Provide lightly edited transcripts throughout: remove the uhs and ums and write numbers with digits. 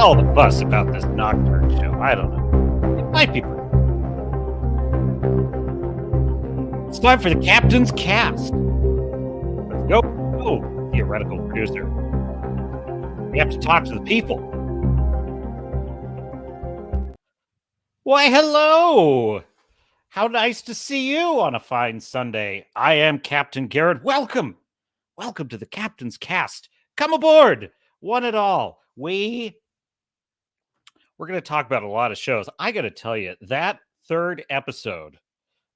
all the fuss about this Nocturne show? I don't know. It might be pretty. It's time for the Captain's Cast. Let's go. Oh, theoretical producer. We have to talk to the people. Why, hello. How nice to see you on a fine Sunday. I am Captain Garrett. Welcome. Welcome to the Captain's Cast. Come aboard, one and all. We're going to talk about a lot of shows. I got to tell you, that third episode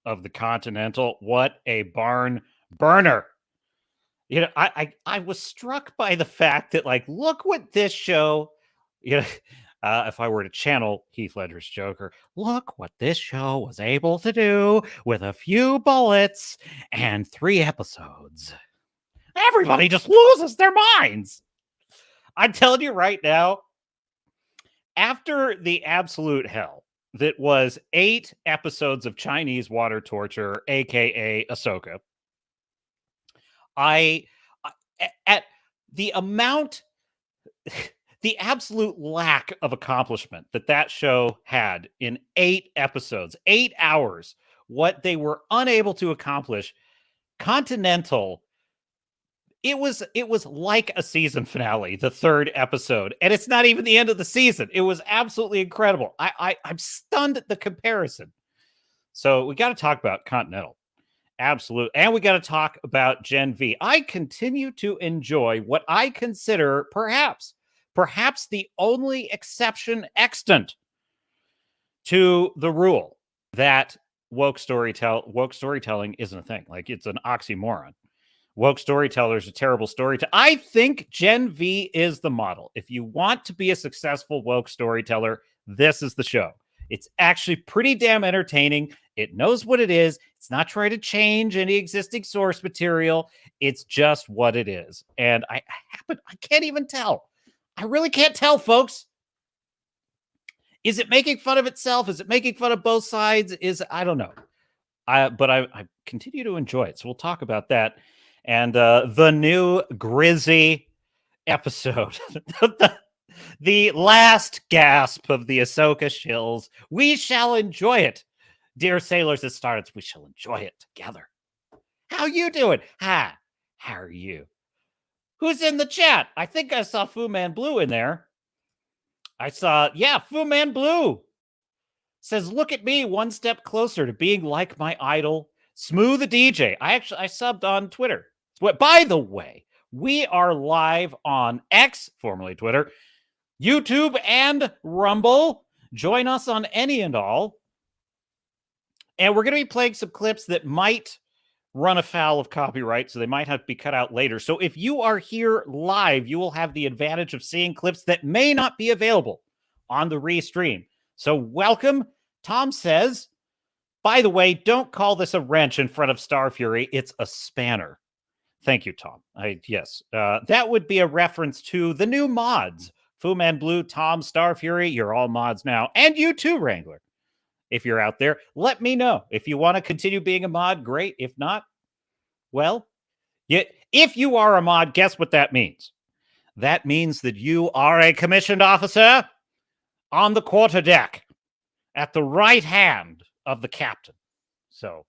of the Continental, what a barn burner. You know, I was struck by the fact that, like, look what this show, you know, if I were to channel Heath Ledger's Joker, look what this show was able to do with a few bullets and 3 episodes. Everybody just loses their minds. I'm telling you right now, after the absolute hell that was 8 episodes of Chinese water torture, aka Ahsoka, at the amount, the absolute lack of accomplishment that show had in 8 episodes, 8 hours, what they were unable to accomplish, Continental, it was like a season finale, the third episode, and it's not even the end of the season. It was absolutely incredible. I'm stunned at the comparison. So we got to talk about Continental. Absolute. And we got to talk about Gen V. I continue to enjoy what I consider perhaps the only exception extant to the rule that woke storytelling isn't a thing. Like, it's an oxymoron. Woke storytellers are terrible storytellers. I think Gen V is the model. If you want to be a successful woke storyteller, this is the show. It's actually pretty damn entertaining. It knows what it is. It's not trying to change any existing source material. It's just what it is. And I can't even tell. I really can't tell, folks. Is it making fun of itself? Is it making fun of both sides? I don't know. But I continue to enjoy it. So we'll talk about that. And the new Grizzy episode, the last gasp of the Ahsoka Shills. We shall enjoy it. Dear sailors and stars, we shall enjoy it together. How you doing? How are you? Who's in the chat? I think I saw Fu Man Blue in there. Fu Man Blue says, look at me, one step closer to being like my idol, Smooth the DJ. I subbed on Twitter. By the way, we are live on X, formerly Twitter, YouTube, and Rumble. Join us on any and all. And we're going to be playing some clips that might run afoul of copyright, so they might have to be cut out later. So if you are here live, you will have the advantage of seeing clips that may not be available on the restream. So welcome. Tom says, by the way, don't call this a wrench in front of Star Fury. It's a spanner. Thank you, Tom. Yes, that would be a reference to the new mods. Fu Man Blue, Tom, Star Fury, you're all mods now. And you too, Wrangler. If you're out there, let me know. If you want to continue being a mod, great. If not, well, if you are a mod, guess what that means? That means that you are a commissioned officer on the quarterdeck at the right hand of the captain. So,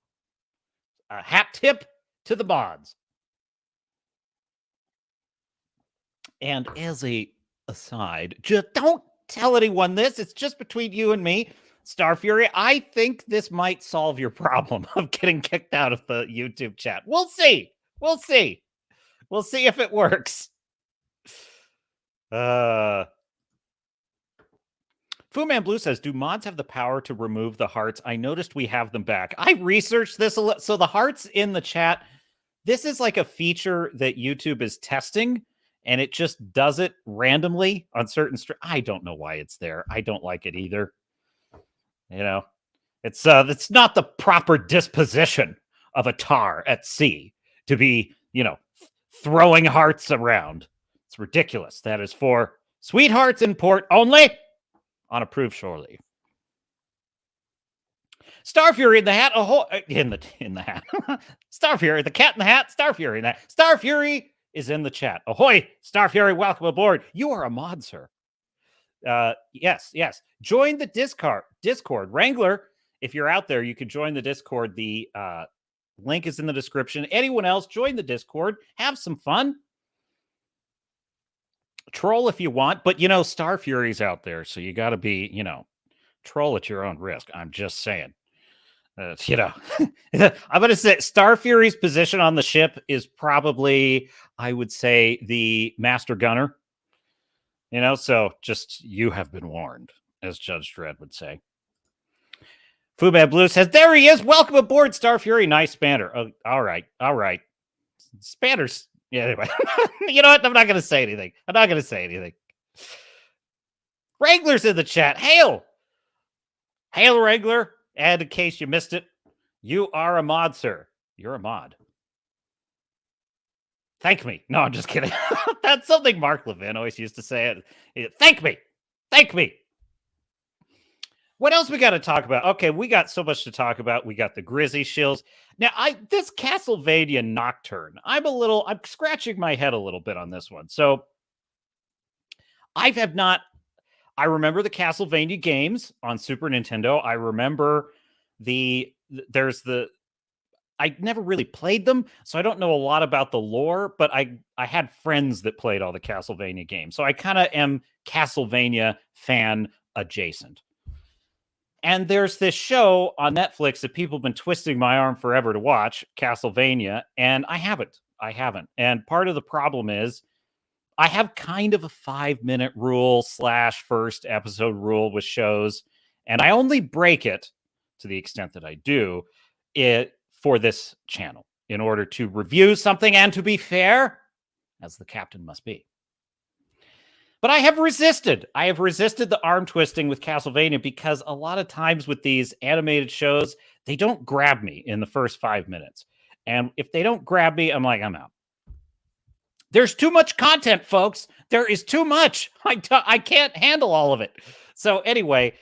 a hat tip to the mods. And as a aside, just don't tell anyone this. It's just between you and me. Star Fury, I think this might solve your problem of getting kicked out of the YouTube chat. We'll see. We'll see. We'll see if it works. Fu Man Blue says, do mods have the power to remove the hearts? I noticed we have them back. I researched this a lot. So the hearts in the chat, this is like a feature that YouTube is testing, and it just does it randomly on certain I don't know why it's there. I don't like it either. You know, it's not the proper disposition of a tar at sea to be, throwing hearts around. It's ridiculous. That is for sweethearts in port only on approved shore leave. Star Fury in the hat. In the hat. Star Fury, the cat in the hat. Star Fury in that. Star Fury is in the chat. Ahoy, Star Fury, welcome aboard. You are a mod, sir. Yes. Join the Discord. Wrangler, if you're out there, you could join the Discord. The link is in the description. Anyone else, join the Discord. Have some fun. Troll if you want, but Star Fury's out there, so you got to be, troll at your own risk. I'm just saying. I'm going to say Star Fury's position on the ship is probably, I would say, the Master Gunner. So just you have been warned, as Judge Dredd would say. Foodman Blue says, there he is. Welcome aboard, Star Fury. Nice Spanner. Oh, all right. Spanners. Yeah, anyway. You know what? I'm not going to say anything. Wrangler's in the chat. Hail, Wrangler. And in case you missed it, you are a mod, sir. You're a mod. Thank me. No, I'm just kidding. That's something Mark Levin always used to say. Thank me. What else we got to talk about? Okay, we got so much to talk about. We got the Grizzy Shills. Now, this Castlevania Nocturne, I'm scratching my head a little bit on this one. So, I remember the Castlevania games on Super Nintendo. I remember I never really played them, so I don't know a lot about the lore, but I had friends that played all the Castlevania games. So I kind of am Castlevania fan adjacent. And there's this show on Netflix that people have been twisting my arm forever to watch, Castlevania, and I haven't. And part of the problem is I have kind of a 5-minute rule / first episode rule with shows, and I only break it to the extent that I do it for this channel in order to review something and to be fair, as the captain must be. But I have resisted the arm twisting with Castlevania because a lot of times with these animated shows, they don't grab me in the first 5 minutes. And if they don't grab me, I'm out. There's too much content, folks. There is too much. I can't handle all of it. So anyway,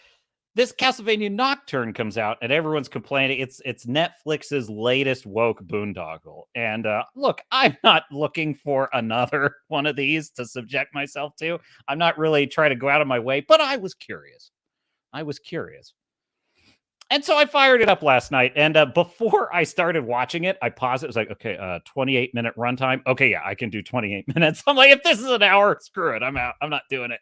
this Castlevania Nocturne comes out and everyone's complaining. It's Netflix's latest woke boondoggle. And look, I'm not looking for another one of these to subject myself to. I'm not really trying to go out of my way, but I was curious. And so I fired it up last night. And before I started watching it, I paused it. It was like, okay, 28-minute runtime. Okay, yeah, I can do 28 minutes. I'm like, if this is an hour, screw it. I'm out. I'm not doing it.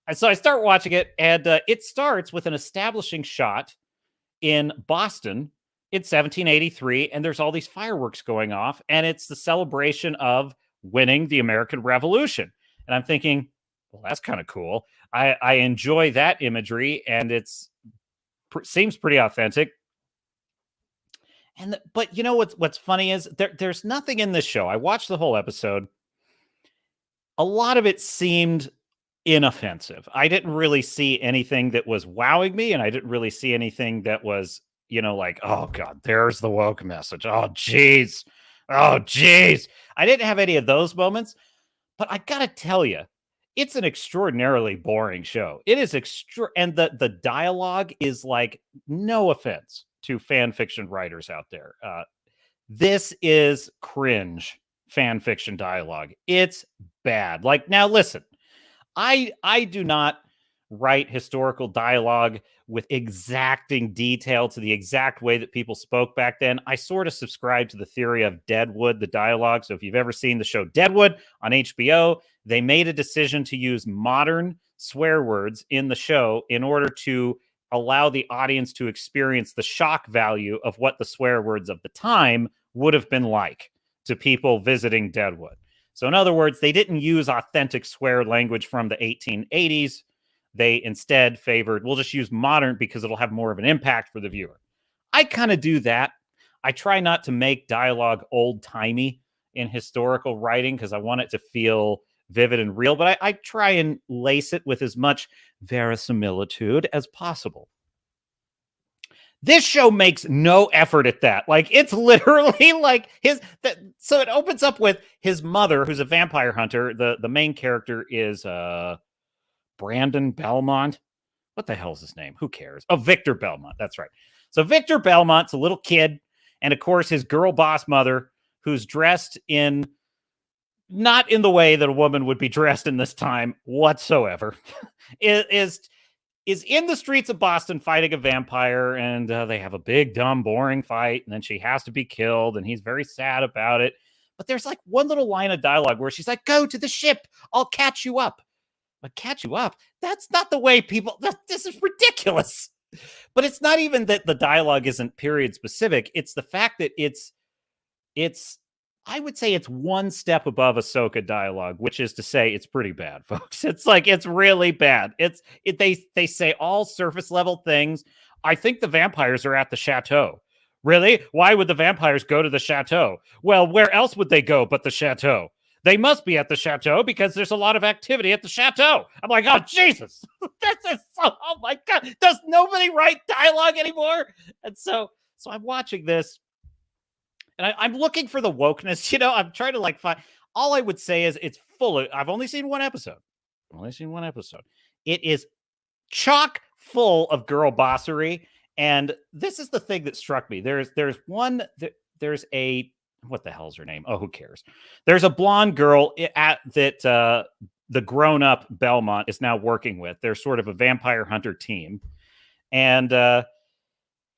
And so I start watching it, and it starts with an establishing shot in Boston in 1783, and there's all these fireworks going off, and it's the celebration of winning the American Revolution. And I'm thinking, well, that's kind of cool. I enjoy that imagery, and seems pretty authentic. But you know what's funny is there's nothing in this show. I watched the whole episode. A lot of it seemed inoffensive. I didn't really see anything that was wowing me, and I didn't really see anything that was, like, oh God, there's the woke message. Oh geez. I didn't have any of those moments, but I gotta tell you, it's an extraordinarily boring show. It is and the dialogue is like, no offense to fan fiction writers out there. This is cringe fan fiction dialogue. It's bad. Like, now listen, I do not write historical dialogue with exacting detail to the exact way that people spoke back then. I sort of subscribe to the theory of Deadwood, the dialogue. So if you've ever seen the show Deadwood on HBO, they made a decision to use modern swear words in the show in order to allow the audience to experience the shock value of what the swear words of the time would have been like to people visiting Deadwood. So in other words, they didn't use authentic swear language from the 1880s. They instead favored, we'll just use modern because it'll have more of an impact for the viewer. I kind of do that. I try not to make dialogue old-timey in historical writing because I want it to feel vivid and real, but I try and lace it with as much verisimilitude as possible. This show makes no effort at that. Like, it's literally like so it opens up with his mother, who's a vampire hunter. The main character is Brandon Belmont. What the hell is his name? Who cares? Oh, Victor Belmont. That's right. So Victor Belmont's a little kid. And of course, his girl boss mother, who's dressed in not in the way that a woman would be dressed in this time whatsoever, is in the streets of Boston fighting a vampire, and they have a big, dumb, boring fight, and then she has to be killed, and he's very sad about it. But there's like one little line of dialogue where she's like, "Go to the ship, I'll catch you up." But catch you up? That's not the way people. This is ridiculous. But it's not even that the dialogue isn't period specific. It's the fact that it's I would say it's one step above Ahsoka dialogue, which is to say it's pretty bad, folks. It's like it's really bad. They say all surface level things. I think the vampires are at the chateau. Really? Why would the vampires go to the chateau? Well, where else would they go but the chateau? They must be at the chateau because there's a lot of activity at the chateau. I'm like, oh, Jesus. This is so, oh my God. Does nobody write dialogue anymore? And so I'm watching this and I'm looking for the wokeness. I'm trying to like find, all I would say is it's full of, I've only seen one episode. It is chock full of girl bossery. And this is the thing that struck me. There's a, what the hell's her name? Oh, who cares? There's a blonde girl at that the grown-up Belmont is now working with. They're sort of a vampire hunter team. And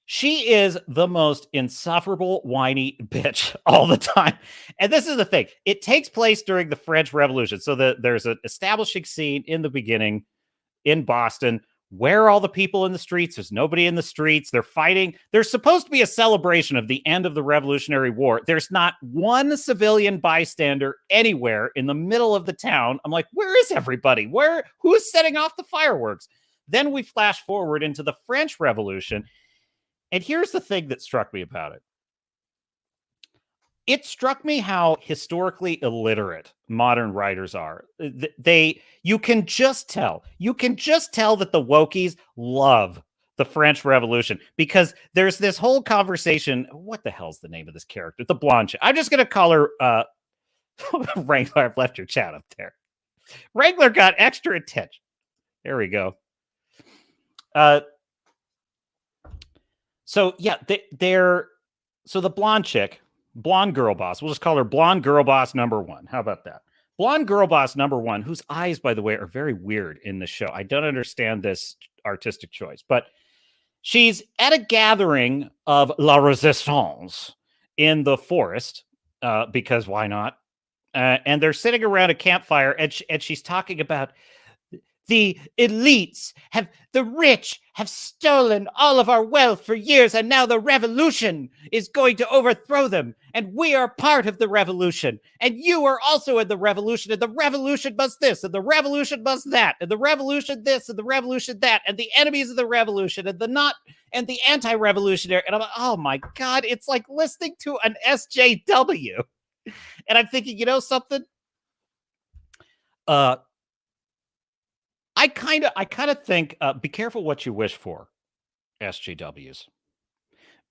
she is the most insufferable, whiny bitch all the time. And this is the thing. It takes place during the French Revolution. So there's an establishing scene in the beginning in Boston. Where are all the people in the streets? There's nobody in the streets. They're fighting. There's supposed to be a celebration of the end of the Revolutionary War. There's not one civilian bystander anywhere in the middle of the town. I'm like, where is everybody? Who's setting off the fireworks? Then we flash forward into the French Revolution. And here's the thing that struck me about it. It struck me how historically illiterate modern writers are. You can just tell that the wokies love the French Revolution because there's this whole conversation. What the hell's the name of this character? The blonde chick. I'm just going to call her Wrangler. I've left your chat up there. Wrangler got extra attention. There we go. So yeah, so the blonde chick, blonde girl boss. We'll just call her blonde girl boss number one. How about that? Blonde girl boss number one, whose eyes, by the way, are very weird in the show. I don't understand this artistic choice, but she's at a gathering of La Resistance in the forest, because why not? And they're sitting around a campfire, and she's talking about the elites the rich have stolen all of our wealth for years, and now the revolution is going to overthrow them. And we are part of the revolution. And you are also in the revolution. And the revolution must this, and the revolution must that, and the revolution this, and the revolution that, and the enemies of the revolution, and the anti-revolutionary. And I'm like, oh my God, it's like listening to an SJW. And I'm thinking, you know something? I kind of think, be careful what you wish for, SJWs.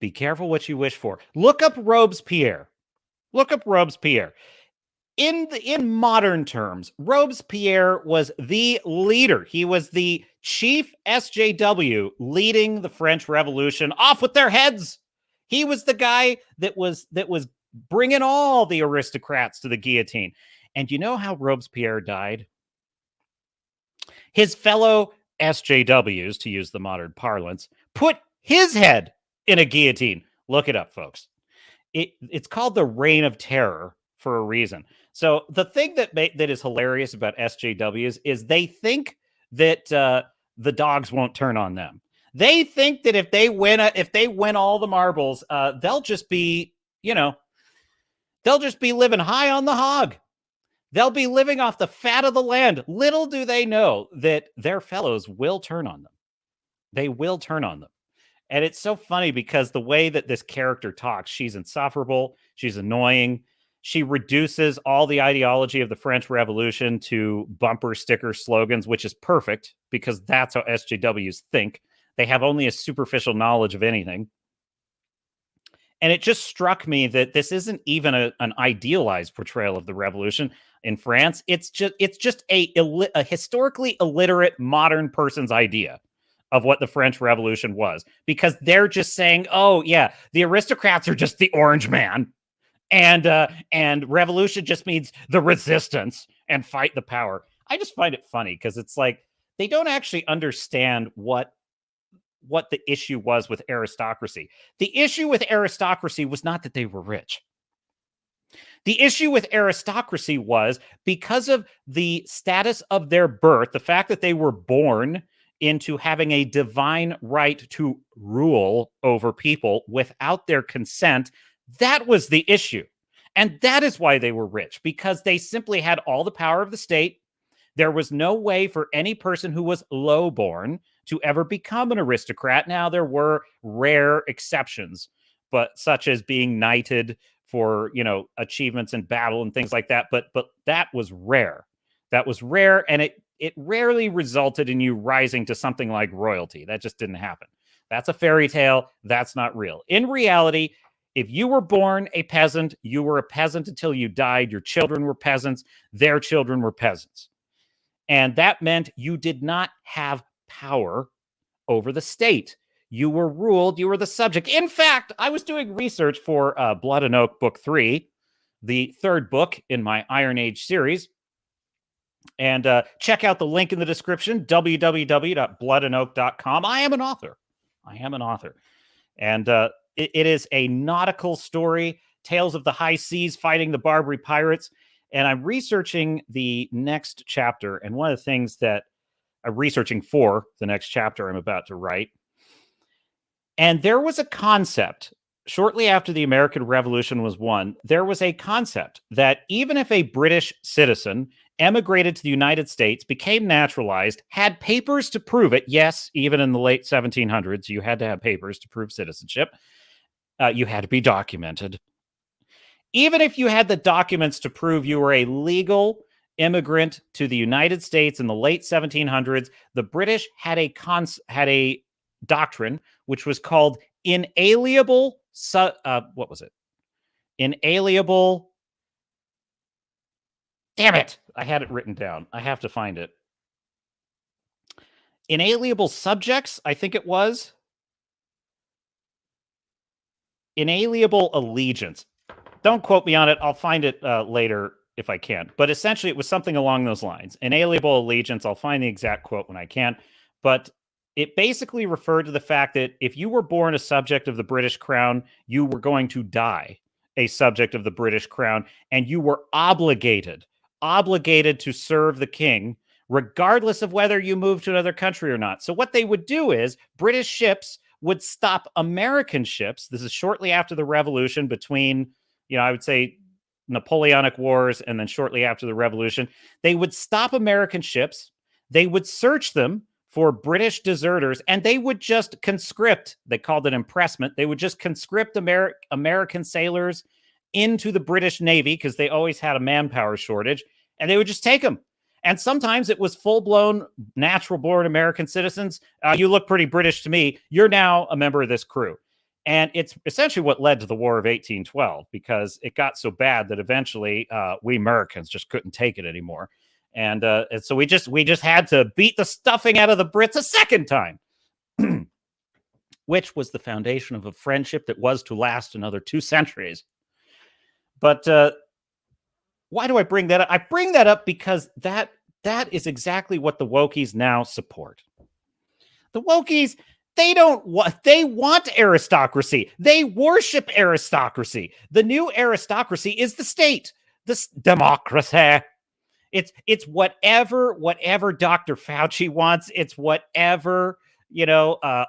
Be careful what you wish for. Look up Robespierre. In modern terms, Robespierre was the leader. He was the chief SJW leading the French Revolution. Off with their heads. He was the guy that was bringing all the aristocrats to the guillotine. And you know how Robespierre died? His fellow SJWs, to use the modern parlance, put his head in a guillotine. Look it up, folks. It's called the Reign of Terror for a reason. So the thing that is hilarious about SJWs is they think that the dogs won't turn on them. They think that if they win all the marbles, they'll just be living high on the hog. They'll be living off the fat of the land. Little do they know that their fellows will turn on them. They will turn on them. And it's so funny because the way that this character talks, she's insufferable. She's annoying. She reduces all the ideology of the French Revolution to bumper sticker slogans, which is perfect because that's how SJWs think. They have only a superficial knowledge of anything. And it just struck me that this isn't even an idealized portrayal of the revolution in France. It's just a historically illiterate modern person's idea of what the French Revolution was, because they're just saying, oh yeah, the aristocrats are just the orange man, and revolution just means the resistance and fight the power. I just find it funny because it's like they don't actually understand what the issue was with aristocracy. The issue with aristocracy was not that they were rich. The issue with aristocracy was because of the status of their birth, the fact that they were born into having a divine right to rule over people without their consent. That was the issue. And that is why they were rich, because they simply had all the power of the state. There was no way for any person who was lowborn to ever become an aristocrat. Now, there were rare exceptions, but such as being knighted for, achievements in battle and things like that. But that was rare. That was rare, and it rarely resulted in you rising to something like royalty. That just didn't happen. That's a fairy tale. That's not real. In reality, if you were born a peasant, you were a peasant until you died. Your children were peasants. Their children were peasants. And that meant you did not have power over the state. You were ruled. You were the subject. In fact, I was doing research for Blood and Oak Book 3, the third book in my Iron Age series. And check out the link in the description, www.bloodandOak.com. I am an author. And it is a nautical story, tales of the high seas fighting the Barbary Pirates. And I'm researching the next chapter. And one of the things that I'm researching for the next chapter I'm about to write. And there was a concept shortly after the American Revolution was won. There was a concept that even if a British citizen emigrated to the United States, became naturalized, had papers to prove it. Yes, even in the late 1700s, you had to have papers to prove citizenship. You had to be documented. Even if you had the documents to prove you were a legal immigrant to the United States in the late 1700s, the British had a doctrine which was called inalienable. What was it? Inalienable. Damn it! I had it written down. I have to find it. Inalienable subjects, I think it was. Inalienable allegiance. Don't quote me on it. I'll find it later if I can. But essentially, it was something along those lines. Inalienable allegiance. I'll find the exact quote when I can. But it basically referred to the fact that if you were born a subject of the British Crown, you were going to die a subject of the British Crown, and you were obligated to serve the king, regardless of whether you moved to another country or not. So what they would do is British ships would stop American ships. This is shortly after the revolution between, I would say Napoleonic Wars and then shortly after the revolution. They would stop American ships. They would search them for British deserters, and they would just conscript. They called it impressment. They would just conscript American sailors into the British Navy because they always had a manpower shortage, and they would just take them. And sometimes it was full-blown, natural-born American citizens. You look pretty British to me. You're now a member of this crew. And it's essentially what led to the War of 1812, because it got so bad that eventually we Americans just couldn't take it anymore. And so we just had to beat the stuffing out of the Brits a second time, which was the foundation of a friendship that was to last another 2 centuries. But why do I bring that up? I bring that up because that is exactly what the wokies now support. The wokies, they want aristocracy. They worship aristocracy. The new aristocracy is the state, the democracy. It's whatever Dr. Fauci wants. It's whatever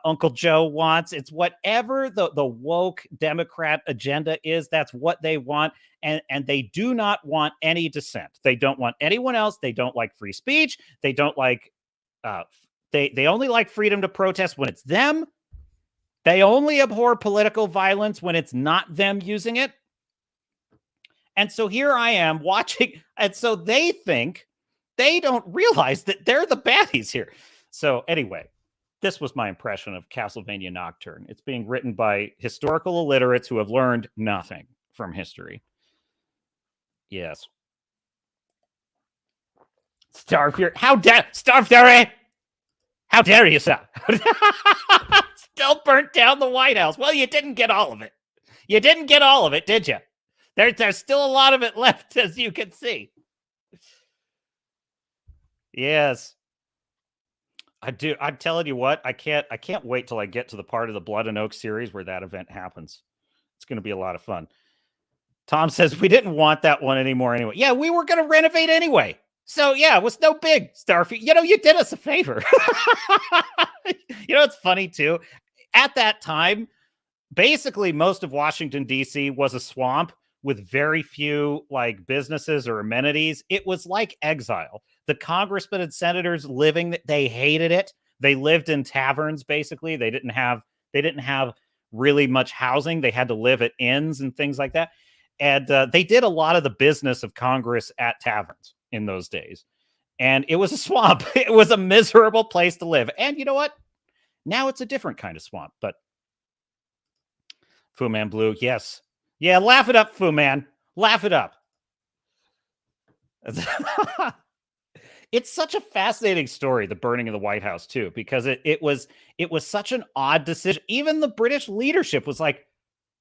Uncle Joe wants. It's whatever the woke Democrat agenda is. That's what they want. And they do not want any dissent. They don't want anyone else. They don't like free speech. They don't like, they only like freedom to protest when it's them. They only abhor political violence when it's not them using it. And so here I am watching. And so they don't realize that they're the baddies here. So anyway, this was my impression of Castlevania Nocturne. It's being written by historical illiterates who have learned nothing from history. Yes. Starfury. Starfury! How dare you, sir? Still burnt down the White House. Well, you didn't get all of it. You didn't get all of it, did you? There's still a lot of it left, as you can see. Yes. I do. I'm telling you what, I can't wait till I get to the part of the Blood and Oak series where that event happens. It's going to be a lot of fun. Tom says we didn't want that one anymore anyway. Yeah, we were going to renovate anyway. So yeah, it was no big, Starfy. You did us a favor. It's funny too. At that time, basically most of Washington D.C. was a swamp with very few like businesses or amenities. It was like exile. The congressmen and senators living, they hated it. They lived in taverns. Basically, they didn't have really much housing. They had to live at inns and things like that. And they did a lot of the business of Congress at taverns in those days. And it was a swamp. It was a miserable place to live. And you know what? Now it's a different kind of swamp. But Fu Man Blue, yes. Yeah, laugh it up, Fu Man. Laugh it up. It's such a fascinating story, the burning of the White House, too, because it was such an odd decision. Even the British leadership was like,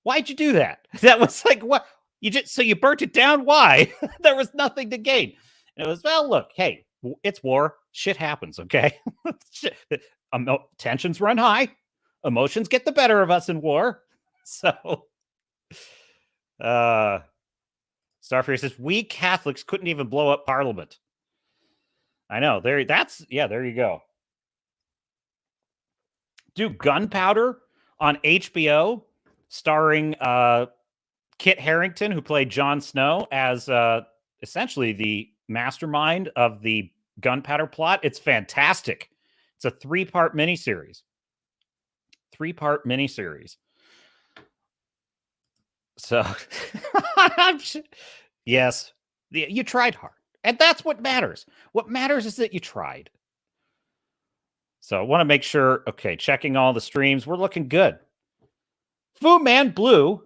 why'd you do that? That was like, what? You burnt it down? Why? There was nothing to gain. And it was, well, look, hey, it's war. Shit happens, okay? Tensions run high. Emotions get the better of us in war. So, Starfire says, we Catholics couldn't even blow up Parliament. I know. There you go. Do Gunpowder on HBO, starring Kit Harington, who played Jon Snow, as essentially the mastermind of the Gunpowder plot. It's fantastic. It's a 3-part miniseries. So, yes, you tried hard. And that's what matters. What matters is that you tried. So I want to make sure, okay, checking all the streams. We're looking good. Fu Man Blue,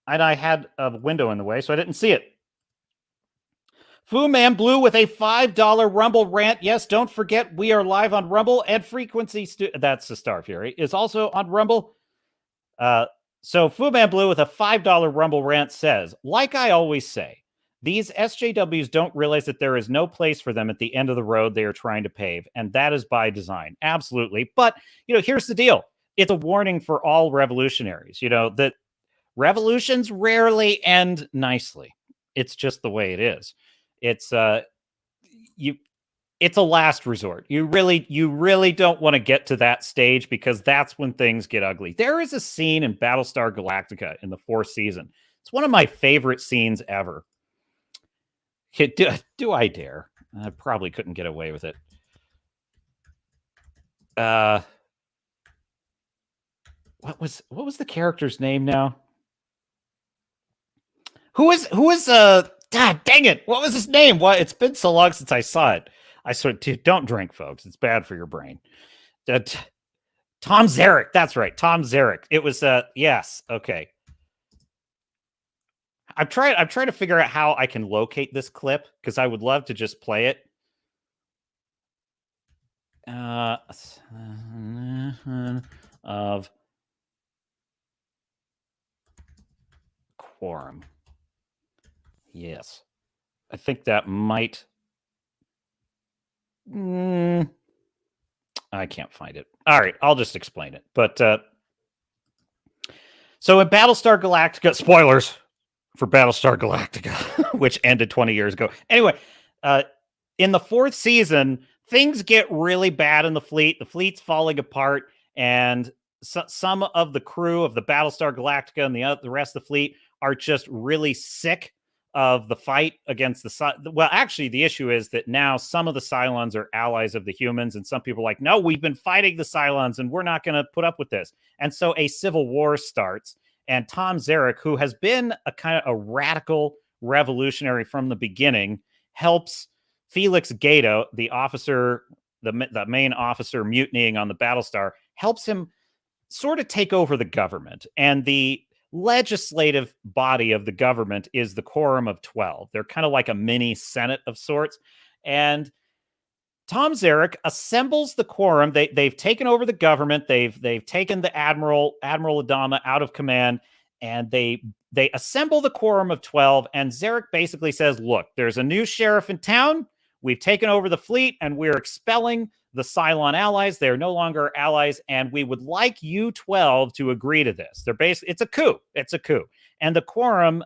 and I had a window in the way, so I didn't see it. Fu Man Blue with a $5 Rumble rant. Yes, don't forget, we are live on Rumble and Frequency. That's the Star Fury. Is also on Rumble. So Fu Man Blue with a $5 Rumble rant says, like I always say, these SJWs don't realize that there is no place for them at the end of the road they are trying to pave, and that is by design. Absolutely. But, here's the deal. It's a warning for all revolutionaries, that revolutions rarely end nicely. It's just the way it is. It's it's a last resort. You really don't want to get to that stage, because that's when things get ugly. There is a scene in Battlestar Galactica in the 4th season. It's one of my favorite scenes ever. Do I dare? I probably couldn't get away with it. What was the character's name now? Who is God dang it, what was his name? What? It's been so long since I saw it. I swear, don't drink, folks. It's bad for your brain. Tom Zarek. That's right. Tom Zarek. It was yes. Okay. I'm trying to figure out how I can locate this clip, because I would love to just play it. Of quorum. Yes. I think that might. I can't find it. All right, I'll just explain it. But so in Battlestar Galactica, spoilers for Battlestar Galactica, which ended 20 years ago. Anyway, in the 4th season, things get really bad in the fleet. The fleet's falling apart, and some of the crew of the Battlestar Galactica and the rest of the fleet are just really sick of the fight against the... Well, actually, the issue is that now some of the Cylons are allies of the humans, and some people are like, no, we've been fighting the Cylons, and we're not going to put up with this. And so a civil war starts, and Tom Zarek, who has been a kind of a radical revolutionary from the beginning, helps Felix Gato, the officer, the main officer mutinying on the Battlestar, helps him sort of take over the government. And the legislative body of the government is the Quorum of 12. They're kind of like a mini Senate of sorts. And Tom Zarek assembles the Quorum. They've taken over the government. They've taken the Admiral Adama out of command, and they They assemble the quorum of 12, and Zarek basically says, look, there's a new sheriff in town. We've taken over the fleet, and we're expelling the Cylon allies. They're no longer allies, and we would like you 12 to agree to this. It's a coup. It's a coup. And the quorum,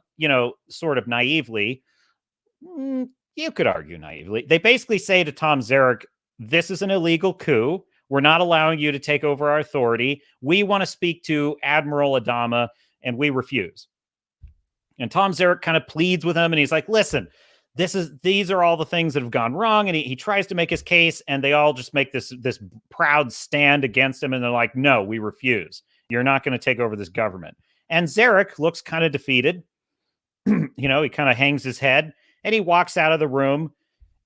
sort of naively, you could argue naively, they basically say to Tom Zarek, this is an illegal coup. We're not allowing you to take over our authority. We want to speak to Admiral Adama, and we refuse. And Tom Zarek kind of pleads with him, and he's like, listen, these are all the things that have gone wrong. And he tries to make his case, and they all just make this proud stand against him. And they're like, no, we refuse. You're not going to take over this government. And Zarek looks kind of defeated. He kind of hangs his head, and he walks out of the room,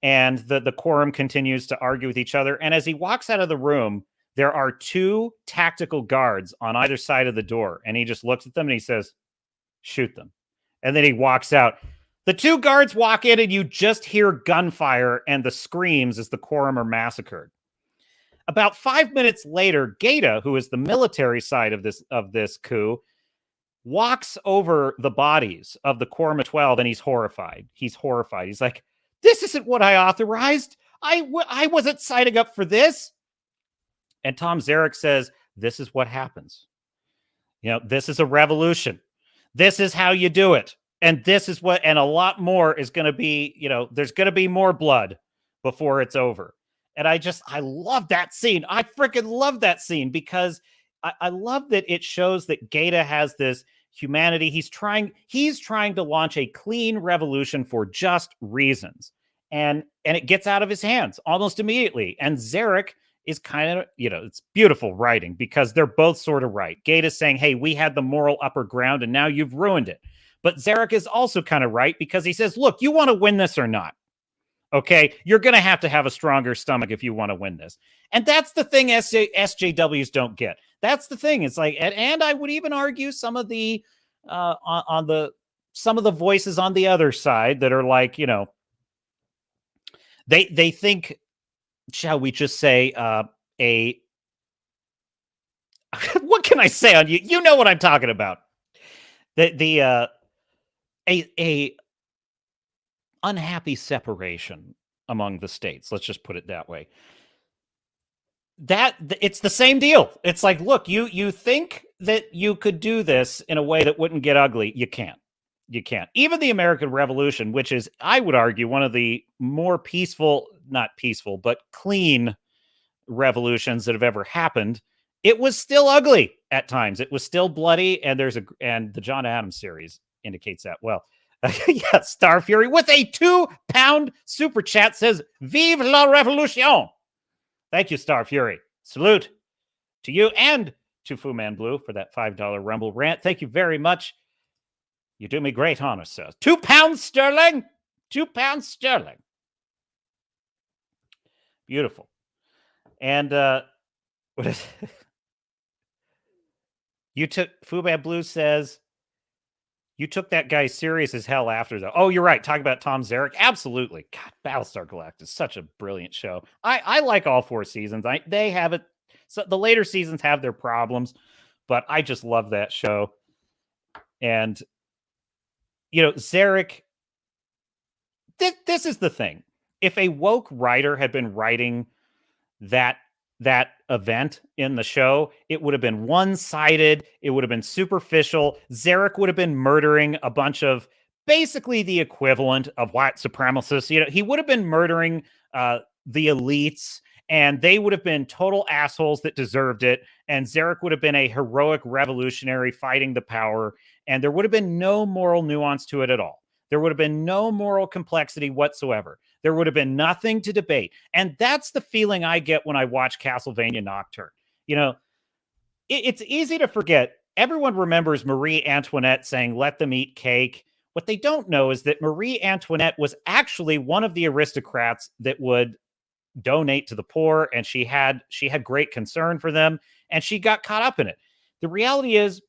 and the quorum continues to argue with each other. And as he walks out of the room, there are 2 tactical guards on either side of the door. And he just looks at them and he says, shoot them. And then he walks out. The 2 guards walk in, and you just hear gunfire and the screams as the quorum are massacred. About 5 minutes later, Gaeta, who is the military side of this coup, walks over the bodies of the quorum of 12, and he's horrified. He's like, this isn't what I authorized. I wasn't signing up for this. And Tom Zarek says, this is what happens. This is a revolution. This is how you do it. And this is and a lot more is going to be, there's going to be more blood before it's over. And I love that scene. I freaking love that scene because I love that it shows that Gaeta has this humanity. He's trying to launch a clean revolution for just reasons. And it gets out of his hands almost immediately. And Zarek is kind of, it's beautiful writing because they're both sort of right. Gaeta's saying, hey, we had the moral upper ground and now you've ruined it. But Zarek is also kind of right because he says, look, you want to win this or not? Okay, you're going to have a stronger stomach if you want to win this. And that's the thing SJWs don't get. That's the thing. It's like, and I would even argue some of the some of the voices on the other side that are like, they think, shall we just say, what can I say on you? You know what I'm talking about. A unhappy separation among the states. Let's just put it that way. It's the same deal. It's like, look, you think that you could do this in a way that wouldn't get ugly. You can't. Even the American Revolution, which is, I would argue, one of the more not peaceful, but clean revolutions that have ever happened, it was still ugly at times. It was still bloody, and the John Adams series indicates that well. Yeah, Star Fury with a £2 super chat says, "Vive la Revolution!" Thank you, Star Fury. Salute to you and to Fu Man Blue for that $5 Rumble rant. Thank you very much. You do me great honor, sir. £2 sterling. £2 sterling. Beautiful. And what is it? Fu Man Blue says, you took that guy serious as hell after, though. Oh, you're right. Talking about Tom Zarek. Absolutely. God, Battlestar Galactica is such a brilliant show. I like all 4 seasons. They have it. So the later seasons have their problems, but I just love that show. And, Zarek, this is the thing. If a woke writer had been writing that event in the show, it would have been one-sided. It would have been superficial. Zarek would have been murdering a bunch of basically the equivalent of white supremacists. He would have been murdering the elites, and they would have been total assholes that deserved it. And Zarek would have been a heroic revolutionary fighting the power, and there would have been no moral nuance to it at all. There would have been no moral complexity whatsoever. There would have been nothing to debate. And that's the feeling I get when I watch Castlevania Nocturne. It's easy to forget. Everyone remembers Marie Antoinette saying, "Let them eat cake." What they don't know is that Marie Antoinette was actually one of the aristocrats that would donate to the poor, and she had great concern for them, and she got caught up in it. The reality is,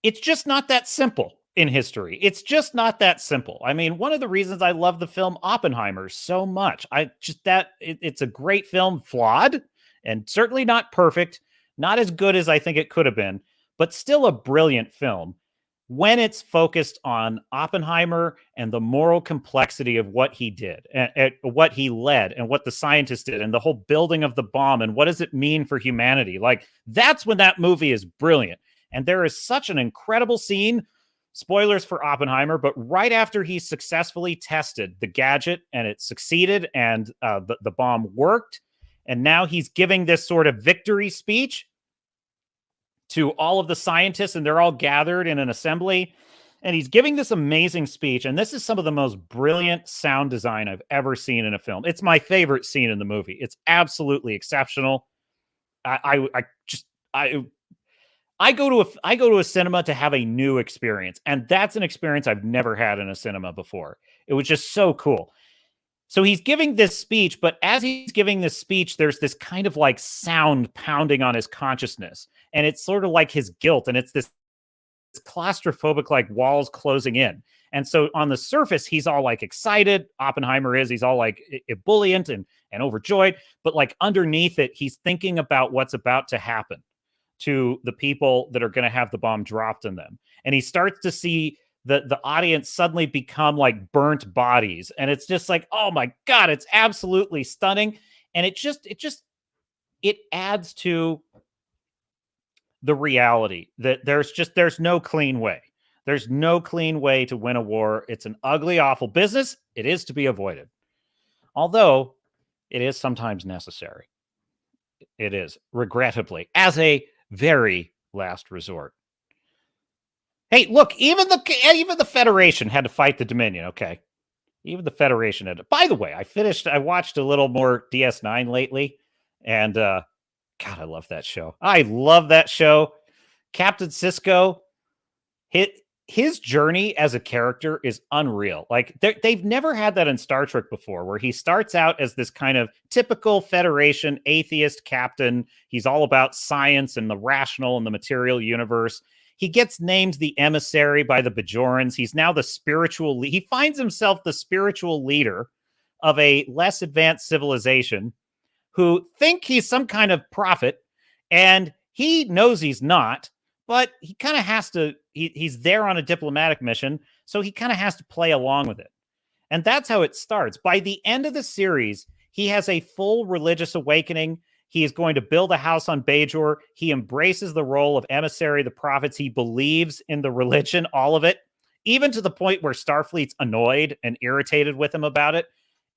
it's just not that simple in history. It's just not that simple. I mean, one of the reasons I love the film Oppenheimer so much, it's a great film, flawed and certainly not perfect, not as good as I think it could have been, but still a brilliant film. when it's focused on Oppenheimer and the moral complexity of what he did and what he led and what the scientists did and the whole building of the bomb and what does it mean for humanity, like that's when that movie is brilliant. And there is such an incredible scene, spoilers for Oppenheimer, but right after he successfully tested the gadget and it succeeded and the bomb worked, and now he's giving this sort of victory speech to all of the scientists, and they're all gathered in an assembly, and he's giving this amazing speech. And this is some of the most brilliant sound design I've ever seen in a film. It's my favorite scene in the movie. It's absolutely exceptional. I go to a cinema to have a new experience, and that's an experience I've never had in a cinema before. It was just so cool. So he's giving this speech, but as he's giving this speech, there's this kind of like sound pounding on his consciousness. And it's sort of like his guilt. And it's this claustrophobic, like walls closing in. And so on the surface, he's all like excited. Oppenheimer is, he's all like ebullient and overjoyed. But like underneath it, he's thinking about what's about to happen to the people that are going to have the bomb dropped in them. And he starts to see the audience suddenly become like burnt bodies. And it's just like, oh my God, it's absolutely stunning. And it adds to the reality that there's no clean way. There's no clean way to win a war. It's an ugly, awful business. It is to be avoided. Although it is sometimes necessary. It is, regrettably, as a very last resort. Hey, look, even the Federation had to fight the Dominion, okay? Even the Federation had to. By the way, I watched a little more DS9 lately, and God, I love that show. I love that show. Captain Sisko, his journey as a character is unreal. Like, they've never had that in Star Trek before, where he starts out as this kind of typical Federation atheist captain. He's all about science and the rational and the material universe. He gets named the emissary by the Bajorans. He's now the spiritual he finds himself the spiritual leader of a less advanced civilization who think he's some kind of prophet, and he knows he's not, but he kind of has to, he's there on a diplomatic mission, so he kind of has to play along with it. And that's how it starts. By the end of the series, he has a full religious awakening. He is going to build a house on Bajor. He embraces the role of emissary of the prophets. He believes in the religion, all of it, even to the point where Starfleet's annoyed and irritated with him about it.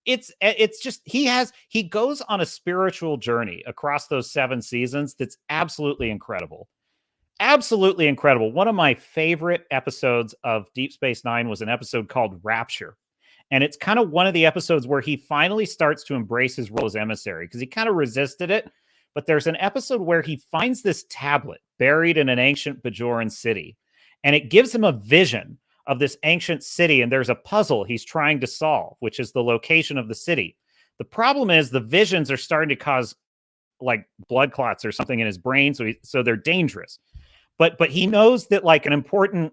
It's just, he goes on a spiritual journey across those 7 seasons that's absolutely incredible. Absolutely incredible. One of my favorite episodes of Deep Space Nine was an episode called Rapture. And it's kind of one of the episodes where he finally starts to embrace his role as emissary, because he kind of resisted it. But there's an episode where he finds this tablet buried in an ancient Bajoran city, and it gives him a vision of this ancient city. And there's a puzzle he's trying to solve, which is the location of the city. The problem is the visions are starting to cause like blood clots or something in his brain. So they're dangerous. But he knows that like an important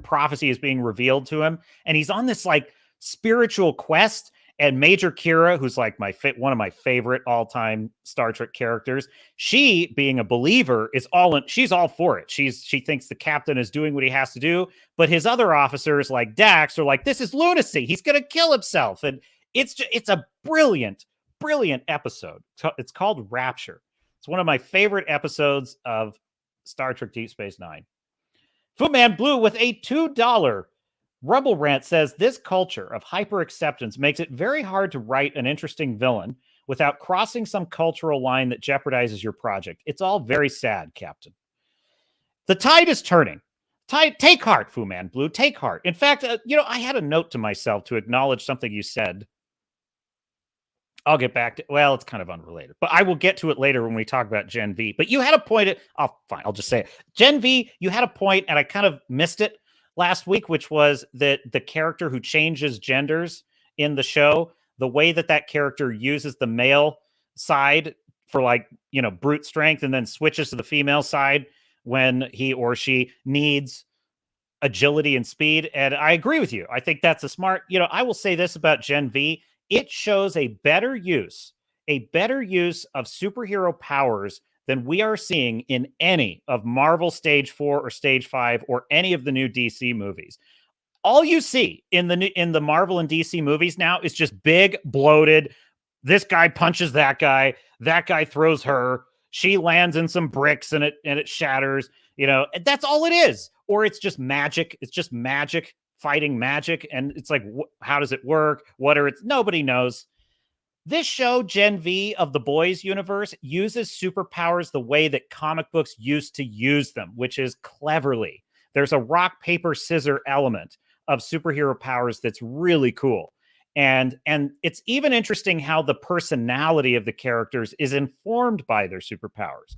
prophecy is being revealed to him, and he's on this like spiritual quest. And Major Kira, who's like one of my favorite all-time Star Trek characters, she, being a believer, she's all for it. She thinks the captain is doing what he has to do, but his other officers like Dax are like, this is lunacy. He's going to kill himself. And it's a brilliant episode. It's called Rapture. It's one of my favorite episodes of Star Trek Deep Space Nine. Footman Blue with a $2 Rumble Rant says, this culture of hyper-acceptance makes it very hard to write an interesting villain without crossing some cultural line that jeopardizes your project. It's all very sad, Captain. The tide is turning. Take heart, Fu Man Blue. Take heart. In fact, I had a note to myself to acknowledge something you said. I'll get back to, well, it's kind of unrelated, but I will get to it later when we talk about Gen V. But you had a point. Fine, I'll just say it. Gen V, you had a point, and I kind of missed it last week, which was that the character who changes genders in the show, the way that character uses the male side for like, brute strength, and then switches to the female side when he or she needs agility and speed. And I agree with you. I think that's a smart, I will say this about Gen V. It shows a better use of superhero powers than we are seeing in any of Marvel Stage 4 or Stage 5 or any of the new DC movies. All you see in the Marvel and DC movies now is just big, bloated, this guy punches that guy throws her, she lands in some bricks and it shatters, that's all it is. Or it's just magic. It's just magic fighting magic. And it's like, how does it work? What are it? Nobody knows. This show, Gen V of the Boyz universe, uses superpowers the way that comic books used to use them, which is cleverly. There's a rock, paper, scissor element of superhero powers that's really cool. And it's even interesting how the personality of the characters is informed by their superpowers.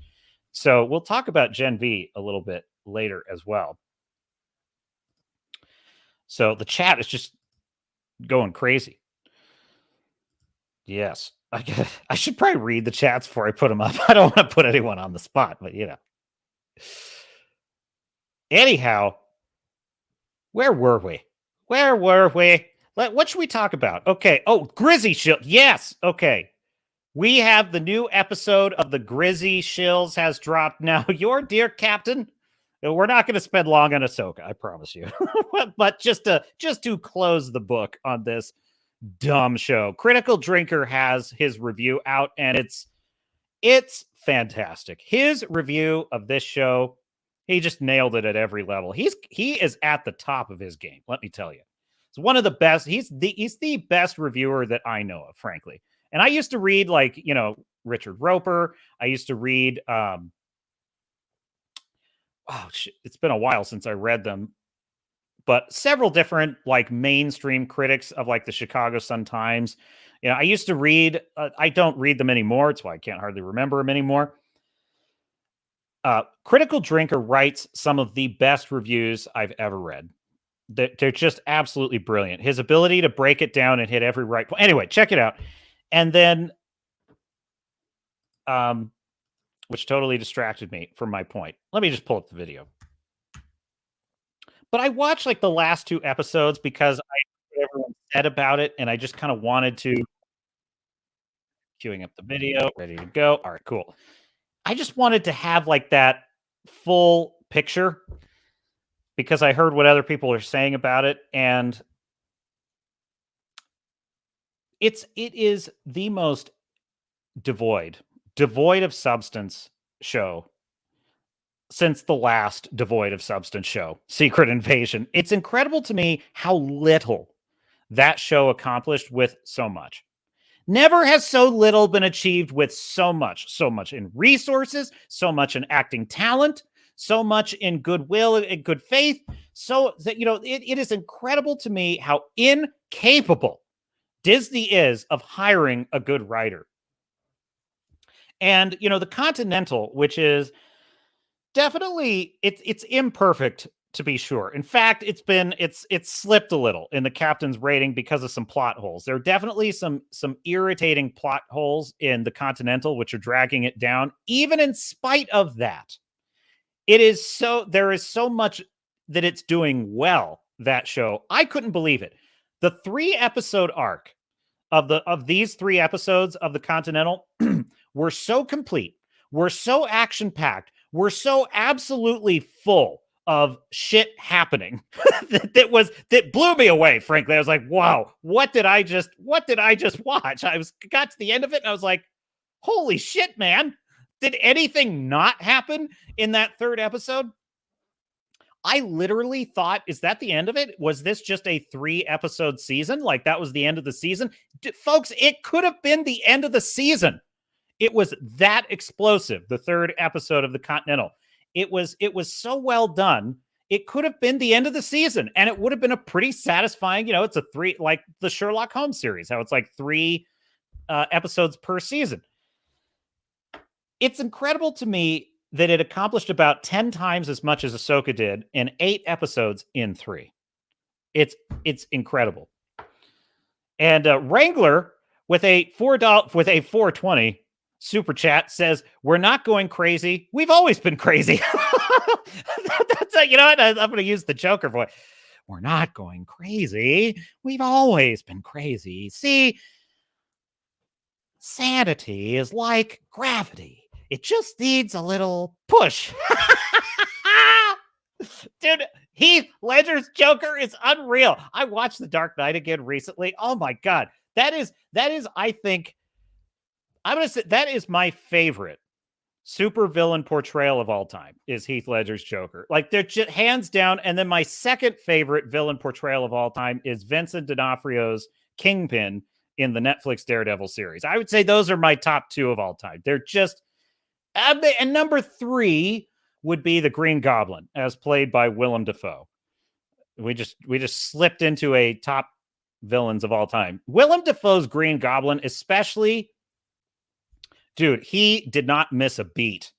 So we'll talk about Gen V a little bit later as well. So the chat is just going crazy. Yes. I should probably read the chats before I put them up. I don't want to put anyone on the spot, but Anyhow, where were we? What should we talk about? Okay. Oh, Grizzy Shills. Yes. Okay. We have the new episode of the Grizzy Shills has dropped now. Your dear Captain. We're not going to spend long on Ahsoka, I promise you. But just to close the book on this dumb show, Critical Drinker has his review out, and it's fantastic. His review of this show, he just nailed it at every level. He is at the top of his game. Let me tell you, it's one of the best. He's the best reviewer that I know of, frankly. And I used to read Richard Roper. I used to read. It's been a while since I read them, but several different mainstream critics of the Chicago Sun-Times. I used to read. I don't read them anymore. It's why I can't hardly remember them anymore. Critical Drinker writes some of the best reviews I've ever read. They're just absolutely brilliant. His ability to break it down and hit every right point. Anyway, check it out. And then, which totally distracted me from my point. Let me just pull up the video. But I watched the last two episodes because I heard what everyone said about it, and I just kind of wanted to. Queuing up the video, ready to go. All right, cool. I just wanted to have that full picture because I heard what other people are saying about it, and it is the most devoid of substance show since the last devoid of substance show, Secret Invasion. It's incredible to me how little that show accomplished with so much. Never has so little been achieved with so much in resources, so much in acting talent, so much in goodwill and good faith. So that, it is incredible to me how incapable Disney is of hiring a good writer. And, the Continental, which is definitely, it's imperfect to be sure. In fact, it's slipped a little in the captain's rating because of some plot holes. There are definitely some irritating plot holes in the Continental, which are dragging it down. Even in spite of that, there is so much that it's doing well, that show. I couldn't believe it. The 3-episode arc of these 3 episodes of the Continental were so complete, were so action-packed, were so absolutely full of shit happening that blew me away. Frankly, I was like, "Wow, what did I just watch?" Got to the end of it, and I was like, "Holy shit, man! Did anything not happen in that 3rd episode?" I literally thought, "Is that the end of it? Was this just a 3-episode season? That was the end of the season?" Folks, it could have been the end of the season. It was that explosive. The 3rd episode of the Continental. It was so well done. It could have been the end of the season, and it would have been a pretty satisfying. It's a 3, like the Sherlock Holmes series, how it's 3 episodes per season. It's incredible to me that it accomplished about 10 times as much as Ahsoka did in 8 episodes in 3. It's incredible. And Wrangler with a $4.20 super chat says, "We're not going crazy. We've always been crazy." That's what? I'm going to use the Joker voice. "We're not going crazy. We've always been crazy. See, sanity is like gravity. It just needs a little push. Dude, Heath Ledger's Joker is unreal. I watched The Dark Knight again recently. Oh my God. That is, I think, I'm going to say that is my favorite super villain portrayal of all time is Heath Ledger's Joker. Like, they're just hands down. And then my second favorite villain portrayal of all time is Vincent D'Onofrio's Kingpin in the Netflix Daredevil series. I would say those are my top two of all time. They're just, and number three would be the Green Goblin, as played by Willem Dafoe. We just slipped into a top villains of all time. Willem Dafoe's Green Goblin, especially, dude, he did not miss a beat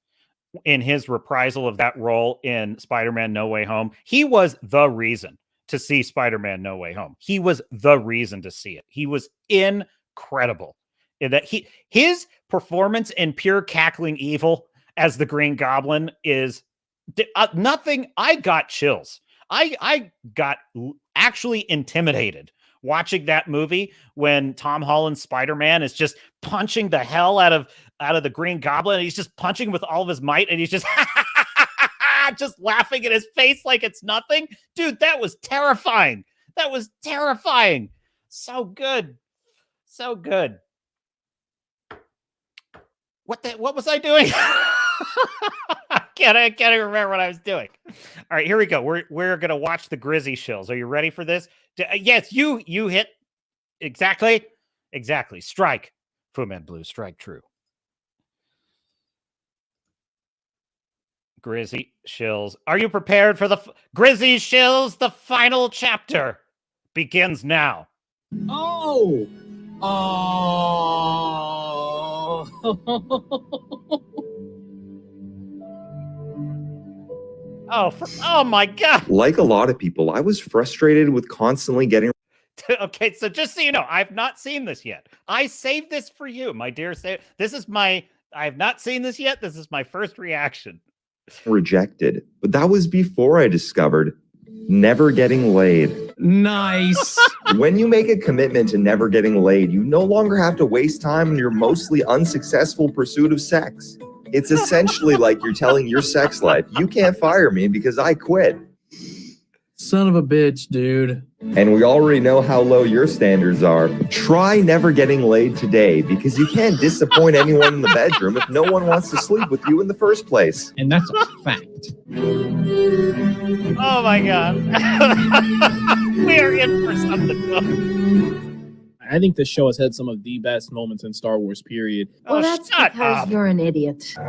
in his reprisal of that role in Spider-Man No Way Home. He was the reason to see Spider-Man No Way Home. He was the reason to see it. He was incredible. In that his performance in pure cackling evil as the Green Goblin is nothing. I got chills. I got actually intimidated watching that movie when Tom Holland's Spider-Man is just punching the hell out of the Green Goblin. And he's just punching with all of his might, and he's just just laughing in his face like it's nothing. Dude, that was terrifying. That was terrifying. So good. So good. What was I doing? I can't even remember what I was doing. All right, here we go. We're gonna watch the Grizzy Shills. Are you ready for this? Yes, you hit exactly. Strike, Fu Man Blue. Strike true. Grizzy Shills. Are you prepared for the Grizzy Shills? The final chapter begins now. Oh. Oh my God. Like a lot of people, I was frustrated with constantly getting... Okay, so just so you know, I've not seen this yet. I saved this for you, my dear. I have not seen this yet. This is my first reaction. Rejected. But that was before I discovered never getting laid. Nice. When you make a commitment to never getting laid, you no longer have to waste time in your mostly unsuccessful pursuit of sex. It's essentially like you're telling your sex life, you can't fire me because I quit. Son of a bitch, dude. And we already know how low your standards are. Try never getting laid today, because you can't disappoint anyone in the bedroom if no one wants to sleep with you in the first place. And that's a fact. Oh my God. We are in for something. I think this show has had some of the best moments in Star Wars, period. Well, that's because you're an idiot. Look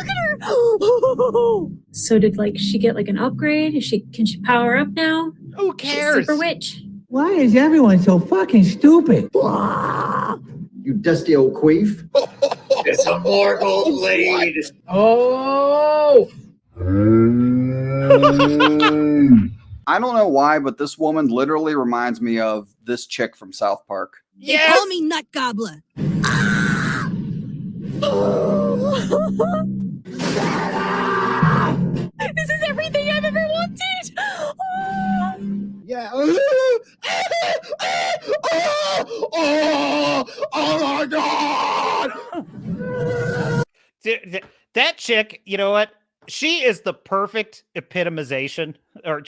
at her! So did she get an upgrade? Can she power up now? Who cares? Super witch. Why is everyone so fucking stupid? You dusty old queef. It's a mortal blade. Oh! I don't know why, but this woman literally reminds me of this chick from South Park. They call me Nut Gobbler. This is everything I've ever wanted. Yeah. Oh my God! That chick, you know what? She is the perfect epitomization, or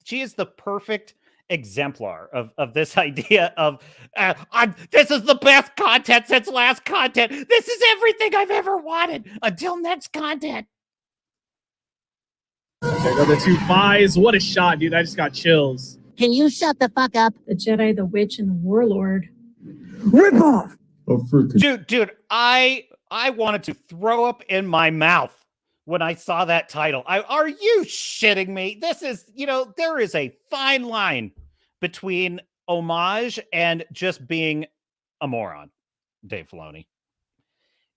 she is the perfect exemplar of this idea of this is the best content since last content. This is everything I've ever wanted until next content. There go the two Phis. What a shot, dude. I just got chills. Can you shut the fuck up? The Jedi, the Witch, and the Warlord. Rip off! Dude, I wanted to throw up in my mouth when I saw that title. Are you shitting me? This is, there is a fine line between homage and just being a moron, Dave Filoni.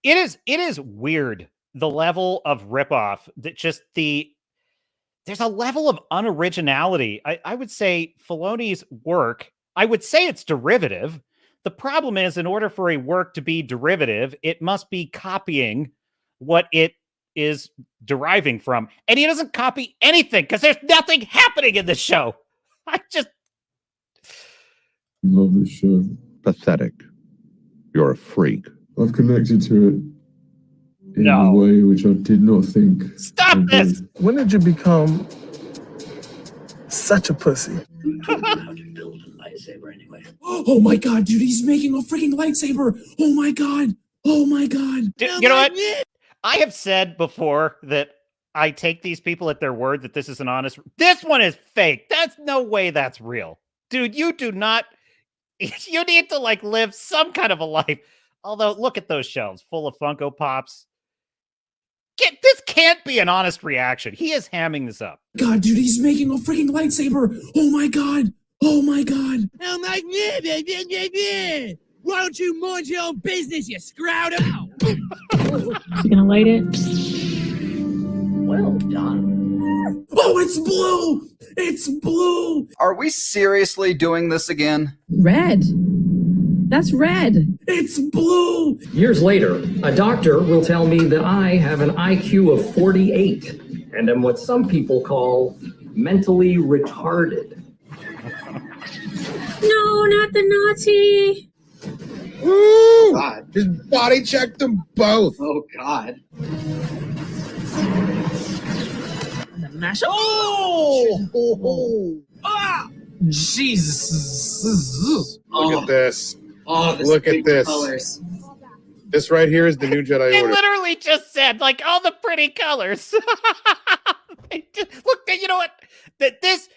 It is weird, the level of ripoff, that there's a level of unoriginality. I would say Filoni's work, I would say it's derivative. The problem is, in order for a work to be derivative, it must be copying what it is deriving from. And he doesn't copy anything because there's nothing happening in the show. I just love this show. Pathetic. You're a freak. I've connected to it in No. a way which I did not think. Stop I this! would. When did you become such a pussy? Who told you how to build a lightsaber anyway? Oh my god, dude, he's making a freaking lightsaber. Oh my god. Oh my god. You know what? I have said before that I take these people at their word that this is an honest. This one is fake. That's no way that's real. Dude, you do not. You need to like live some kind of a life. Although, look at those shelves full of Funko Pops. This can't be an honest reaction. He is hamming this up. God, dude, he's making a freaking lightsaber. Oh my god. Oh my god. I'm like, yeah. Why don't you mind your own business, you scrout out? Is he gonna light it? Well done. Oh, it's blue. It's blue. Are we seriously doing this again? Red. That's red. It's blue. Years later, a doctor will tell me that I have an IQ of 48 and am what some people call mentally retarded. No, not the Nazi. Woo! God. Just body checked them both. Oh, God. The mash. Oh! Ah! Jesus. Look at this. Oh, this Look at this. Colors. This right here is the new Jedi They Order. literally just said, like, all the pretty colors. Look, you know what? That this.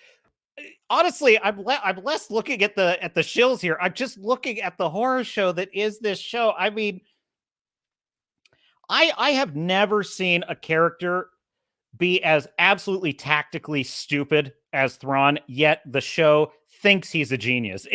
Honestly, I'm less looking at the shills here. I'm just looking at the horror show that is this show. I mean, I have never seen a character be as absolutely tactically stupid as Thrawn, yet the show thinks he's a genius.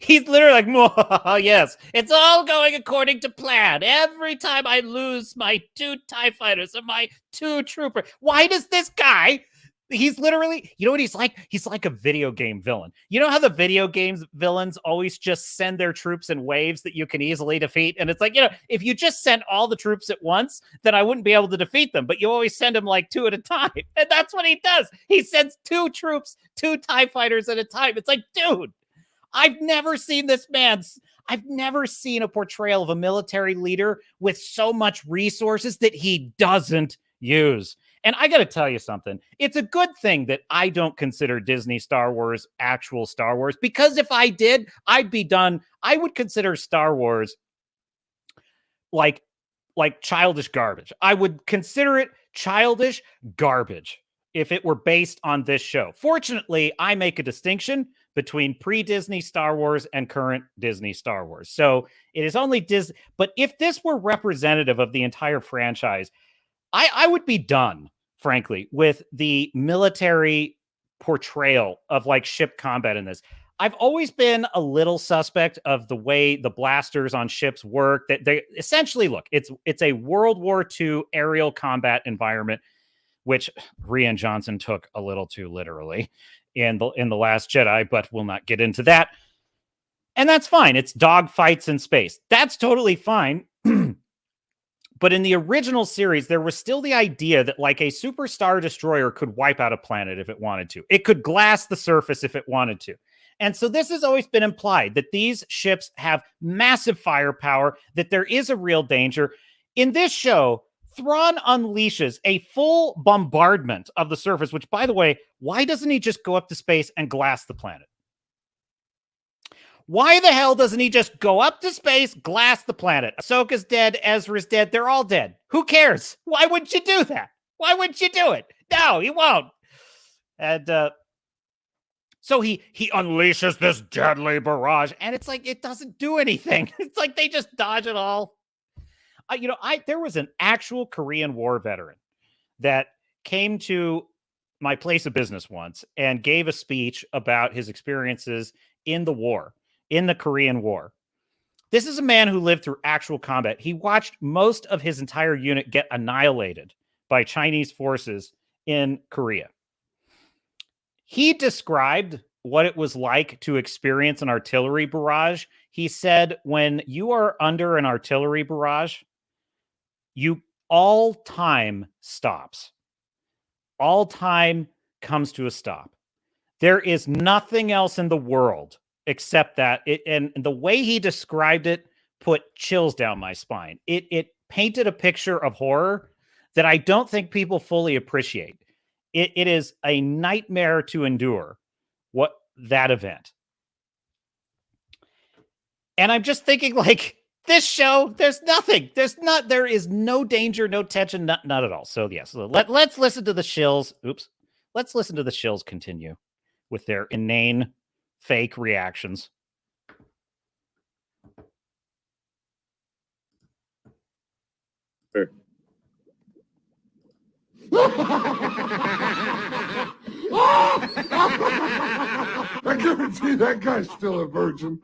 He's literally like, yes, it's all going according to plan. Every time I lose my 2 TIE fighters and my 2 troopers, why does this guy? He's literally, you know what he's like? He's like a video game villain. You know how the video games villains always just send their troops in waves that you can easily defeat? And it's like, if you just sent all the troops at once, then I wouldn't be able to defeat them. But you always send them like 2 at a time. And that's what he does. He sends 2 troops, 2 TIE fighters at a time. It's like, dude, I've never seen this man's. I've never seen a portrayal of a military leader with so much resources that he doesn't use. And I got to tell you something. It's a good thing that I don't consider Disney Star Wars actual Star Wars, because if I did, I'd be done. I would consider Star Wars like childish garbage. I would consider it childish garbage if it were based on this show. Fortunately, I make a distinction between pre-Disney Star Wars and current Disney Star Wars. So it is only Disney. But if this were representative of the entire franchise, I would be done, frankly, with the military portrayal of like ship combat in this. I've always been a little suspect of the way the blasters on ships work. That they essentially look, it's a World War II aerial combat environment, which Rian Johnson took a little too literally in the Last Jedi, but we'll not get into that. And that's fine. It's dogfights in space. That's totally fine. But in the original series, there was still the idea that like a super star destroyer could wipe out a planet if it wanted to. It could glass the surface if it wanted to. And so this has always been implied that these ships have massive firepower, that there is a real danger. In this show, Thrawn unleashes a full bombardment of the surface, which, by the way, why doesn't he just go up to space and glass the planet? Why the hell doesn't he just go up to space, glass the planet? Ahsoka's dead, Ezra's dead, they're all dead. Who cares? Why wouldn't you do that? Why wouldn't you do it? No, he won't. And so he unleashes this deadly barrage, and it's like it doesn't do anything. It's like they just dodge it all. There was an actual Korean War veteran that came to my place of business once and gave a speech about his experiences in the war. In the Korean War. This is a man who lived through actual combat. He watched most of his entire unit get annihilated by Chinese forces in Korea. He described what it was like to experience an artillery barrage. He said, when you are under an artillery barrage, all time stops. All time comes to a stop. There is nothing else in the world except that. And the way he described it put chills down my spine. It painted a picture of horror that I don't think people fully appreciate. It is a nightmare to endure, what that event. And I'm just thinking, like, this show, there's nothing. There is no danger, no tension, not at all. So yes, let's listen to the Shills. Oops. Let's listen to the Shills continue with their inane fake reactions. Sure. I guarantee that guy's still a virgin.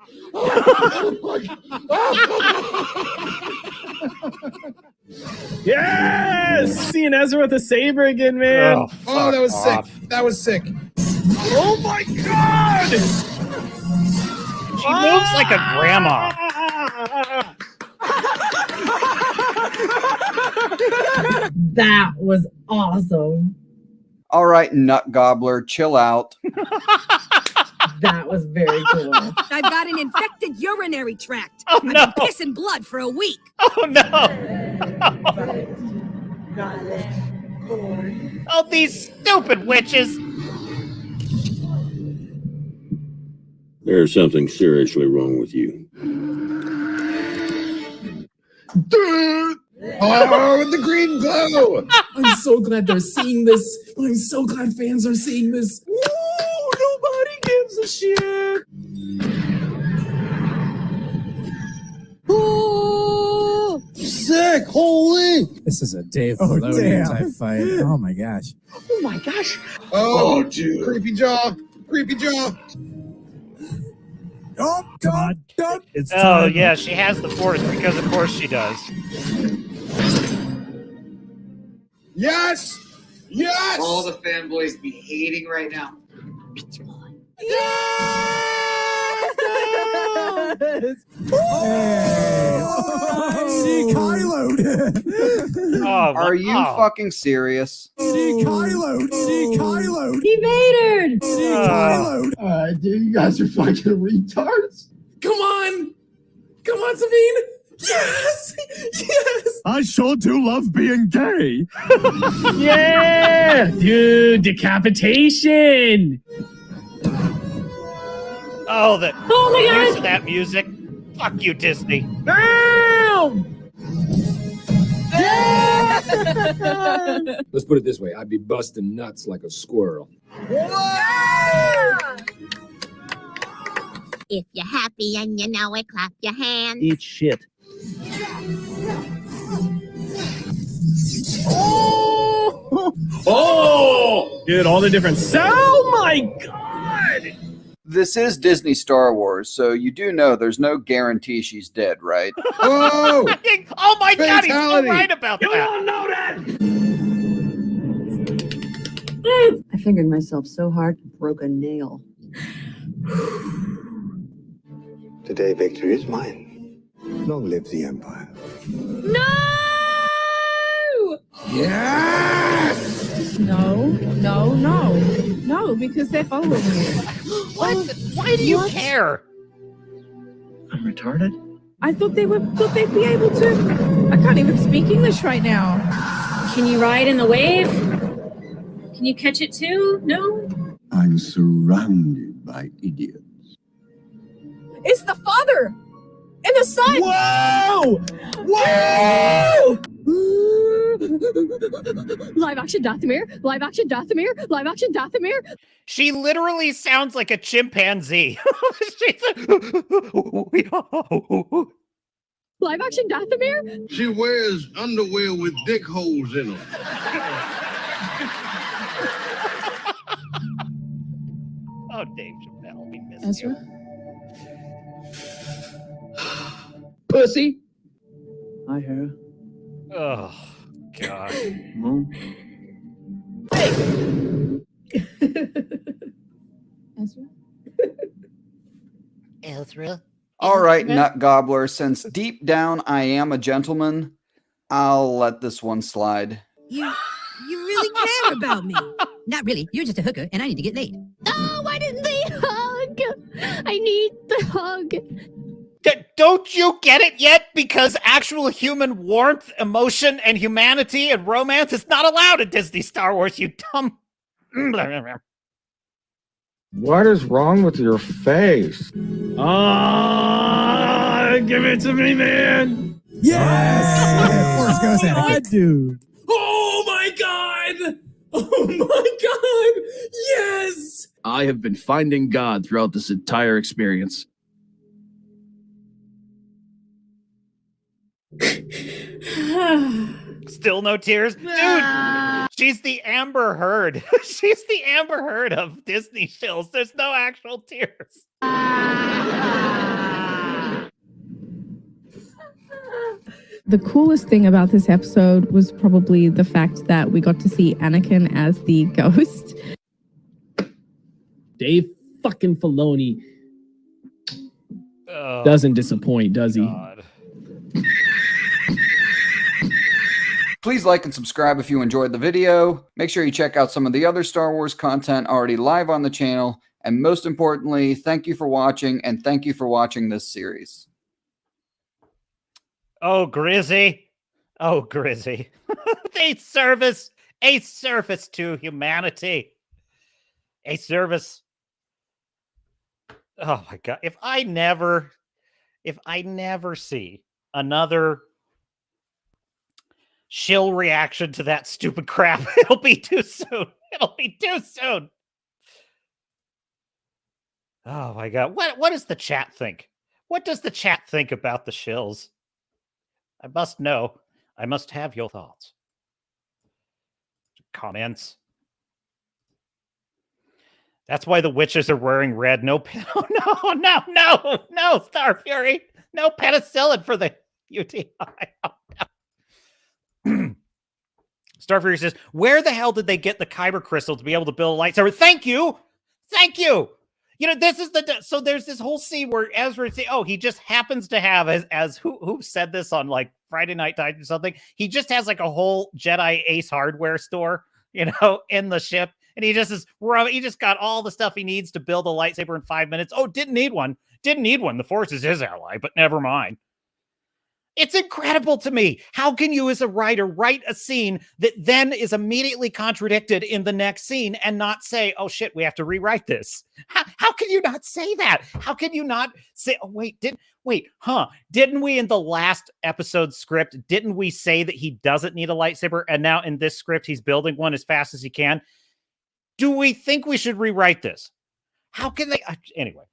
Yes! Seeing Ezra with a saber again, man. Oh, that was sick. That was sick. Oh my god! She moves like a grandma. That was awesome. All right, nut gobbler, chill out. That was very cool. I've got an infected urinary tract. Oh, I've no. been pissing blood for a week. Oh no! Oh, these stupid witches! There's something seriously wrong with you. Oh, the green glow! I'm so glad they're seeing this. I'm so glad fans are seeing this. Woo! Nobody gives a shit. Ooh! Sick! Holy! This is a Dave Filoni type fight. Oh my gosh. Oh my gosh. Oh, dude. Creepy jaw. Creepy jaw. Oh, God. It's Oh time. yeah, she has the force because of course she does. Yes! Yes! All the fanboys be hating right now. See Kylo. Oh, Are you oh. fucking serious? See Kylo. See Kylo. He made See Oh. Kylo. Dude, you guys are fucking retards. Come on. Come on, Sabine. Yes. Yes. I sure do love being gay. Yeah! Dude, decapitation. Oh, the Oh my use god! of that music. Fuck you, Disney. Bam! Let's put it this way. I'd be busting nuts like a squirrel. If you're happy and you know it, clap your hands. Eat shit. Oh! Dude, all the different sound. Oh my god! This is Disney Star Wars, so you do know there's no guarantee she's dead, right? Oh! Oh my god, he's so Fatality. right about that. don't know that! I fingered myself so hard, broke a nail. Today, victory is mine. Long live the Empire. No! Yes! No, because they're following me. What? Why do you care? I'm retarded? I thought they'd be able to. I can't even speak English right now. Can you ride in the wave? Can you catch it too? No? I'm surrounded by idiots. It's the father and the son. Whoa! Whoa! Live action Dathomir! Live action Dathomir! Live action Dathomir! She literally sounds like a chimpanzee. She's Live action Dathomir! She wears underwear with dick holes in them. Oh, Dave Chappelle, we miss Ezra? you. Pussy. Hi, Hera. Oh, God. Mom. Ezra? Ezra? All right, nut gobbler, since deep down I am a gentleman, I'll let this one slide. You really care about me. Not really. You're just a hooker, and I need to get laid. Oh, why didn't they hug? I need the hug. Don't you get it yet? Because actual human warmth, emotion, and humanity and romance is not allowed in Disney Star Wars, you dumb... What is wrong with your face? Ah, give it to me, man. Yes! Force goes at God, it. Dude. Oh my god! Oh my god! Yes! I have been finding God throughout this entire experience. Still no tears? Dude, she's the Amber Heard. She's the Amber Heard of Disney Shills. There's no actual tears. The coolest thing about this episode was probably the fact that we got to see Anakin as the ghost. Dave fucking Filoni Oh, doesn't disappoint, does he? God. Please like and subscribe if you enjoyed the video. Make sure you check out some of the other Star Wars content already live on the channel. And most importantly, thank you for watching, and thank you for watching this series. Oh, Grizzy. Oh, Grizzy. A service to humanity. A service. Oh my God. If I never see another shill reaction to that stupid crap, it'll be too soon. It'll be too soon. Oh my God. What does the chat think? What does the chat think about the shills? I must know. I must have your thoughts. Comments. That's why the witches are wearing red. No, no, Star Fury. No penicillin for the UTI. Star Fury says, where the hell did they get the kyber crystal to be able to build a lightsaber? Thank you. You know, this is so there's this whole scene where Ezra say, oh, he just happens to have as who said this on like Friday Night Tide or something. He just has like a whole Jedi Ace hardware store, you know, in the ship. And he just got all the stuff he needs to build a lightsaber in 5 minutes. Oh, didn't need one. The Force is his ally, but never mind. It's incredible to me. How can you as a writer write a scene that then is immediately contradicted in the next scene and not say, oh shit, we have to rewrite this? How can you not say that? How can you not say, oh didn't we in the last episode script, didn't we say that he doesn't need a lightsaber? And now in this script, he's building one as fast as he can. Do we think we should rewrite this? How can they? Anyway.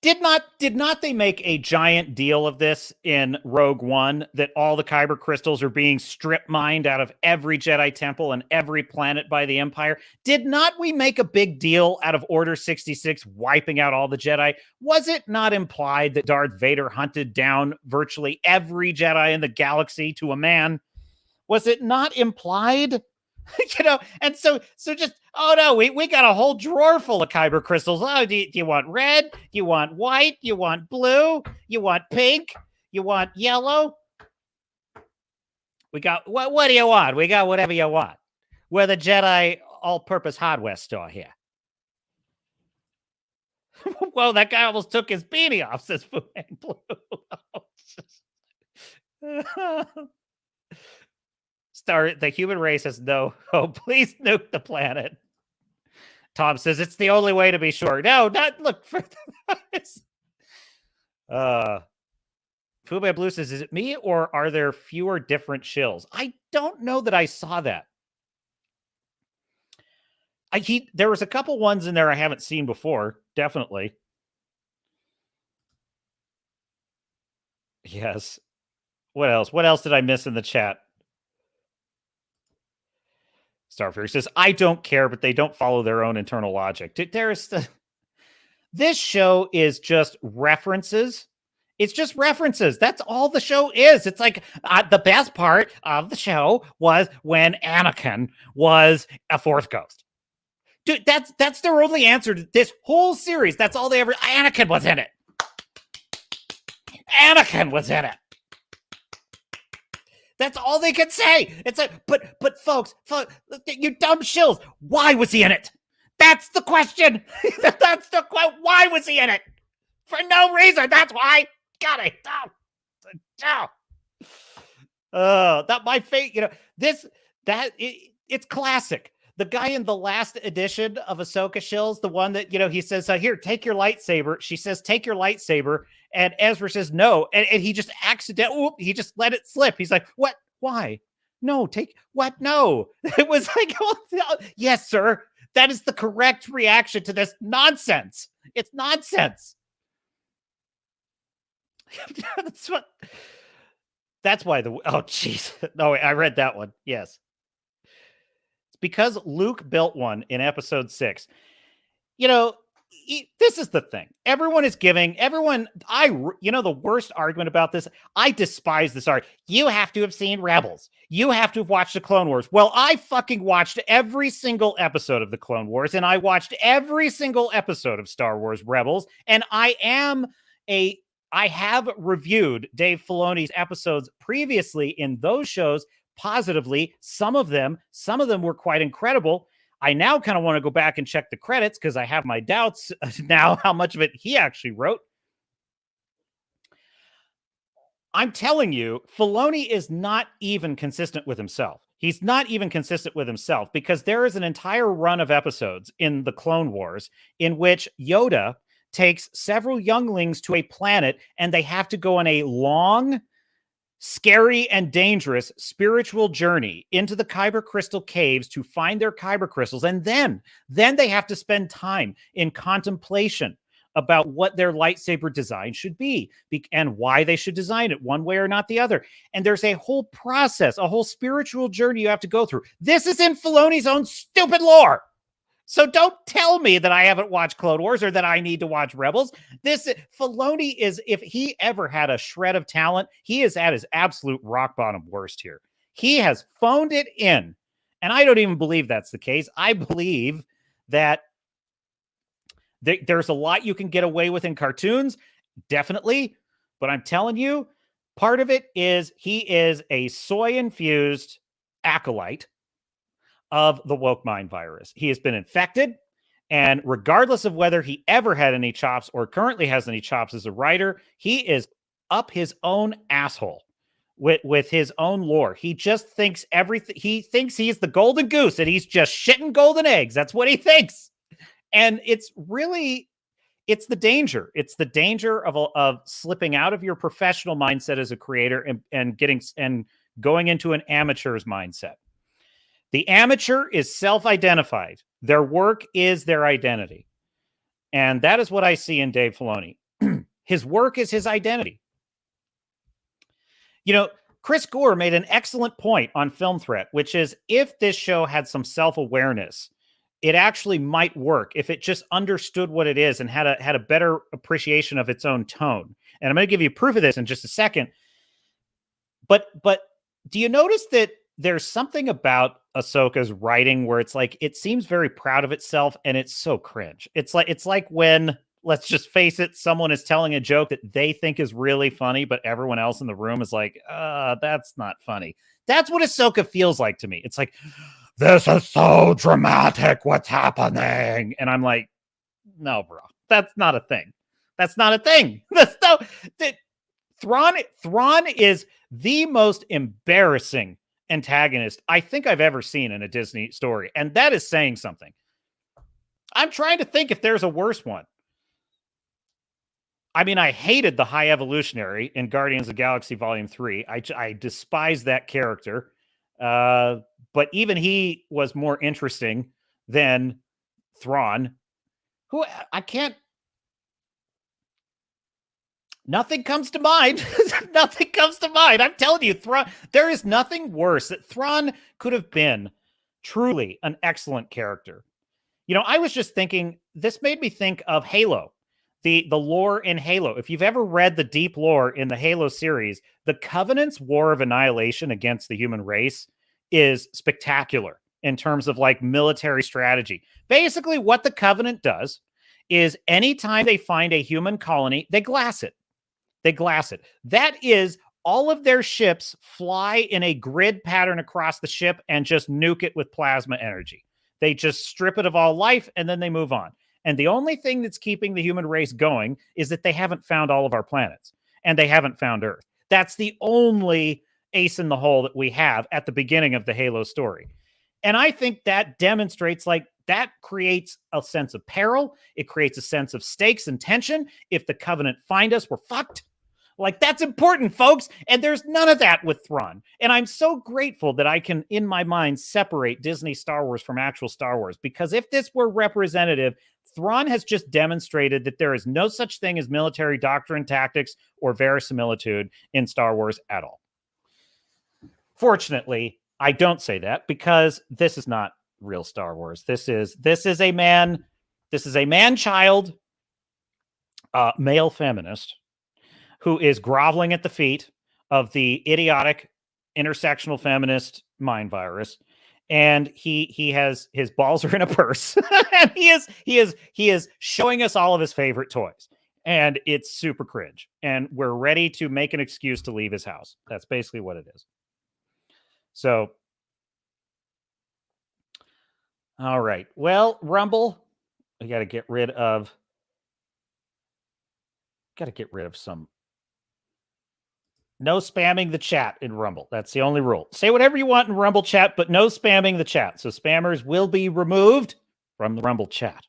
Did not they make a giant deal of this in Rogue One that all the kyber crystals are being strip mined out of every Jedi temple and every planet by the Empire? Did not we make a big deal out of Order 66 wiping out all the Jedi? Was it not implied that Darth Vader hunted down virtually every Jedi in the galaxy to a man? Was it not implied? You know, and so just, oh no, we got a whole drawer full of kyber crystals. Oh, do you want red? You want white? You want blue? You want pink? You want yellow? We got, what do you want? We got whatever you want. We're the Jedi all-purpose hardware store here. Whoa, that guy almost took his beanie off, says Fu Man Blue. The human race has no hope. Please nuke the planet. Tom says it's the only way to be sure. No, not look for this. Fu Man Blue says, is it me or are there fewer different shills? I don't know that I saw that. There was a couple ones in there I haven't seen before. Definitely. Yes. What else? What else did I miss in the chat? Starfury says, I don't care, but they don't follow their own internal logic. This show is just references. It's just references. That's all the show is. It's like the best part of the show was when Anakin was a fourth ghost. Dude, that's their only answer to this whole series. That's all they ever... Anakin was in it. Anakin was in it. That's all they can say. It's like, but folks, you dumb shills, why was he in it? That's the question. That's the question. Why was he in it? For no reason. That's why. Got it. That my fate, it's classic. The guy in the last edition of Ahsoka Shills, the one that, he says, here, take your lightsaber. She says, take your lightsaber. And Ezra says, no. And he just he just let it slip. He's like, what? Why? No, take what? No. It was like, yes, sir. That is the correct reaction to this nonsense. It's nonsense. That's why jeez. No, I read that one. Yes. It's because Luke built one in episode 6. This is the thing. Everyone is giving the worst argument about this. I despise this argument. You have to have seen Rebels. You have to have watched the Clone Wars. Well, I fucking watched every single episode of the Clone Wars, and I watched every single episode of Star Wars Rebels, and I have reviewed Dave Filoni's episodes previously in those shows positively. Some of them were quite incredible. I now kind of want to go back and check the credits because I have my doubts now how much of it he actually wrote. I'm telling you, Filoni is not even consistent with himself. He's not even consistent with himself because there is an entire run of episodes in the Clone Wars in which Yoda takes several younglings to a planet and they have to go on a long, scary, and dangerous spiritual journey into the Kyber crystal caves to find their Kyber crystals. And then they have to spend time in contemplation about what their lightsaber design should be and why they should design it one way or not the other. And there's a whole process, a whole spiritual journey you have to go through. This is in Filoni's own stupid lore. So don't tell me that I haven't watched Clone Wars or that I need to watch Rebels. Filoni is, if he ever had a shred of talent, he is at his absolute rock bottom worst here. He has phoned it in. And I don't even believe that's the case. I believe that there's a lot you can get away with in cartoons, definitely. But I'm telling you, part of it is he is a soy-infused acolyte of the woke mind virus. He has been infected, and regardless of whether he ever had any chops or currently has any chops as a writer, he is up his own asshole with his own lore. He just thinks everything. He thinks he's the golden goose and he's just shitting golden eggs. That's what he thinks. And it's the danger. It's the danger of slipping out of your professional mindset as a creator and going into an amateur's mindset. The amateur is self-identified. Their work is their identity. And that is what I see in Dave Filoni. His work is his identity. Chris Gore made an excellent point on Film Threat, which is if this show had some self-awareness, it actually might work if it just understood what it is and had a better appreciation of its own tone. And I'm going to give you proof of this in just a second. But do you notice that there's something about Ahsoka's writing where it's like it seems very proud of itself and it's so cringe. It's like when, let's just face it, someone is telling a joke that they think is really funny, but everyone else in the room is like, that's not funny. That's what Ahsoka feels like to me. It's like, this is so dramatic. What's happening? And I'm like, no, bro, that's not a thing. That's not a thing. Thrawn is the most embarrassing antagonist I think I've ever seen in a Disney story. And that is saying something. I'm trying to think if there's a worse one. I mean, I hated the High Evolutionary in Guardians of the Galaxy Volume 3. I despise that character. But even he was more interesting than Thrawn, who I can't. Nothing comes to mind. Nothing comes to mind. I'm telling you, Thrawn, there is nothing worse that Thrawn could have been truly an excellent character. I was just thinking, this made me think of Halo, the lore in Halo. If you've ever read the deep lore in the Halo series, the Covenant's war of annihilation against the human race is spectacular in terms of like military strategy. Basically, what the Covenant does is anytime they find a human colony, they glass it. They glass it. That is, all of their ships fly in a grid pattern across the ship and just nuke it with plasma energy. They just strip it of all life and then they move on. And the only thing that's keeping the human race going is that they haven't found all of our planets and they haven't found Earth. That's the only ace in the hole that we have at the beginning of the Halo story. And I think that demonstrates, like, that creates a sense of peril. It creates a sense of stakes and tension. If the Covenant find us, we're fucked. Like, that's important, folks. And there's none of that with Thrawn. And I'm so grateful that I can, in my mind, separate Disney Star Wars from actual Star Wars. Because if this were representative, Thrawn has just demonstrated that there is no such thing as military doctrine, tactics, or verisimilitude in Star Wars at all. Fortunately, I don't say that because this is not real Star Wars. This is a man-child, male feminist who is groveling at the feet of the idiotic intersectional feminist mind virus, and he has his balls are in a purse, and he is showing us all of his favorite toys, and it's super cringe, and we're ready to make an excuse to leave his house. That's basically what it is. So, all right. Well, Rumble, we got to get rid of some. No spamming the chat in Rumble. That's the only rule. Say whatever you want in Rumble chat, but no spamming the chat. So spammers will be removed from the Rumble chat.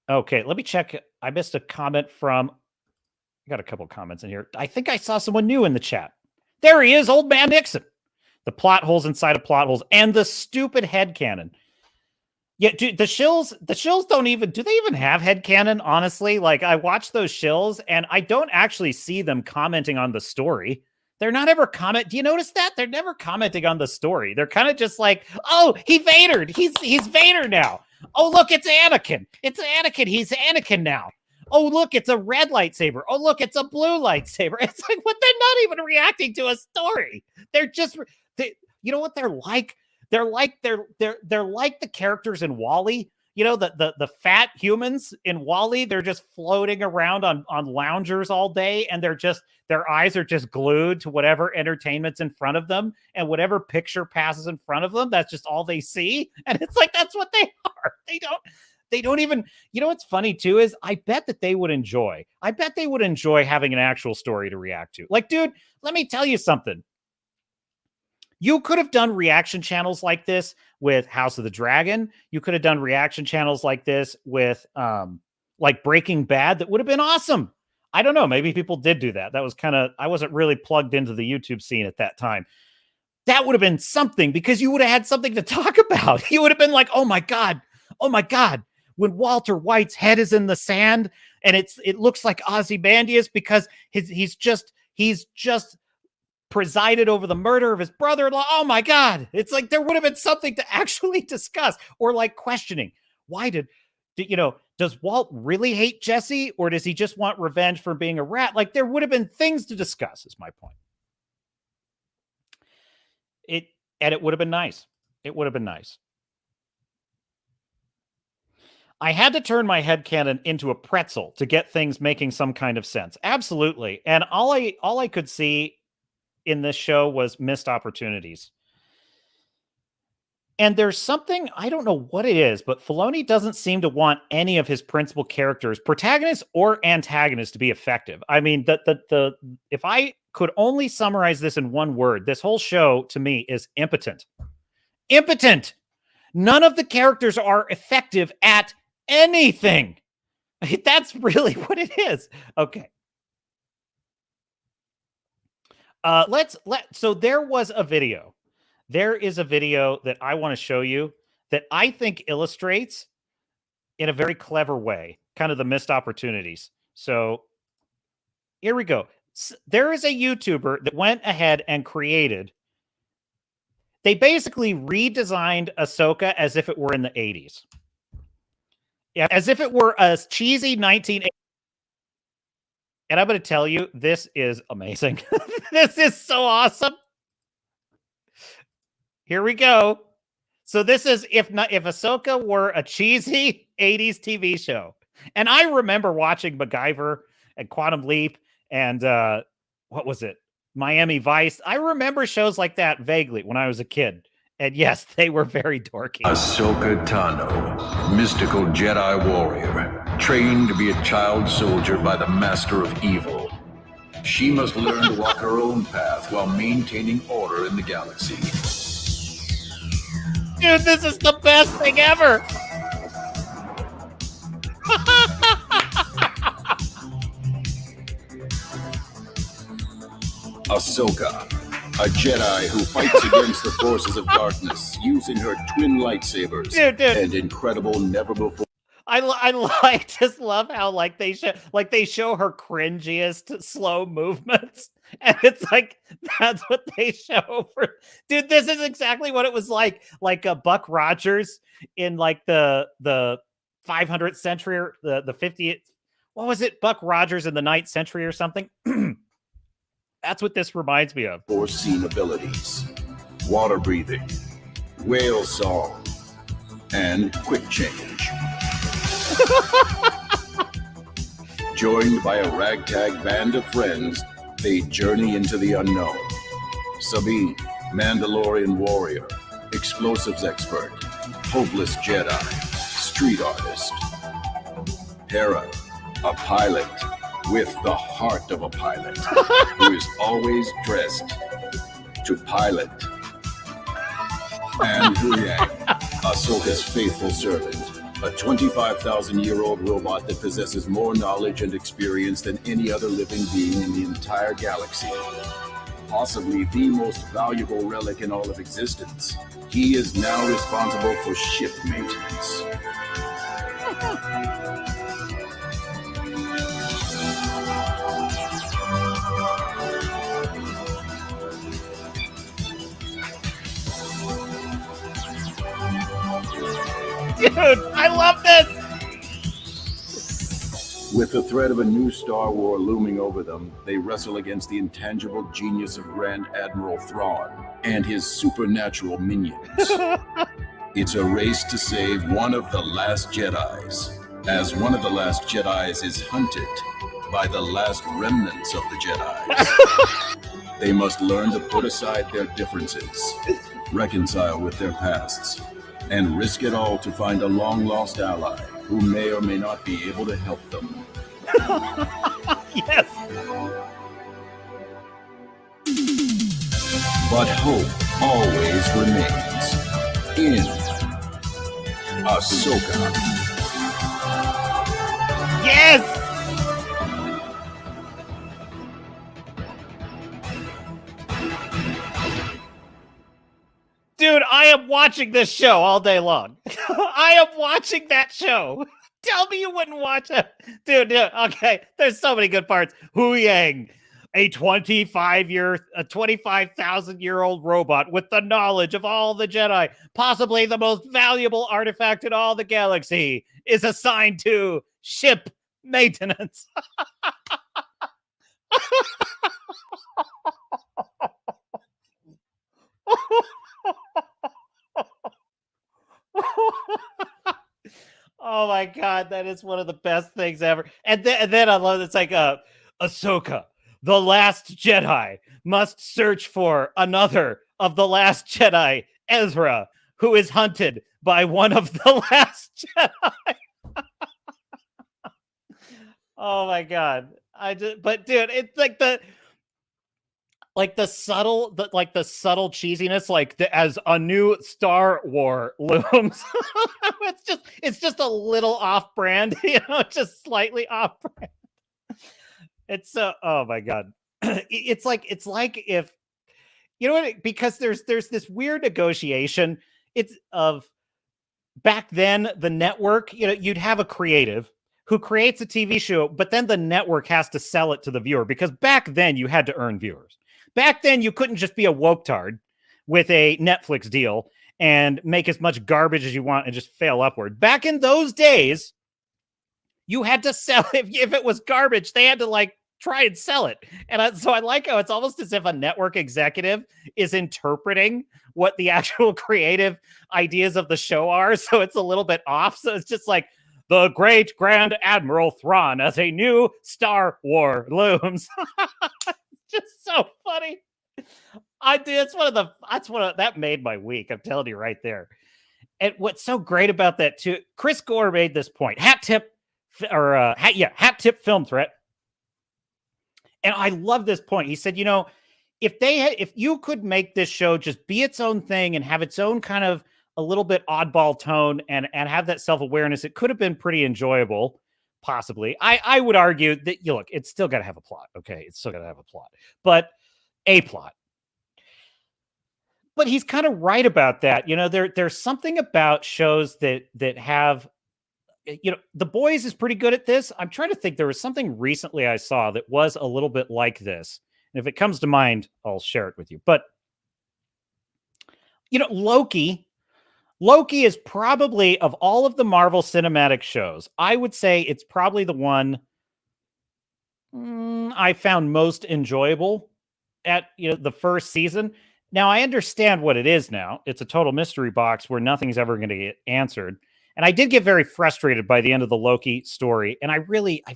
Okay, let me check. I missed a comment from... I got a couple comments in here. I think I saw someone new in the chat. There he is, Old Man Nixon. The plot holes inside of plot holes and the stupid headcanon. Yeah, dude, the shills don't even, do they even have headcanon, honestly? Like, I watch those shills and I don't actually see them commenting on the story. They're not ever do you notice that? They're never commenting on the story. They're kind of just like, oh, he Vadered. He's Vader now. Oh, look, it's Anakin. It's Anakin. He's Anakin now. Oh, look, it's a red lightsaber. Oh, look, it's a blue lightsaber. It's like, what? They're not even reacting to a story. They're just, you know what they're like? They're like the characters in WALL-E. You know, the fat humans in WALL-E. They're just floating around on loungers all day, and their eyes are just glued to whatever entertainment's in front of them, and whatever picture passes in front of them, that's just all they see. And it's like, that's what they are. They don't even, you know what's funny too is I bet they would enjoy having an actual story to react to. Like, dude, let me tell you something. You could have done reaction channels like this with House of the Dragon. You could have done reaction channels like this with like Breaking Bad. That would have been awesome. I don't know. Maybe people did do that. That was I wasn't really plugged into the YouTube scene at that time. That would have been something because you would have had something to talk about. You would have been like, oh my God. When Walter White's head is in the sand and it looks like Ozymandias because he's just presided over the murder of his brother-in-law. Oh my God. It's like there would have been something to actually discuss, or like questioning. Why does Walt really hate Jesse, or does he just want revenge for being a rat? Like, there would have been things to discuss, is my point. And it would have been nice. It would have been nice. I had to turn my headcanon into a pretzel to get things making some kind of sense. Absolutely. And all I could see in this show was missed opportunities. And there's something, I don't know what it is, but Filoni doesn't seem to want any of his principal characters, protagonists or antagonists, to be effective. I mean, if I could only summarize this in one word, this whole show to me is impotent. Impotent. None of the characters are effective at anything. That's really what it is. Okay. So there was a video. There is a video that I want to show you that I think illustrates in a very clever way kind of the missed opportunities. So here we go. There is a YouTuber that went ahead and they basically redesigned Ahsoka as if it were in the 80s. Yeah, as if it were a cheesy 1980s. And I'm going to tell you, this is amazing. This is so awesome. Here we go. So this is if Ahsoka were a cheesy 80s TV show. And I remember watching MacGyver and Quantum Leap and what was it? Miami Vice. I remember shows like that vaguely when I was a kid. And yes, they were very dorky. Ahsoka Tano, mystical Jedi warrior, trained to be a child soldier by the master of evil. She must learn to walk her own path while maintaining order in the galaxy. Dude, this is the best thing ever! Ahsoka, a Jedi who fights against the forces of darkness using her twin lightsabers and incredible never-before. I just love how they show her cringiest slow movements, and it's like that's what they show for. Dude, this is exactly what it was like Buck Rogers in the 500th century or the 50th. What was it? Buck Rogers in the 9th century or something. That's what this reminds me of. Foreseen abilities, water breathing, whale song, and quick change. Joined by a ragtag band of friends, they journey into the unknown. Sabine, Mandalorian warrior, explosives expert, hopeless Jedi, street artist. Hera, a pilot with the heart of a pilot, who is always dressed to pilot. And Huyang, Ahsoka's faithful servant, a 25,000-year-old robot that possesses more knowledge and experience than any other living being in the entire galaxy. Possibly the most valuable relic in all of existence. He is now responsible for ship maintenance. Dude, I love this! With the threat of a new Star War looming over them, they wrestle against the intangible genius of Grand Admiral Thrawn and his supernatural minions. It's a race to save one of the last Jedis, as one of the last Jedis is hunted by the last remnants of the Jedis. They must learn to put aside their differences, reconcile with their pasts, and risk it all to find a long-lost ally who may or may not be able to help them. Yes! But hope always remains in Ahsoka. Yes! Dude, I am watching this show all day long. I am watching that show. Tell me you wouldn't watch it. Dude, okay. There's so many good parts. Huyang, a 25,000-year-old robot with the knowledge of all the Jedi, possibly the most valuable artifact in all the galaxy, is assigned to ship maintenance. Oh my god, that is one of the best things ever. And then I love it's like Ahsoka, the last Jedi, must search for another of the last Jedi, Ezra, who is hunted by one of the last Jedi. Oh my god. But dude, it's like the subtle cheesiness, as a new Star War looms. it's just a little off brand, just slightly off brand. It's so, oh my god. It's like if, because there's this weird negotiation. It's of back then, the network, you'd have a creative who creates a TV show, but then the network has to sell it to the viewer, because back then you had to earn viewers. Back then, you couldn't just be a woke-tard with a Netflix deal and make as much garbage as you want and just fail upward. Back in those days, you had to sell. If it was garbage, they had to try and sell it. And so I like how it's almost as if a network executive is interpreting what the actual creative ideas of the show are. So it's a little bit off. So it's just like, the great Grand Admiral Thrawn as a new Star War looms. Just so funny. That made my week. I'm telling you right there. And what's so great about that too, Chris Gore made this point. Hat tip film threat. And I love this point. He said, if you could make this show just be its own thing and have its own kind of a little bit oddball tone and have that self-awareness, it could have been pretty enjoyable, possibly. I would argue that, look, it's still got to have a plot. Okay, it's still got to have a plot, but a plot. But he's kind of right about that. There's something about shows that have, The Boyz is pretty good at this. I'm trying to think. There was something recently I saw that was a little bit like this. And if it comes to mind, I'll share it with you. But, Loki is probably, of all of the Marvel cinematic shows, I would say it's probably the one I found most enjoyable at the first season. Now, I understand what it is now. It's a total mystery box where nothing's ever going to get answered. And I did get very frustrated by the end of the Loki story. And I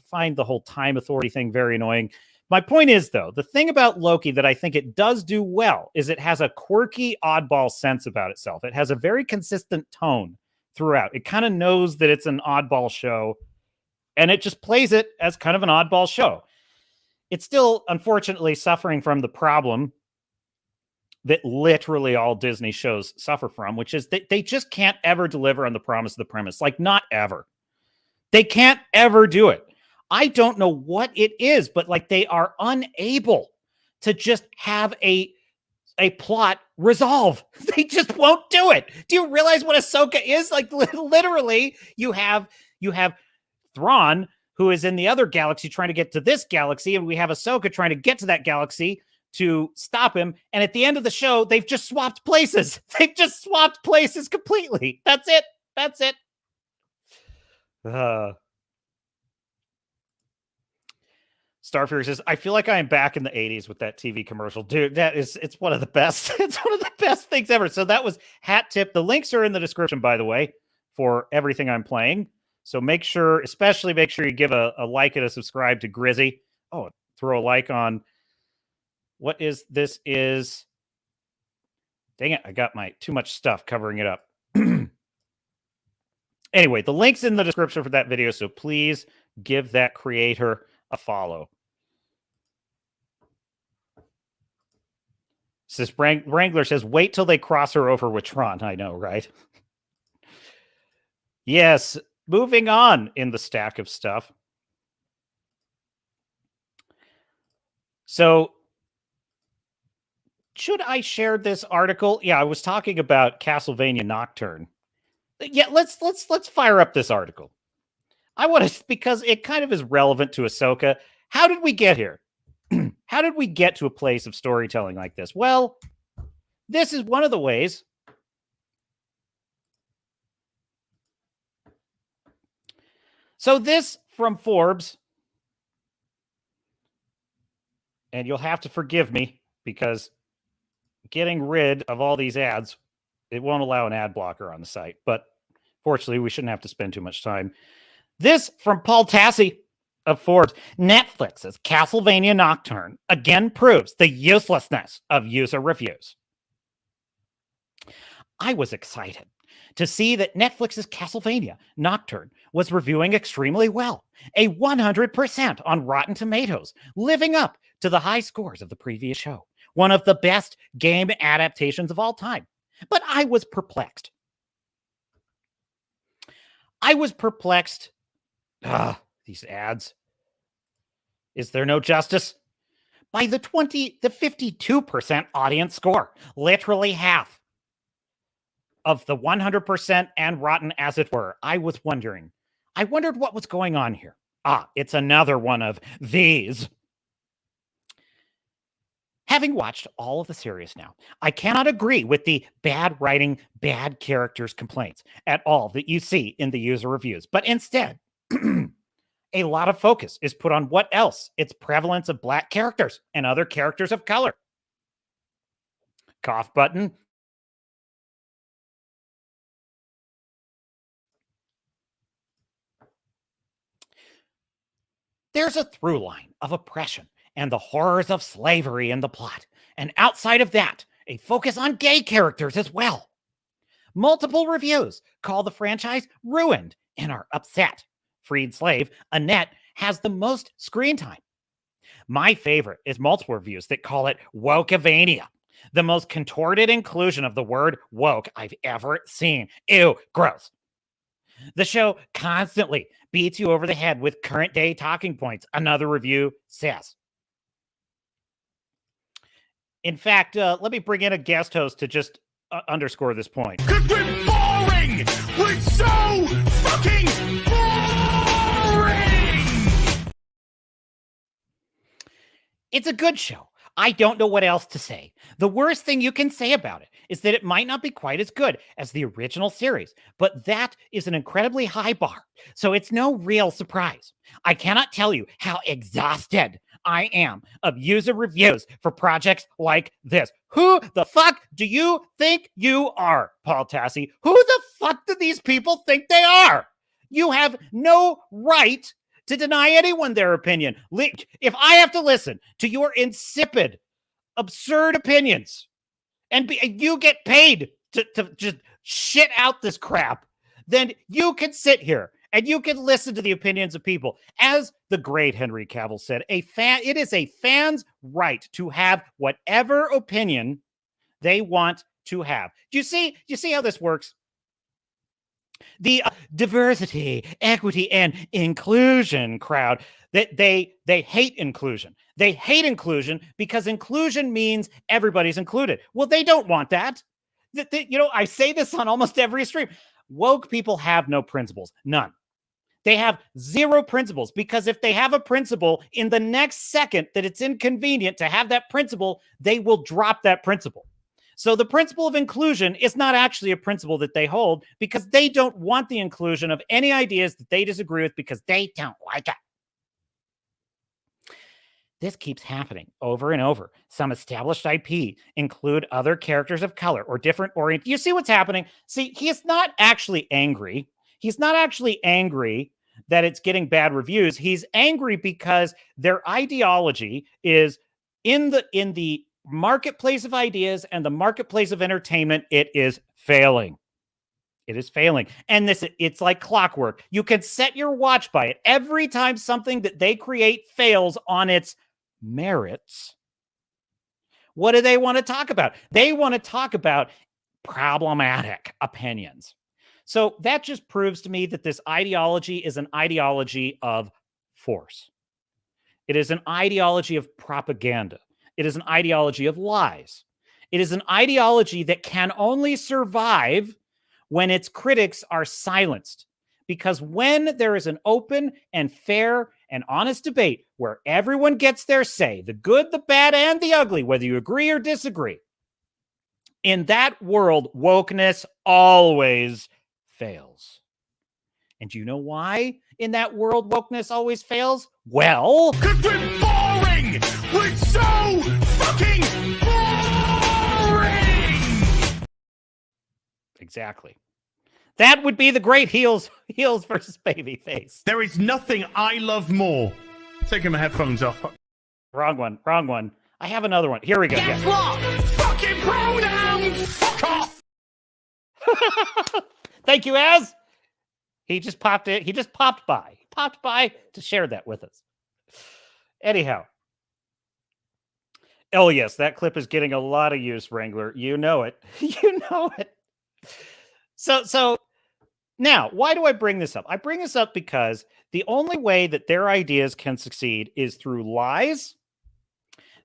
find the whole time authority thing very annoying. My point is, though, the thing about Loki that I think it does do well is it has a quirky, oddball sense about itself. It has a very consistent tone throughout. It kind of knows that it's an oddball show, and it just plays it as kind of an oddball show. It's still, unfortunately, suffering from the problem that literally all Disney shows suffer from, which is that they just can't ever deliver on the promise of the premise. Like, not ever. They can't ever do it. I don't know what it is, but like they are unable to just have a plot resolve. They just won't do it. Do you realize what Ahsoka is? Like, literally, you have Thrawn, who is in the other galaxy trying to get to this galaxy, and we have Ahsoka trying to get to that galaxy to stop him. And at the end of the show, they've just swapped places. They've just swapped places completely. That's it. That's it. Starfear says, I feel like I am back in the 80s with that TV commercial. Dude, it's one of the best. It's one of the best things ever. So that was Hat Tip. The links are in the description, by the way, for everything I'm playing. So especially make sure you give a like and a subscribe to Grizzy. Oh, throw a like on what is this is. Dang it, I got too much stuff covering it up. Anyway, the link's in the description for that video, so please give that creator a follow. Wrangler says, wait till they cross her over with Tron. I know, right? Yes, moving on in the stack of stuff. So, should I share this article? Yeah, I was talking about Castlevania Nocturne. Yeah, let's fire up this article. I want to, because it kind of is relevant to Ahsoka. How did we get here? How did we get to a place of storytelling like this? Well, this is one of the ways. So this from Forbes, and you'll have to forgive me because getting rid of all these ads, it won't allow an ad blocker on the site. But fortunately, we shouldn't have to spend too much time. This from Paul Tassi of Forbes. Netflix's Castlevania Nocturne again proves the uselessness of user reviews. I was excited to see that Netflix's Castlevania Nocturne was reviewing extremely well, a 100% on Rotten Tomatoes, living up to the high scores of the previous show. One of the best game adaptations of all time. But I was perplexed. These ads. Is there no justice? By the 52% audience score, literally half of the 100% and Rotten, as it were. I wondered what was going on here. It's another one of these. Having watched all of the series now, I cannot agree with the bad writing, bad characters complaints at all that you see in the user reviews. But instead, a lot of focus is put on what else? Its prevalence of black characters and other characters of color. Cough button. There's a through line of oppression and the horrors of slavery in the plot, And outside of that, a focus on gay characters as well. Multiple reviews call the franchise ruined and are upset. Freed slave Annette has the most screen time. My favorite is multiple reviews that call it wokeavania, the most contorted inclusion of the word woke I've ever seen. Ew, gross. The show constantly beats you over the head with current day talking points, another review says. In fact, let me bring in a guest host to just underscore this point. Because we're boring! We're so fucking boring! It's a good show. I don't know what else to say. The worst thing you can say about it is that it might not be quite as good as the original series, but that is an incredibly high bar, so it's no real surprise. I cannot tell you how exhausted I am of user reviews for projects like this. Who the fuck do you think you are, Paul Tassi? Who the fuck do these people think they are? You have no right to deny anyone their opinion. If I have to listen to your insipid, absurd opinions, and you get paid to just shit out this crap, then you can sit here and you can listen to the opinions of people. As the great Henry Cavill said, it is a fan's right to have whatever opinion they want to have. Do you see how this works? The diversity, equity, and inclusion crowd, that they hate inclusion. They hate inclusion because inclusion means everybody's included. Well, they don't want that. I say this on almost every stream. Woke people have no principles. None. They have zero principles, because if they have a principle, in the next second that it's inconvenient to have that principle, they will drop that principle. So the principle of inclusion is not actually a principle that they hold, because they don't want the inclusion of any ideas that they disagree with because they don't like it. This keeps happening over and over. Some established IP include other characters of color or different orient. You see what's happening? See, he's not actually angry. He's not actually angry that it's getting bad reviews. He's angry because their ideology is in the marketplace of ideas and the marketplace of entertainment. It is failing. It is failing. And it's like clockwork. You can set your watch by it. Every time something that they create fails on its merits, what do they want to talk about? They want to talk about problematic opinions. So that just proves to me that this ideology is an ideology of force. It is an ideology of propaganda. It is an ideology of lies. It is an ideology that can only survive when its critics are silenced. Because when there is an open and fair and honest debate where everyone gets their say, the good, the bad, and the ugly, whether you agree or disagree, in that world, wokeness always fails. And do you know why in that world wokeness always fails? Well, because we're boring! We're so fucking boring! Exactly. That would be the great heels versus babyface. There is nothing I love more. Taking my headphones off. Wrong one. I have another one. Here we go. Guess what? Fucking pronouns! Fuck off! Thank you, Az. He just popped by. He popped by to share that with us. Anyhow. Oh, yes, that clip is getting a lot of use, Wrangler. You know it. You know it. So now, why do I bring this up? I bring this up because the only way that their ideas can succeed is through lies,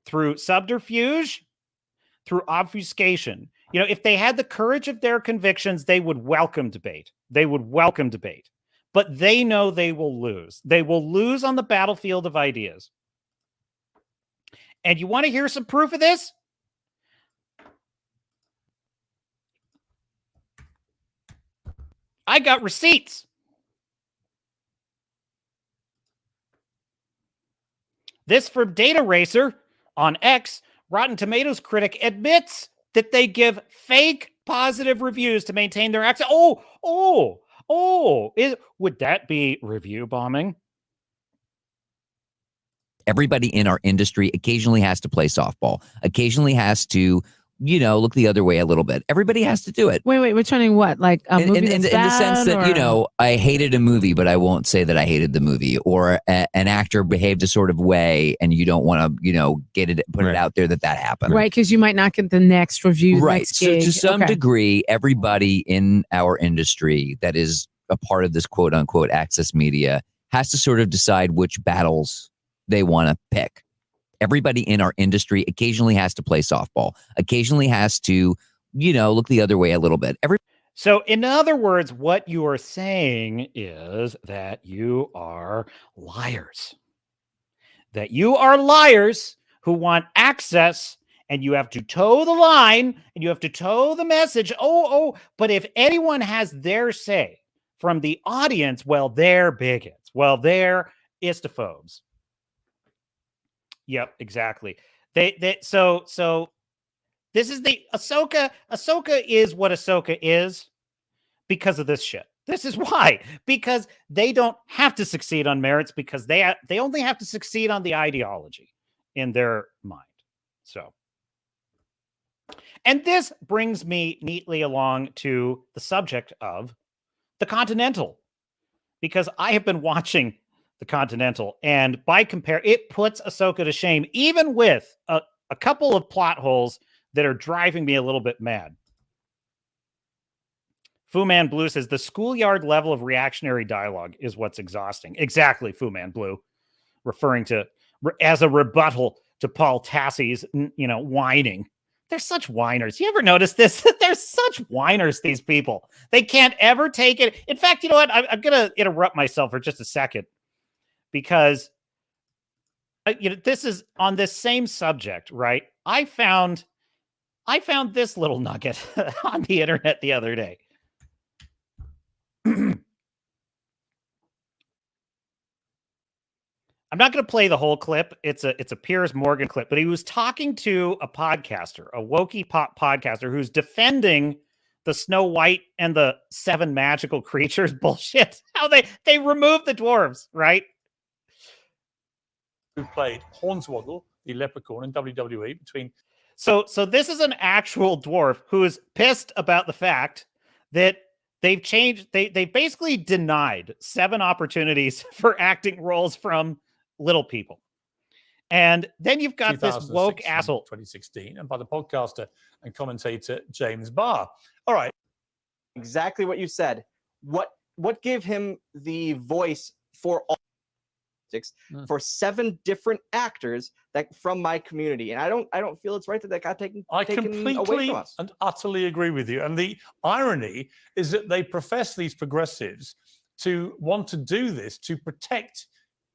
through subterfuge, through obfuscation. You know, if they had the courage of their convictions, they would welcome debate. But they know they will lose. They will lose on the battlefield of ideas. And you want to hear some proof of this? I got receipts. This from Data Racer on X. Rotten Tomatoes critic admits that they give fake positive reviews to maintain their access. Would that be review bombing? Everybody in our industry occasionally has to play softball, occasionally has to, you know, look the other way a little bit. Everybody has to do it. Wait, we're turning what? Like a movie in the sense that, you know, I hated a movie, but I won't say that I hated the movie, or an actor behaved a sort of way and you don't want to, you know, put it out there that happened. Right, because you might not get the next review. Right. Next So gig. to some degree, everybody in our industry that is a part of this quote unquote access media has to sort of decide which battles they want to pick. Everybody in our industry occasionally has to play softball, occasionally has to, you know, look the other way a little bit. So in other words, what you are saying is that you are liars. That you are liars who want access, and you have to toe the line and you have to toe the message. But if anyone has their say from the audience, well, they're bigots. Well, they're istophobes. Yep, exactly. So this is the Ahsoka. Ahsoka is what Ahsoka is because of this shit. This is why. Because they don't have to succeed on merits, because they only have to succeed on the ideology in their mind. So, and this brings me neatly along to the subject of the Continental, because I have been watching the Continental, and by compare, it puts Ahsoka to shame, even with a couple of plot holes that are driving me a little bit mad. Fu Man Blue says the schoolyard level of reactionary dialogue is what's exhausting. Exactly, Fu Man Blue, referring to as a rebuttal to Paul Tassie's, you know, whining. They're such whiners. You ever notice this? They're such whiners, these people. They can't ever take it. In fact, you know what? I'm going to interrupt myself for just a second, because you know, this is on this same subject, right? I found this little nugget on the internet the other day. I'm not going to play the whole clip. It's a Piers Morgan clip, but he was talking to a podcaster, a wokey pop podcaster, who's defending the Snow White and the 7 magical creatures bullshit. How they removed the dwarves, right? Who played Hornswoggle, the leprechaun in WWE between. So this is an actual dwarf who is pissed about the fact that they've changed. They basically denied 7 opportunities for acting roles from little people. And then you've got this woke asshole. 2016, and by the podcaster and commentator James Barr. All right. Exactly what you said. What gave him the voice for all for 7 different actors that from my community, and I don't feel it's right that got taken away from us. And utterly agree with you. And the irony is that they profess, these progressives, to want to do this to protect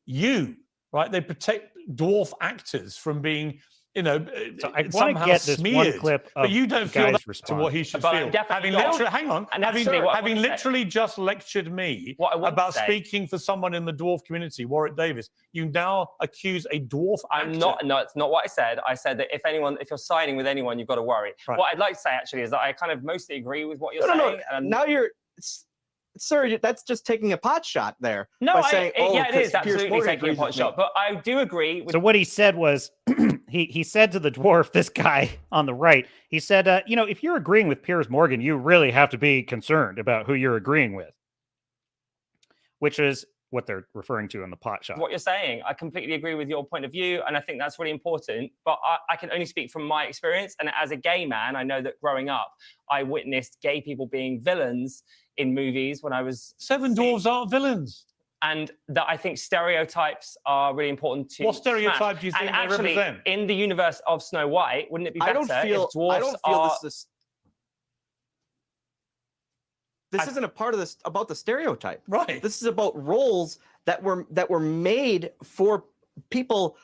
you, right? They protect dwarf actors from being, you know, so I somehow get this smeared. one clip of but you don't feel that's response. what he should But feel. definitely Having not. literally, hang on, And that's having literally just lectured me about speaking for someone in the dwarf community, Warwick Davis, you now accuse a dwarf actor. No, it's not what I said. I said that if you're signing with anyone, you've got to worry. Right. What I'd like to say actually is that I kind of mostly agree with what you're saying. No. And Now you're, sir, that's just taking a pot shot there. No, by saying, it is absolutely Morgan taking a agrees pot with shot. me. But I do agree with. So what he said was, he said to the dwarf, this guy on the right, he said, you know, if you're agreeing with Piers Morgan, you really have to be concerned about who you're agreeing with, which is what they're referring to in the pot shot. What you're saying, I completely agree with your point of view, and I think that's really important. But I can only speak from my experience, and as a gay man, I know that growing up, I witnessed gay people being villains in movies when I was 7 dwarves aren't villains. And that I think stereotypes are really important to. What stereotype do you think and they actually, represent? in the universe of Snow White, wouldn't it be better if dwarves this isn't a part of this about the stereotype. Right. This is about roles that were made for people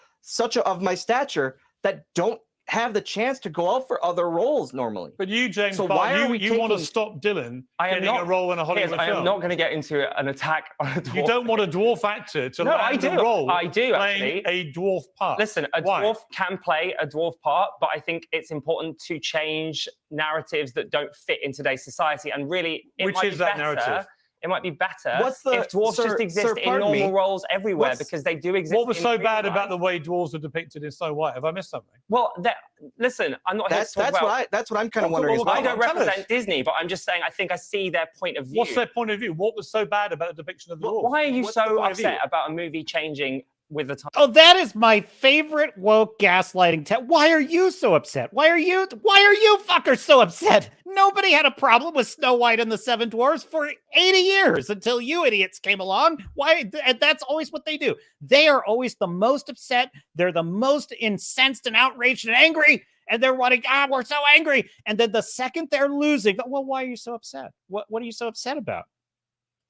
of my stature that don't have the chance to go out for other roles normally. But you, James, so Barr, why are we you want to stop Dylan getting a role in a Hollywood film? I am not going to get into an attack on a dwarf. You don't want a dwarf actor to land a role playing a dwarf part. Listen, dwarf can play a dwarf part, but I think it's important to change narratives that don't fit in today's society. And really, it might be better It might be better if dwarves sir, just exist in pardon normal me. roles everywhere What's- because they do exist. What was in so real bad life. about the way dwarves are depicted in Snow White? Have I missed something? Well, listen, I'm not here to talk about. That's what I'm kind of wondering. As well. I don't Tell us. represent Disney, but I'm just saying I think I see their point of view. What's their point of view? What was so bad about the depiction of the dwarves? Why are you What's the so point of view? upset about a movie changing with the time? Oh, that is my favorite woke gaslighting. Why are you so upset? Why are you fuckers so upset? Nobody had a problem with Snow White and the Seven Dwarfs for 80 years until you idiots came along. Why? And that's always what they do. They are always the most upset. They're the most incensed and outraged and angry. And they're wanting, we're so angry. And then the second they're losing, well, why are you so upset? What are you so upset about?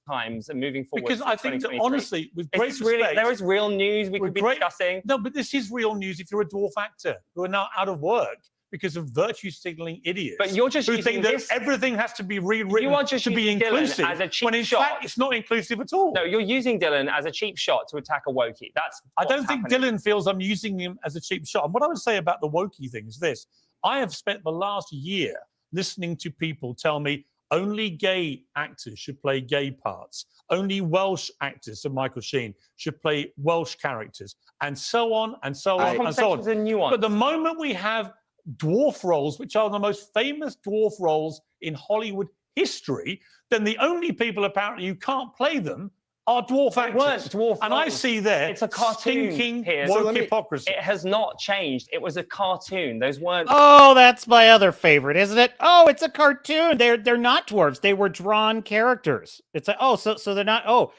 Times and moving forward. Because I think that honestly, with great respect, there is real news we could be discussing. No, but this is real news if you're a dwarf actor who are now out of work because of virtue signaling idiots. But you're just who using think this- that everything has to be rewritten You are just to be using Dylan inclusive. as a cheap when in shot. fact it's not inclusive at all. No, you're using Dylan as a cheap shot to attack a Wookiee. I don't think Dylan feels I'm using him as a cheap shot. And what I would say about the Wookiee thing is this. I have spent the last year listening to people tell me only gay actors should play gay parts. Only Welsh actors, so Michael Sheen, should play Welsh characters, and so on and so on and so on. But the moment we have dwarf roles, which are the most famous dwarf roles in Hollywood history, then the only people apparently who can't play them are dwarf actors. Weren't dwarf and I roles. see there It's a cartoon. stinking Piers. woke hypocrisy. It has not changed. It was a cartoon. Those weren't. Oh, that's my other favorite, isn't it? Oh, it's a cartoon. They're not dwarves. They were drawn characters. It's like, so they're not.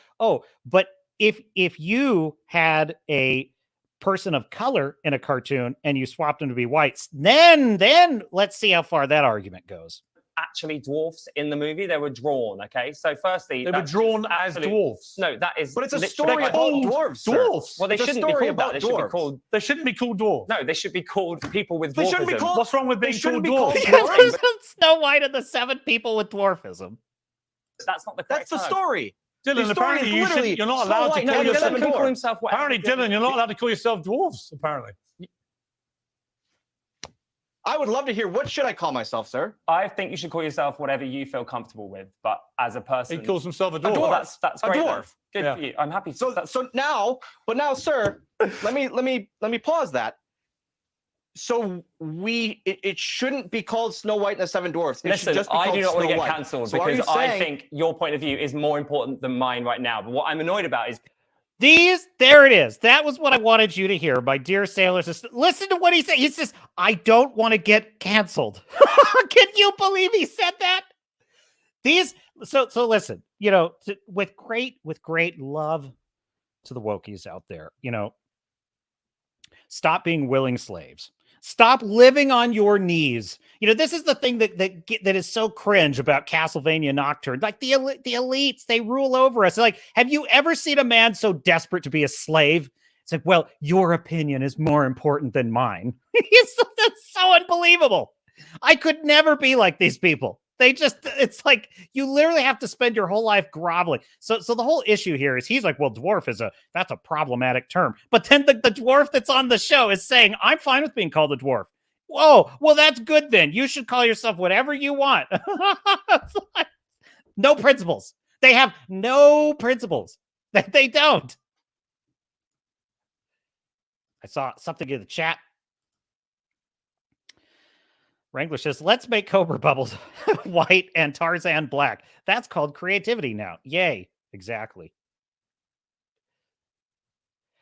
But if you had a person of color in a cartoon and you swapped them to be whites, then let's see how far that argument goes. Actually dwarfs in the movie. They were drawn, okay? So firstly... They were drawn as dwarfs. No, that is... But it's a literally story like- about dwarves, sir. Dwarfs. Well, they It's a shouldn't be story called that. about They should be dwarves. called... They shouldn't be called dwarves. No, they should be called people with dwarfism. They shouldn't be called... What's wrong with being They shouldn't called be dwarves? called dwarves. Snow White and the Seven People with Dwarfism. That's not the correct That's the term. story. Dylan, The story apparently is you're literally not Snow allowed to White call and the yourself Seven Dylan can call Dwarfs. himself whatever. Apparently, Dylan, you're not allowed to call yourself dwarfs, apparently. I would love to hear, what should I call myself, sir? I think you should call yourself whatever you feel comfortable with, but as a person... He calls himself a A dwarf. dwarf. Well, that's A great. then. dwarf. Good Yeah. for you. I'm happy. So now, sir, let me pause that. So it shouldn't be called Snow White and the Seven Dwarfs. It should Listen, just be I called do not want to Snow get White. cancelled So are because you I saying- think your point of view is more important than mine right now. But what I'm annoyed about is There it is. That was what I wanted you to hear, my dear sailors. Listen to what he said. He says, I don't want to get canceled. Can you believe he said that? So listen, with great love to the wokies out there, stop being willing slaves. Stop living on your knees. This is the thing that is so cringe about Castlevania Nocturne. Like the elites, they rule over us. Like, have you ever seen a man so desperate to be a slave? It's like, well, your opinion is more important than mine. That's so unbelievable. I could never be like these people. It's like you literally have to spend your whole life groveling. So the whole issue here is he's like, well, dwarf that's a problematic term. But then the dwarf that's on the show is saying, I'm fine with being called a dwarf. Whoa, well, that's good then. You should call yourself whatever you want. No principles. They have no principles. They don't. I saw something in the chat. Wrangler says, let's make Cobra Bubbles white and Tarzan black. That's called creativity now. Yay. Exactly.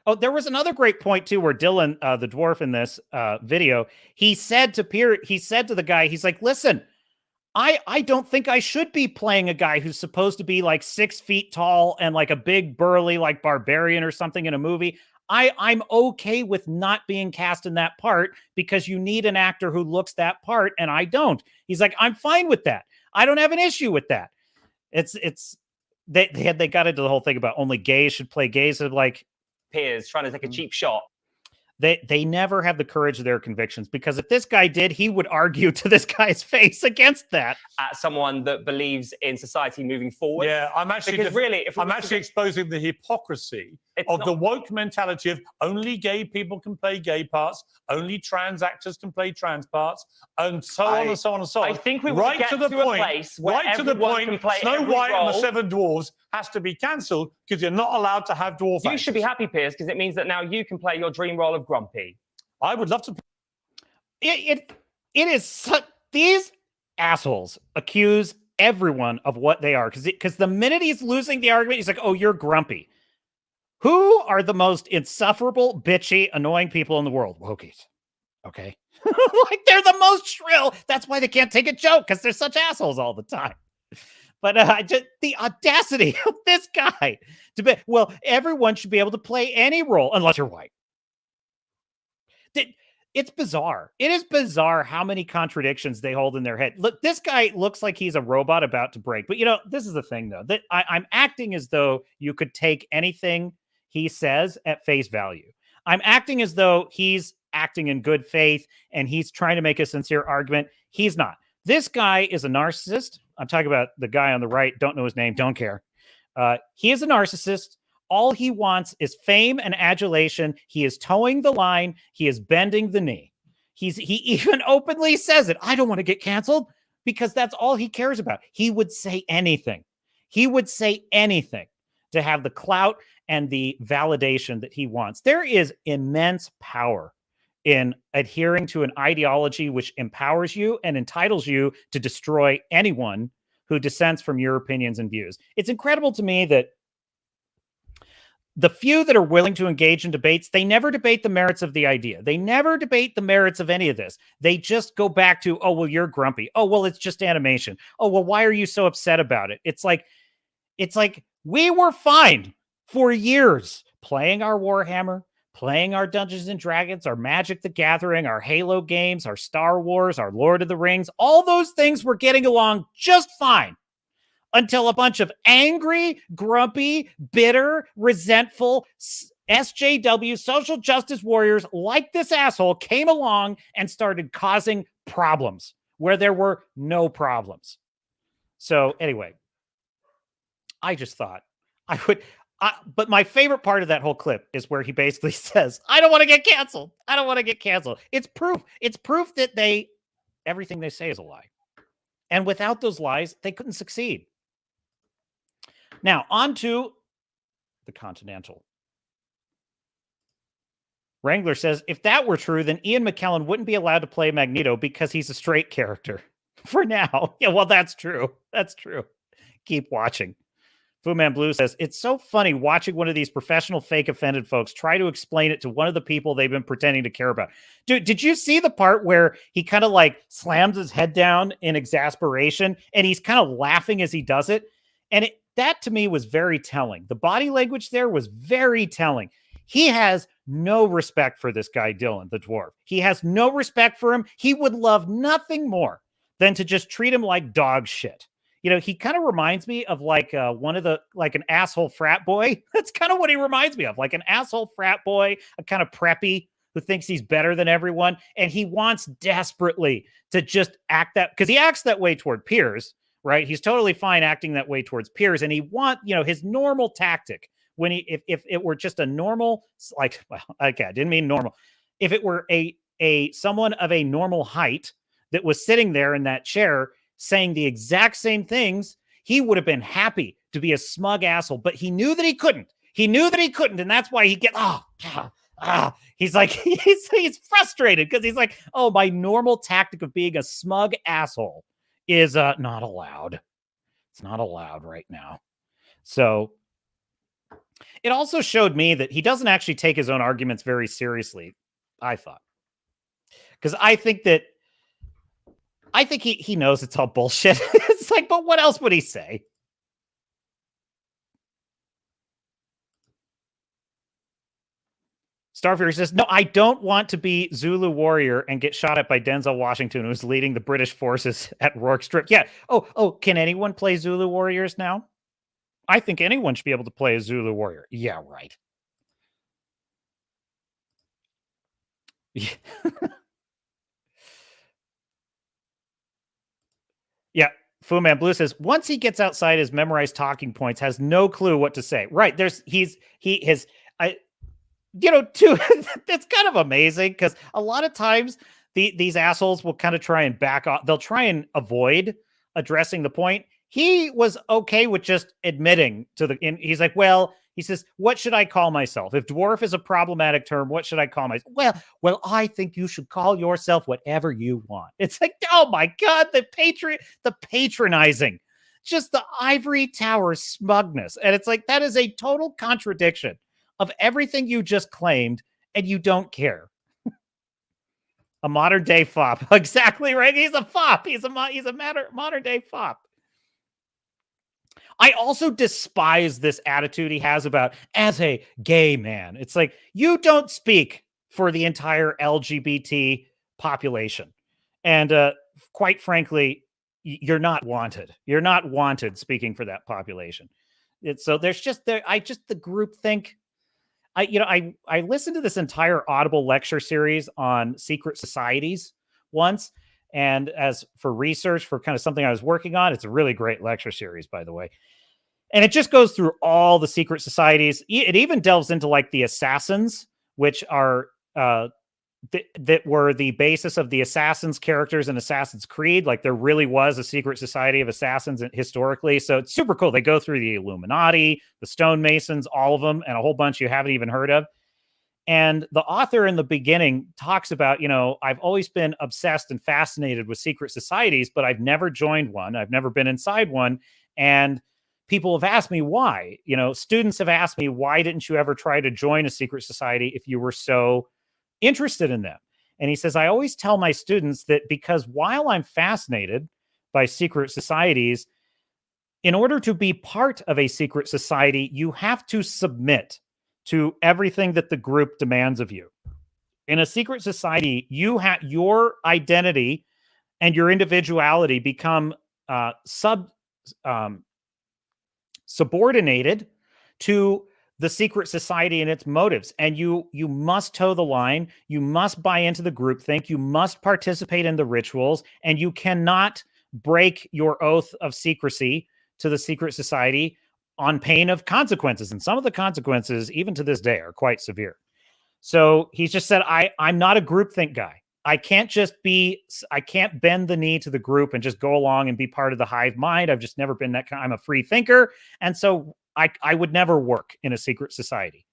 Oh, there was another great point, too, where Dylan, the dwarf in this video, he said to the guy, he's like, listen, I don't think I should be playing a guy who's supposed to be like 6 feet tall and like a big burly like barbarian or something in a movie. I'm okay with not being cast in that part because you need an actor who looks that part, and I don't. He's like, I'm fine with that. I don't have an issue with that. They got into the whole thing about only gays should play gays. And like Piers trying to take a cheap shot. They never have the courage of their convictions, because if this guy did, he would argue to this guy's face against that. At someone that believes in society moving forward. Yeah, I'm actually because really, if I'm actually exposing the hypocrisy of the woke mentality of only gay people can play gay parts, only trans actors can play trans parts, and so on and so on and so on. I think we right get to the to a point, place where right to the everyone can point. play Snow every White and the role. Seven Dwarfs has to be cancelled because you're not allowed to have dwarf. You should be happy, Piers, because it means that now you can play your dream role of Grumpy. I would love to. It is these assholes accuse everyone of what they are because the minute he's losing the argument, he's like, "Oh, you're grumpy." Who are the most insufferable, bitchy, annoying people in the world? Wokies. Okay. Like they're the most shrill. That's why they can't take a joke because they're such assholes all the time. But just the audacity of this guy to be, well, everyone should be able to play any role unless you're white. It's bizarre. It is bizarre how many contradictions they hold in their head. Look, this guy looks like he's a robot about to break. But, you know, this is the thing, though, that I'm acting as though you could take anything he says at face value. I'm acting as though he's acting in good faith and he's trying to make a sincere argument. He's not. This guy is a narcissist. I'm talking about the guy on the right. Don't know his name. Don't care. He is a narcissist. All he wants is fame and adulation. He is towing the line. He is bending the knee. He even openly says it. I don't want to get canceled because that's all he cares about. He would say anything. He would say anything to have the clout and the validation that he wants. There is immense power in adhering to an ideology which empowers you and entitles you to destroy anyone who dissents from your opinions and views. It's incredible to me that the few that are willing to engage in debates, they never debate the merits of the idea. They never debate the merits of any of this. They just go back to, oh, well, you're grumpy. Oh, well, it's just animation. Oh, well, why are you so upset about it? It's like we were fine for years playing our Warhammer, playing our Dungeons and Dragons, our Magic the Gathering, our Halo games, our Star Wars, our Lord of the Rings. All those things were getting along just fine until a bunch of angry, grumpy, bitter, resentful SJW social justice warriors like this asshole came along and started causing problems where there were no problems. So anyway, I just thought I would... but my favorite part of that whole clip is where he basically says, I don't want to get canceled. I don't want to get canceled. It's proof. It's proof that everything they say is a lie. And without those lies, they couldn't succeed. Now, on to the Continental. Wrangler says, if that were true, then Ian McKellen wouldn't be allowed to play Magneto because he's a straight character. For now. Yeah, well, that's true. That's true. Keep watching. Fu Man Blue says, it's so funny watching one of these professional fake offended folks try to explain it to one of the people they've been pretending to care about. Dude, did you see the part where he kind of like slams his head down in exasperation and he's kind of laughing as he does it? And that to me was very telling. The body language there was very telling. He has no respect for this guy, Dylan, the dwarf. He has no respect for him. He would love nothing more than to just treat him like dog shit. You know, he kind of reminds me of like an asshole frat boy. That's kind of what he reminds me of, like an asshole frat boy, a kind of preppy who thinks he's better than everyone. And he wants desperately to just act that, because he acts that way toward Piers, right? He's totally fine acting that way towards Piers. And he his normal tactic when if it were just a normal, like, well, okay, I didn't mean normal. If it were someone of a normal height that was sitting there in that chair saying the exact same things, he would have been happy to be a smug asshole, but he knew that he couldn't. He knew that he couldn't, and that's why he's like, he's frustrated because he's like, oh, my normal tactic of being a smug asshole is not allowed. It's not allowed right now. So it also showed me that he doesn't actually take his own arguments very seriously, I thought. Because I think he knows it's all bullshit. It's like, but what else would he say? Starfury says, no, I don't want to be Zulu warrior and get shot at by Denzel Washington, who's leading the British forces at Rourke Strip. Yeah. Oh, can anyone play Zulu warriors now? I think anyone should be able to play a Zulu warrior. Yeah, right. Yeah. Yeah, Fu Man Blue says, once he gets outside his memorized talking points, has no clue what to say. Right, too, it's kind of amazing because a lot of times these assholes will kind of try and back off. They'll try and avoid addressing the point. He was okay with just admitting he's like, well, he says, what should I call myself? If dwarf is a problematic term, what should I call myself? Well, I think you should call yourself whatever you want. It's like, oh my God, the patronizing, just the ivory tower smugness. And it's like, that is a total contradiction of everything you just claimed, and you don't care. A modern day fop. Exactly right. He's a fop. He's a modern day fop. I also despise this attitude he has about as a gay man. It's like, you don't speak for the entire LGBT population. And quite frankly, you're not wanted. You're not wanted speaking for that population. So there's just the group think. I listened to this entire Audible lecture series on secret societies once. And as for research for kind of something I was working on, it's a really great lecture series, by the way. And it just goes through all the secret societies. It even delves into like the assassins, which are that were the basis of the Assassins characters in Assassin's Creed. Like there really was a secret society of assassins historically. So it's super cool. They go through the Illuminati, the stonemasons, all of them, and a whole bunch you haven't even heard of. And the author in the beginning talks about, I've always been obsessed and fascinated with secret societies, but I've never joined one. I've never been inside one. And people have asked me why. Students have asked me, why didn't you ever try to join a secret society if you were so interested in them? And he says, I always tell my students that because while I'm fascinated by secret societies, in order to be part of a secret society, you have to submit to everything that the group demands of you. In a secret society, you have your identity and your individuality become subordinated to the secret society and its motives. And you must toe the line. You must buy into the groupthink. You must participate in the rituals, and you cannot break your oath of secrecy to the secret society on pain of consequences. And some of the consequences, even to this day, are quite severe. So he's just said, I'm not a groupthink guy. I can't bend the knee to the group and just go along and be part of the hive mind. I've just never been that kind. I'm a free thinker. And so I would never work in a secret society.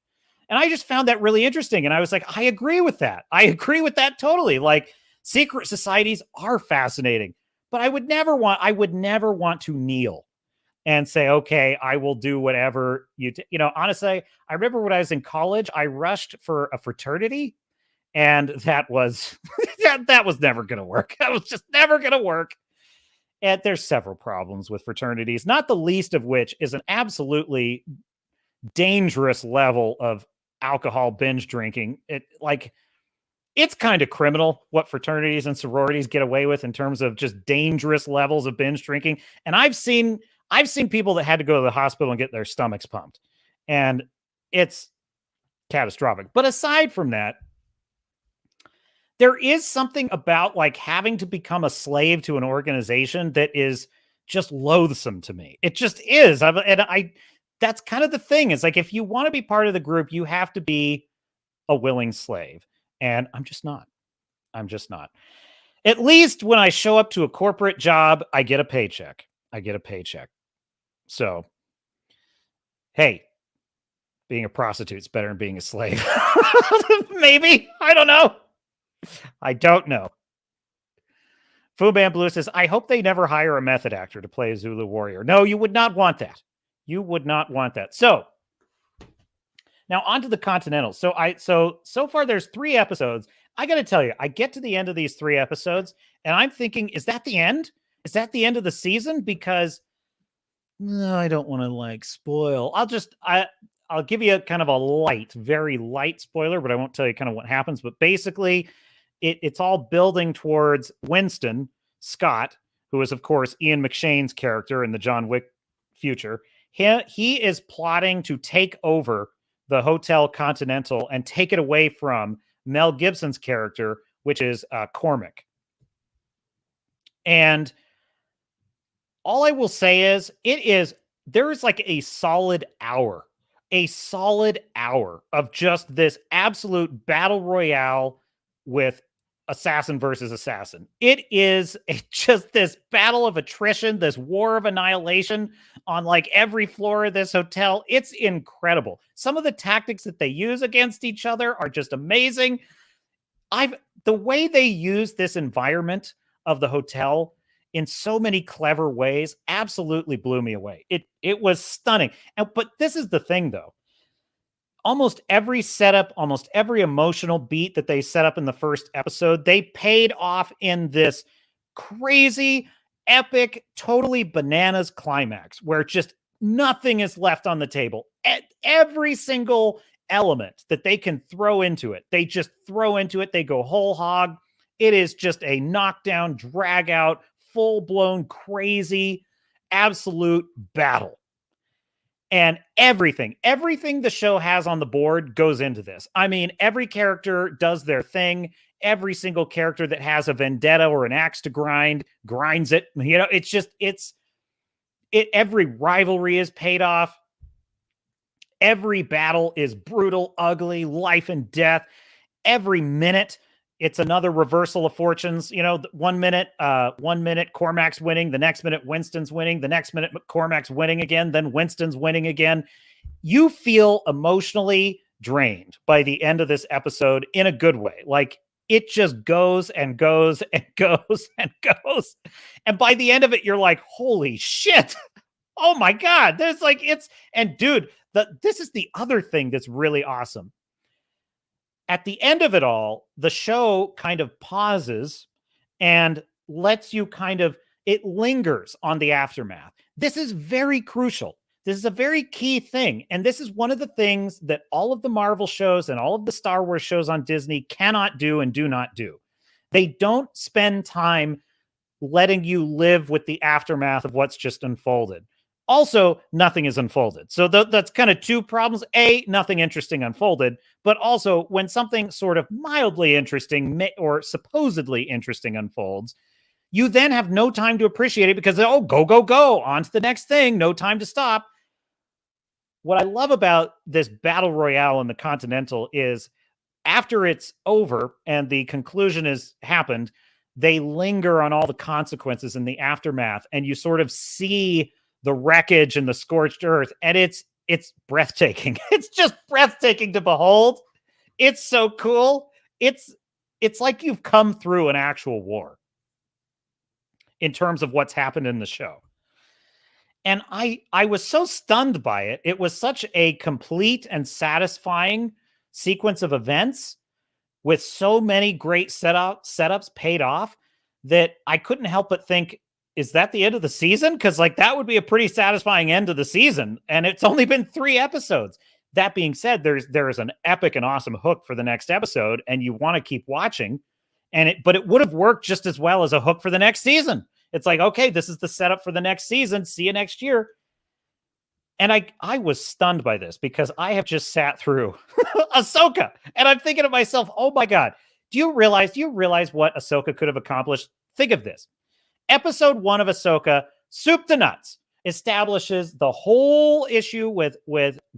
And I just found that really interesting. And I was like, I agree with that. I agree with that totally. Like, secret societies are fascinating, but I would never want to kneel and say, okay, I will do whatever honestly, I remember when I was in college, I rushed for a fraternity, and that was, that was never going to work. That was just never going to work. And there's several problems with fraternities, not the least of which is an absolutely dangerous level of alcohol binge drinking. It's kind of criminal what fraternities and sororities get away with in terms of just dangerous levels of binge drinking. And I've seen people that had to go to the hospital and get their stomachs pumped, and it's catastrophic. But aside from that, there is something about like having to become a slave to an organization that is just loathsome to me. It just is. That's kind of the thing. It's like, if you want to be part of the group, you have to be a willing slave. And I'm just not. At least when I show up to a corporate job, I get a paycheck. So, hey, being a prostitute's better than being a slave. Maybe. I don't know. Fuban Blue says, I hope they never hire a method actor to play a Zulu warrior. No, you would not want that. So now on to the Continental. So far there's 3 episodes. I got to tell you, I get to the end of these 3 episodes and I'm thinking, is that the end? Is that the end of the season? Because no, I don't want to spoil. I'll give you a kind of a very light spoiler, but I won't tell you kind of what happens. But basically, it's all building towards Winston Scott, who is, of course, Ian McShane's character in the John Wick future. He is plotting to take over the Hotel Continental and take it away from Mel Gibson's character, which is Cormac. And all I will say is, there is like a solid hour a solid hour of just this absolute battle royale with assassin versus assassin. It is just this battle of attrition, this war of annihilation on like every floor of this hotel. It's incredible. Some of the tactics that they use against each other are just amazing. The way they use this environment of the hotel in so many clever ways absolutely blew me away. It was stunning. But this is the thing though. Almost every setup, almost every emotional beat that they set up in the first episode, they paid off in this crazy, epic, totally bananas climax where just nothing is left on the table. Every single element that they can throw into it, they just throw into it. They go whole hog. It is just a knockdown, drag out, full-blown, crazy, absolute battle. And everything the show has on the board goes into this. I mean, every character does their thing. Every single character that has a vendetta or an axe to grind, grinds it. You know, it's just, every rivalry is paid off. Every battle is brutal, ugly, life and death. Every minute, it's another reversal of fortunes. You know, 1 minute, Cormac's winning. The next minute, Winston's winning. The next minute, Cormac's winning again. Then Winston's winning again. You feel emotionally drained by the end of this episode in a good way. Like, it just goes and goes and goes and goes. And by the end of it, you're like, holy shit. Oh my God. There's like, and dude, this is the other thing that's really awesome. At the end of it all, the show kind of pauses and lets you it lingers on the aftermath. This is very crucial. This is a very key thing. And this is one of the things that all of the Marvel shows and all of the Star Wars shows on Disney cannot do and do not do. They don't spend time letting you live with the aftermath of what's just unfolded. Also, nothing is unfolded. So that's kind of two problems. A, nothing interesting unfolded, but also when something sort of mildly interesting or supposedly interesting unfolds, you then have no time to appreciate it because, oh, go, on to the next thing, no time to stop. What I love about this battle royale in the Continental is after it's over and the conclusion has happened, they linger on all the consequences in the aftermath, and you sort of see the wreckage and the scorched earth. And it's breathtaking. It's just breathtaking to behold. It's so cool. It's like you've come through an actual war in terms of what's happened in the show. And I was so stunned by it. It was such a complete and satisfying sequence of events with so many great setups paid off that I couldn't help but think, is that the end of the season? Because like that would be a pretty satisfying end to the season. And it's only been 3 episodes. That being said, there is an epic and awesome hook for the next episode, and you want to keep watching. But it would have worked just as well as a hook for the next season. It's like, okay, this is the setup for the next season. See you next year. And I was stunned by this because I have just sat through Ahsoka, and I'm thinking to myself, oh my God, do you realize what Ahsoka could have accomplished? Think of this. Episode 1 of Ahsoka, soup to nuts, establishes the whole issue with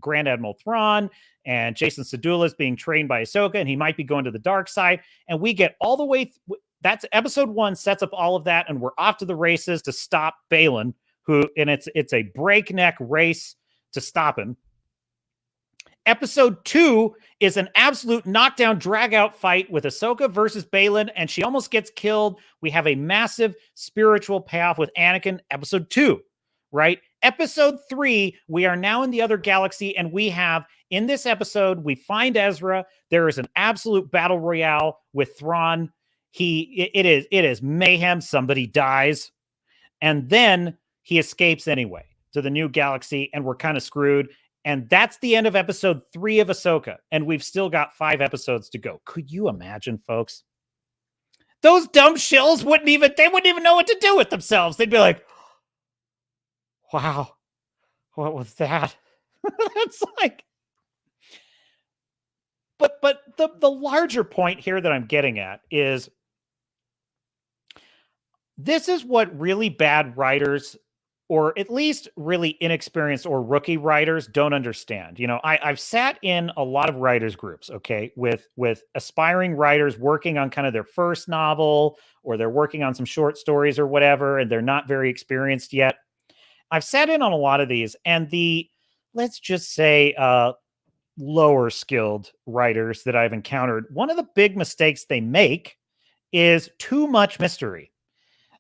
Grand Admiral Thrawn and Jason Sedulus being trained by Ahsoka, and he might be going to the dark side. And we get all the way. That's episode 1 sets up all of that, and we're off to the races to stop Balin, and it's a breakneck race to stop him. Episode 2 is an absolute knockdown, drag-out fight with Ahsoka versus Balin, and she almost gets killed. We have a massive spiritual payoff with Anakin. Episode 2, right? Episode 3, we are now in the other galaxy, and we have, in this episode, we find Ezra. There is an absolute battle royale with Thrawn. It is mayhem. Somebody dies, and then he escapes anyway to the new galaxy, and we're kind of screwed. And that's the end of episode 3 of Ahsoka. And we've still got 5 episodes to go. Could you imagine, folks? Those dumb shills wouldn't even know what to do with themselves. They'd be like, wow, what was that? That's like, but the larger point here that I'm getting at is this is what really bad writers or at least really inexperienced or rookie writers don't understand. You know, I've sat in a lot of writers groups, okay, with aspiring writers working on kind of their first novel, or they're working on some short stories or whatever, and they're not very experienced yet. I've sat in on a lot of these, and let's just say, lower skilled writers that I've encountered, one of the big mistakes they make is too much mystery.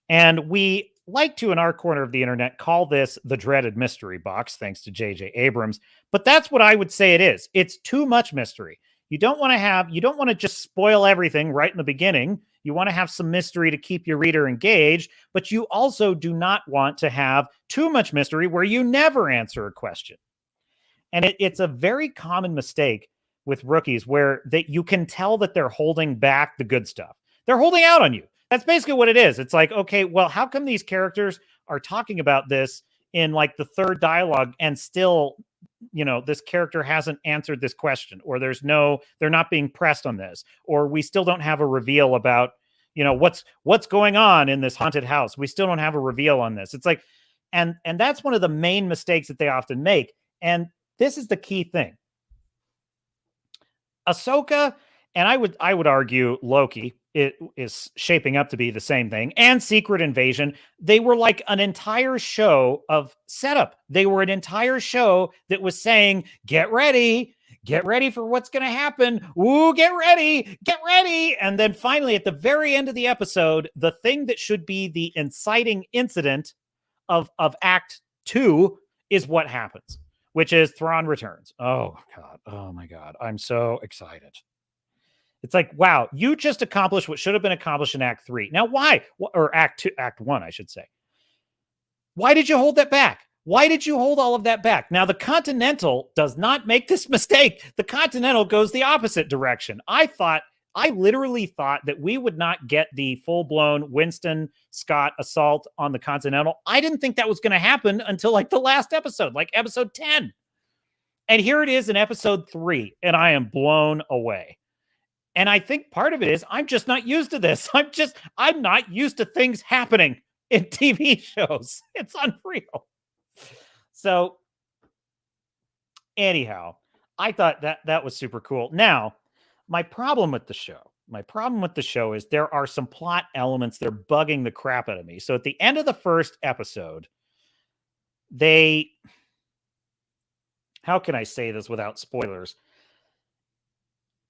And we like to, in our corner of the internet, call this the dreaded mystery box, thanks to J.J. Abrams. But that's what I would say it is. It's too much mystery. You don't want to just spoil everything right in the beginning. You want to have some mystery to keep your reader engaged, but you also do not want to have too much mystery where you never answer a question. And it's a very common mistake with rookies where you can tell that they're holding back the good stuff. They're holding out on you. That's basically what it is. It's like, okay, well, how come these characters are talking about this in like the third dialogue and still, you know, this character hasn't answered this question, or they're not being pressed on this, or we still don't have a reveal about, you know, what's going on in this haunted house. We still don't have a reveal on this. It's like, and that's one of the main mistakes that they often make. And this is the key thing. Ahsoka, and I would argue Loki, it is shaping up to be the same thing, and Secret Invasion, they were like an entire show of setup. They were an entire show that was saying, get ready for what's going to happen. Ooh, get ready. And then finally, at the very end of the episode, the thing that should be the inciting incident of Act 2 is what happens, which is Thrawn returns. Oh, God. Oh, my God. I'm so excited. It's like, wow, you just accomplished what should have been accomplished in Act 3. Now, why? Or Act 1, I should say. Why did you hold that back? Why did you hold all of that back? Now, the Continental does not make this mistake. The Continental goes the opposite direction. I literally thought that we would not get the full-blown Winston Scott assault on the Continental. I didn't think that was going to happen until like the last episode, like episode 10. And here it is in episode 3, and I am blown away. And I think part of it is I'm just not used to this. I'm not used to things happening in TV shows. It's unreal. So anyhow, I thought that was super cool. Now, my problem with the show is there are some plot elements that are bugging the crap out of me. So at the end of the first episode, how can I say this without spoilers?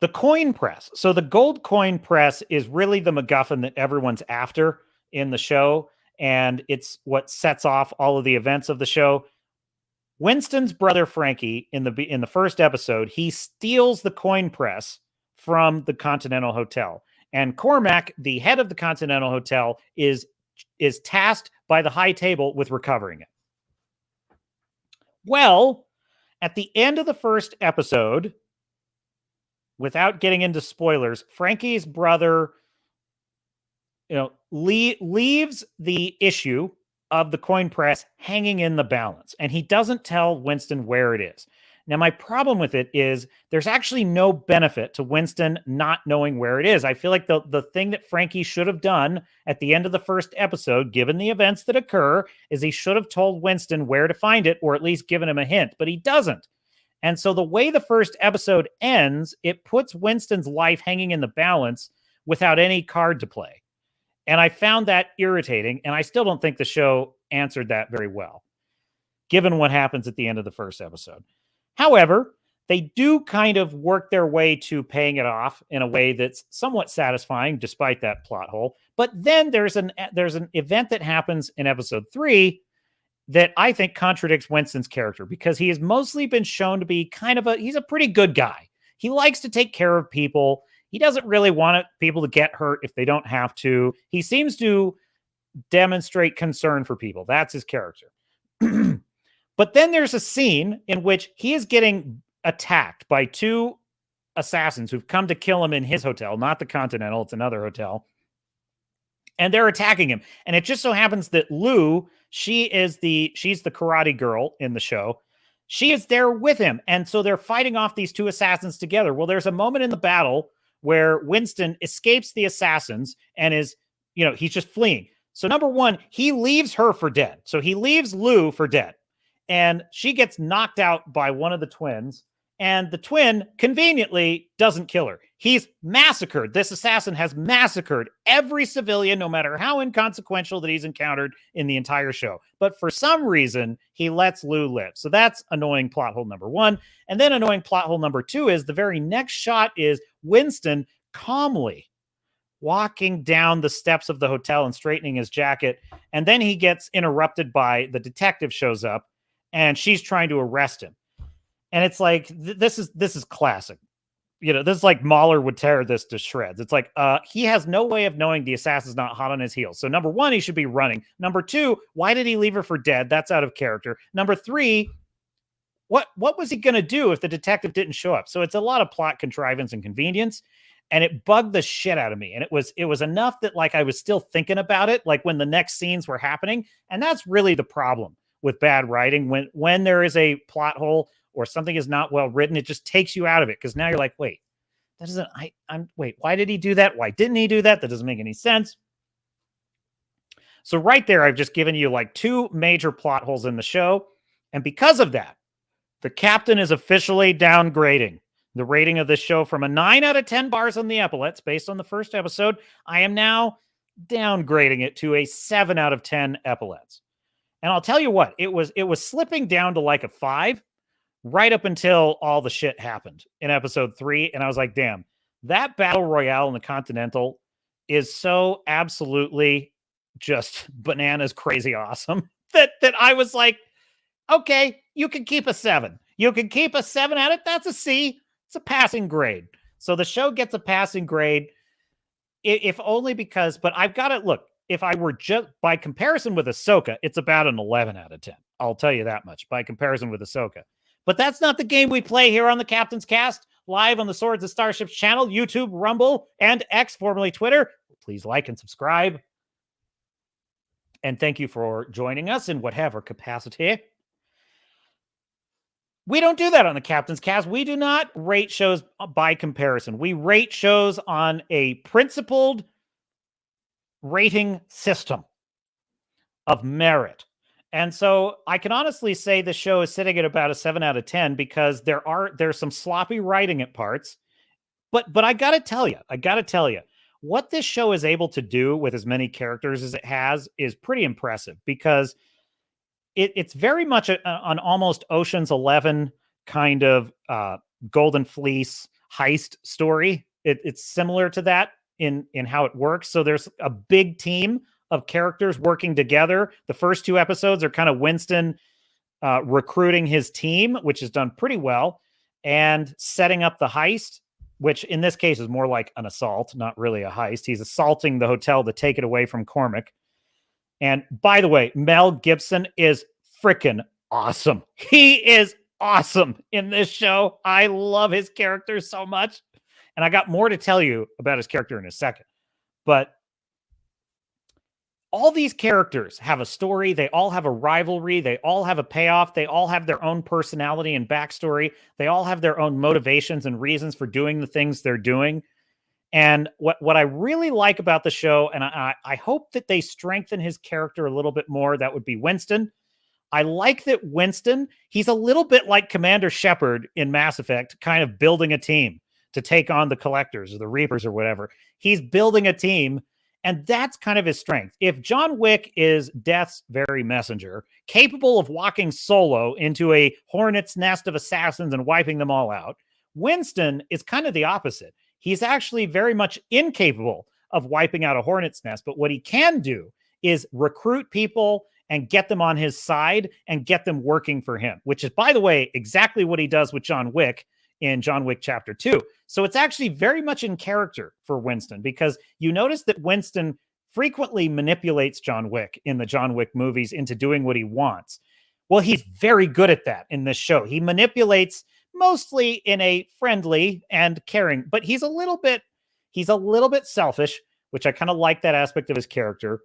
The coin press. So the gold coin press is really the MacGuffin that everyone's after in the show, and it's what sets off all of the events of the show. Winston's brother Frankie, in the first episode, he steals the coin press from the Continental Hotel, and Cormac, the head of the Continental Hotel, is tasked by the High Table with recovering it. Well, at the end of the first episode, without getting into spoilers, Frankie's brother, leaves the issue of the coin press hanging in the balance, and he doesn't tell Winston where it is. Now, my problem with it is there's actually no benefit to Winston not knowing where it is. I feel like the thing that Frankie should have done at the end of the first episode, given the events that occur, is he should have told Winston where to find it, or at least given him a hint, but he doesn't. And so the way the first episode ends, it puts Winston's life hanging in the balance without any card to play. And I found that irritating, and I still don't think the show answered that very well, given what happens at the end of the first episode. However, they do kind of work their way to paying it off in a way that's somewhat satisfying, despite that plot hole. But then there's an event that happens in episode 3 that I think contradicts Winston's character, because he has mostly been shown to be he's a pretty good guy. He likes to take care of people. He doesn't really want people to get hurt if they don't have to. He seems to demonstrate concern for people. That's his character. But then there's a scene in which he is getting attacked by 2 assassins who've come to kill him in his hotel, not the Continental, it's another hotel. And they're attacking him. And it just so happens that Lou, she's the karate girl in the show. She is there with him. And so they're fighting off these 2 assassins together. Well, there's a moment in the battle where Winston escapes the assassins and is, he's just fleeing. So number one, he leaves her for dead. So he leaves Lou for dead. And she gets knocked out by one of the twins. And the twin conveniently doesn't kill her. He's massacred. This assassin has massacred every civilian, no matter how inconsequential that he's encountered in the entire show. But for some reason, he lets Lou live. So that's annoying plot hole number one. And then annoying plot hole number two is the very next shot is Winston calmly walking down the steps of the hotel and straightening his jacket. And then he gets interrupted by the detective shows up and she's trying to arrest him. And it's like, this is classic. You know, this is like Mahler would tear this to shreds. It's like, he has no way of knowing the assassin's not hot on his heels. So number one, he should be running. Number two, why did he leave her for dead? That's out of character. Number three, what was he going to do if the detective didn't show up? So it's a lot of plot contrivance and convenience. And it bugged the shit out of me. And it was enough that like I was still thinking about it, like when the next scenes were happening. And that's really the problem with bad writing. When there is a plot hole or something is not well written, it just takes you out of it. Because now you're like, wait, that doesn't, wait, why did he do that? Why didn't he do that? That doesn't make any sense. So right there, I've just given you like two major plot holes in the show. And because of that, the captain is officially downgrading the rating of this show from a 9 out of 10 bars on the epaulets based on the first episode. I am now downgrading it to a 7 out of 10 epaulets. And I'll tell you what, it was slipping down to like a 5 right up until all the shit happened in episode 3. And I was like, damn, that battle royale in the Continental is so absolutely just bananas crazy awesome that I was like, okay, you can keep a 7. You can keep a 7 at it. That's a C. It's a passing grade. So the show gets a passing grade, if only because, but I've got to look, if I were just by comparison with Ahsoka, it's about an 11 out of 10. I'll tell you that much by comparison with Ahsoka. But that's not the game we play here on the Captain's Cast, live on the Swords and Starships channel, YouTube, Rumble, and X, formerly Twitter. Please like and subscribe. And thank you for joining us in whatever capacity. We don't do that on the Captain's Cast. We do not rate shows by comparison. We rate shows on a principled rating system of merit. And so I can honestly say the show is sitting at about a 7 out of 10 because there's some sloppy writing at parts. But I got to tell you, what this show is able to do with as many characters as it has is pretty impressive because it's very much an almost Ocean's 11 kind of Golden Fleece heist story. It's similar to that in how it works. So there's a big team of characters working together. The first 2 episodes are kind of Winston recruiting his team, which is done pretty well, and setting up the heist, which in this case is more like an assault, not really a heist. He's assaulting the hotel to take it away from Cormac. And by the way, Mel Gibson is freaking awesome. He is awesome in this show. I love his character so much. And I got more to tell you about his character in a second. But all these characters have a story. They all have a rivalry. They all have a payoff. They all have their own personality and backstory. They all have their own motivations and reasons for doing the things they're doing. And what I really like about the show, and I hope that they strengthen his character a little bit more, that would be Winston. I like that Winston, he's a little bit like Commander Shepard in Mass Effect, kind of building a team to take on the Collectors or the Reapers or whatever. He's building a team, and that's kind of his strength. If John Wick is Death's very messenger, capable of walking solo into a hornet's nest of assassins and wiping them all out, Winston is kind of the opposite. He's actually very much incapable of wiping out a hornet's nest, but what he can do is recruit people and get them on his side and get them working for him, which is, by the way, exactly what he does with John Wick in John Wick Chapter 2. So it's actually very much in character for Winston because you notice that Winston frequently manipulates John Wick in the John Wick movies into doing what he wants. Well, he's very good at that in this show. He manipulates mostly in a friendly and caring, but he's a little bit selfish, which I kind of like that aspect of his character.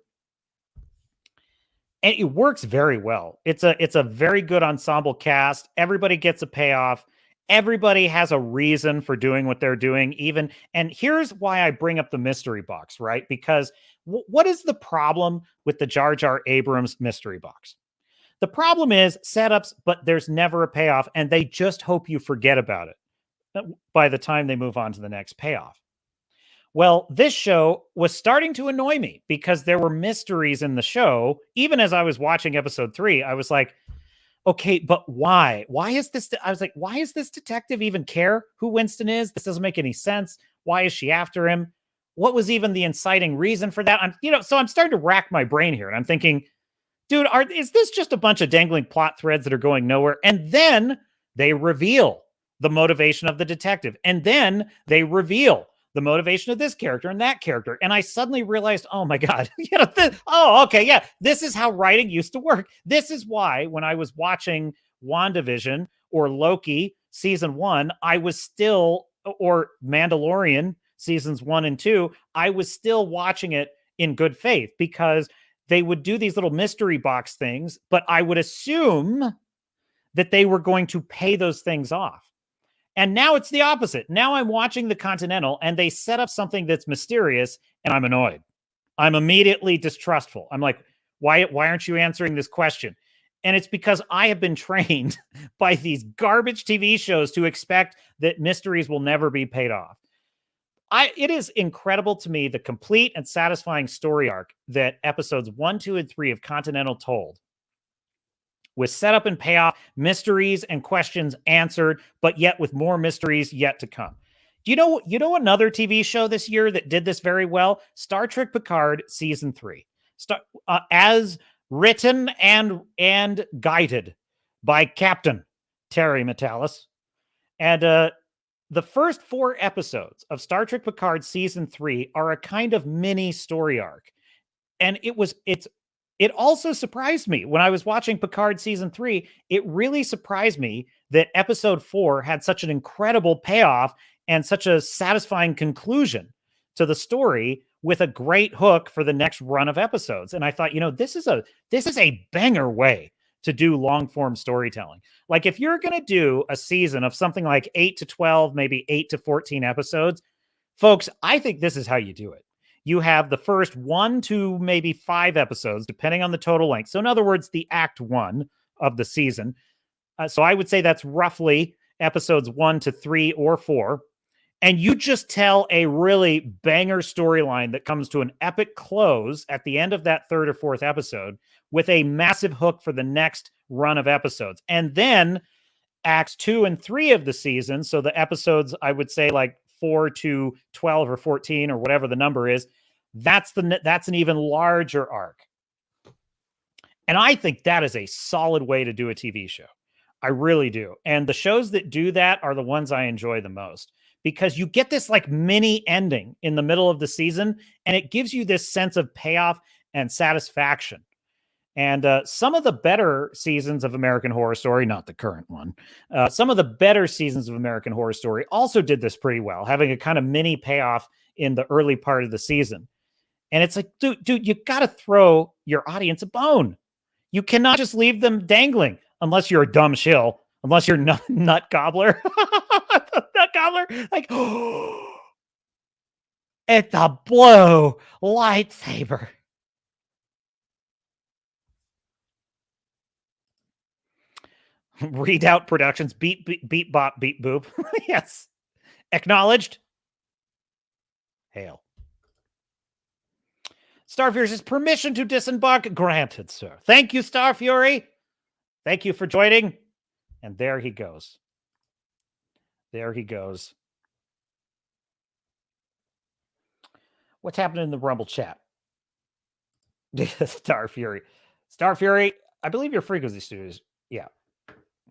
And it works very well. It's a very good ensemble cast. Everybody gets a payoff. Everybody has a reason for doing what they're doing, even. And here's why I bring up the mystery box, right? Because what is the problem with the Jar Jar Abrams mystery box? The problem is setups, but there's never a payoff, and they just hope you forget about it by the time they move on to the next payoff. Well, this show was starting to annoy me because there were mysteries in the show. Even as I was watching episode 3, I was like, okay, but why? Why is this? I was like, why is this detective even care who Winston is? This doesn't make any sense. Why is she after him? What was even the inciting reason for that? So I'm starting to rack my brain here, and I'm thinking, dude, is this just a bunch of dangling plot threads that are going nowhere? And then they reveal the motivation of the detective, and then they reveal the motivation of this character and that character. And I suddenly realized, oh my God, okay, yeah, this is how writing used to work. This is why when I was watching WandaVision or Loki season 1, I was still, or Mandalorian seasons 1 and 2, I was still watching it in good faith because they would do these little mystery box things, but I would assume that they were going to pay those things off. And now it's the opposite. Now I'm watching the Continental and they set up something that's mysterious and I'm annoyed. I'm immediately distrustful. I'm like, why aren't you answering this question? And it's because I have been trained by these garbage TV shows to expect that mysteries will never be paid off. It is incredible to me the complete and satisfying story arc that episodes 1, 2, and 3 of Continental told, with setup and payoff, mysteries and questions answered, but yet with more mysteries yet to come. You know another TV show this year that did this very well? Star Trek Picard season 3, as written and guided by Captain Terry Matalas, and the first 4 episodes of Star Trek Picard season 3 are a kind of mini story arc, and it also surprised me when I was watching Picard season 3. It really surprised me that episode 4 had such an incredible payoff and such a satisfying conclusion to the story with a great hook for the next run of episodes. And I thought, this is a banger way to do long form storytelling. Like if you're going to do a season of something like 8 to 12, maybe 8 to 14 episodes, folks, I think this is how you do it. You have the first 1 to maybe 5 episodes, depending on the total length. So in other words, the act 1 of the season. So I would say that's roughly episodes 1 to 3 or 4. And you just tell a really banger storyline that comes to an epic close at the end of that 3rd or 4th episode with a massive hook for the next run of episodes. And then acts 2 and 3 of the season. So the episodes, I would say like 4 to 12 or 14 or whatever the number is, that's an even larger arc. And I think that is a solid way to do a TV show. I really do. And the shows that do that are the ones I enjoy the most because you get this like mini ending in the middle of the season and it gives you this sense of payoff and satisfaction. And some of the better seasons of American Horror Story, not the current one, some of the better seasons of American Horror Story also did this pretty well, having a kind of mini payoff in the early part of the season. And it's like, dude, you got to throw your audience a bone. You cannot just leave them dangling unless you're a dumb shill, unless you're nut gobbler. Nut gobbler, like, oh, it's a blue lightsaber. Redoubt Productions, beat bop, beat boop. Yes. Acknowledged. Hail. Star Fury says, permission to disembark granted, sir. Thank you, Star Fury. Thank you for joining. And there he goes. There he goes. What's happening in the Rumble chat? Star Fury. Star Fury, I believe your Frequency Studios. Yeah.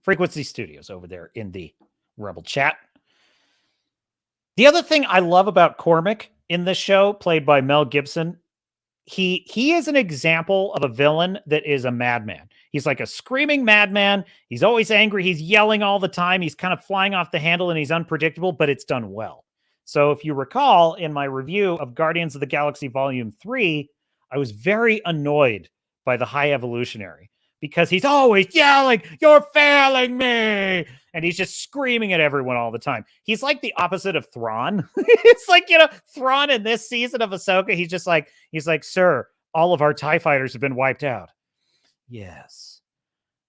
Frequency Studios over there in the Rebel chat. The other thing I love about Cormac in this show, played by Mel Gibson, he is an example of a villain that is a madman. He's like a screaming madman. He's always angry. He's yelling all the time. He's kind of flying off the handle and he's unpredictable, but it's done well. So if you recall in my review of Guardians of the Galaxy Volume 3, I was very annoyed by the High Evolutionary, because he's always yelling, "You're failing me!" and he's just screaming at everyone all the time. He's like the opposite of Thrawn. It's like, Thrawn in this season of Ahsoka, he's like, sir, all of our TIE fighters have been wiped out. Yes,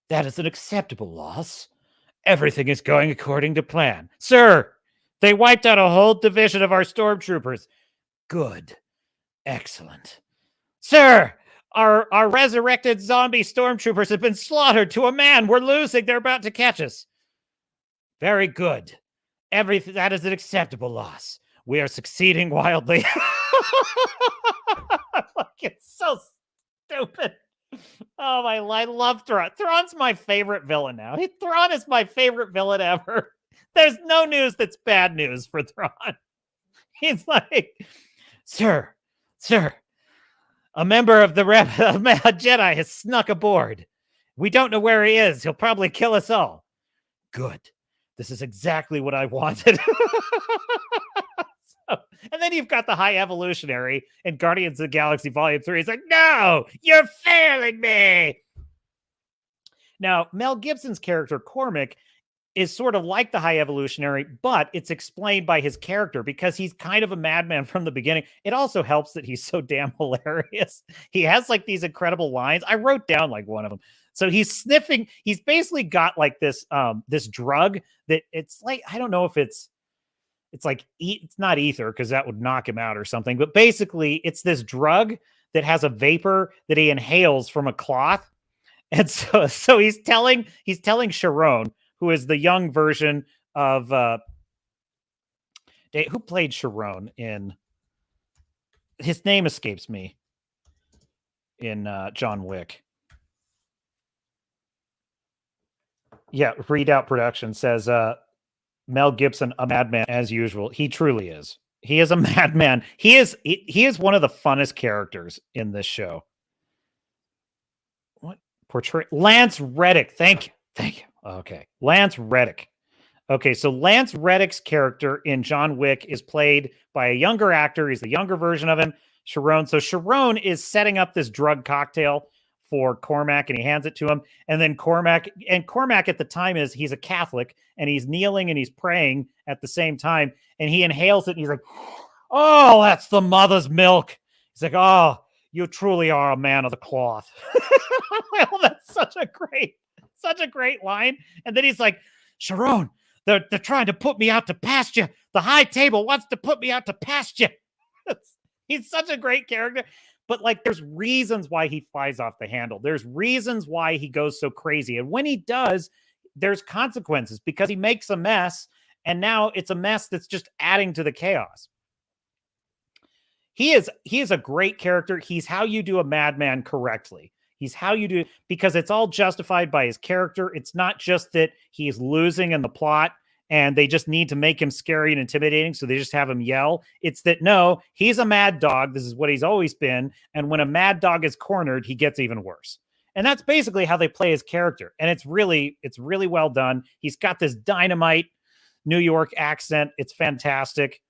that is an acceptable loss. Everything is going according to plan. Sir, they wiped out a whole division of our stormtroopers. Good. Excellent. Sir, our resurrected zombie stormtroopers have been slaughtered to a man. We're losing. They're about to catch us. Very good. That is an acceptable loss. We are succeeding wildly. It's so stupid. Oh, I love Thrawn. Thrawn's my favorite villain now. Thrawn is my favorite villain ever. There's no news that's bad news for Thrawn. He's like, sir, a member of the Jedi has snuck aboard. We don't know where he is. He'll probably kill us all. Good. This is exactly what I wanted. And then you've got the High Evolutionary in Guardians of the Galaxy Volume 3. He's like, no, you're failing me. Now, Mel Gibson's character, Cormac, is sort of like the High Evolutionary, but it's explained by his character because he's kind of a madman from the beginning. It also helps that he's so damn hilarious. He has like these incredible lines. I wrote down like one of them. So he's sniffing. He's basically got like this drug that it's like, I don't know if it's not ether because that would knock him out or something. But basically it's this drug that has a vapor that he inhales from a cloth. And so he's telling Sharon, who is the young version of who played Sharon in, his name escapes me, in John Wick. Yeah, Readout Production says Mel Gibson, a madman as usual. He truly is. He is a madman. He is one of the funnest characters in this show. What portray Lance Reddick? Thank you. Okay, Lance Reddick. Okay, so Lance Reddick's character in John Wick is played by a younger actor. He's the younger version of him, Sharon. So Sharon is setting up this drug cocktail for Cormac, and he hands it to him. And then Cormac at the time he's a Catholic, and he's kneeling and he's praying at the same time. And he inhales it, and he's like, "Oh, that's the mother's milk." He's like, "Oh, you truly are a man of the cloth." Well, that's such a great line. And then he's like, "Sharon, they're trying to put me out to pasture. The high table wants to put me out to pasture." He's such a great character. But like, there's reasons why he flies off the handle. There's reasons why he goes so crazy. And when he does, there's consequences because he makes a mess. And now it's a mess that's just adding to the chaos. He is a great character. He's how you do a madman correctly. He's how you do, because it's all justified by his character. It's not just that he's losing in the plot and they just need to make him scary and intimidating, so they just have him yell. It's that, no, he's a mad dog. This is what he's always been. And when a mad dog is cornered, he gets even worse. And that's basically how they play his character. And it's really well done. He's got this dynamite New York accent. It's fantastic.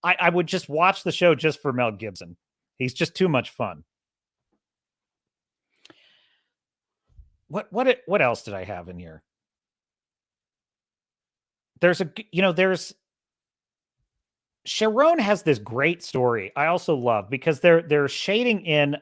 I would just watch the show just for Mel Gibson. He's just too much fun. What else did I have in here? Sharon has this great story I also love because they're shading in.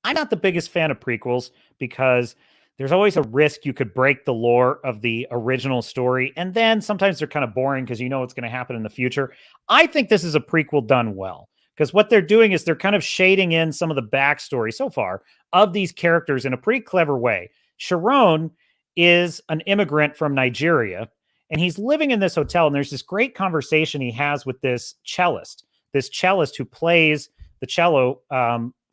I'm not the biggest fan of prequels because there's always a risk you could break the lore of the original story. And then sometimes they're kind of boring because you know what's going to happen in the future. I think this is a prequel done well because what they're doing is they're kind of shading in some of the backstory so far of these characters in a pretty clever way. Sharon is an immigrant from Nigeria, and he's living in this hotel, and there's this great conversation he has with this cellist who plays the cello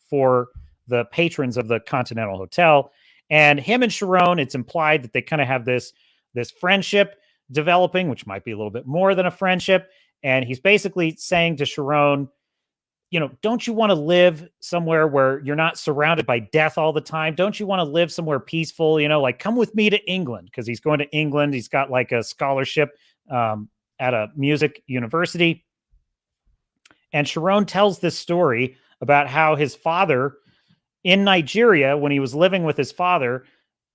for the patrons of the Continental Hotel. And him and Sharon, it's implied that they kind of have this friendship developing, which might be a little bit more than a friendship. And he's basically saying to Sharon, don't you want to live somewhere where you're not surrounded by death all the time? Don't you want to live somewhere peaceful? Like come with me to England, because he's going to England. He's got like a scholarship at a music university. And Sharon tells this story about how his father in Nigeria, when he was living with his father,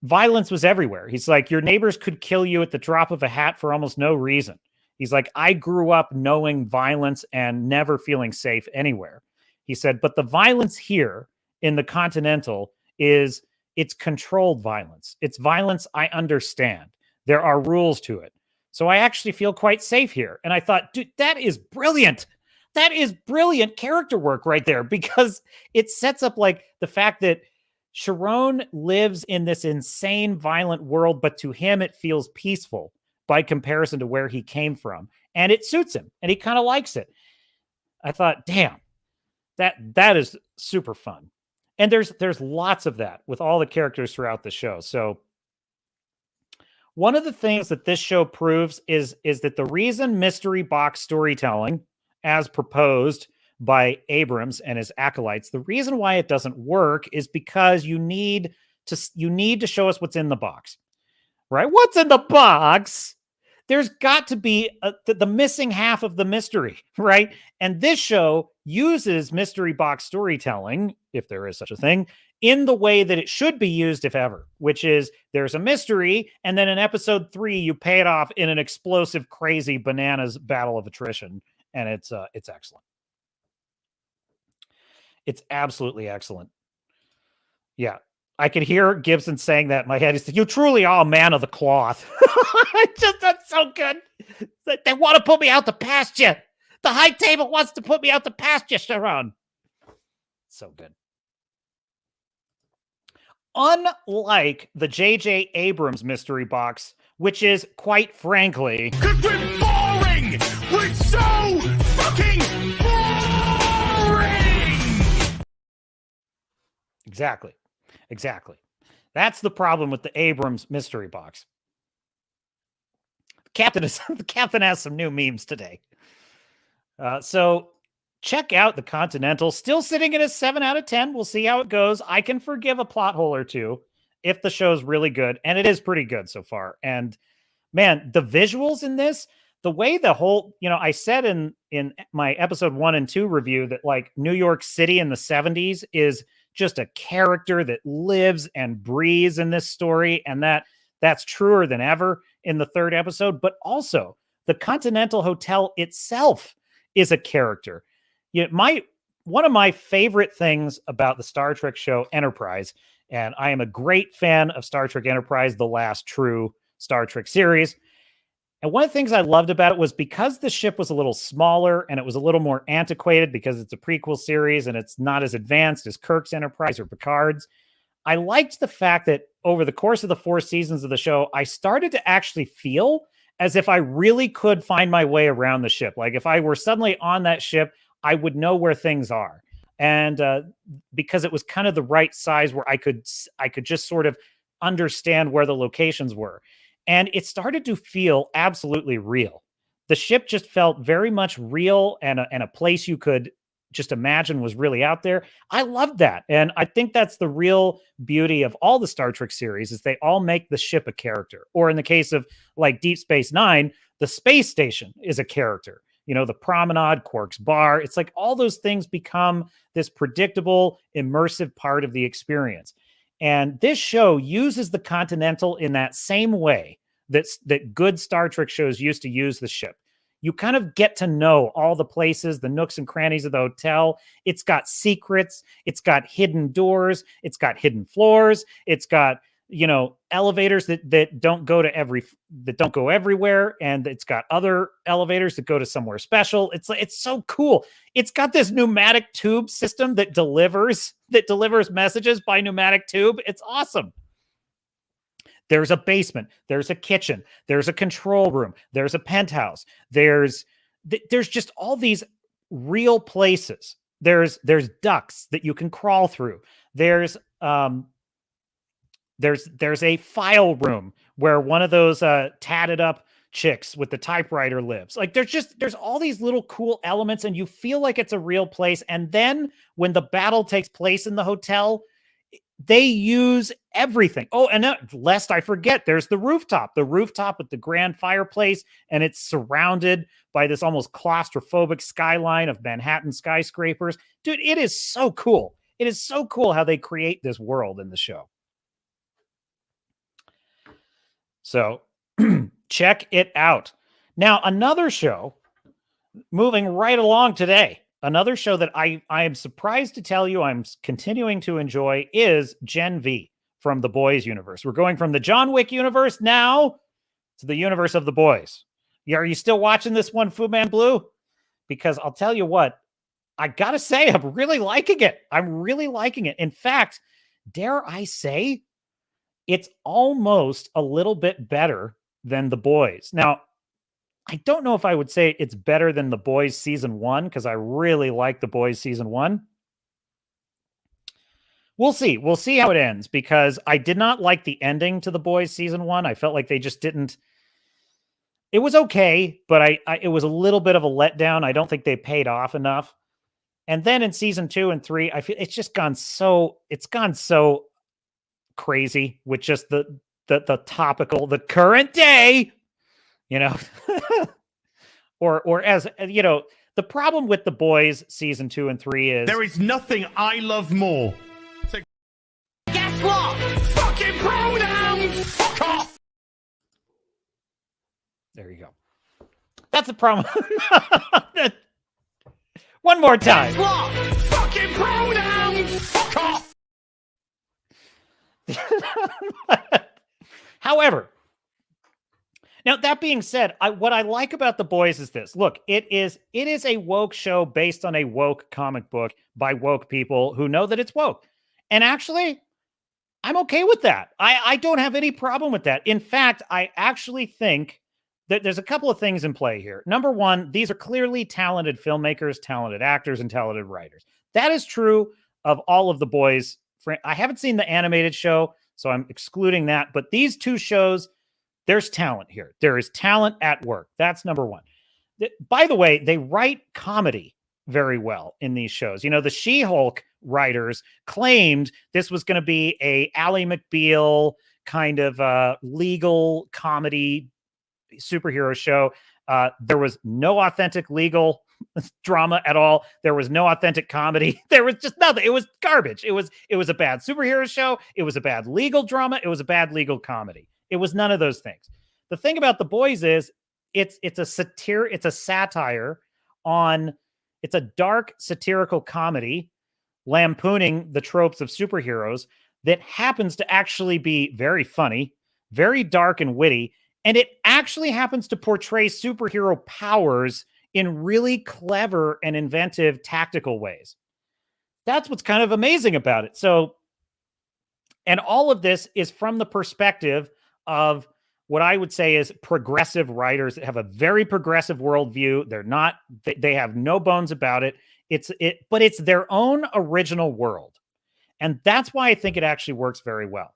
violence was everywhere. He's like, your neighbors could kill you at the drop of a hat for almost no reason. He's like, I grew up knowing violence and never feeling safe anywhere. He said, but the violence here in the Continental it's controlled violence. It's violence I understand. There are rules to it. So I actually feel quite safe here. And I thought, dude, that is brilliant. That is brilliant character work right there, because it sets up like the fact that Sharon lives in this insane, violent world, but to him, it feels peaceful by comparison to where he came from. And it suits him, and he kind of likes it. I thought, damn, that is super fun. And there's lots of that with all the characters throughout the show. So one of the things that this show proves is that the reason mystery box storytelling, as proposed by Abrams and his acolytes, the reason why it doesn't work is because you need to show us what's in the box, right? What's in the box? There's got to be the missing half of the mystery, right? And this show uses mystery box storytelling, if there is such a thing, in the way that it should be used, if ever, which is there's a mystery, and then in episode 3, you pay it off in an explosive, crazy, bananas battle of attrition, and it's excellent. It's absolutely excellent. Yeah. I could hear Gibson saying that in my head. He said, you truly are a man of the cloth. That's so good. They want to put me out to pasture. The high table wants to put me out to pasture, Sharon. So good. Unlike the J.J. Abrams mystery box, which is, quite frankly... Because we're boring! We're so fucking boring! Exactly. That's the problem with the Abrams mystery box. The captain has some new memes today. So check out the Continental. Still sitting at a 7 out of 10. We'll see how it goes. I can forgive a plot hole or two if the show's really good. And it is pretty good so far. And man, the visuals in this, the way the whole, I said in my episode 1 and 2 review that like New York City in the 70s is just a character that lives and breathes in this story. And that's truer than ever in the 3rd episode. But also the Continental Hotel itself is a character. One of my favorite things about the Star Trek show Enterprise, and I am a great fan of Star Trek Enterprise, the last true Star Trek series. And one of the things I loved about it was because the ship was a little smaller and it was a little more antiquated because it's a prequel series and it's not as advanced as Kirk's Enterprise or Picard's. I liked the fact that over the course of the 4 seasons of the show, I started to actually feel as if I really could find my way around the ship. Like if I were suddenly on that ship, I would know where things are. And because it was kind of the right size where I could just sort of understand where the locations were. And it started to feel absolutely real. The ship just felt very much real and a place you could just imagine was really out there. I loved that. And I think that's the real beauty of all the Star Trek series is they all make the ship a character. Or in the case of like Deep Space Nine, the space station is a character. The promenade, Quark's bar. It's like all those things become this predictable, immersive part of the experience. And this show uses the Continental in that same way that good Star Trek shows used to use the ship. You kind of get to know all the places, the nooks and crannies of the hotel. It's got secrets. It's got hidden doors. It's got hidden floors. It's got, elevators that don't go everywhere. And it's got other elevators that go to somewhere special. It's so cool. It's got this pneumatic tube system that delivers messages by pneumatic tube. It's awesome. There's a basement, there's a kitchen, there's a control room, there's a penthouse, there's just all these real places. There's ducts that you can crawl through. There's a file room where one of those tatted up chicks with the typewriter lives. Like there's all these little cool elements and you feel like it's a real place. And then when the battle takes place in the hotel, they use everything. Oh, and lest I forget, there's the rooftop with the grand fireplace, and it's surrounded by this almost claustrophobic skyline of Manhattan skyscrapers. Dude, it is so cool. It is so cool how they create this world in the show. So check it out. Now, another show moving right along today, another show that I am surprised to tell you I'm continuing to enjoy is Gen V from the Boyz universe. We're going from the John Wick universe now to the universe of the Boyz. Are you still watching this one, Fu Man Blue? Because I'll tell you what, I gotta say, I'm really liking it. I'm really liking it. In fact, dare I say, it's almost a little bit better than the Boyz. Now, I don't know if I would say it's better than the Boyz season 1, because I really like the Boyz season 1. We'll see. We'll see how it ends, because I did not like the ending to the Boyz season 1. I felt like they just didn't. It was okay, but it was a little bit of a letdown. I don't think they paid off enough. And then in season 2 and 3, I feel it's gone so crazy with just the topical, the current day, you know, or as you know, the problem with the Boyz season 2 and 3 is there is nothing I love more. Guess what? Fucking pronouns! Fuck off! There you go. That's the problem. One more time. Guess what? Fucking pronouns! Fuck off! However, now that being said, what I like about the Boyz is this. Look, it is a woke show based on a woke comic book by woke people who know that it's woke. And actually, I'm okay with that. I don't have any problem with that. In fact, I actually think that there's a couple of things in play here. Number one, these are clearly talented filmmakers, talented actors, and talented writers. That is true of all of the Boyz. I haven't seen the animated show, so I'm excluding that. But these two shows, there's talent here. There is talent at work. That's number one. By the way, they write comedy very well in these shows. You know, the She-Hulk writers claimed this was going to be a Ally McBeal kind of legal comedy superhero show. There was no authentic legal drama at all. There was no authentic comedy. There was just nothing. It was garbage. It was a bad superhero show. It was a bad legal drama. It was a bad legal comedy. It was none of those things. The thing about the Boyz is it's a satire on, it's a dark satirical comedy lampooning the tropes of superheroes that happens to actually be very funny, very dark and witty, and it actually happens to portray superhero powers in really clever and inventive tactical ways. That's what's kind of amazing about it. So, and all of this is from the perspective of what I would say is progressive writers that have a very progressive worldview. They're not, they have no bones about it. But it's their own original world. And that's why I think it actually works very well.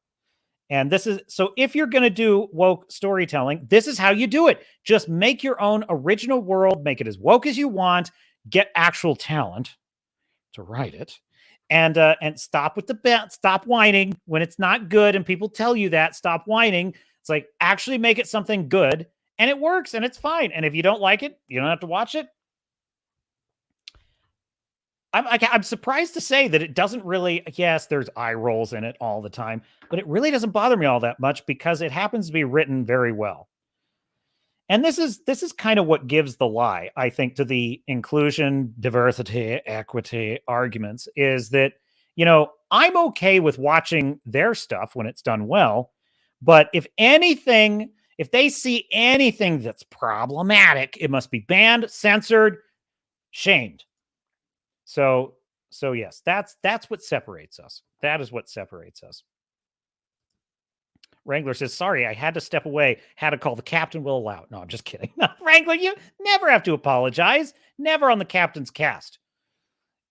And this is, so if you're going to do woke storytelling, this is how you do it. Just make your own original world, make it as woke as you want, get actual talent to write it, and stop with stop whining when it's not good and people tell you that. Stop whining. It's like, actually make it something good, and it works, and it's fine. And if you don't like it, you don't have to watch it. I'm surprised to say that it doesn't really, yes, there's eye rolls in it all the time, but it really doesn't bother me all that much because it happens to be written very well. And this is kind of what gives the lie, I think, to the inclusion, diversity, equity arguments, is that, you know, I'm okay with watching their stuff when it's done well, but if they see anything that's problematic, it must be banned, censored, shamed. So yes, that's what separates us. That is what separates us. Wrangler says, sorry, I had to step away. Had to call. The captain will allow it. No, I'm just kidding. No, Wrangler, you never have to apologize. Never on the captain's cast.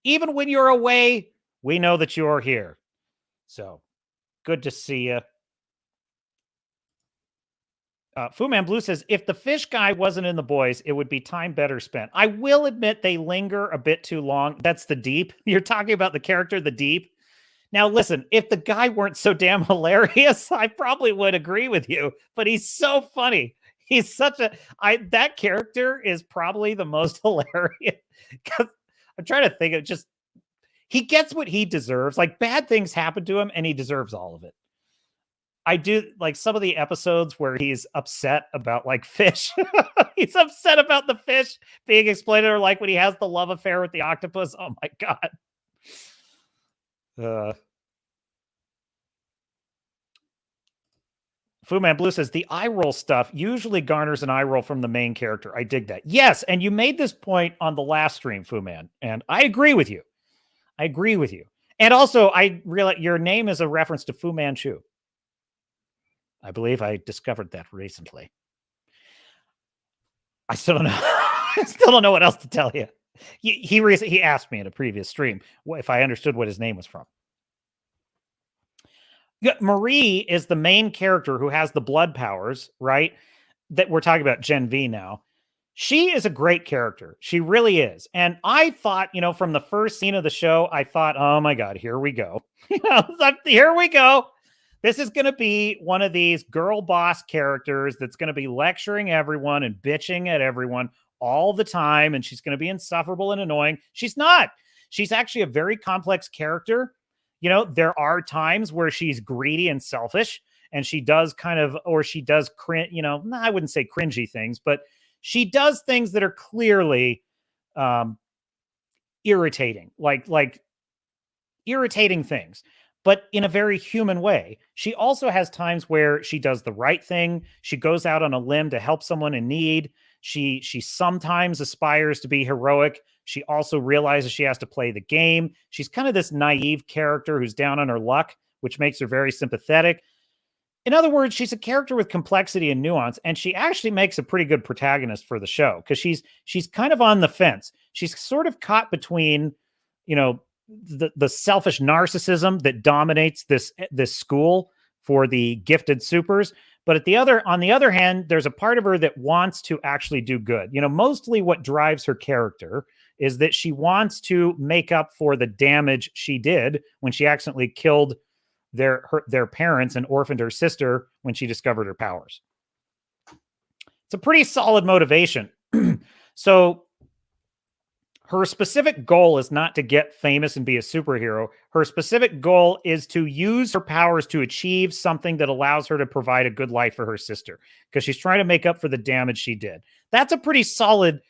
Even when you're away, we know that you're here. So good to see you. Fu Man Blue says, if the fish guy wasn't in the Boyz, it would be time better spent. I will admit they linger a bit too long. That's the Deep. You're talking about the character, the Deep. Now, listen, if the guy weren't so damn hilarious, I probably would agree with you, but he's so funny. He's such that character is probably the most hilarious. I'm trying to think of just, he gets what he deserves. Like, bad things happen to him and he deserves all of it. I do like some of the episodes where he's upset about like fish. He's upset about the fish being explained, or like when he has the love affair with the octopus. Oh my God. Fu Man Blue says the eye roll stuff usually garners an eye roll from the main character. I dig that. Yes, and you made this point on the last stream, Fu Man, and I agree with you. I agree with you. And also, I realize your name is a reference to Fu Manchu. I believe I discovered that recently. I still don't know. I still don't know what else to tell you. He asked me in a previous stream if I understood what his name was from. Marie is the main character who has the blood powers, right? That we're talking about Gen V now. She is a great character. She really is. And I thought, from the first scene of the show, I thought, oh my God, here we go. Here we go. This is going to be one of these girl boss characters that's going to be lecturing everyone and bitching at everyone all the time. And she's going to be insufferable and annoying. She's not. She's actually a very complex character. There are times where she's greedy and selfish, and she does cringe, I wouldn't say cringy things, but she does things that are clearly irritating, like irritating things, but in a very human way. She also has times where she does the right thing. She goes out on a limb to help someone in need. She sometimes aspires to be heroic. She also realizes she has to play the game. She's kind of this naive character who's down on her luck, which makes her very sympathetic. In other words, she's a character with complexity and nuance, and she actually makes a pretty good protagonist for the show because she's kind of on the fence. She's sort of caught between, the selfish narcissism that dominates this school for the gifted supers. But on the other hand, there's a part of her that wants to actually do good. Mostly what drives her character is that she wants to make up for the damage she did when she accidentally killed their parents and orphaned her sister when she discovered her powers. It's a pretty solid motivation. So her specific goal is not to get famous and be a superhero. Her specific goal is to use her powers to achieve something that allows her to provide a good life for her sister, because she's trying to make up for the damage she did. That's a pretty solid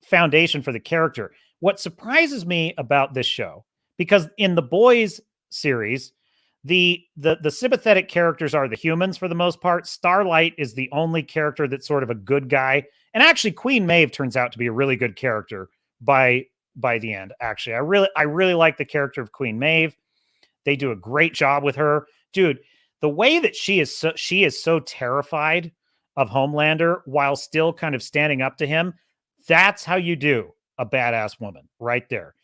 foundation for the character. What surprises me about this show, because in the Boyz series, the sympathetic characters are the humans for the most part. Starlight is the only character that's sort of a good guy. And actually, Queen Maeve turns out to be a really good character by the end. Actually, I really like the character of Queen Maeve. They do a great job with her. Dude, the way that she is so terrified of Homelander while still kind of standing up to him, that's how you do a badass woman right there.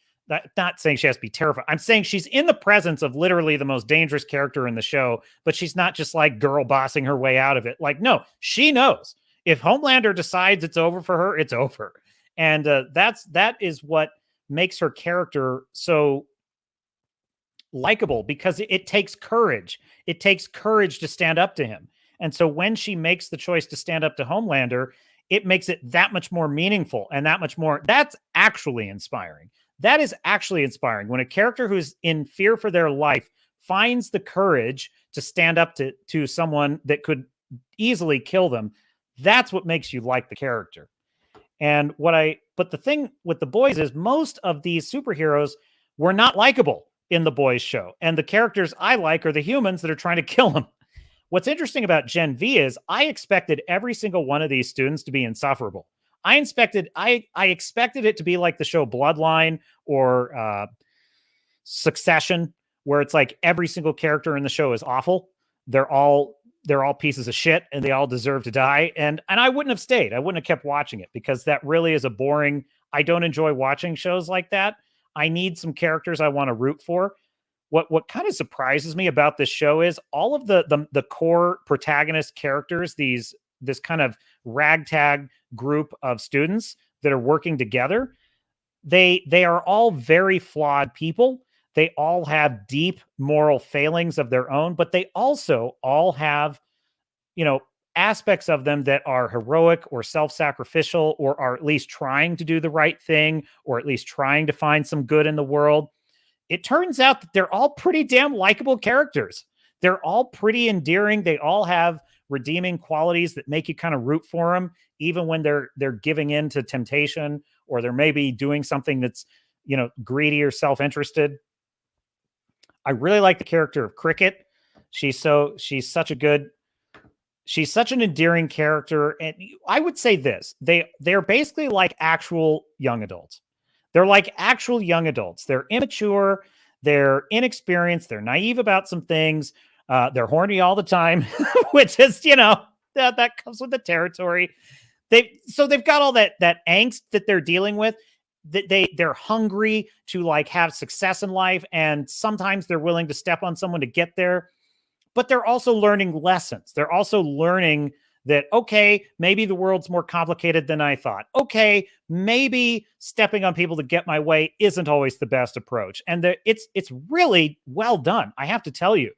Not saying she has to be terrified. I'm saying she's in the presence of literally the most dangerous character in the show, but she's not just like girl bossing her way out of it. Like, no, she knows if Homelander decides it's over for her, it's over. And that is what makes her character so likable, because it takes courage. It takes courage to stand up to him. And so when she makes the choice to stand up to Homelander, it makes it that much more meaningful and that much more. That's actually inspiring. That is actually inspiring. When a character who's in fear for their life finds the courage to stand up to someone that could easily kill them, that's what makes you like the character. And but the thing with the Boyz is most of these superheroes were not likable in the Boyz show. And the characters I like are the humans that are trying to kill them. What's interesting about Gen V is I expected every single one of these students to be insufferable. I expected it to be like the show Bloodline or Succession, where it's like every single character in the show is awful. They're all pieces of shit and they all deserve to die. And I wouldn't have stayed. I wouldn't have kept watching it, because that really is a boring. I don't enjoy watching shows like that. I need some characters I want to root for. What kind of surprises me about this show is all of the core protagonist characters, this kind of ragtag group of students that are working together. They are all very flawed people. They all have deep moral failings of their own, but they also all have, aspects of them that are heroic or self-sacrificial, or are at least trying to do the right thing, or at least trying to find some good in the world. It turns out that they're all pretty damn likable characters. they're all pretty endearing. They all have redeeming qualities that make you kind of root for them, even when they're giving in to temptation, or they're maybe doing something that's, you know, greedy or self-interested. I really like the character of Cricket. She's such an endearing character. And I would say this, they're basically like actual young adults. They're like actual young adults. They're immature, they're inexperienced, they're naive about some things. They're horny all the time, which is, you know, that comes with the territory. They've got all that angst that they're dealing with. That they're hungry to like have success in life, and sometimes they're willing to step on someone to get there. But they're also learning lessons. They're also learning that, okay, maybe the world's more complicated than I thought. Okay, maybe stepping on people to get my way isn't always the best approach. And it's really well done, I have to tell you.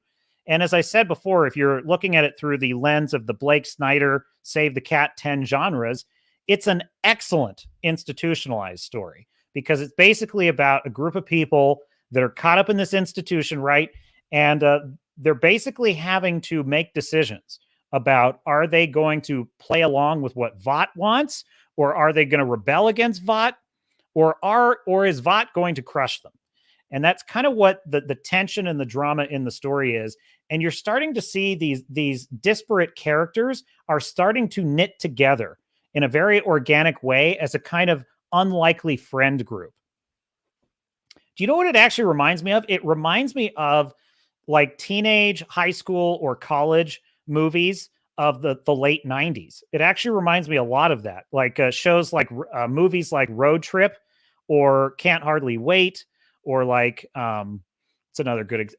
And as I said before, if you're looking at it through the lens of the Blake Snyder Save the Cat 10 genres, it's an excellent institutionalized story, because it's basically about a group of people that are caught up in this institution, right? And they're basically having to make decisions about, are they going to play along with what Vought wants, or are they going to rebel against Vought, or is Vought going to crush them? And that's kind of what the tension and the drama in the story is. And you're starting to see these disparate characters are starting to knit together in a very organic way as a kind of unlikely friend group. Do you know what it actually reminds me of? It reminds me of like teenage, high school, or college movies of the late 90s. It actually reminds me a lot of that. Like shows like movies like Road Trip or Can't Hardly Wait, or like it's another good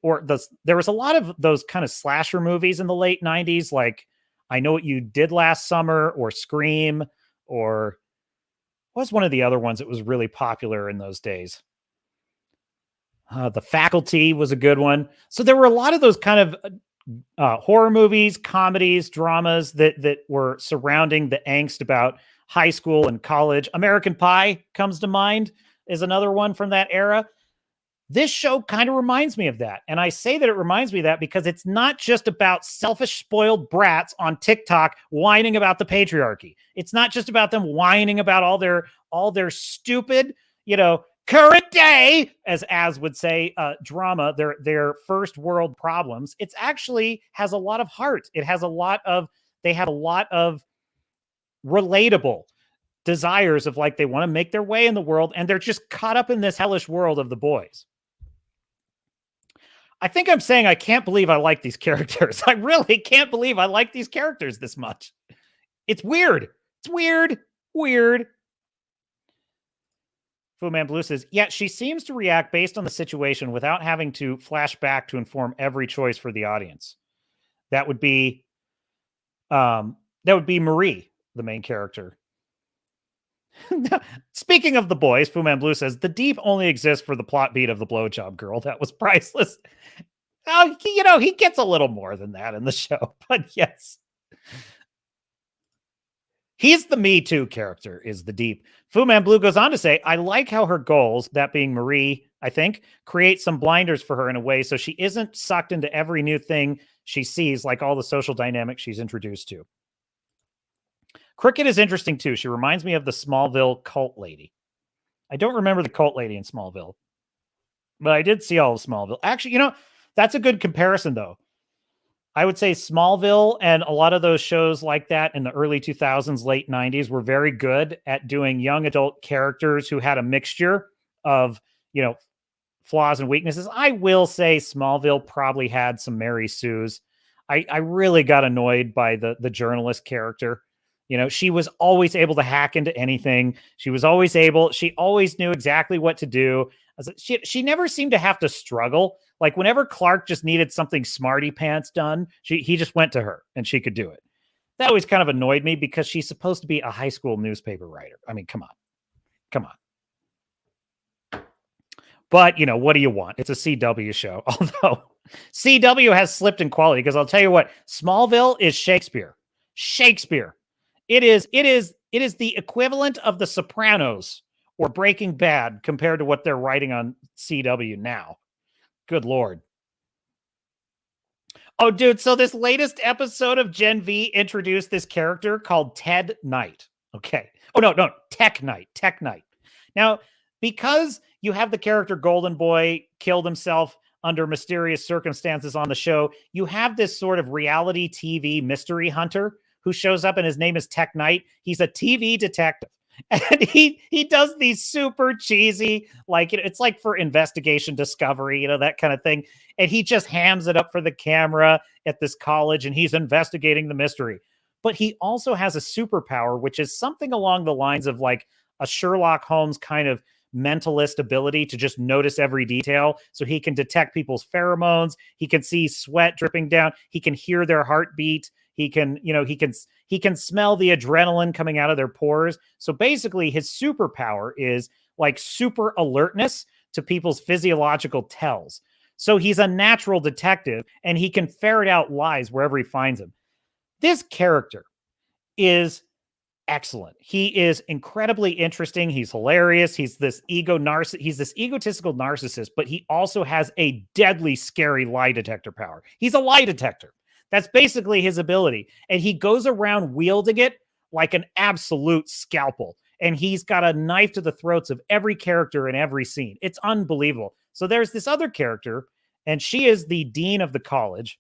there was a lot of those kind of slasher movies in the late 90s, like I Know What You Did Last Summer, or Scream, or what was one of the other ones that was really popular in those days? The Faculty was a good one. So there were a lot of those kind of horror movies, comedies, dramas that were surrounding the angst about high school and college. American Pie comes to mind is another one from that era. This show kind of reminds me of that. And I say that it reminds me of that because it's not just about selfish, spoiled brats on TikTok whining about the patriarchy. It's not just about them whining about all their stupid, you know, current day, as would say, drama, their first world problems. It's actually has a lot of heart. They have a lot of relatable desires of like, they want to make their way in the world, and they're just caught up in this hellish world of the Boyz. I think I'm saying I can't believe I like these characters. I really can't believe I like these characters this much. It's weird. It's weird. Fu Man Blue says, yeah, she seems to react based on the situation without having to flash back to inform every choice for the audience. That would be Marie, the main character. Speaking of the Boyz, Fu Man Blue says, the deep only exists for the plot beat of the blowjob girl. That was priceless. Oh, he gets a little more than that in the show, but yes. He's the Me Too character, is the deep. Fu Man Blue goes on to say, I like how her goals, that being Marie, I think, create some blinders for her in a way so she isn't sucked into every new thing she sees, like all the social dynamics she's introduced to. Cricket is interesting too. She reminds me of the Smallville cult lady. I don't remember the cult lady in Smallville, but I did see all of Smallville. Actually, that's a good comparison though. I would say Smallville and a lot of those shows like that in the early 2000s, late 90s were very good at doing young adult characters who had a mixture of, flaws and weaknesses. I will say Smallville probably had some Mary Sue's. I really got annoyed by the journalist character. She was always able to hack into anything. She always knew exactly what to do. She never seemed to have to struggle. Like whenever Clark just needed something smarty pants done, he just went to her and she could do it. That always kind of annoyed me because she's supposed to be a high school newspaper writer. I mean, come on. But, what do you want? It's a CW show. Although CW has slipped in quality, because I'll tell you what, Smallville is Shakespeare. It is the equivalent of The Sopranos or Breaking Bad compared to what they're writing on CW now. Good Lord. Oh, dude. So this latest episode of Gen V introduced this character called Ted Knight. Okay. Oh, no. Tech Knight. Now, because you have the character Golden Boy killed himself under mysterious circumstances on the show, you have this sort of reality TV mystery hunter who shows up, and his name is Tech Knight. He's a TV detective. And he does these super cheesy, like, it's like for investigation discovery, that kind of thing. And he just hams it up for the camera at this college, and he's investigating the mystery. But he also has a superpower, which is something along the lines of like a Sherlock Holmes kind of mentalist ability to just notice every detail. So he can detect people's pheromones. He can see sweat dripping down. He can hear their heartbeat. He can smell the adrenaline coming out of their pores. So basically his superpower is like super alertness to people's physiological tells. So he's a natural detective, and he can ferret out lies wherever he finds them. This character is excellent. He is incredibly interesting. He's hilarious. He's this egotistical narcissist, but he also has a deadly scary lie detector power. He's a lie detector. That's basically his ability. And he goes around wielding it like an absolute scalpel. And he's got a knife to the throats of every character in every scene. It's unbelievable. So there's this other character, and she is the dean of the college,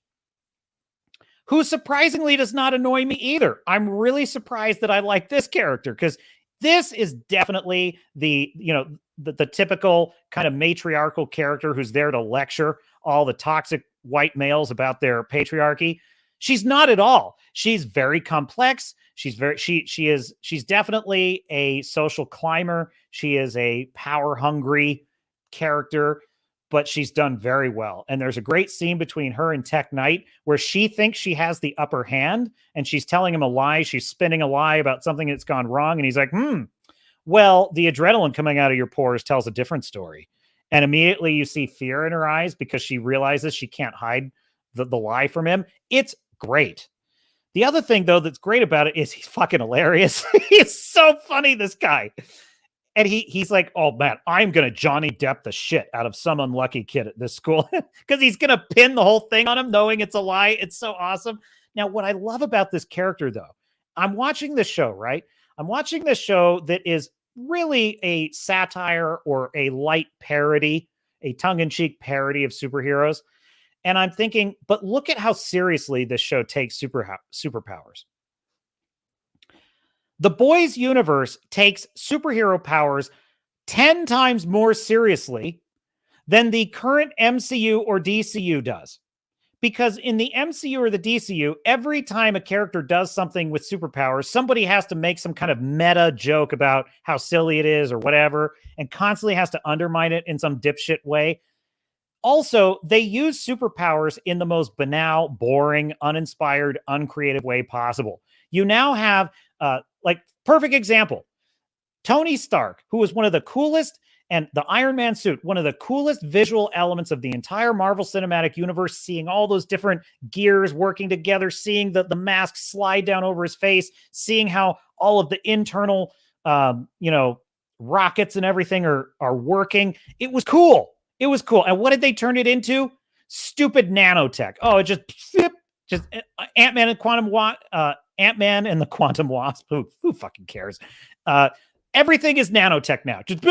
who surprisingly does not annoy me either. I'm really surprised that I like this character, because this is definitely the typical kind of matriarchal character who's there to lecture all the toxic white males about their patriarchy. She's not at all. She's very complex. She's definitely a social climber. She is a power hungry character, but she's done very well. And there's a great scene between her and Tech Knight where she thinks she has the upper hand, and she's telling him a lie. She's spinning a lie about something that's gone wrong. And he's like, well, the adrenaline coming out of your pores tells a different story. And immediately you see fear in her eyes because she realizes she can't hide the lie from him. It's great. The other thing, though, that's great about it is he's fucking hilarious. He's so funny, this guy. And he's like, oh, man, I'm going to Johnny Depp the shit out of some unlucky kid at this school because he's going to pin the whole thing on him knowing it's a lie. It's so awesome. Now, what I love about this character, though, I'm watching this show, right? I'm watching this show that is really a satire or a light parody, a tongue-in-cheek parody of superheroes. And I'm thinking, but look at how seriously this show takes superpowers. The Boyz universe takes superhero powers 10 times more seriously than the current MCU or DCU does. Because in the MCU or the DCU, every time a character does something with superpowers, somebody has to make some kind of meta joke about how silly it is or whatever, and constantly has to undermine it in some dipshit way. Also, they use superpowers in the most banal, boring, uninspired, uncreative way possible. You now have, perfect example, Tony Stark, who was one of the coolest, and the Iron Man suit, one of the coolest visual elements of the entire Marvel Cinematic Universe, seeing all those different gears working together, seeing the mask slide down over his face, seeing how all of the internal, rockets and everything are working. It was cool. It was cool. And what did they turn it into? Stupid nanotech. Oh, it just Ant-Man and Ant-Man and the Quantum Wasp. Who fucking cares? Everything is nanotech now. Just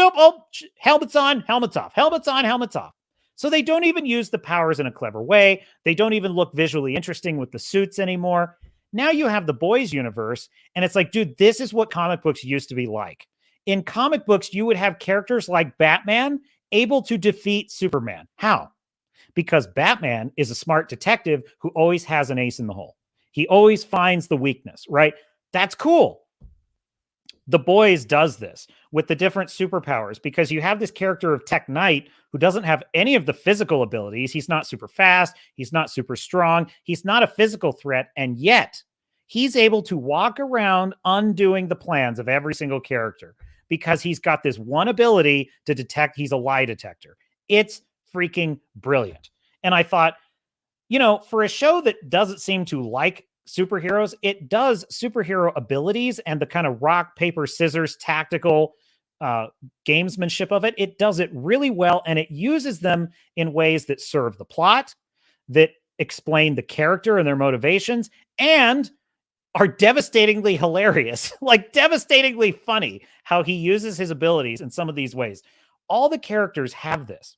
helmets on, helmets off, helmets on, helmets off. So they don't even use the powers in a clever way. They don't even look visually interesting with the suits anymore. Now you have the Boyz universe, and it's like, dude, this is what comic books used to be like. In comic books, you would have characters like Batman able to defeat Superman. How? Because Batman is a smart detective who always has an ace in the hole. He always finds the weakness, right? That's cool. The Boyz does this with the different superpowers because you have this character of Tech Knight who doesn't have any of the physical abilities. He's not super fast. He's not super strong. He's not a physical threat. And yet he's able to walk around undoing the plans of every single character because he's got this one ability to detect. He's a lie detector. It's freaking brilliant. And I thought, for a show that doesn't seem to like superheroes, it does superhero abilities and the kind of rock, paper, scissors, tactical gamesmanship of it. It does it really well, and it uses them in ways that serve the plot, that explain the character and their motivations and are devastatingly hilarious, like devastatingly funny how he uses his abilities in some of these ways. All the characters have this.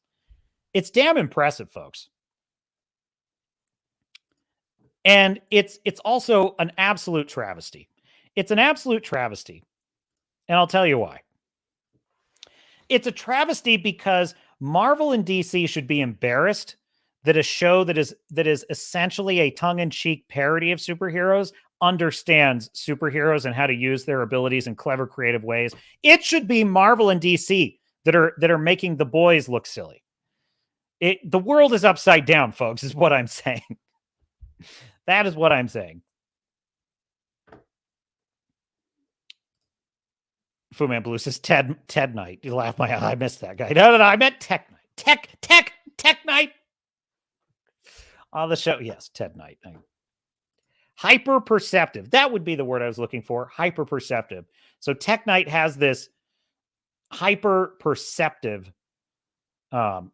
It's damn impressive, folks. And it's also an absolute travesty. It's an absolute travesty. And I'll tell you why. It's a travesty because Marvel and DC should be embarrassed that a show that is essentially a tongue-in-cheek parody of superheroes understands superheroes and how to use their abilities in clever, creative ways. It should be Marvel and DC that are making the Boyz look silly. The world is upside down, folks, is what I'm saying. That is what I'm saying. Fu Man Blue says Ted Knight. You laugh my eye. I missed that guy. No, I meant Tech Knight. Tech Knight. On the show, yes, Ted Knight. Hyper perceptive. That would be the word I was looking for. Hyper perceptive. So Tech Knight has this hyper perceptive. That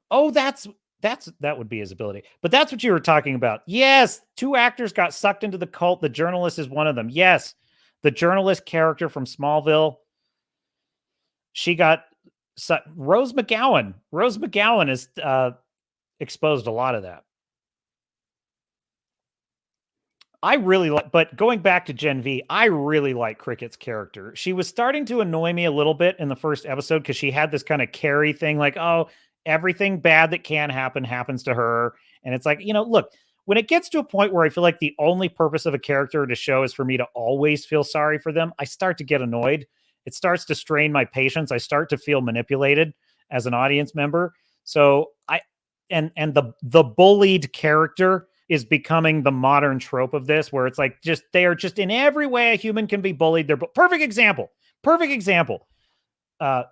would be his ability. But that's what you were talking about. Yes, 2 actors got sucked into the cult. The journalist is one of them. Yes, the journalist character from Smallville. She got Rose McGowan. Rose McGowan has exposed a lot of that. I really like, but going back to Gen V, I really like Cricket's character. She was starting to annoy me a little bit in the first episode because she had this kind of Carrie thing, like, oh, everything bad that can happen happens to her. And it's like, look, when it gets to a point where I feel like the only purpose of a character to show is for me to always feel sorry for them, I start to get annoyed. It starts to strain my patience. I start to feel manipulated as an audience member. So the bullied character is becoming the modern trope of this, where it's like they are just in every way a human can be bullied. They're perfect example.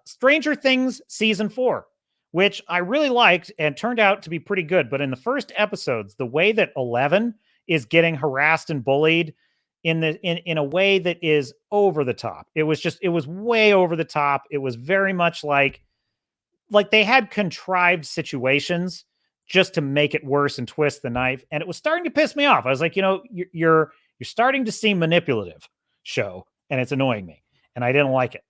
Stranger Things season 4, which I really liked and turned out to be pretty good. But in the first episodes, the way that 11 is getting harassed and bullied in a way that is over the top. It was way over the top. It was very much like they had contrived situations just to make it worse and twist the knife. And it was starting to piss me off. I was like, you're starting to seem manipulative, show, and it's annoying me. And I didn't like it.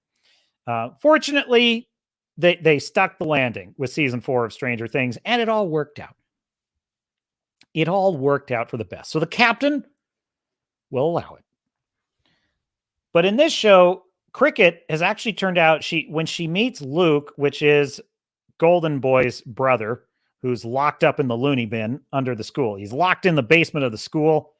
Fortunately, they stuck the landing with season 4 of Stranger Things, and it all worked out. It all worked out for the best. So the captain will allow it. But in this show, Cricket has actually turned out, when she meets Luke, which is Golden Boy's brother, who's locked up in the loony bin under the school. He's locked in the basement of the school.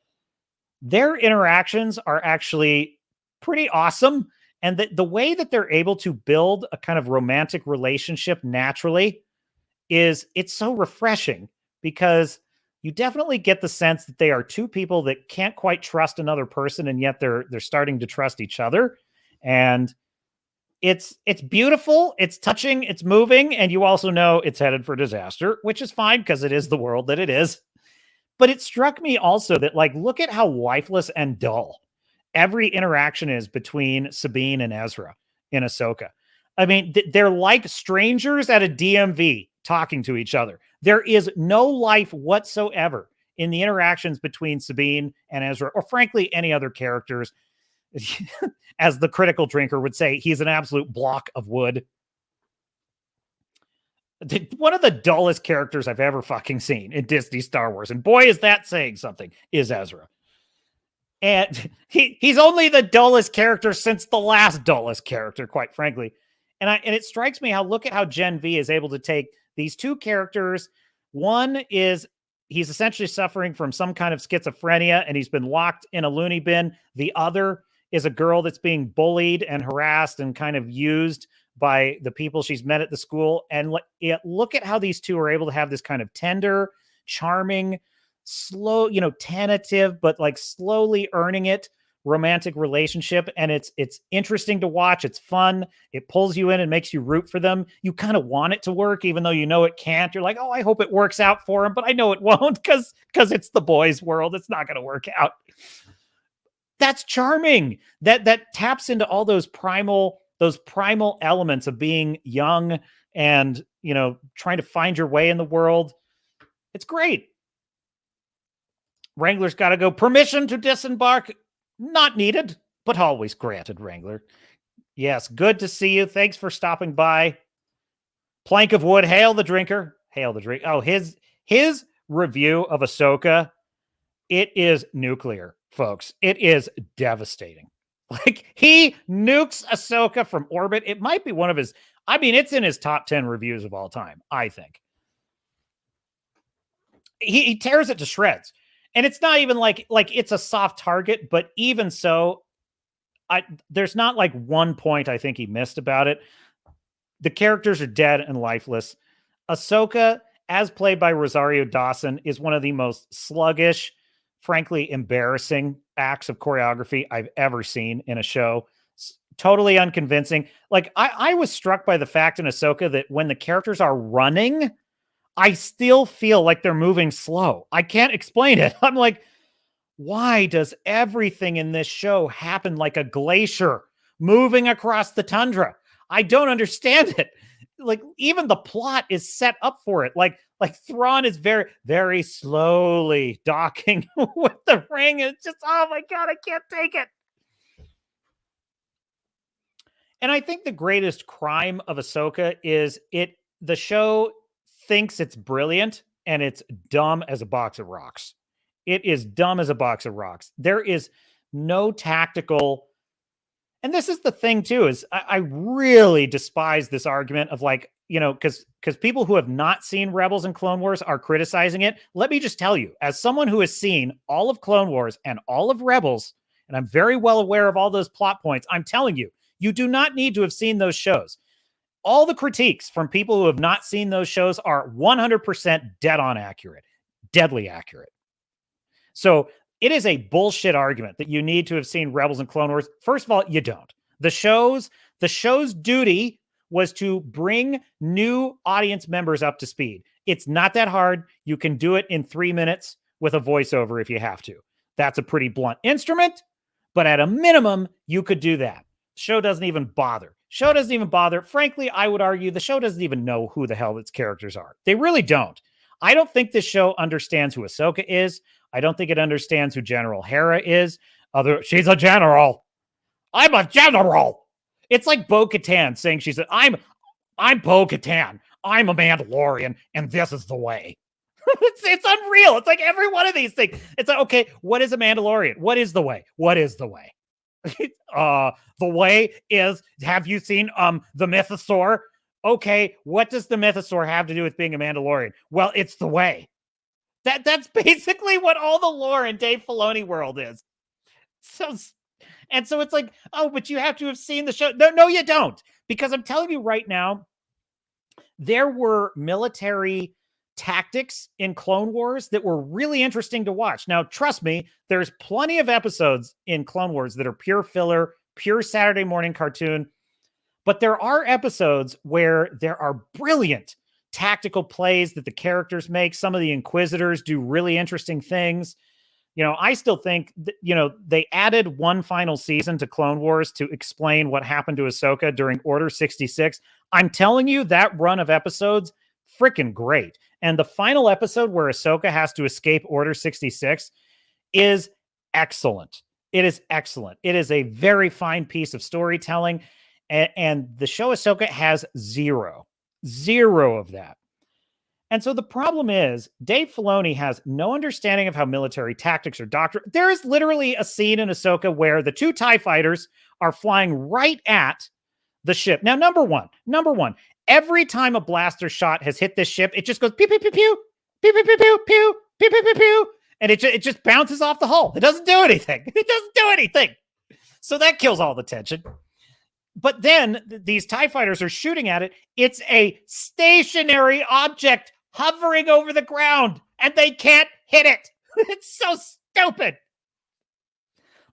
Their interactions are actually pretty awesome. And the way that they're able to build a kind of romantic relationship naturally it's so refreshing, because you definitely get the sense that they are 2 people that can't quite trust another person, and yet they're starting to trust each other. And it's beautiful, it's touching, it's moving, and you also know it's headed for disaster, which is fine because it is the world that it is. But it struck me also that, look at how lifeless and dull every interaction is between Sabine and Ezra in Ahsoka. I mean, they're like strangers at a DMV talking to each other. There is no life whatsoever in the interactions between Sabine and Ezra, or frankly, any other characters. As the critical drinker would say, he's an absolute block of wood. One of the dullest characters I've ever fucking seen in Disney Star Wars, and boy, is that saying something, is Ezra. And he's only the dullest character since the last dullest character, quite frankly. And it strikes me look at how Gen V is able to take these 2 characters. One is he's essentially suffering from some kind of schizophrenia, and he's been locked in a loony bin. The other is a girl that's being bullied and harassed and kind of used by the people she's met at the school. And look at how these 2 are able to have this kind of tender, charming, slow, tentative, but slowly earning it romantic relationship. And it's interesting to watch. It's fun. It pulls you in and makes you root for them. You kind of want it to work, even though you know it can't. You're like, oh, I hope it works out for him, but I know it won't because it's the Boyz world. It's not going to work out. That's charming. That taps into all those primal elements of being young and, trying to find your way in the world. It's great. Wrangler's got to go. Permission to disembark, not needed, but always granted, Wrangler. Yes, good to see you. Thanks for stopping by. Plank of wood, hail the drinker. Hail the drink. Oh, his review of Ahsoka, it is nuclear, folks. It is devastating. Like, he nukes Ahsoka from orbit. It might be one of his, I mean, it's in his top 10 reviews of all time, I think. He tears it to shreds. And it's not even like it's a soft target, but even so, there's not like one point I think he missed about it. The characters are dead and lifeless. Ahsoka, as played by Rosario Dawson, is one of the most sluggish, frankly embarrassing acts of choreography I've ever seen in a show. Totally unconvincing. Like, I was struck by the fact in Ahsoka that when the characters are running, I still feel like they're moving slow. I can't explain it. I'm like, why does everything in this show happen like a glacier moving across the tundra? I don't understand it. Like, even the plot is set up for it. Like Thrawn is very, very slowly docking with the ring. It's just, oh my God, I can't take it. And I think the greatest crime of Ahsoka is the show thinks it's brilliant and it's dumb as a box of rocks. It is dumb as a box of rocks. There is no tactical. And this is the thing too, is I really despise this argument of like, because people who have not seen Rebels and Clone Wars are criticizing it. Let me just tell you, as someone who has seen all of Clone Wars and all of Rebels, and I'm very well aware of all those plot points, I'm telling you, you do not need to have seen those shows. All the critiques from people who have not seen those shows are 100% dead on accurate, deadly accurate. So it is a bullshit argument that you need to have seen Rebels and Clone Wars. First of all, you don't. The show's duty was to bring new audience members up to speed. It's not that hard. You can do it in 3 minutes with a voiceover if you have to. That's a pretty blunt instrument, but at a minimum, you could do that. Show doesn't even bother. Frankly, I would argue the show doesn't even know who the hell its characters are. They really don't. I don't think this show understands who Ahsoka is. I don't think it understands who General Hera is. She's a general. I'm a general. It's like Bo-Katan saying I'm Bo-Katan. I'm a Mandalorian, and this is the way. It's unreal. It's like every one of these things. It's like, okay, what is a Mandalorian? What is the way? What is the way? The way is, have you seen the Mythosaur? Okay, what does the Mythosaur have to do with being a Mandalorian? Well, it's the way. That's basically what all the lore in Dave Filoni world is. So it's like, oh, but you have to have seen the show. No, you don't. Because I'm telling you right now, there were military tactics in Clone Wars that were really interesting to watch. Now, trust me, there's plenty of episodes in Clone Wars that are pure filler, pure Saturday morning cartoon. But there are episodes where there are brilliant tactical plays that the characters make. Some of the Inquisitors do really interesting things. I still think that, they added one final season to Clone Wars to explain what happened to Ahsoka during Order 66. I'm telling you, that run of episodes, freaking great. And the final episode where Ahsoka has to escape Order 66 is excellent. It is excellent. It is a very fine piece of storytelling. And the show Ahsoka has zero of that. And so the problem is Dave Filoni has no understanding of how military tactics are doctrine. There is literally a scene in Ahsoka where the two TIE fighters are flying right at the ship. Now, number one, every time a blaster shot has hit this ship, it just goes pew, pew, pew, pew, pew, pew, pew, pew, pew, pew, pew, pew, pew, and it just bounces off the hull. It doesn't do anything. So that kills all the tension. But then these TIE fighters are shooting at it. It's a stationary object hovering over the ground, and they can't hit it. It's so stupid.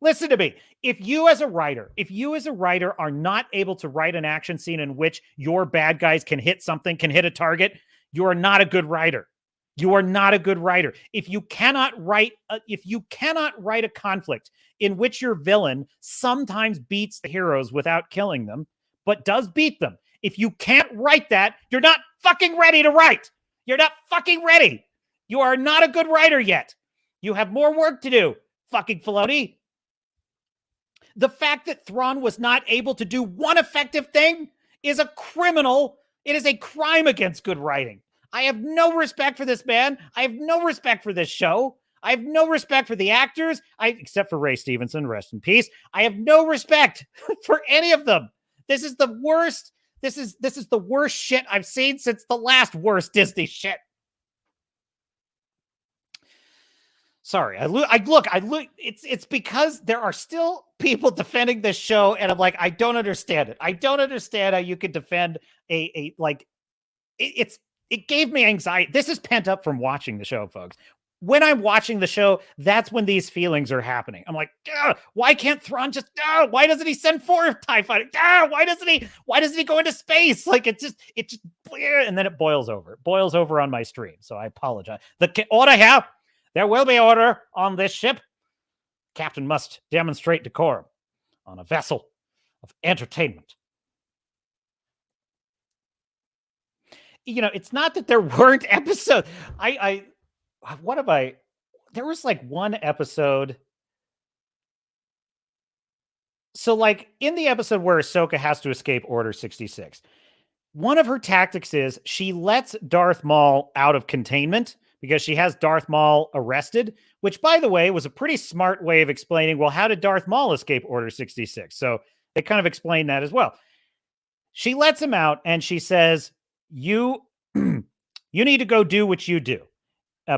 Listen to me. If you as a writer are not able to write an action scene in which your bad guys can hit something, can hit a target, you are not a good writer. You are not a good writer. If you cannot write a conflict in which your villain sometimes beats the heroes without killing them, but does beat them, if you can't write that, you're not fucking ready to write. You're not fucking ready. You are not a good writer yet. You have more work to do, fucking Filoni. The fact that Thrawn was not able to do one effective thing is a criminal. It is a crime against good writing. I have no respect for this man. I have no respect for this show. I have no respect for the actors, except for Ray Stevenson, rest in peace. I have no respect for any of them. This is the worst. This is the worst shit I've seen since the last worst Disney shit. Sorry, I look. It's because there are still people defending this show, and I'm like, I don't understand it. I don't understand how you could defend it gave me anxiety. This is pent up from watching the show, folks. When I'm watching the show, that's when these feelings are happening. I'm like, why can't Thrawn just, why doesn't he send 4 TIE fighters? Why doesn't he go into space? Like it just, and then it boils over. It boils over on my stream. So I apologize. The order here, there will be order on this ship. Captain must demonstrate decorum on a vessel of entertainment. You know, it's not that there weren't episodes. There was like one episode. So like in the episode where Ahsoka has to escape Order 66, one of her tactics is she lets Darth Maul out of containment because she has Darth Maul arrested, which by the way was a pretty smart way of explaining, well, how did Darth Maul escape Order 66? So they kind of explain that as well. She lets him out and she says, you need to go do what you do.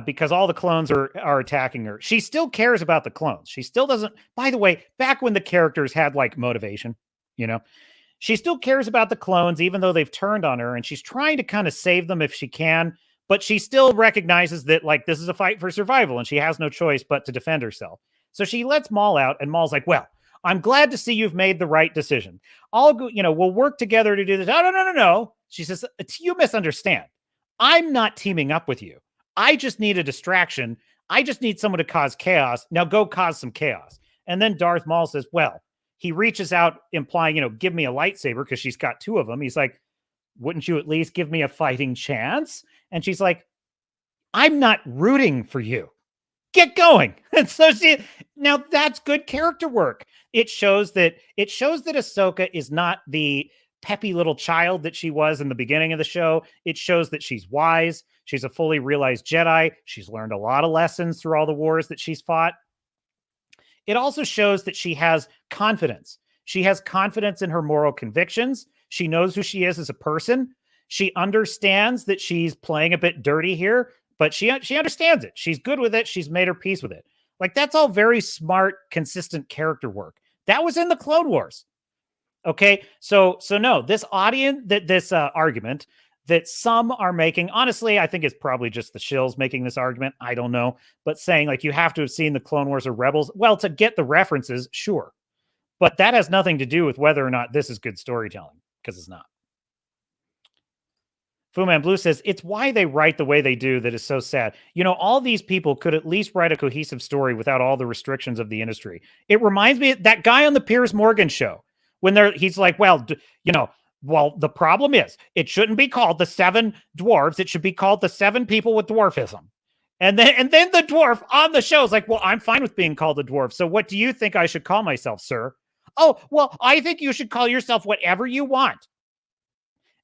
Because all the clones are attacking her. She still cares about the clones. She still doesn't, by the way, back when the characters had like motivation, you know, she still cares about the clones, even though they've turned on her, and she's trying to kind of save them if she can, but she still recognizes that like this is a fight for survival and she has no choice but to defend herself. So she lets Maul out, and Maul's like, well, I'm glad to see you've made the right decision. I'll go, we'll work together to do this. Oh, no. She says, you misunderstand. I'm not teaming up with you. I just need a distraction. I just need someone to cause chaos. Now go cause some chaos. And then Darth Maul says, well, he reaches out implying, give me a lightsaber because she's got 2 of them. He's like, wouldn't you at least give me a fighting chance? And she's like, I'm not rooting for you. Get going. And so now that's good character work. It shows that Ahsoka is not the peppy little child that she was in the beginning of the show. It shows that she's wise. She's a fully realized Jedi. She's learned a lot of lessons through all the wars that she's fought. It also shows that she has confidence. She has confidence in her moral convictions. She knows who she is as a person. She understands that she's playing a bit dirty here, but she understands it. She's good with it. She's made her peace with it. Like, that's all very smart, consistent character work. That was in the Clone Wars. Okay, so no, this argument that some are making, honestly, I think it's probably just the shills making this argument. I don't know, but saying like you have to have seen the Clone Wars or Rebels. Well, to get the references, sure, but that has nothing to do with whether or not this is good storytelling, because it's not. Fu Man Blue says it's why they write the way they do that is so sad. All these people could at least write a cohesive story without all the restrictions of the industry. It reminds me of that guy on the Piers Morgan show. When he's like, well, the problem is it shouldn't be called the 7 dwarves. It should be called the 7 people with dwarfism. And then the dwarf on the show is like, well, I'm fine with being called a dwarf. So what do you think I should call myself, sir? Oh, well, I think you should call yourself whatever you want.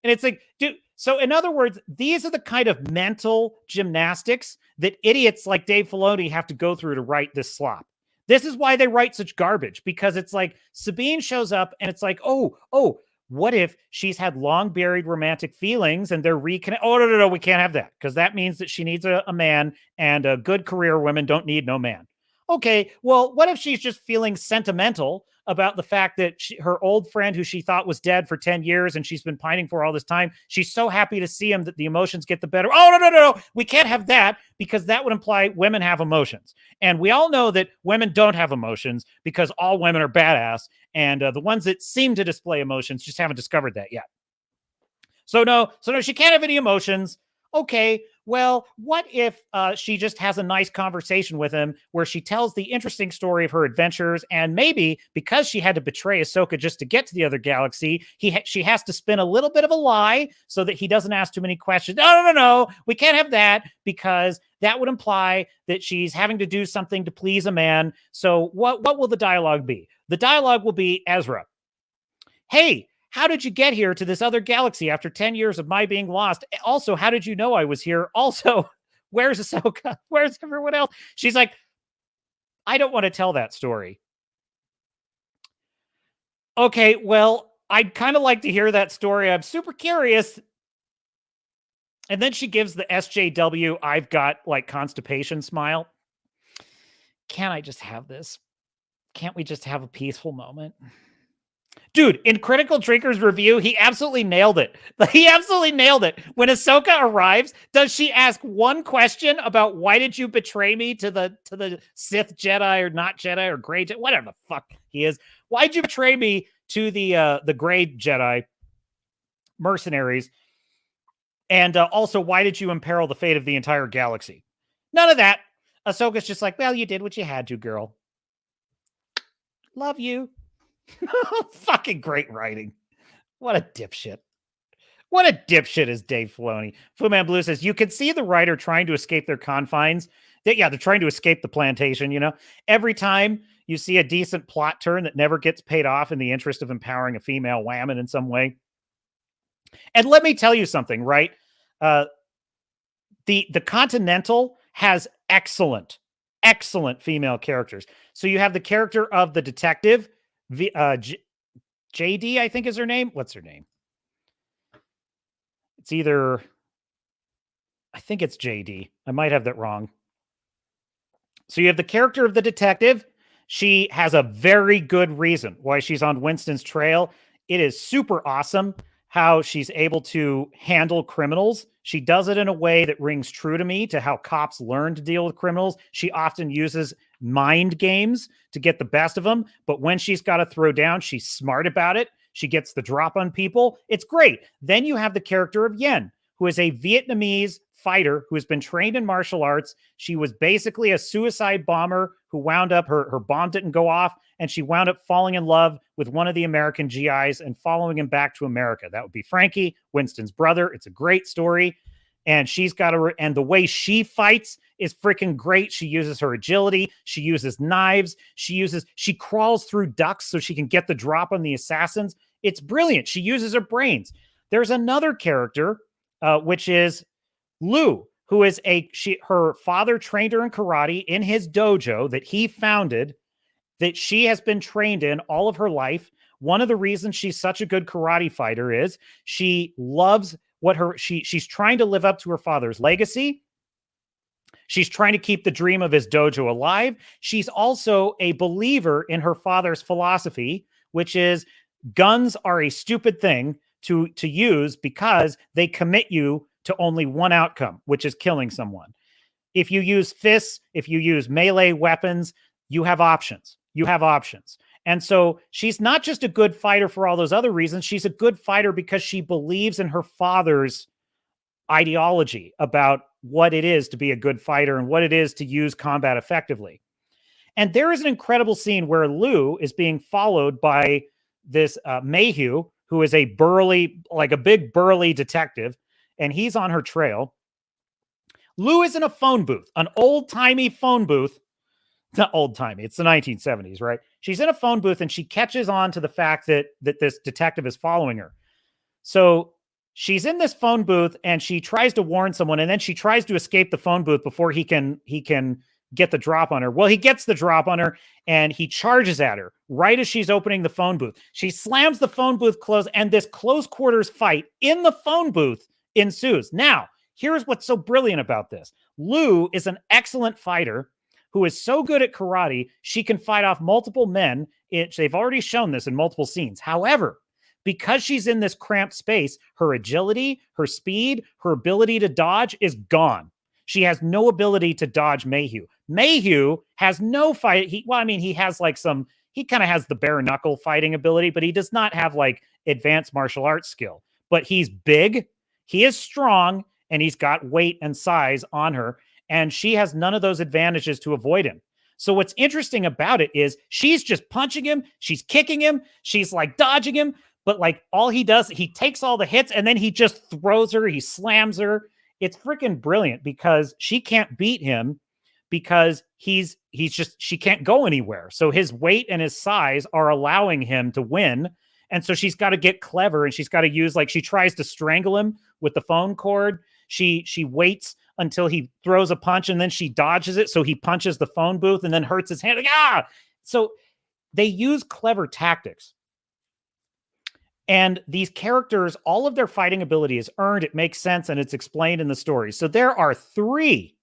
And it's like, dude, so in other words, these are the kind of mental gymnastics that idiots like Dave Filoni have to go through to write this slop. This is why they write such garbage, because it's like Sabine shows up and it's like, oh, what if she's had long buried romantic feelings and they're reconnected? Oh, no, we can't have that, because that means that she needs a man, and good career women don't need no man. Okay, well, what if she's just feeling sentimental about the fact that her old friend who she thought was dead for 10 years and she's been pining for all this time, she's so happy to see him that the emotions get the better. Oh, no. We can't have that, because that would imply women have emotions. And we all know that women don't have emotions because all women are badass. And the ones that seem to display emotions just haven't discovered that yet. So no, she can't have any emotions. Okay, well, what if she just has a nice conversation with him where she tells the interesting story of her adventures, and maybe because she had to betray Ahsoka just to get to the other galaxy, she has to spin a little bit of a lie so that he doesn't ask too many questions. No, we can't have that because that would imply that she's having to do something to please a man. So what will the dialogue be? The dialogue will be, Ezra, hey, how did you get here to this other galaxy after 10 years of my being lost? Also, how did you know I was here? Also, where's Ahsoka? Where's everyone else? She's like, I don't want to tell that story. Okay, well, I'd kind of like to hear that story. I'm super curious. And then she gives the SJW, I've got like constipation smile. Can't I just have this? Can't we just have a peaceful moment? Dude, in Critical Drinker's review, he absolutely nailed it. He absolutely nailed it. When Ahsoka arrives, does she ask one question about why did you betray me to the Sith Jedi or not Jedi or Grey Jedi, whatever the fuck he is? Why'd you betray me to the Grey Jedi mercenaries? And also, why did you imperil the fate of the entire galaxy? None of that. Ahsoka's just like, well, you did what you had to, girl. Love you. Fucking great writing. What a dipshit. What a dipshit is Dave Filoni. Fu Man Blue says, you can see the writer trying to escape their confines. They're trying to escape the plantation, you know? Every time you see a decent plot turn that never gets paid off in the interest of empowering a female whammon in some way. And let me tell you something, right? The Continental has excellent female characters. So you have the character of the detective, JD, I think is her name. What's her name? It's either, I think it's JD. I might have that wrong. So you have the character of the detective. She has a very good reason why she's on Winston's trail. It is super awesome how she's able to handle criminals. She does it in a way that rings true to me to how cops learn to deal with criminals. She often uses mind games to get the best of them, but when she's got to throw down, she's smart about it. She gets the drop on people. It's great. Then you have the character of Yen, who is a Vietnamese fighter who has been trained in martial arts. She was basically a suicide bomber who wound up, her bomb didn't go off, and she wound up falling in love with one of the American GIs and following him back to America. That would be Frankie, Winston's brother. It's a great story. And she's got and the way she fights is freaking great. She uses her agility. She uses knives. She crawls through ducts so she can get the drop on the assassins. It's brilliant. She uses her brains. There's another character, which is Lou, who is her father trained her in karate in his dojo that he founded, that she has been trained in all of her life. One of the reasons she's such a good karate fighter is she loves she's trying to live up to her father's legacy. She's trying to keep the dream of his dojo alive. She's also a believer in her father's philosophy, which is guns are a stupid thing to use because they commit you to only one outcome, which is killing someone. If you use fists, if you use melee weapons, you have options. And so she's not just a good fighter for all those other reasons. She's a good fighter because she believes in her father's ideology about what it is to be a good fighter and what it is to use combat effectively. And there is an incredible scene where Lou is being followed by this Mayhew, who is a big burly detective, and he's on her trail. Lou is in a phone booth, an old-timey phone booth. It's not old-timey, it's the 1970s, right? She's in a phone booth and she catches on to the fact that this detective is following her. So she's in this phone booth and she tries to warn someone, and then she tries to escape the phone booth before he can get the drop on her. Well, he gets the drop on her and he charges at her right as she's opening the phone booth. She slams the phone booth closed, and this close quarters fight in the phone booth ensues. Now, here's what's so brilliant about this. Lou is an excellent fighter who is so good at karate, she can fight off multiple men. They've already shown this in multiple scenes. However, because she's in this cramped space, her agility, her speed, her ability to dodge is gone. She has no ability to dodge Mayhew. Mayhew has no fight. He has he kind of has the bare knuckle fighting ability, but he does not have like advanced martial arts skill. But he's big, he is strong, and he's got weight and size on her, and she has none of those advantages to avoid him. So what's interesting about it is she's just punching him, she's kicking him, she's like dodging him, but like all he does, he takes all the hits and then he just throws her, he slams her. It's freaking brilliant because she can't beat him because he's just, she can't go anywhere. So his weight and his size are allowing him to win. And so she's got to get clever, and she's got to use, like, she tries to strangle him with the phone cord. She waits until he throws a punch, and then she dodges it. So he punches the phone booth and then hurts his hand. Like, ah! So they use clever tactics. And these characters, all of their fighting ability is earned. It makes sense, and it's explained in the story. So there are 3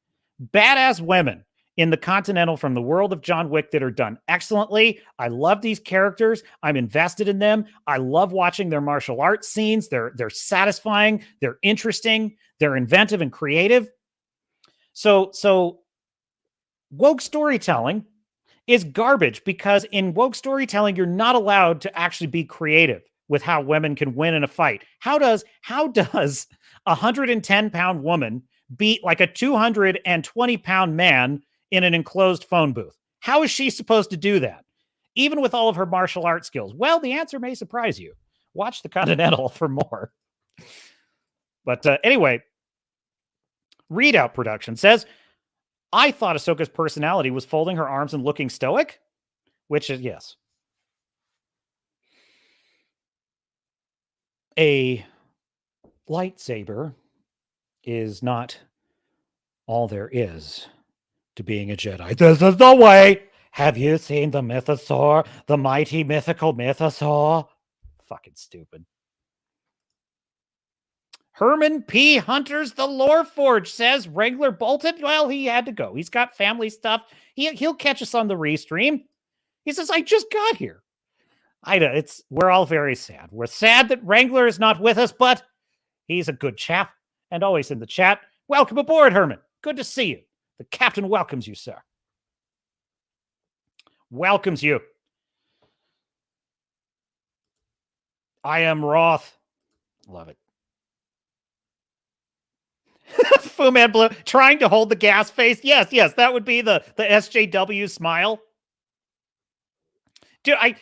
badass women in the Continental from the world of John Wick that are done excellently. I love these characters. I'm invested in them. I love watching their martial arts scenes. They're satisfying. They're interesting. They're inventive and creative. So woke storytelling is garbage because in woke storytelling, you're not allowed to actually be creative with how women can win in a fight. How does a 110-pound woman beat like a 220-pound man in an enclosed phone booth? How is she supposed to do that, even with all of her martial arts skills? Well, the answer may surprise you. Watch the Continental for more. But anyway, Readout Production says, I thought Ahsoka's personality was folding her arms and looking stoic, which is yes. A lightsaber is not all there is to being a Jedi. This is the way. Have you seen the mythosaur? The mighty mythical mythosaur? Fucking stupid. Herman P. Hunter's The Lore Forge says Wrangler bolted. Well, he had to go. He's got family stuff. He'll catch us on the restream. He says, I just got here. I know we're all very sad. We're sad that Wrangler is not with us, but he's a good chap and always in the chat. Welcome aboard, Herman. Good to see you. The captain welcomes you, sir. Welcomes you. I am Roth. Love it. Fu Man Blue trying to hold the gas face. Yes, that would be the SJW smile. Dude, I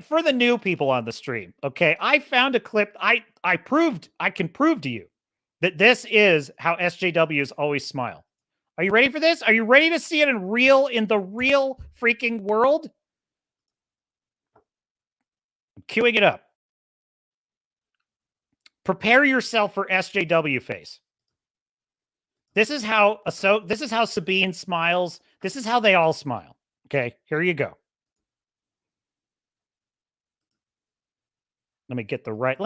for the new people on the stream, okay, I found a clip. I can prove to you that this is how SJWs always smile. Are you ready for this? Are you ready to see it in the real freaking world? I'm queuing it up. Prepare yourself for SJW face. This is how Sabine smiles. This is how they all smile. Okay, here you go. Let me get the right.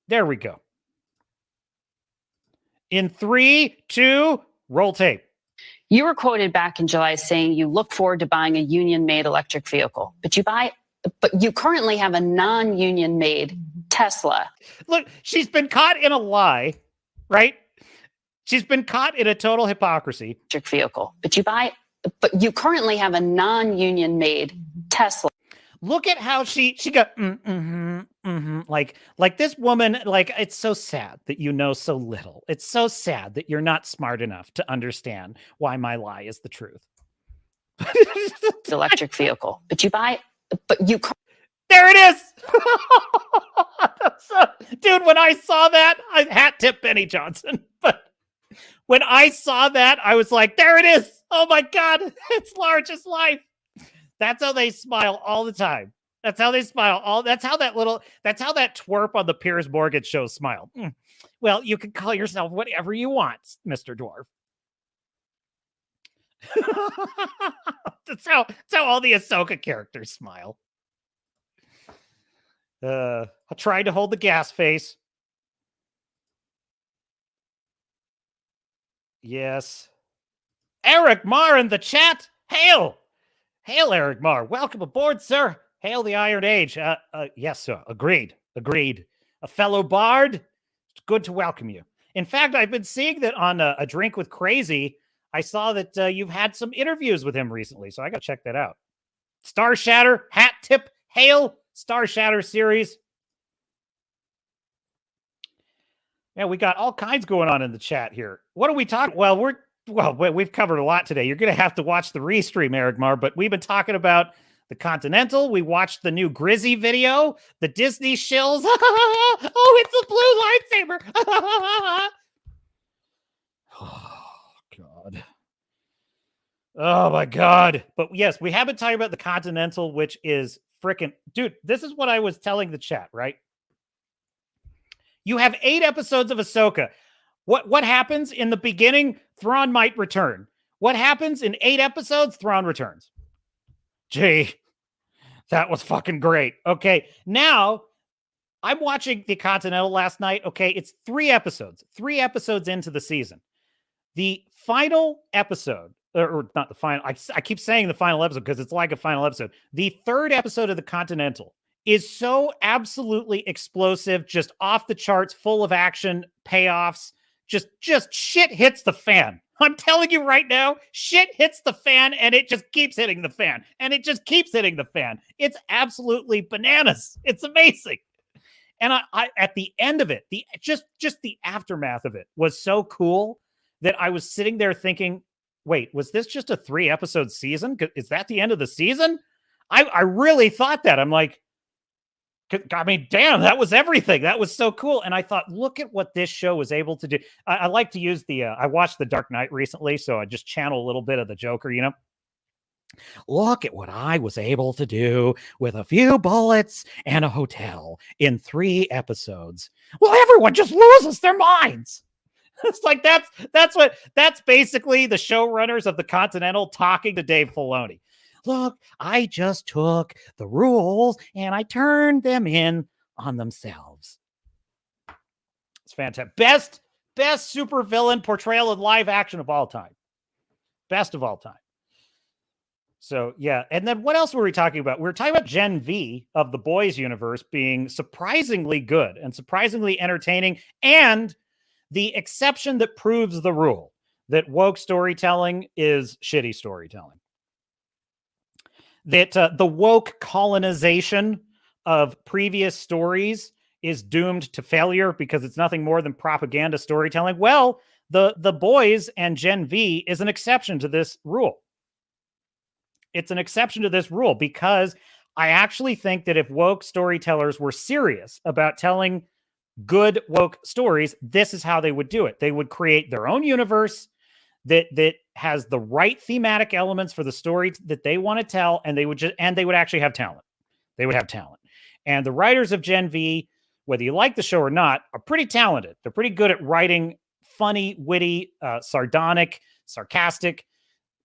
There we go. In 3, 2, roll tape. You were quoted back in July saying you look forward to buying a union-made electric vehicle, but you currently have a non-union-made Tesla. Look, she's been caught in a lie, right? She's been caught in a total hypocrisy. Electric vehicle, but you currently have a non-union-made Tesla. Look at how she got like this woman. Like, it's so sad that you know so little. It's so sad that you're not smart enough to understand why my lie is the truth. Electric vehicle, but there it is. Dude, when I saw that, I hat tip Benny Johnson. But when I saw that, I was like, there it is. Oh my God, it's large as life. That's how they smile all the time. That's how they smile. That's how that twerp on the Piers Morgan show smiled. Well, you can call yourself whatever you want, Mr. Dwarf. That's how all the Ahsoka characters smile. I tried to hold the gas face. Yes. Eric Marr in the chat. Hail, Eric Marr. Welcome aboard, sir. Hail the Iron Age. Yes, sir. Agreed. A fellow bard. It's good to welcome you. In fact, I've been seeing that on A Drink with Crazy. I saw that you've had some interviews with him recently, so I got to check that out. Star Shatter, hat tip, hail, Star Shatter series. Yeah, we got all kinds going on in the chat here. What are we talking? Well, we've covered a lot today. You're going to have to watch the restream, Eric Mar, but we've been talking about the Continental. We watched the new Grizzy video, the Disney Shills. Oh, it's a blue lightsaber. Oh, God. Oh, my God. But yes, we have been talking about the Continental, which is freaking... Dude, this is what I was telling the chat, right? You have 8 episodes of Ahsoka. What happens in the beginning? Thrawn might return. What happens in 8 episodes? Thrawn returns. Gee, that was fucking great. Okay, now I'm watching the Continental last night. Okay, it's 3 episodes. 3 episodes into the season. The final episode, or not the final, I keep saying the final episode because it's like a final episode. The 3rd episode of the Continental is so absolutely explosive, just off the charts, full of action, payoffs. Just shit hits the fan. I'm telling you right now, shit hits the fan and it just keeps hitting the fan. And it just keeps hitting the fan. It's absolutely bananas. It's amazing. And I at the end of it, just the aftermath of it was so cool that I was sitting there thinking, wait, was this just a 3-episode season? Is that the end of the season? I really thought that. I'm like, I mean, damn, that was everything. That was so cool. And I thought, look at what this show was able to do. I like to use I watched The Dark Knight recently, so I just channel a little bit of the Joker, you know? Look at what I was able to do with a few bullets and a hotel in 3 episodes. Well, everyone just loses their minds. It's like, that's basically the showrunners of the Continental talking to Dave Filoni. Look, I just took the rules and I turned them in on themselves. It's fantastic. Best supervillain portrayal in live action of all time. Best of all time. So, yeah. And then what else were we talking about? We were talking about Gen V of the Boyz universe being surprisingly good and surprisingly entertaining, and the exception that proves the rule that woke storytelling is shitty storytelling. That the woke colonization of previous stories is doomed to failure because it's nothing more than propaganda storytelling. Well, the Boyz and Gen V is an exception to this rule. It's an exception to this rule because I actually think that if woke storytellers were serious about telling good woke stories, this is how they would do it. They would create their own universe that has the right thematic elements for the story that they want to tell, and they would actually have talent. They would have talent. And the writers of Gen V, whether you like the show or not, are pretty talented. They're pretty good at writing funny, witty, sardonic, sarcastic,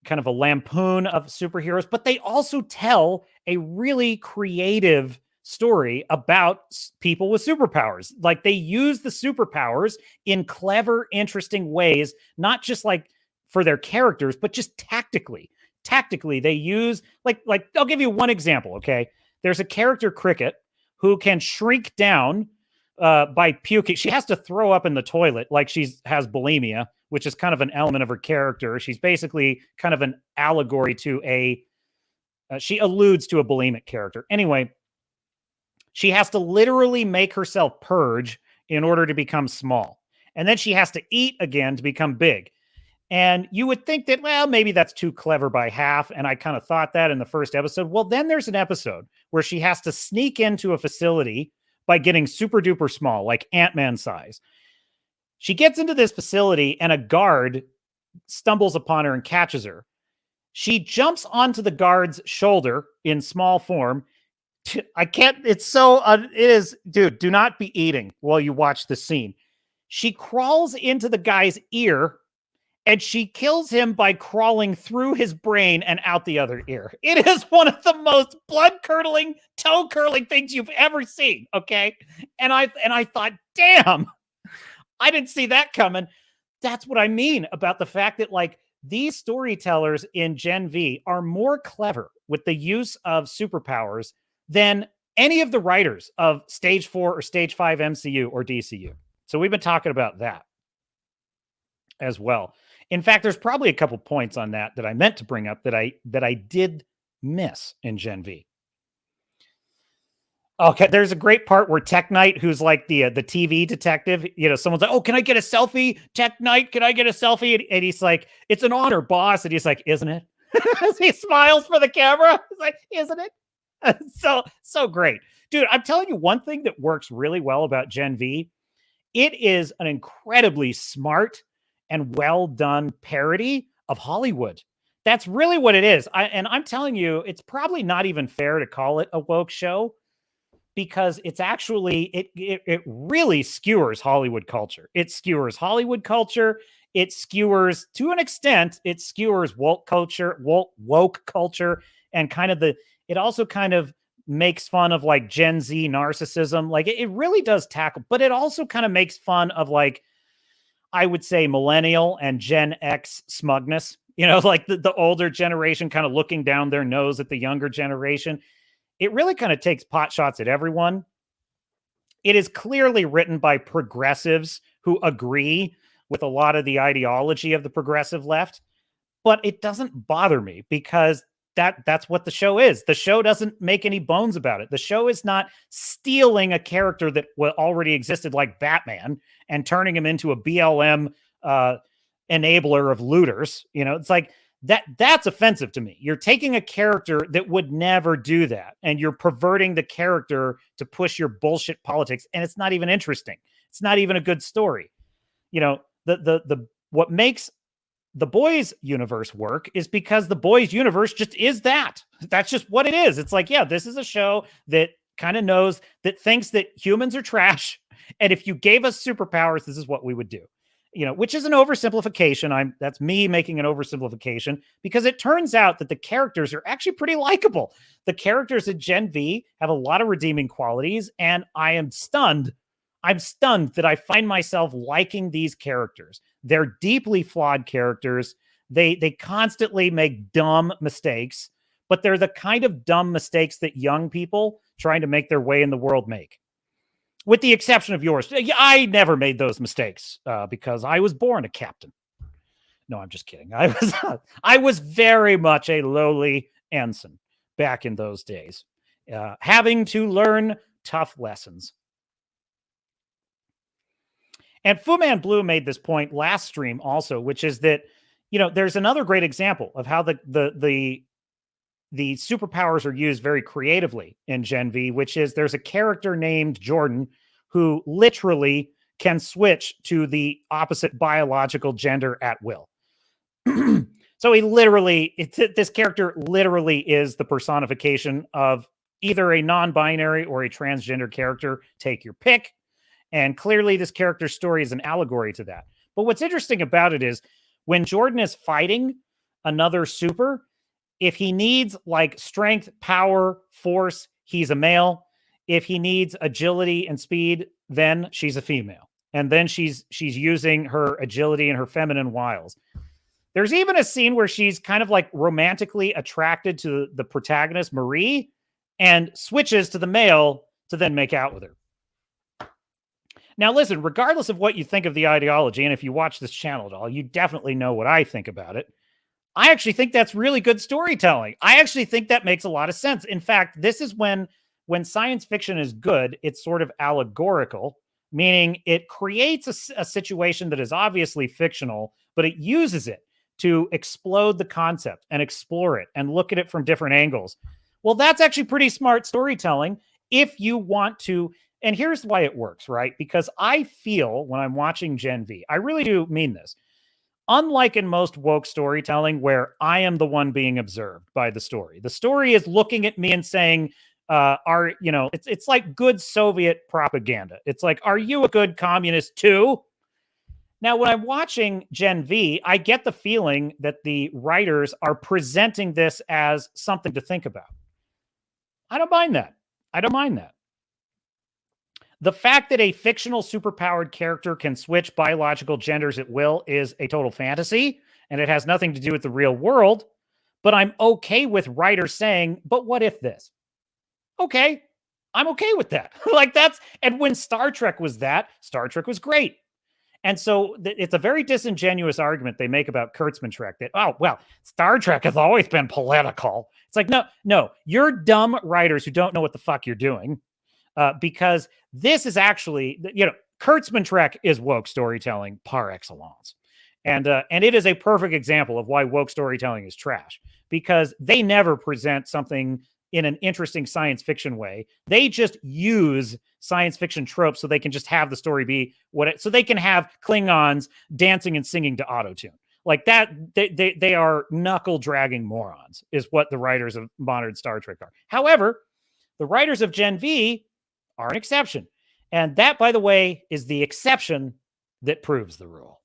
kind of a lampoon of superheroes, but they also tell a really creative story about people with superpowers. Like, they use the superpowers in clever, interesting ways, not just like for their characters, but just tactically. Tactically, they use like I'll give you one example. Okay, there's a character, Cricket, who can shrink down by puking. She has to throw up in the toilet, like has bulimia, which is kind of an element of her character. She's basically kind of an allegory to she alludes to a bulimic character. Anyway, she has to literally make herself purge in order to become small. And then she has to eat again to become big. And you would think that, well, maybe that's too clever by half. And I kind of thought that in the first episode. Well, then there's an episode where she has to sneak into a facility by getting super duper small, like Ant-Man size. She gets into this facility and a guard stumbles upon her and catches her. She jumps onto the guard's shoulder in small form. It is, dude, do not be eating while you watch the scene. She crawls into the guy's ear and she kills him by crawling through his brain and out the other ear. It is one of the most blood-curdling, toe-curling things you've ever seen, okay? And I thought, damn, I didn't see that coming. That's what I mean about the fact that, like, these storytellers in Gen V are more clever with the use of superpowers than any of the writers of Stage 4 or Stage 5 MCU or DCU. So we've been talking about that as well. In fact, there's probably a couple points on that I meant to bring up that I did miss in Gen V. Okay, there's a great part where Tech Knight, who's like the TV detective, someone's like, "Oh, can I get a selfie, Tech Knight? Can I get a selfie?" And he's like, "It's an honor, boss." And he's like, "Isn't it?" He smiles for the camera. He's like, "Isn't it?" So great, dude. I'm telling you, one thing that works really well about Gen V, it is an incredibly smart and well done parody of Hollywood. That's really what it is. I'm telling you, it's probably not even fair to call it a woke show, because it's actually it really skewers Hollywood culture. It skewers Hollywood culture. It skewers, to an extent, it skewers woke culture, and it also kind of makes fun of like Gen Z narcissism. Like it really does tackle, but it also kind of makes fun of, like, I would say, millennial and Gen X smugness. Like the older generation kind of looking down their nose at the younger generation. It really kind of takes pot shots at everyone. It is clearly written by progressives who agree with a lot of the ideology of the progressive left, but it doesn't bother me, because that's what the show is. The show doesn't make any bones about it. The show is not stealing a character that already existed, like Batman, and turning him into a BLM enabler of looters. It's like, that's offensive to me. You're taking a character that would never do that, and you're perverting the character to push your bullshit politics, and it's not even interesting. It's not even a good story. What makes the Boyz universe work is because the Boyz universe just is that. That's just what it is. It's like, yeah, this is a show that kind of knows, that thinks that humans are trash, and if you gave us superpowers, this is what we would do. Which is an oversimplification. That's me making an oversimplification, because it turns out that the characters are actually pretty likable. The characters at Gen V have a lot of redeeming qualities, and I am stunned. I'm stunned that I find myself liking these characters. They're deeply flawed characters. They constantly make dumb mistakes, but they're the kind of dumb mistakes that young people trying to make their way in the world make. With the exception of yours. I never made those mistakes because I was born a captain. No, I'm just kidding. I was very much a lowly ensign back in those days, having to learn tough lessons. And Fu Man Blue made this point last stream also, which is that, there's another great example of how the superpowers are used very creatively in Gen V, which is there's a character named Jordan who literally can switch to the opposite biological gender at will. So this character literally is the personification of either a non-binary or a transgender character. Take your pick. And clearly this character's story is an allegory to that. But what's interesting about it is when Jordan is fighting another super, if he needs like strength, power, force, he's a male. If he needs agility and speed, then she's a female. And then she's using her agility and her feminine wiles. There's even a scene where she's kind of like romantically attracted to the protagonist, Marie, and switches to the male to then make out with her. Now, listen, regardless of what you think of the ideology, and if you watch this channel at all, you definitely know what I think about it. I actually think that's really good storytelling. I actually think that makes a lot of sense. In fact, this is when science fiction is good, it's sort of allegorical, meaning it creates a situation that is obviously fictional, but it uses it to explode the concept and explore it and look at it from different angles. Well, that's actually pretty smart storytelling if you want to. And here's why it works, right? Because I feel when I'm watching Gen V, I really do mean this. Unlike in most woke storytelling where I am the one being observed by the story is looking at me and saying, it's like good Soviet propaganda. It's like, are you a good communist too? Now, when I'm watching Gen V, I get the feeling that the writers are presenting this as something to think about. I don't mind that. The fact that a fictional superpowered character can switch biological genders at will is a total fantasy, and it has nothing to do with the real world. But I'm okay with writers saying, but what if this? Okay, I'm okay with that. And when Star Trek was great. And so it's a very disingenuous argument they make about Kurtzman Trek that, oh, well, Star Trek has always been political. It's like, no, you're dumb writers who don't know what the fuck you're doing. because this is actually, Kurtzman Trek is woke storytelling par excellence. And it is a perfect example of why woke storytelling is trash, because they never present something in an interesting science fiction way. They just use science fiction tropes so they can just have the story be so they can have Klingons dancing and singing to autotune. Like that, they are knuckle dragging morons, is what the writers of modern Star Trek are. However, the writers of Gen V are an exception. And that, by the way, is the exception that proves the rule.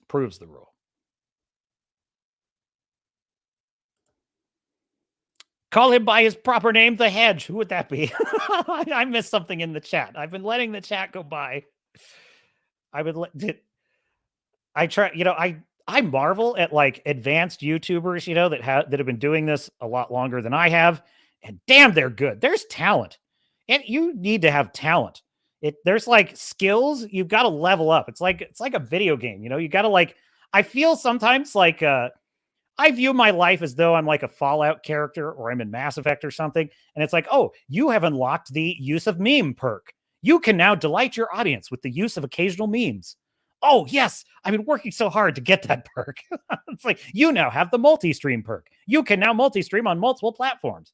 Proves the rule. Call him by his proper name, the Hedge. Who would that be? I missed something in the chat. I've been letting the chat go by. I marvel at like advanced YouTubers, that have been doing this a lot longer than I have, and damn, they're good. There's talent, and you need to have talent. There's like skills you've got to level up. It's like a video game, you got to I feel sometimes like I view my life as though I'm like a Fallout character or I'm in Mass Effect or something. And it's like, oh, you have unlocked the use of meme perk. You can now delight your audience with the use of occasional memes. Oh, yes, I've been working so hard to get that perk. It's like, you now have the multi-stream perk. You can now multi-stream on multiple platforms.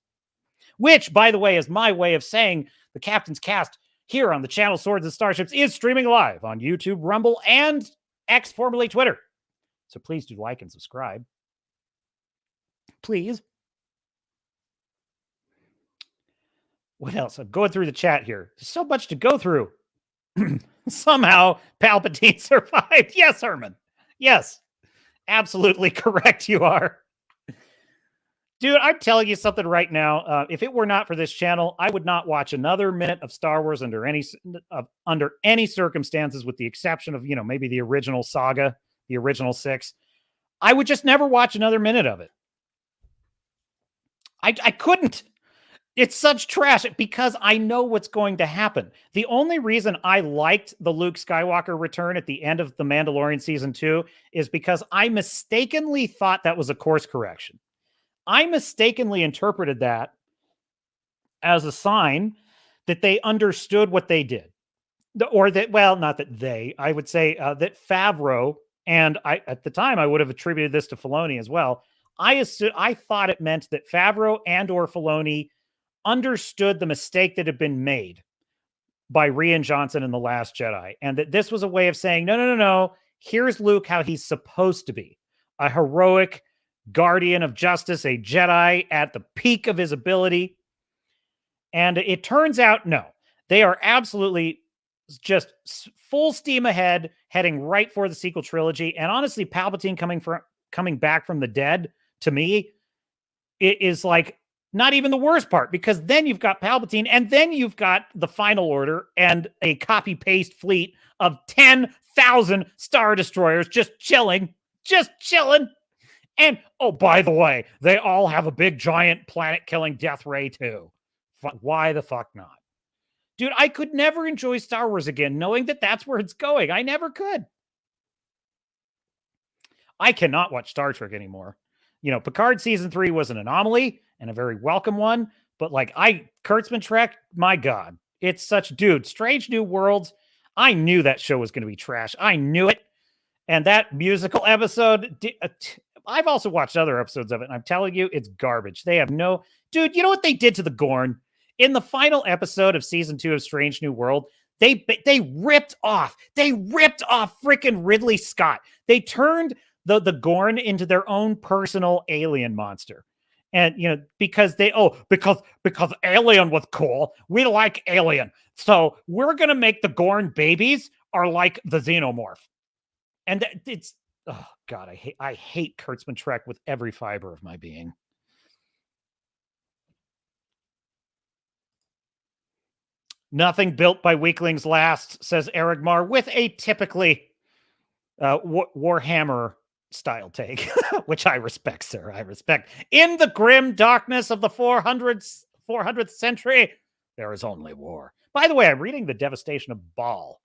Which, by the way, is my way of saying the Captain's Cast here on the channel Swords and Starships is streaming live on YouTube, Rumble, and X, formerly Twitter. So please do like and subscribe. Please. What else? I'm going through the chat here. There's so much to go through. Somehow Palpatine survived. Yes, Herman. Yes. Absolutely correct you are. Dude, I'm telling you something right now. If it were not for this channel, I would not watch another minute of Star Wars under any circumstances, with the exception of, maybe the original saga, the original 6. I would just never watch another minute of it. I couldn't. It's such trash because I know what's going to happen. The only reason I liked the Luke Skywalker return at the end of The Mandalorian Season 2 is because I mistakenly thought that was a course correction. I mistakenly interpreted that as a sign that they understood what they did. Or that, well, not that they, I would say that Favreau, and at the time I would have attributed this to Filoni as well. I thought it meant that Favreau and or Filoni understood the mistake that had been made by Rian Johnson in The Last Jedi, and that this was a way of saying, no. Here's Luke how he's supposed to be. A heroic guardian of justice, a Jedi at the peak of his ability. And it turns out, no. They are absolutely just full steam ahead, heading right for the sequel trilogy. And honestly, Palpatine coming back from the dead, to me, it is like not even the worst part, because then you've got Palpatine, and then you've got the Final Order and a copy-paste fleet of 10,000 Star Destroyers just chilling. And, oh, by the way, they all have a big, giant, planet-killing death ray, too. Why the fuck not? Dude, I could never enjoy Star Wars again, knowing that that's where it's going. I never could. I cannot watch Star Trek anymore. Picard Season 3 was an anomaly and a very welcome one. But Kurtzman Trek, my God, it's such, dude, Strange New Worlds. I knew that show was going to be trash. I knew it. And that musical episode, I've also watched other episodes of it, and I'm telling you, it's garbage. They have no, dude, you know what they did to the Gorn? In the final episode of Season 2 of Strange New World, they ripped off freaking Ridley Scott. They turned the Gorn into their own personal alien monster. And, because Alien was cool. We like Alien. So we're going to make the Gorn babies are like the Xenomorph. And it's, oh God, I hate Kurtzman Trek with every fiber of my being. Nothing built by weaklings lasts, says Eric Marr, with a typically Warhammer style take, which I respect, sir. I respect. In the grim darkness of the 400th century, there is only war. By the way, I'm reading The Devastation of Baal.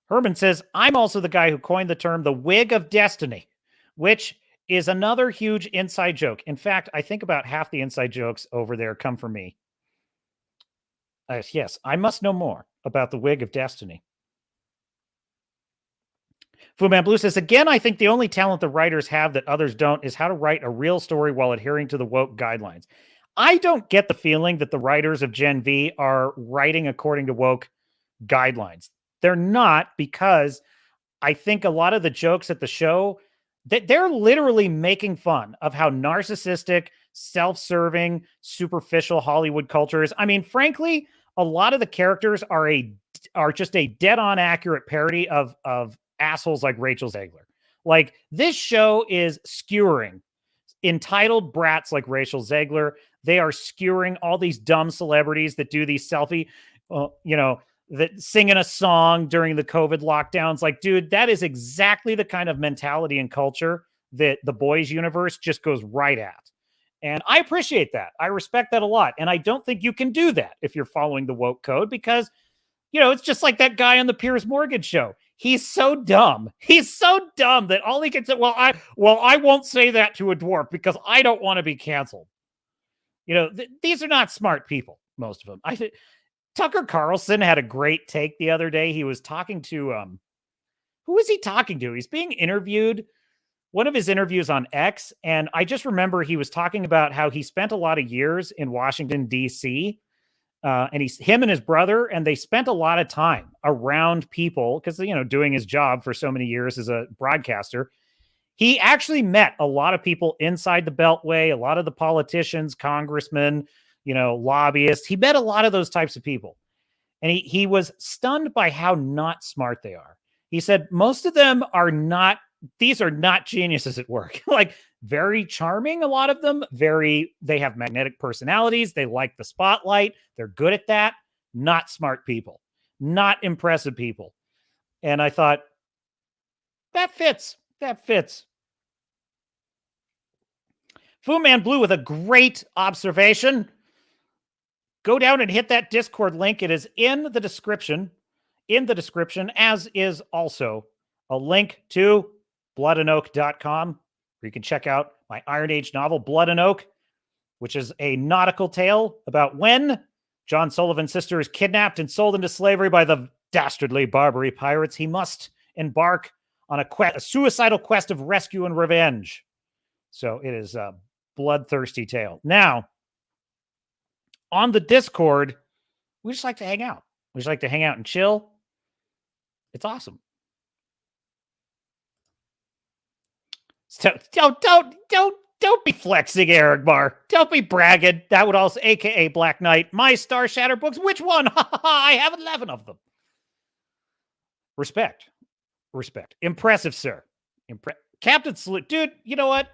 Herman says, I'm also the guy who coined the term the wig of destiny, which is another huge inside joke. In fact, I think about half the inside jokes over there come from me. Yes, I must know more about the Wig of Destiny. Fu Man Blue says, again, I think the only talent the writers have that others don't is how to write a real story while adhering to the woke guidelines. I don't get the feeling that the writers of Gen V are writing according to woke guidelines. They're not, because I think a lot of the jokes at the show, that they're literally making fun of how narcissistic, self-serving, superficial Hollywood culture is. I mean, frankly, a lot of the characters are just a dead-on accurate parody of assholes like Rachel Zegler. Like, this show is skewering entitled brats like Rachel Zegler. They are skewering all these dumb celebrities that do these selfie, that singing a song during the COVID lockdowns. Like, dude, that is exactly the kind of mentality and culture that the Boyz universe just goes right at. And I appreciate that. I respect that a lot. And I don't think you can do that if you're following the woke code, because, it's just like that guy on the Piers Morgan show. He's so dumb. He's so dumb that all he can say, I won't say that to a dwarf because I don't want to be canceled. These are not smart people, most of them. I think Tucker Carlson had a great take the other day. He was talking to, who was he talking to? He's being interviewed, one of his interviews on X. And I just remember he was talking about how he spent a lot of years in Washington, D.C., and him and his brother, and they spent a lot of time around people because, doing his job for so many years as a broadcaster. He actually met a lot of people inside the Beltway, a lot of the politicians, congressmen, lobbyists. He met a lot of those types of people. And he was stunned by how not smart they are. He said, most of them are not, these are not geniuses at work. Like, very charming, a lot of them. They have magnetic personalities. They like the spotlight. They're good at that. Not smart people. Not impressive people. And I thought, that fits. That fits. Fu Man Blue with a great observation. Go down and hit that Discord link. It is in the description. As is also a link to bloodanoak.com, where you can check out my Iron Age novel, Blood and Oak, which is a nautical tale about when John Sullivan's sister is kidnapped and sold into slavery by the dastardly Barbary Pirates. He must embark on a suicidal quest of rescue and revenge. So it is a bloodthirsty tale. Now, on the Discord, we just like to hang out. We just like to hang out and chill. It's awesome. So don't be flexing, Eric Marr. Don't be bragging. That would also, aka Black Knight, my Star Shatter books. Which one? I have 11 of them. Respect. Impressive, sir. Captain Salute. Dude, you know what?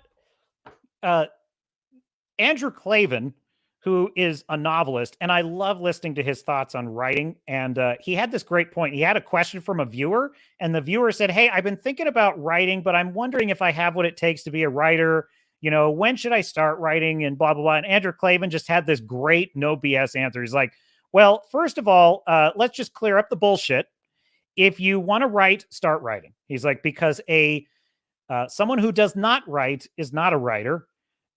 Andrew Klavan, who is a novelist, and I love listening to his thoughts on writing. And he had this great point. He had a question from a viewer, and the viewer said, hey, I've been thinking about writing, but I'm wondering if I have what it takes to be a writer. When should I start writing and blah, blah, blah. And Andrew Klavan just had this great no BS answer. He's like, well, first of all, let's just clear up the bullshit. If you want to write, start writing. He's like, because someone who does not write is not a writer,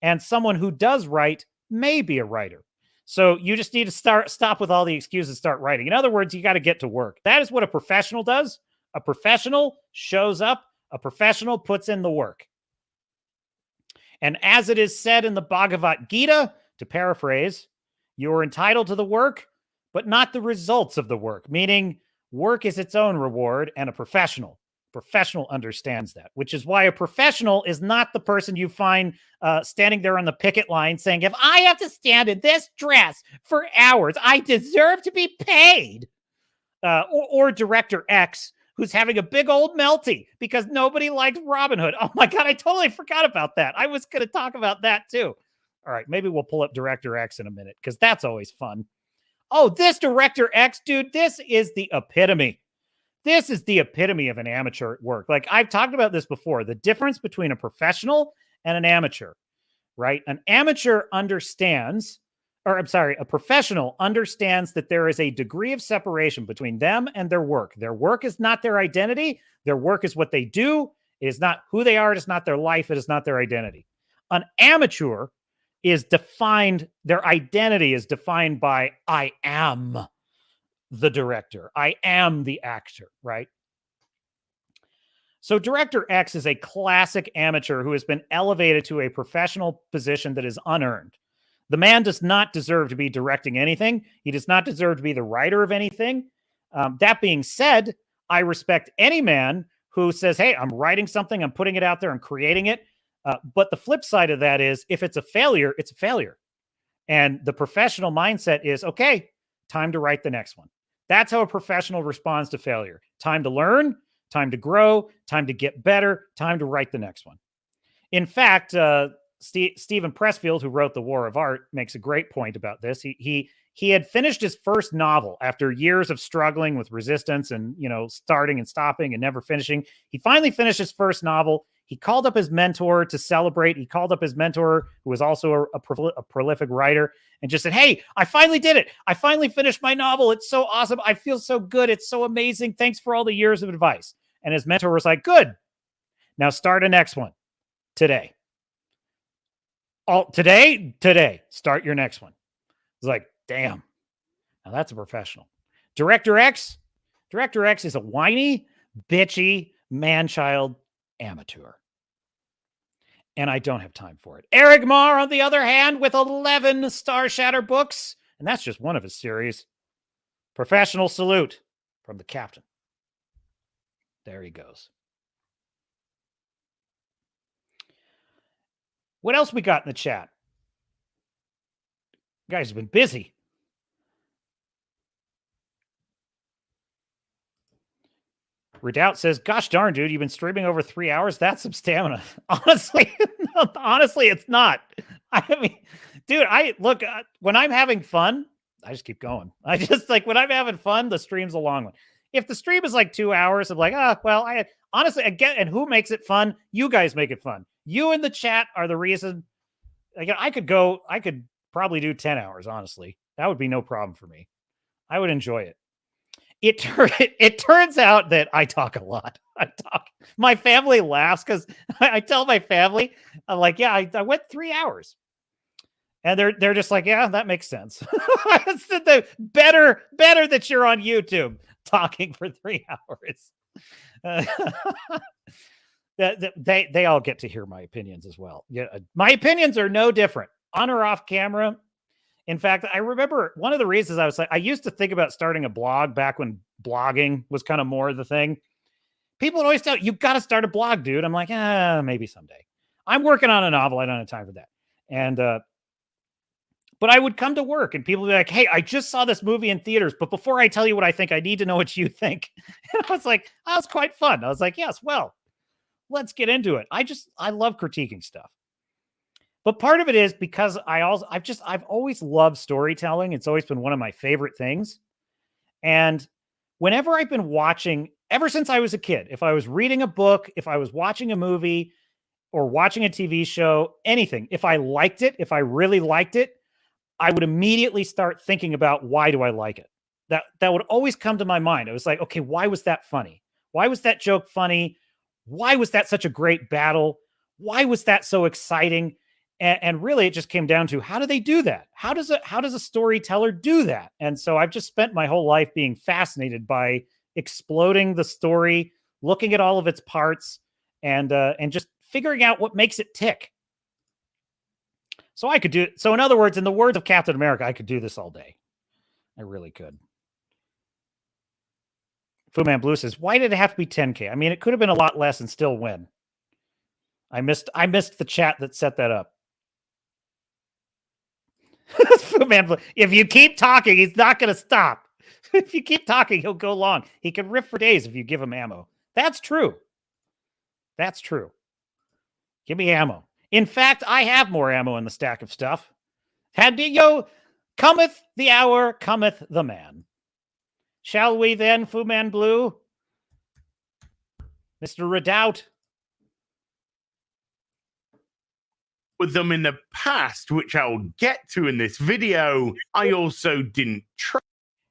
and someone who does write may be a writer. So you just need to stop with all the excuses, start writing. In other words, you got to get to work. That is what a professional does. A professional shows up. A professional puts in the work. And as it is said in the Bhagavad Gita, to paraphrase, you are entitled to the work, but not the results of the work, meaning work is its own reward, and a professional understands that, which is why a professional is not the person you find standing there on the picket line saying, if I have to stand in this dress for hours, I deserve to be paid. Or Director X, who's having a big old melty because nobody likes Robin Hood. Oh my God, I totally forgot about that. I was going to talk about that too. All right, maybe we'll pull up Director X in a minute because that's always fun. Oh, this Director X, dude, this is the epitome. This is the epitome of an amateur at work. Like, I've talked about this before, the difference between a professional and an amateur, right? An amateur understands, a professional understands that there is a degree of separation between them and their work. Their work is not their identity. Their work is what they do, It is not who they are. It is not their life. It is not their identity. An amateur is defined, their identity is defined by I am the director. I am the actor, right? So Director X is a classic amateur who has been elevated to a professional position that is unearned. The man does not deserve to be directing anything. He does not deserve to be the writer of anything. That being said, I respect any man who says, hey, I'm writing something, I'm putting it out there, I'm creating it. But the flip side of that is if it's a failure, it's a failure. And the professional mindset is, okay, time to write the next one. That's how a professional responds to failure. Time to learn, time to grow, time to get better, time to write the next one. In fact, Stephen Pressfield, who wrote The War of Art, makes a great point about this. He had finished his first novel after years of struggling with resistance and, starting and stopping and never finishing. He finally finished his first novel. He called up his mentor to celebrate. He called up his mentor, who was also a prolific writer, and just said, hey, I finally did it. I finally finished my novel. It's so awesome. I feel so good. It's so amazing. Thanks for all the years of advice. And his mentor was like, good. Now start a next one today. Today, start your next one. It's like, damn. Now that's a professional. Director X is a whiny, bitchy, man-child amateur. And I don't have time for it. Eric Marr, on the other hand, with 11 Star Shatter books, and that's just one of his series. Professional salute from the captain. There he goes. What else we got in the chat? You guys have been busy. Redoubt says, gosh darn, dude, you've been streaming over 3 hours. That's some stamina. Honestly, it's not. I mean, dude, when I'm having fun, I just keep going. When I'm having fun, the stream's a long one. If the stream is like 2 hours, I'm like, honestly, and who makes it fun? You guys make it fun. You in the chat are the reason. Again, I could probably do 10 hours, honestly. That would be no problem for me. I would enjoy it. It turns out that I talk a lot. My family laughs because I tell my family, I'm like, yeah, I went 3 hours. And they're just like, yeah, that makes sense. Better that you're on YouTube talking for 3 hours. They all get to hear my opinions as well. Yeah, my opinions are no different on or off camera. In fact, I remember one of the reasons I used to think about starting a blog back when blogging was kind of more the thing. People would always tell you got to start a blog, dude. I'm like, maybe someday. I'm working on a novel. I don't have time for that. And, but I would come to work and people would be like, hey, I just saw this movie in theaters, but before I tell you what I think, I need to know what you think. And I was like, that was quite fun. I was like, yes, well, let's get into it. I love critiquing stuff. But part of it is because I've always loved storytelling. It's always been one of my favorite things. And whenever I've been watching, ever since I was a kid, if I was reading a book, if I was watching a movie or watching a TV show, anything, if I liked it, if I really liked it, I would immediately start thinking about why do I like it? That would always come to my mind. I was like, okay, why was that funny? Why was that joke funny? Why was that such a great battle? Why was that so exciting? And really, it just came down to how do they do that? How does a storyteller do that? And so I've just spent my whole life being fascinated by exploding the story, looking at all of its parts, and just figuring out what makes it tick. So I could do it. So in other words, in the words of Captain America, I could do this all day. I really could. Fu Man Blue says, why did it have to be 10K? I mean, it could have been a lot less and still win. I missed the chat that set that up. Man, if you keep talking, he's not going to stop. If you keep talking, he'll go long. He can riff for days if you give him ammo. That's true. That's true. Give me ammo. In fact, I have more ammo in the stack of stuff. Cometh the hour, cometh the man. Shall we then, Fu Man Blue? Mr. Redoubt. With them in the past, which I'll get to in this video, I also didn't try.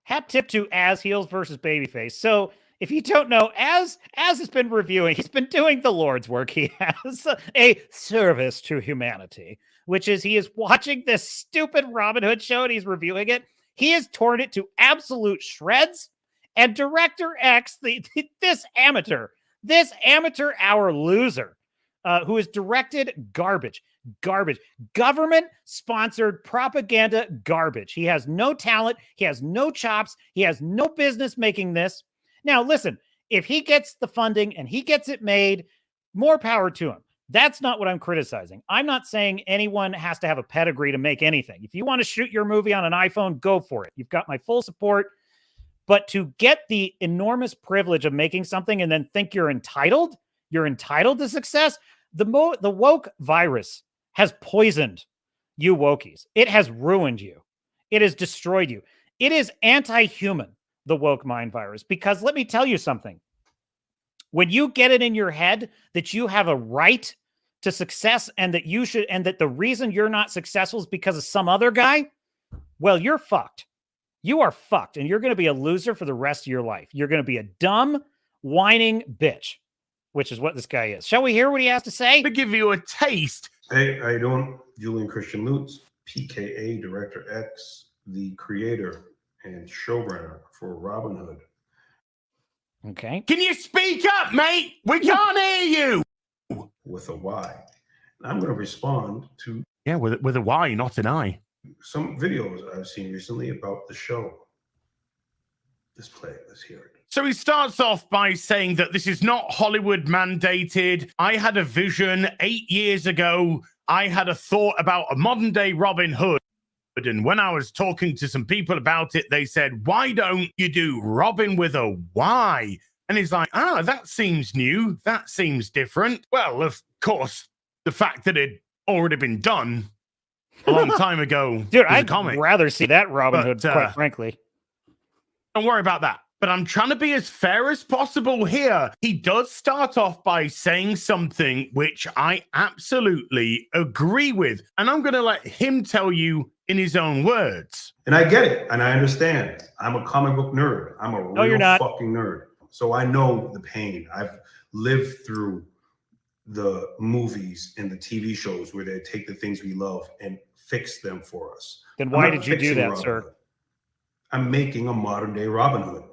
Hat tip to As Heels versus Babyface. So if you don't know, Az has been reviewing, he's been doing the Lord's work. He has a service to humanity, which is he is watching this stupid Robin Hood show and he's reviewing it. He has torn it to absolute shreds. And Director X, this amateur hour loser, who has directed garbage, government-sponsored propaganda garbage. He has no talent. He has no chops. He has no business making this. Now, listen, if he gets the funding and he gets it made, more power to him. That's not what I'm criticizing. I'm not saying anyone has to have a pedigree to make anything. If you want to shoot your movie on an iPhone, go for it. You've got my full support. But to get the enormous privilege of making something and then think you're entitled to success, the woke virus has poisoned you wokies. It has ruined you. It has destroyed you. It is anti-human, the woke mind virus, because let me tell you something. When you get it in your head that you have a right to success and that you should, and that the reason you're not successful is because of some other guy, well, you're fucked. You are fucked, and you're going to be a loser for the rest of your life. You're going to be a dumb, whining bitch, which is what this guy is. Shall we hear what he has to say? To give you a taste. Hey, how you doing? Julian Christian Lutz, PKA Director X, the creator and showrunner for Robin Hood. Okay. Can you speak up, mate? We can't hear you. With a Y. And I'm going to respond to... Yeah, with a Y, not an I. Some videos I've seen recently about the show. Let's play it. Let's hear it. So he starts off by saying that this is not Hollywood mandated. I had a vision 8 years ago. I had a thought about a modern day Robin Hood. And when I was talking to some people about it, they said, why don't you do Robin with a Y? And he's like, that seems new. That seems different. Well, of course, the fact that it'd already been done a long time ago. Dude, I'd rather see that Robin Hood, quite frankly. Don't worry about that. But I'm trying to be as fair as possible here. He does start off by saying something which I absolutely agree with. And I'm going to let him tell you in his own words. And I get it. And I understand. I'm a comic book nerd. I'm a real fucking nerd. So I know the pain. I've lived through the movies and the TV shows where they take the things we love and fix them for us. Then why did you do that, sir? I'm making a modern day Robin Hood.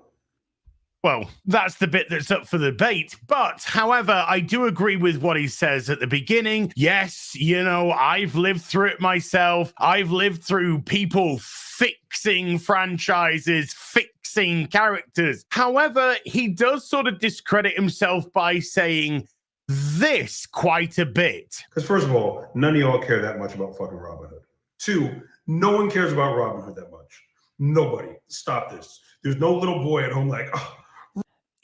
Well, that's the bit that's up for debate. But, however, I do agree with what he says at the beginning. Yes, you know, I've lived through it myself. I've lived through people fixing franchises, fixing characters. However, he does sort of discredit himself by saying this quite a bit. Because first of all, none of y'all care that much about fucking Robin Hood. Two, no one cares about Robin Hood that much. Nobody. Stop this. There's no little boy at home like, oh.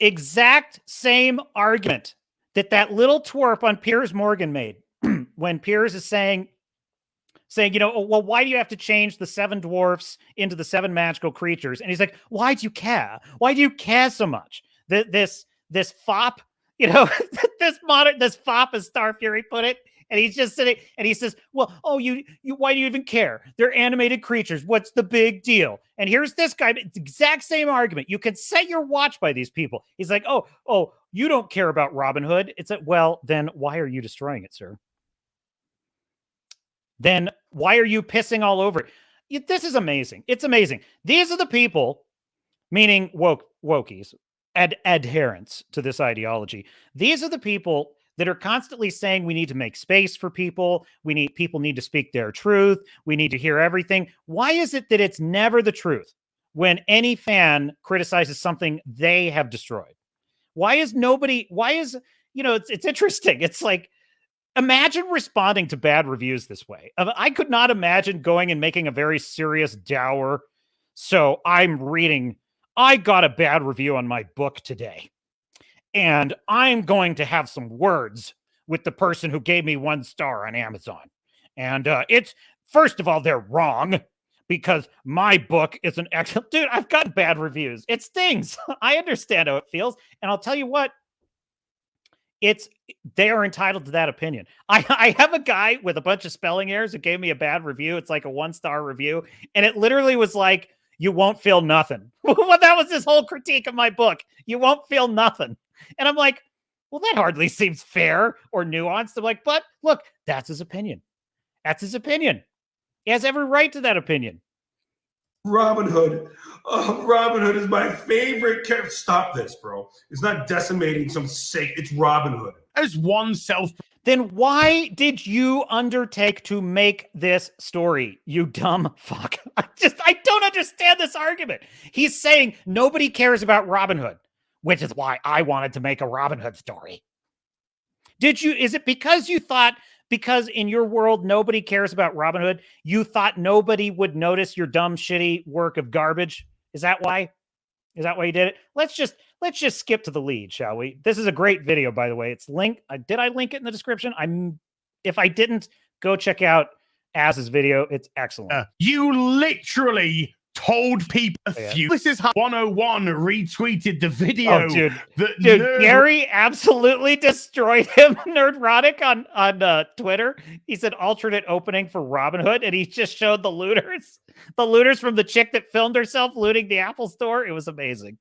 Exact same argument that little twerp on Piers Morgan made when Piers is saying, you know, well, why do you have to change the 7 dwarfs into the 7 magical creatures? And he's like, why do you care? Why do you care so much? This fop, you know, this fop, as Star Fury put it. And he's just sitting and he says, well, you why do you even care? They're animated creatures. What's the big deal? And here's this guy, it's the exact same argument. You can set your watch by these people. He's like, oh, you don't care about Robin Hood. It's like, well, then why are you destroying it, sir? Then why are you pissing all over it? This is amazing. It's amazing. These are the people, meaning wokies, adherents to this ideology. These are the people that are constantly saying we need to make space for people. People need to speak their truth. We need to hear everything. Why is it that it's never the truth when any fan criticizes something they have destroyed? It's interesting. It's like, imagine responding to bad reviews this way. I could not imagine going and making a very serious dour. So I got a bad review on my book today. And I'm going to have some words with the person who gave me 1 star on Amazon. And it's, first of all, they're wrong because my book is an excellent... Dude, I've gotten bad reviews. It stings. I understand how it feels. And I'll tell you what, they are entitled to that opinion. I have a guy with a bunch of spelling errors who gave me a bad review. It's like a 1-star review. And it literally was like, you won't feel nothing. Well, that was his whole critique of my book. You won't feel nothing. And I'm like, well, that hardly seems fair or nuanced. I'm like, but look, that's his opinion. That's his opinion. He has every right to that opinion. Robin Hood. Robin Hood is my favorite character. Stop this, bro. It's not decimating some sake. It's Robin Hood. As one self. Then why did you undertake to make this story, you dumb fuck? I don't understand this argument. He's saying nobody cares about Robin Hood, which is why I wanted to make a Robin Hood story. Is it because you thought, because in your world, nobody cares about Robin Hood, you thought nobody would notice your dumb, shitty work of garbage? Is that why? Is that why you did it? Let's just skip to the lead, shall we? This is a great video, by the way. It's linked. Did I link it in the description? If I didn't, go check out Az's video. It's excellent. You literally told people This is how 101 retweeted the video. Oh, dude, Gary absolutely destroyed him, Nerdrotic, on Twitter. He said alternate opening for Robin Hood, and he just showed the looters from the chick that filmed herself looting the Apple store. It was amazing.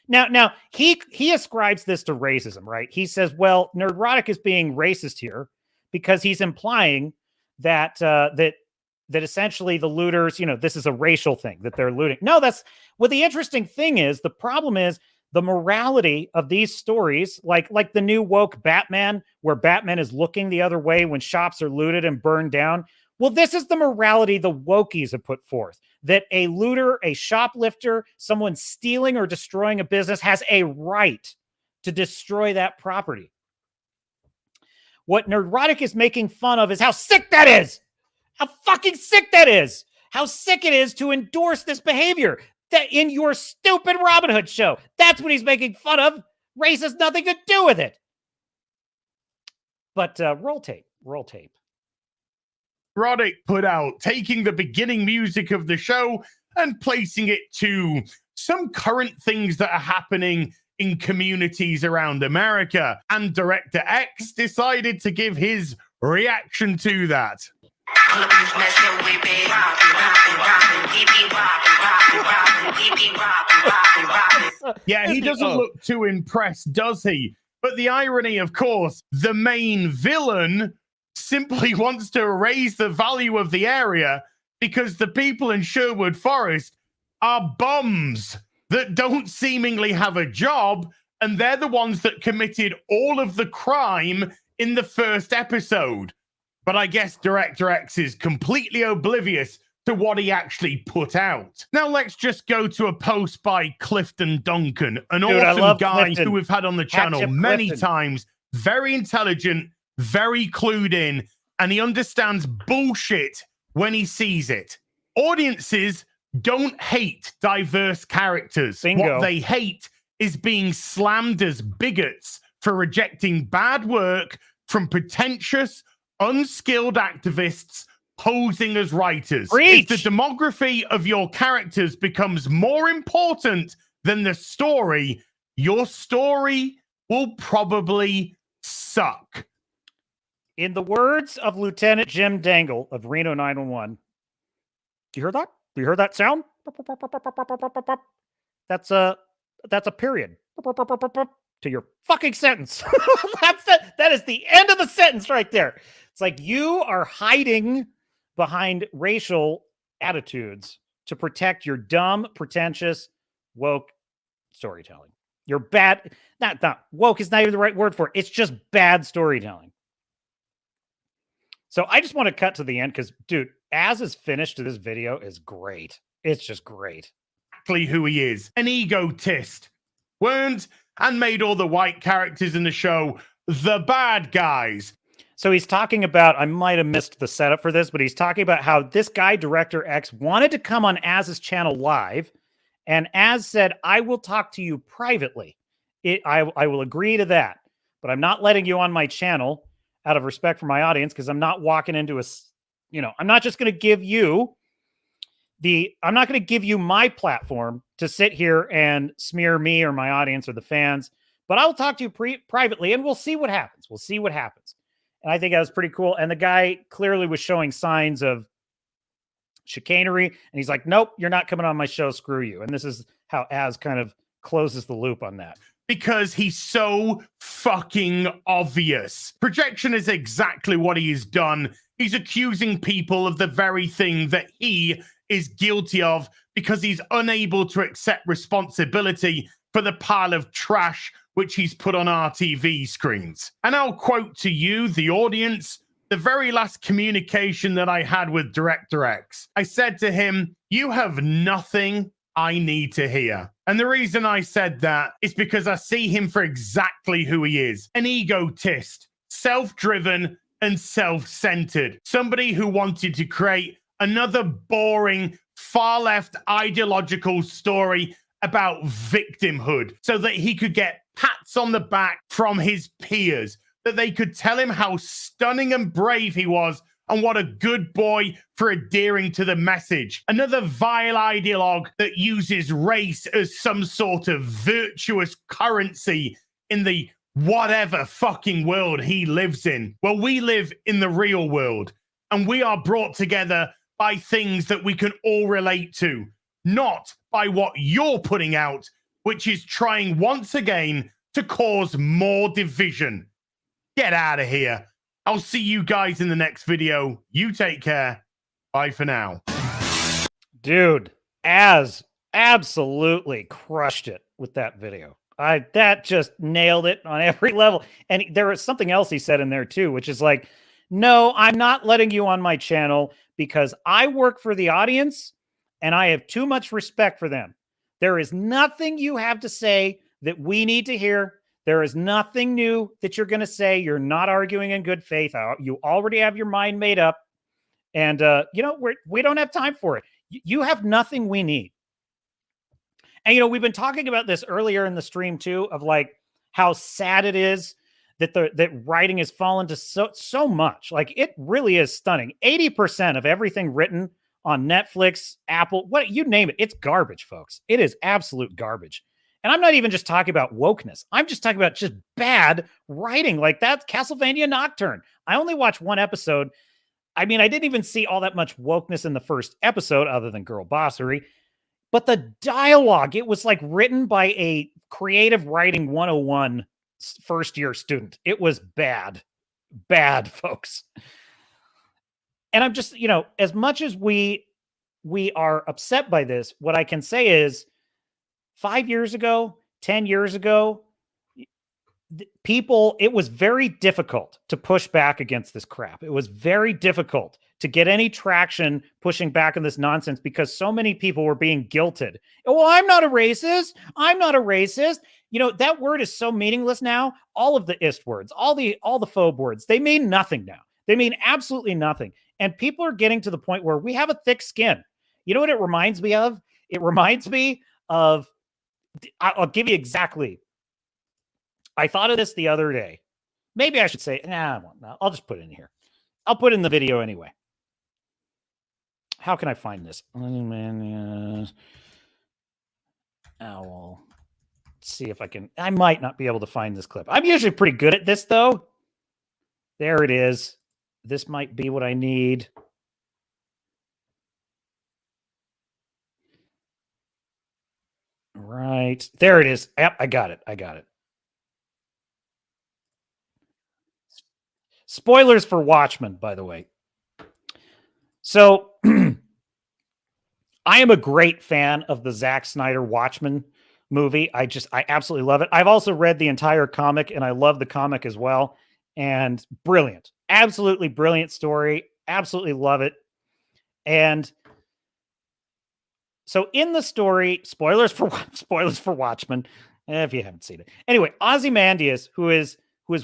Now he ascribes this to racism, right? He says, well, Nerdrotic is being racist here because he's implying that that essentially the looters, this is a racial thing that they're looting. No, the interesting thing is, the problem is the morality of these stories, like the new woke Batman, where Batman is looking the other way when shops are looted and burned down. Well, this is the morality the wokies have put forth, that a looter, a shoplifter, someone stealing or destroying a business has a right to destroy that property. What Nerdrotic is making fun of is how sick that is. How fucking sick that is. How sick it is to endorse this behavior that in your stupid Robin Hood show. That's what he's making fun of. Race has nothing to do with it. But roll tape. Roddick put out, taking the beginning music of the show and placing it to some current things that are happening in communities around America. And Director X decided to give his reaction to that. Yeah, he doesn't look too impressed, does he? But the irony, of course, the main villain simply wants to raise the value of the area because the people in Sherwood Forest are bums that don't seemingly have a job, and they're the ones that committed all of the crime in the first episode. But I guess Director X is completely oblivious to what he actually put out. Now let's just go to a post by Clifton Duncan, an awesome guy Clifton. Who we've had on the channel many times. Very intelligent, very clued in, and he understands bullshit when he sees it. Audiences don't hate diverse characters. Bingo. What they hate is being slammed as bigots for rejecting bad work from pretentious, unskilled activists posing as writers. Preach. If the demography of your characters becomes more important than the story, your story will probably suck. In the words of Lieutenant Jim Dangle of Reno 911, do you hear that? Do you hear that sound? That's a period to your fucking sentence. That is the end of the sentence right there. It's like you are hiding behind racial attitudes to protect your dumb, pretentious, woke storytelling. You're bad. Not woke is not even the right word for it. It's just bad storytelling. So I just want to cut to the end because, dude, Az's finish to this video is great. It's just great. Exactly who he is. An egotist. Weren't and made all the white characters in the show the bad guys. So he's talking about, I might have missed the setup for this, but he's talking about how this guy, Director X, wanted to come on Az's channel live. And Az said, I will talk to you privately. I will agree to that. But I'm not letting you on my channel out of respect for my audience because I'm not walking into I'm not just going to give you I'm not going to give you my platform to sit here and smear me or my audience or the fans, but I'll talk to you privately and we'll see what happens. We'll see what happens. And I think that was pretty cool. And the guy clearly was showing signs of chicanery. And he's like, nope, you're not coming on my show. Screw you. And this is how Az kind of closes the loop on that. Because he's so fucking obvious. Projection is exactly what he has done. He's accusing people of the very thing that he is guilty of because he's unable to accept responsibility for the pile of trash which he's put on our TV screens. And I'll quote to you, the audience, the very last communication that I had with Director X. I said to him, you have nothing I need to hear. And the reason I said that is because I see him for exactly who he is. An egotist, self-driven and self-centered. Somebody who wanted to create another boring, far-left ideological story about victimhood so that he could get pats on the back from his peers, that they could tell him how stunning and brave he was and what a good boy for adhering to the message. Another vile ideologue that uses race as some sort of virtuous currency in the whatever fucking world he lives in. Well, we live in the real world, and we are brought together by things that we can all relate to, not by what you're putting out, which is trying once again to cause more division. Get out of here. I'll see you guys in the next video. You take care. Bye for now. Dude, Az absolutely crushed it with that video. That just nailed it on every level. And there was something else he said in there too, which is like, no, I'm not letting you on my channel because I work for the audience and I have too much respect for them. There is nothing you have to say that we need to hear. There is nothing new that you're going to say. You're not arguing in good faith. You already have your mind made up. And, we don't have time for it. You have nothing we need. And, we've been talking about this earlier in the stream, too, of like how sad it is that that writing has fallen to so much. Like, it really is stunning. 80% of everything written on Netflix, Apple, what you name it, it's garbage, folks. It is absolute garbage. And I'm not even just talking about wokeness. I'm just talking about just bad writing. Like that Castlevania Nocturne. I only watched one episode. I mean, I didn't even see all that much wokeness in the first episode other than girl bossery. But the dialogue, it was like written by a creative writing 101 first year student. It was bad, folks. And I'm just, as much as we are upset by this, what I can say is 5 years ago, 10 years ago, people, it was very difficult to push back against this crap. It was very difficult to get any traction pushing back on this nonsense because so many people were being guilted. Well, I'm not a racist. I'm not a racist. That word is so meaningless now. All of the ist words, all the faux words, they mean nothing now. They mean absolutely nothing. And people are getting to the point where we have a thick skin. You know what it reminds me of? It reminds me of, I'll give you exactly. I thought of this the other day. Maybe I should say, I'll just put it in here. I'll put it in the video anyway. How can I find this? Owl. Let's see if I can. I might not be able to find this clip. I'm usually pretty good at this, though. There it is. This might be what I need. Right. There it is. Yep, I got it. Spoilers for Watchmen, by the way. So, I am a great fan of the Zack Snyder Watchmen movie. I absolutely love it. I've also read the entire comic, and I love the comic as well. And brilliant. Absolutely brilliant story. Absolutely love it. And so in the story, spoilers for Watchmen, if you haven't seen it. Anyway, Ozymandias, who is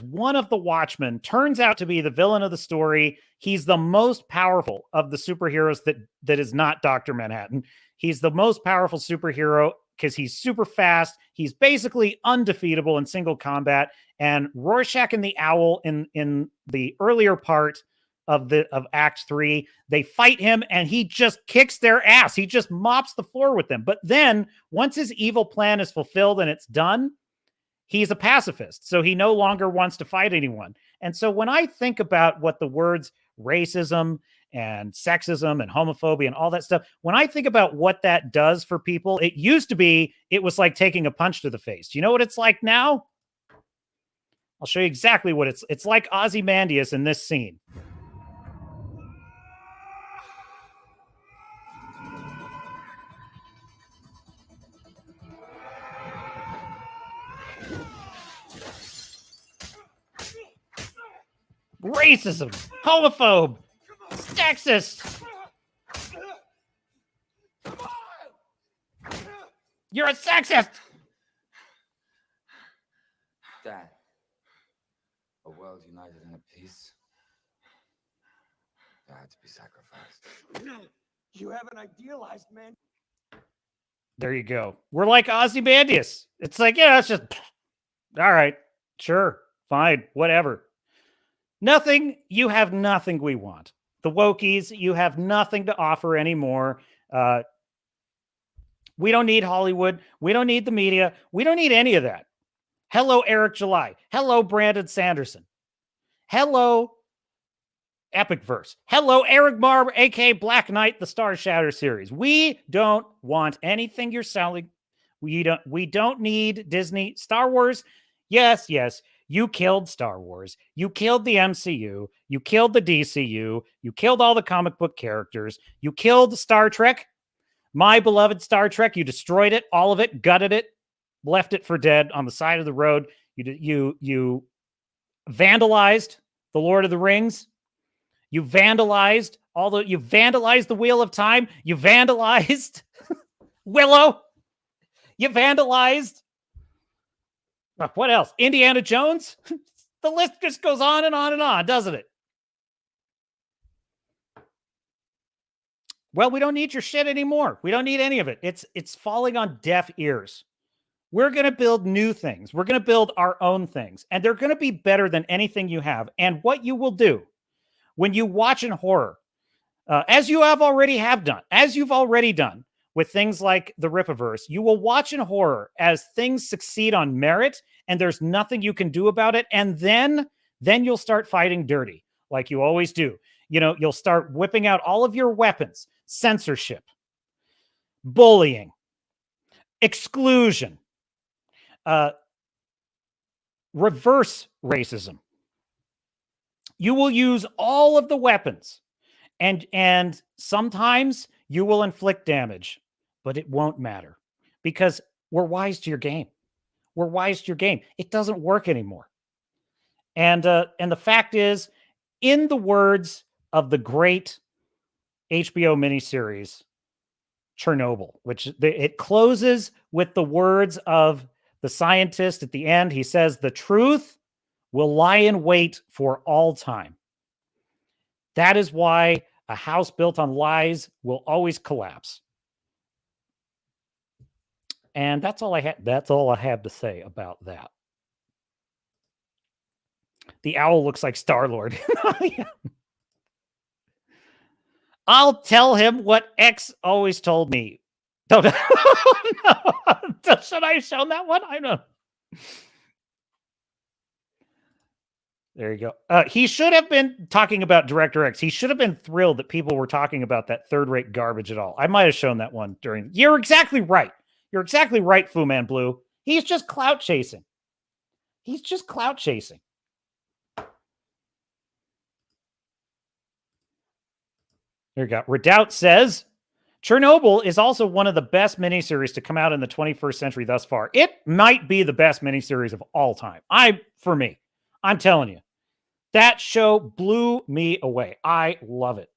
one of the Watchmen, turns out to be the villain of the story. He's the most powerful of the superheroes that is not Dr. Manhattan. He's the most powerful superhero because he's super fast. He's basically undefeatable in single combat. And Rorschach and the Owl in the earlier part of Act 3, they fight him and he just kicks their ass. He just mops the floor with them. But then once his evil plan is fulfilled and it's done, he's a pacifist. So he no longer wants to fight anyone. And so when I think about what the words racism and sexism and homophobia and all that stuff. When I think about what that does for people, it used to be, it was like taking a punch to the face. Do you know what it's like now? I'll show you exactly what it's like Ozymandias in this scene. Racism, homophobe, sexist. You're a sexist. Dad, a world united in a peace that had to be sacrificed. You have an idealized man. There you go. We're like Ozymandias. It's like, yeah, it's just, all right, sure, fine, whatever. Nothing, you have nothing we want. The wokies, you have nothing to offer anymore. We don't need Hollywood. We don't need the media. We don't need any of that. Hello, Eric July. Hello, Brandon Sanderson. Hello, Epic Verse. Hello, Eric Marb, aka Black Knight, the Star Shatter series. We don't want anything you're selling. We don't need Disney. Star Wars, yes. You killed Star Wars. You killed the MCU. You killed the DCU. You killed all the comic book characters. You killed Star Trek. My beloved Star Trek. You destroyed it, all of it, gutted it, left it for dead on the side of the road. You vandalized the Lord of the Rings. You vandalized the Wheel of Time. You vandalized Willow. You vandalized what else? Indiana Jones? The list just goes on and on and on, doesn't it? Well, we don't need your shit anymore. We don't need any of it. It's falling on deaf ears. We're going to build new things. We're going to build our own things. And they're going to be better than anything you have. And what you will do when you watch in horror, as you've already done with things like the Rippaverse, you will watch in horror as things succeed on merit and there's nothing you can do about it. And then you'll start fighting dirty like you always do. You know, you'll start whipping out all of your weapons, censorship, bullying, exclusion, reverse racism. You will use all of the weapons and sometimes you will inflict damage, but it won't matter because we're wise to your game. We're wise to your game. It doesn't work anymore. And the fact is, in the words of the great HBO miniseries Chernobyl, which it closes with the words of the scientist at the end. He says, "The truth will lie in wait for all time." That is why a house built on lies will always collapse. And that's all I have to say about that. The owl looks like Star-Lord. I'll tell him what X always told me. Don't no. Should I have shown that one? I don't know. There you go. He should have been talking about Director X. He should have been thrilled that people were talking about that third-rate garbage at all. I might have shown that one during... You're exactly right. You're exactly right, Fu Man Blue. He's just clout chasing. He's just clout chasing. There you go. Redoubt says, Chernobyl is also one of the best miniseries to come out in the 21st century thus far. It might be the best miniseries of all time. For me, I'm telling you, that show blew me away. I love it.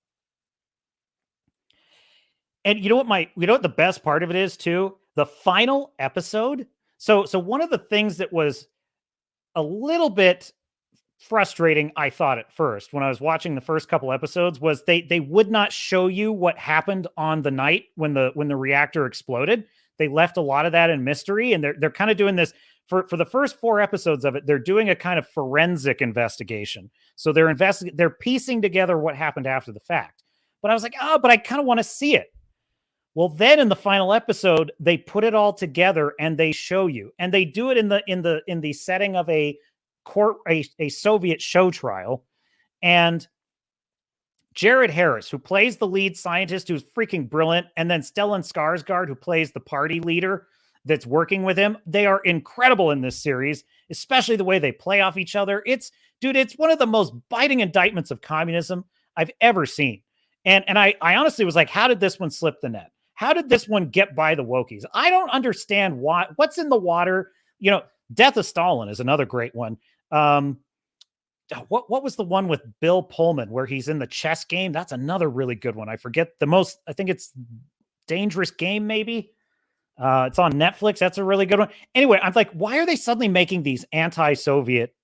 And you know what the best part of it is too? The final episode. So one of the things that was a little bit frustrating, I thought at first, when I was watching the first couple episodes, was they would not show you what happened on the night when the reactor exploded. They left a lot of that in mystery, and they're kind of doing this for the first 4 episodes of it. They're doing a kind of forensic investigation. So they're piecing together what happened after the fact. But I was like, but I kind of want to see it. Well, then in the final episode, they put it all together and they show you, and they do it in the setting of a Soviet show trial, and Jared Harris, who plays the lead scientist, who's freaking brilliant, and then Stellan Skarsgård, who plays the party leader that's working with him. They are incredible in this series, especially the way they play off each other. It's one of the most biting indictments of communism I've ever seen. And I honestly was like, how did this one slip the net? How did this one get by the Wokies? I don't understand what's in the water. You know, Death of Stalin is another great one. What was the one with Bill Pullman where he's in the chess game? That's another really good one. I forget I think it's Dangerous Game, maybe. It's on Netflix. That's a really good one. Anyway, I'm like, why are they suddenly making these anti-Soviet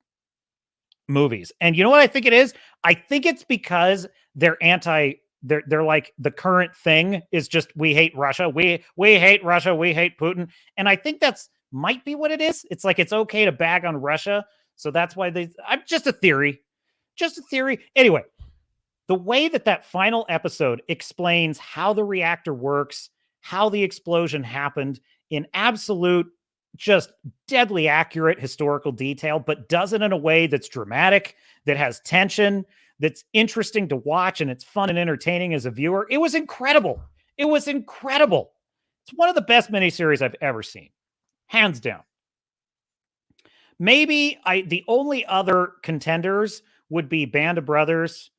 movies? And you know what I think it is? I think it's because they're like the current thing is just, we hate Russia. We hate Russia. We hate Putin. And I think that's might be what it is. It's like, it's okay to bag on Russia. So that's why I'm just a theory. Anyway, the way that final episode explains how the reactor works, how the explosion happened in absolute, just deadly accurate historical detail, but does it in a way that's dramatic, that has tension, that's interesting to watch, and it's fun and entertaining as a viewer. It was incredible. It's one of the best miniseries I've ever seen. Hands down. Maybe the only other contenders would be Band of Brothers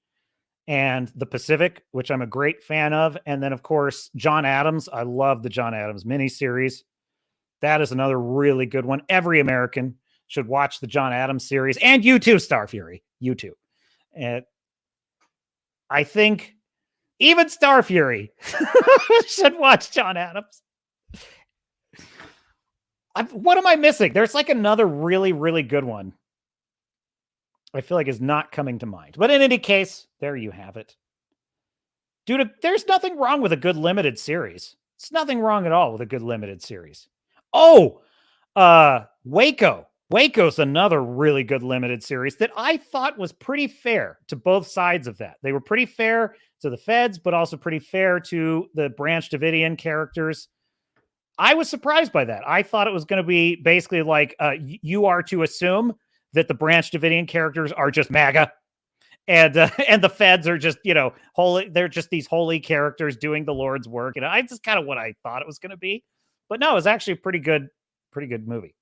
and The Pacific, which I'm a great fan of. And then, of course, John Adams. I love the John Adams miniseries. That is another really good one. Every American should watch the John Adams series. And you too, Star Fury. You too. And I think even Star Fury should watch John Adams. What am I missing? There's like another really, really good one. I feel like is not coming to mind. But in any case, there you have it. Dude, there's nothing wrong with a good limited series. It's nothing wrong at all with a good limited series. Oh, Waco. Waco's another really good limited series that I thought was pretty fair to both sides of that. They were pretty fair to the feds, but also pretty fair to the Branch Davidian characters. I was surprised by that. I thought it was going to be basically like you are to assume that the Branch Davidian characters are just MAGA, and the feds are just, holy. They're just these holy characters doing the Lord's work. And I just kind of what I thought it was going to be, but no, it was actually a pretty good movie.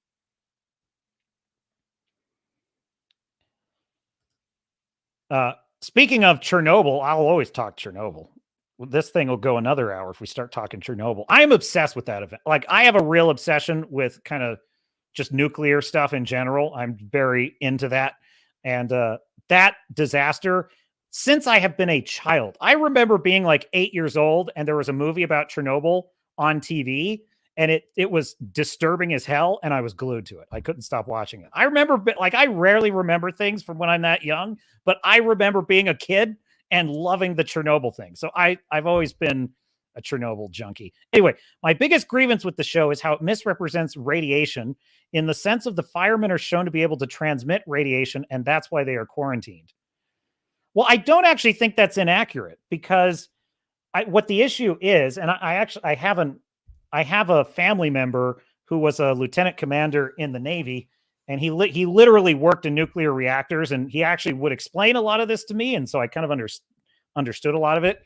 Speaking of Chernobyl, I'll always talk Chernobyl. This thing will go another hour if we start talking Chernobyl. I am obsessed with that event. Like, I have a real obsession with kind of just nuclear stuff in general. I'm very into that. And that disaster, since I have been a child, I remember being like 8 years old and there was a movie about Chernobyl on TV and it was disturbing as hell. And I was glued to it. I couldn't stop watching it. I remember, like, I rarely remember things from when I'm that young, but I remember being a kid and loving the Chernobyl thing. So I've always been a Chernobyl junkie. Anyway, my biggest grievance with the show is how it misrepresents radiation in the sense of the firemen are shown to be able to transmit radiation, and that's why they are quarantined. Well, I don't actually think that's inaccurate, because what the issue is, and I have a family member who was a lieutenant commander in the Navy, and he literally worked in nuclear reactors, and he actually would explain a lot of this to me. And so I kind of understood a lot of it.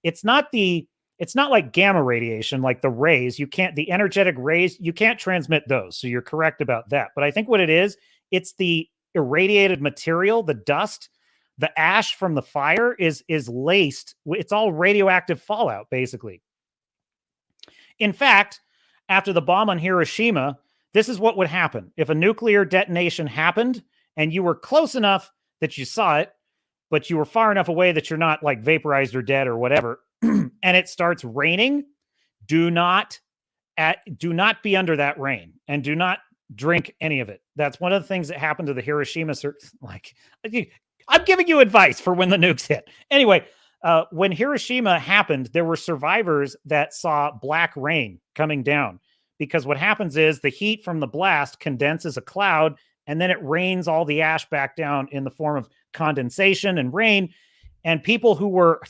It's not like gamma radiation, like the rays. The energetic rays, you can't transmit those. So you're correct about that. But I think what it is, it's the irradiated material, the dust, the ash from the fire is laced. It's all radioactive fallout, basically. In fact, after the bomb on Hiroshima, this is what would happen. If a nuclear detonation happened and you were close enough that you saw it, but you were far enough away that you're not like vaporized or dead or whatever, and it starts raining, do not be under that rain and do not drink any of it. That's one of the things that happened to the Hiroshima. Like, I'm giving you advice for when the nukes hit. Anyway, when Hiroshima happened, there were survivors that saw black rain coming down. Because what happens is the heat from the blast condenses a cloud, and then it rains all the ash back down in the form of condensation and rain. And people who were,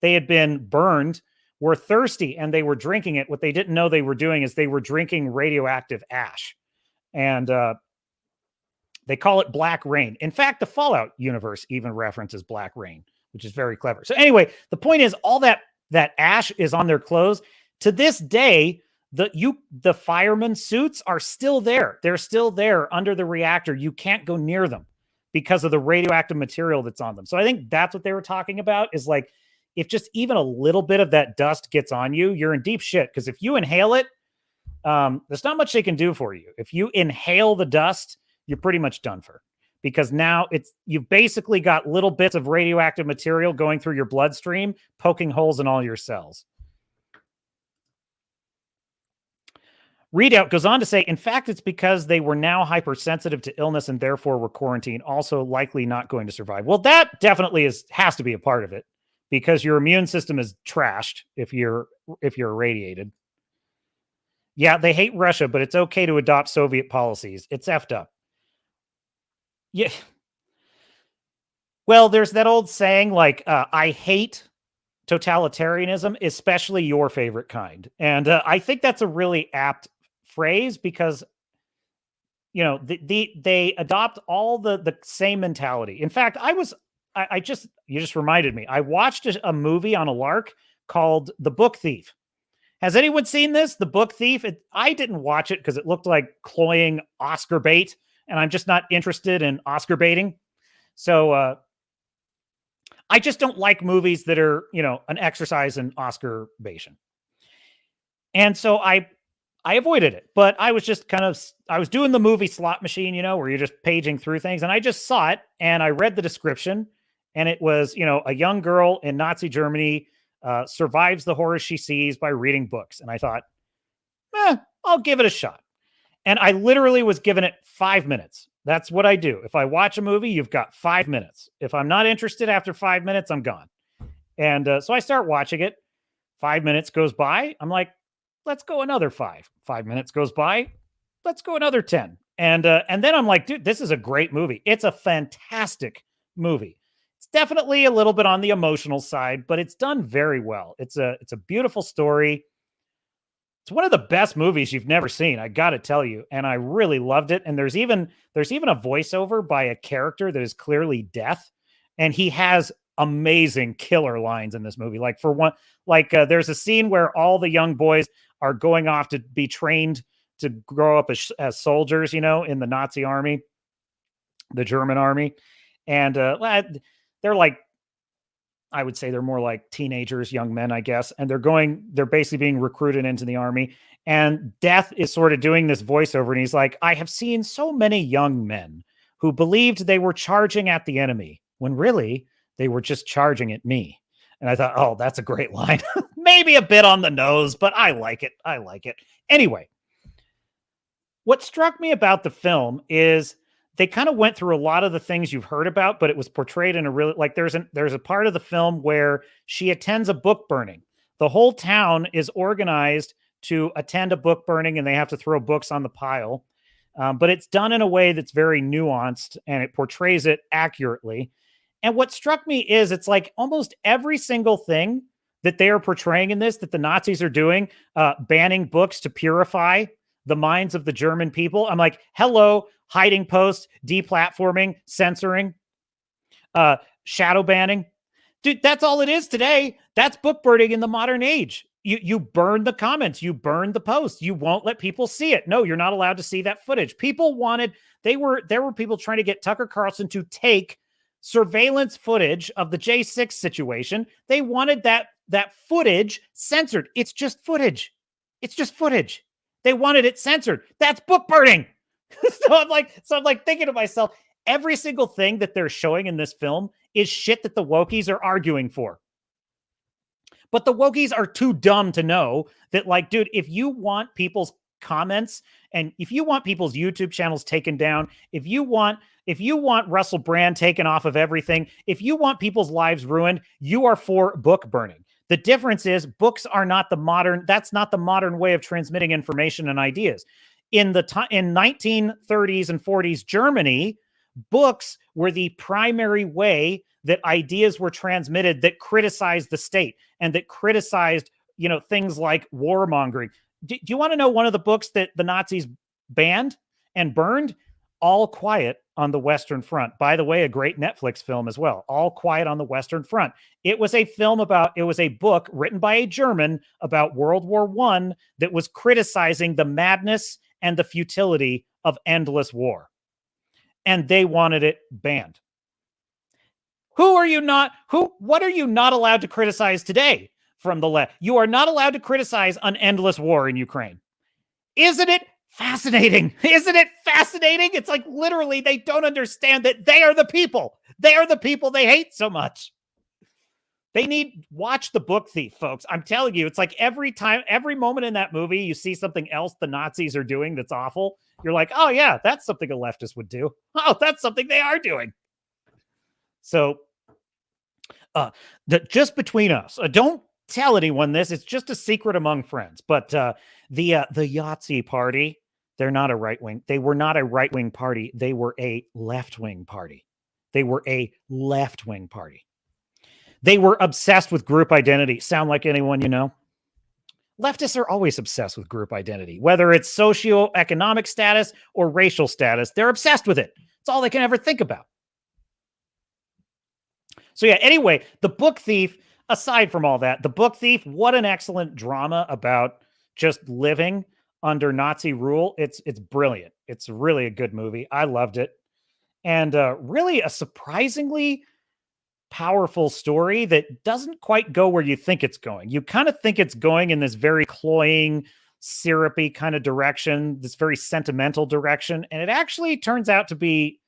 they had been burned, were thirsty, and they were drinking it. What they didn't know they were doing is they were drinking radioactive ash. And they call it black rain. In fact, the Fallout universe even references black rain. which is very clever. So anyway, the point is all that ash is on their clothes. To this day, the fireman suits are still there. They're still there under the reactor. You can't go near them because of the radioactive material that's on them. So I think that's what they were talking about, is like, if just even a little bit of that dust gets on you, you're in deep shit. Because if you inhale it, there's not much they can do for you. If you inhale the dust, you're pretty much done for. Because now you've basically got little bits of radioactive material going through your bloodstream, poking holes in all your cells. Readout goes on to say, in fact, it's because they were now hypersensitive to illness and therefore were quarantined, also likely not going to survive. Well, that definitely has to be a part of it, because your immune system is trashed if you're irradiated. Yeah, they hate Russia, but it's okay to adopt Soviet policies. It's effed up. Yeah. Well, there's that old saying, like, I hate totalitarianism, especially your favorite kind. And I think that's a really apt phrase, because, you know, they adopt all the same mentality. In fact, you just reminded me, I watched a movie on a lark called The Book Thief. Has anyone seen this? The Book Thief? I didn't watch it because it looked like cloying Oscar bait, and I'm just not interested in Oscar baiting. So I just don't like movies that are, you know, an exercise in Oscar baiting. And so I avoided it, but I was just I was doing the movie slot machine, you know, where you're just paging through things. And I just saw it and I read the description, and it was, you know, a young girl in Nazi Germany survives the horrors she sees by reading books. And I thought, I'll give it a shot. And I literally was given it 5 minutes. That's what I do. If I watch a movie, you've got 5 minutes. If I'm not interested after 5 minutes, I'm gone. And so I start watching it. 5 minutes goes by. I'm like, let's go another 5. 5 minutes goes by. Let's go another 10. And then I'm like, dude, this is a great movie. It's a fantastic movie. It's definitely a little bit on the emotional side, but it's done very well. It's a beautiful story. It's one of the best movies you've never seen, I got to tell you. And I really loved it. And there's even a voiceover by a character that is clearly Death. And he has amazing killer lines in this movie. Like for one, there's a scene where all the young boys are going off to be trained to grow up as soldiers, you know, in the Nazi army, the German army. And they're like, I would say they're more like teenagers, young men, I guess. And they're basically being recruited into the army. And Death is sort of doing this voiceover. And he's like, I have seen so many young men who believed they were charging at the enemy when really they were just charging at me. And I thought, oh, that's a great line. Maybe a bit on the nose, but I like it. I like it. Anyway, what struck me about the film is they kind of went through a lot of the things you've heard about, but it was portrayed in a really, like, there's a part of the film where she attends a book burning. The whole town is organized to attend a book burning, and they have to throw books on the pile. But it's done in a way that's very nuanced, and it portrays it accurately. And what struck me is it's like almost every single thing that they are portraying in this, that the Nazis are doing, banning books to purify the minds of the German people. I'm like, hello, hiding posts, deplatforming, censoring, shadow banning. Dude, that's all it is today. That's book burning in the modern age. You burn the comments, you burn the posts, you won't let people see it. No, you're not allowed to see that footage. There were people trying to get Tucker Carlson to take surveillance footage of the J6 situation. They wanted that footage censored. It's just footage. It's just footage. They wanted it censored. That's book burning. So I'm like thinking to myself, every single thing that they're showing in this film is shit that the wokies are arguing for. But the wokies are too dumb to know that, like, dude, if you want people's comments and if you want people's YouTube channels taken down, if you want Russell Brand taken off of everything, if you want people's lives ruined, you are for book burning. The difference is books are not that's not the modern way of transmitting information and ideas. In 1930s and 40s Germany, books were the primary way that ideas were transmitted that criticized the state and that criticized, you know, things like warmongering. Do you want to know one of the books that the Nazis banned and burned? All Quiet on the Western Front. By the way, a great Netflix film as well, All Quiet on the Western Front. It was a book written by a German about World War I that was criticizing the madness and the futility of endless war. And they wanted it banned. What are you not allowed to criticize today from the left? You are not allowed to criticize an endless war in Ukraine. Isn't it fascinating? Isn't it fascinating? It's like literally they don't understand that they are the people. They are the people they hate so much. Watch The Book Thief, folks. I'm telling you, it's like every moment in that movie, you see something else the Nazis are doing that's awful. You're like, oh yeah, that's something a leftist would do. Oh, that's something they are doing. So just between us, don't tell anyone this. It's just a secret among friends. But the Yahtzee party, they're not a right-wing. They were not a right-wing party. They were a left-wing party. They were a left-wing party. They were obsessed with group identity. Sound like anyone you know? Leftists are always obsessed with group identity, whether it's socioeconomic status or racial status. They're obsessed with it. It's all they can ever think about. So yeah, anyway, The Book Thief, aside from all that, The Book Thief, what an excellent drama about just living under Nazi rule. It's brilliant. It's really a good movie. I loved it. And really a surprisingly powerful story that doesn't quite go where you think it's going. You kind of think it's going in this very cloying, syrupy kind of direction, this very sentimental direction. And it actually turns out to be,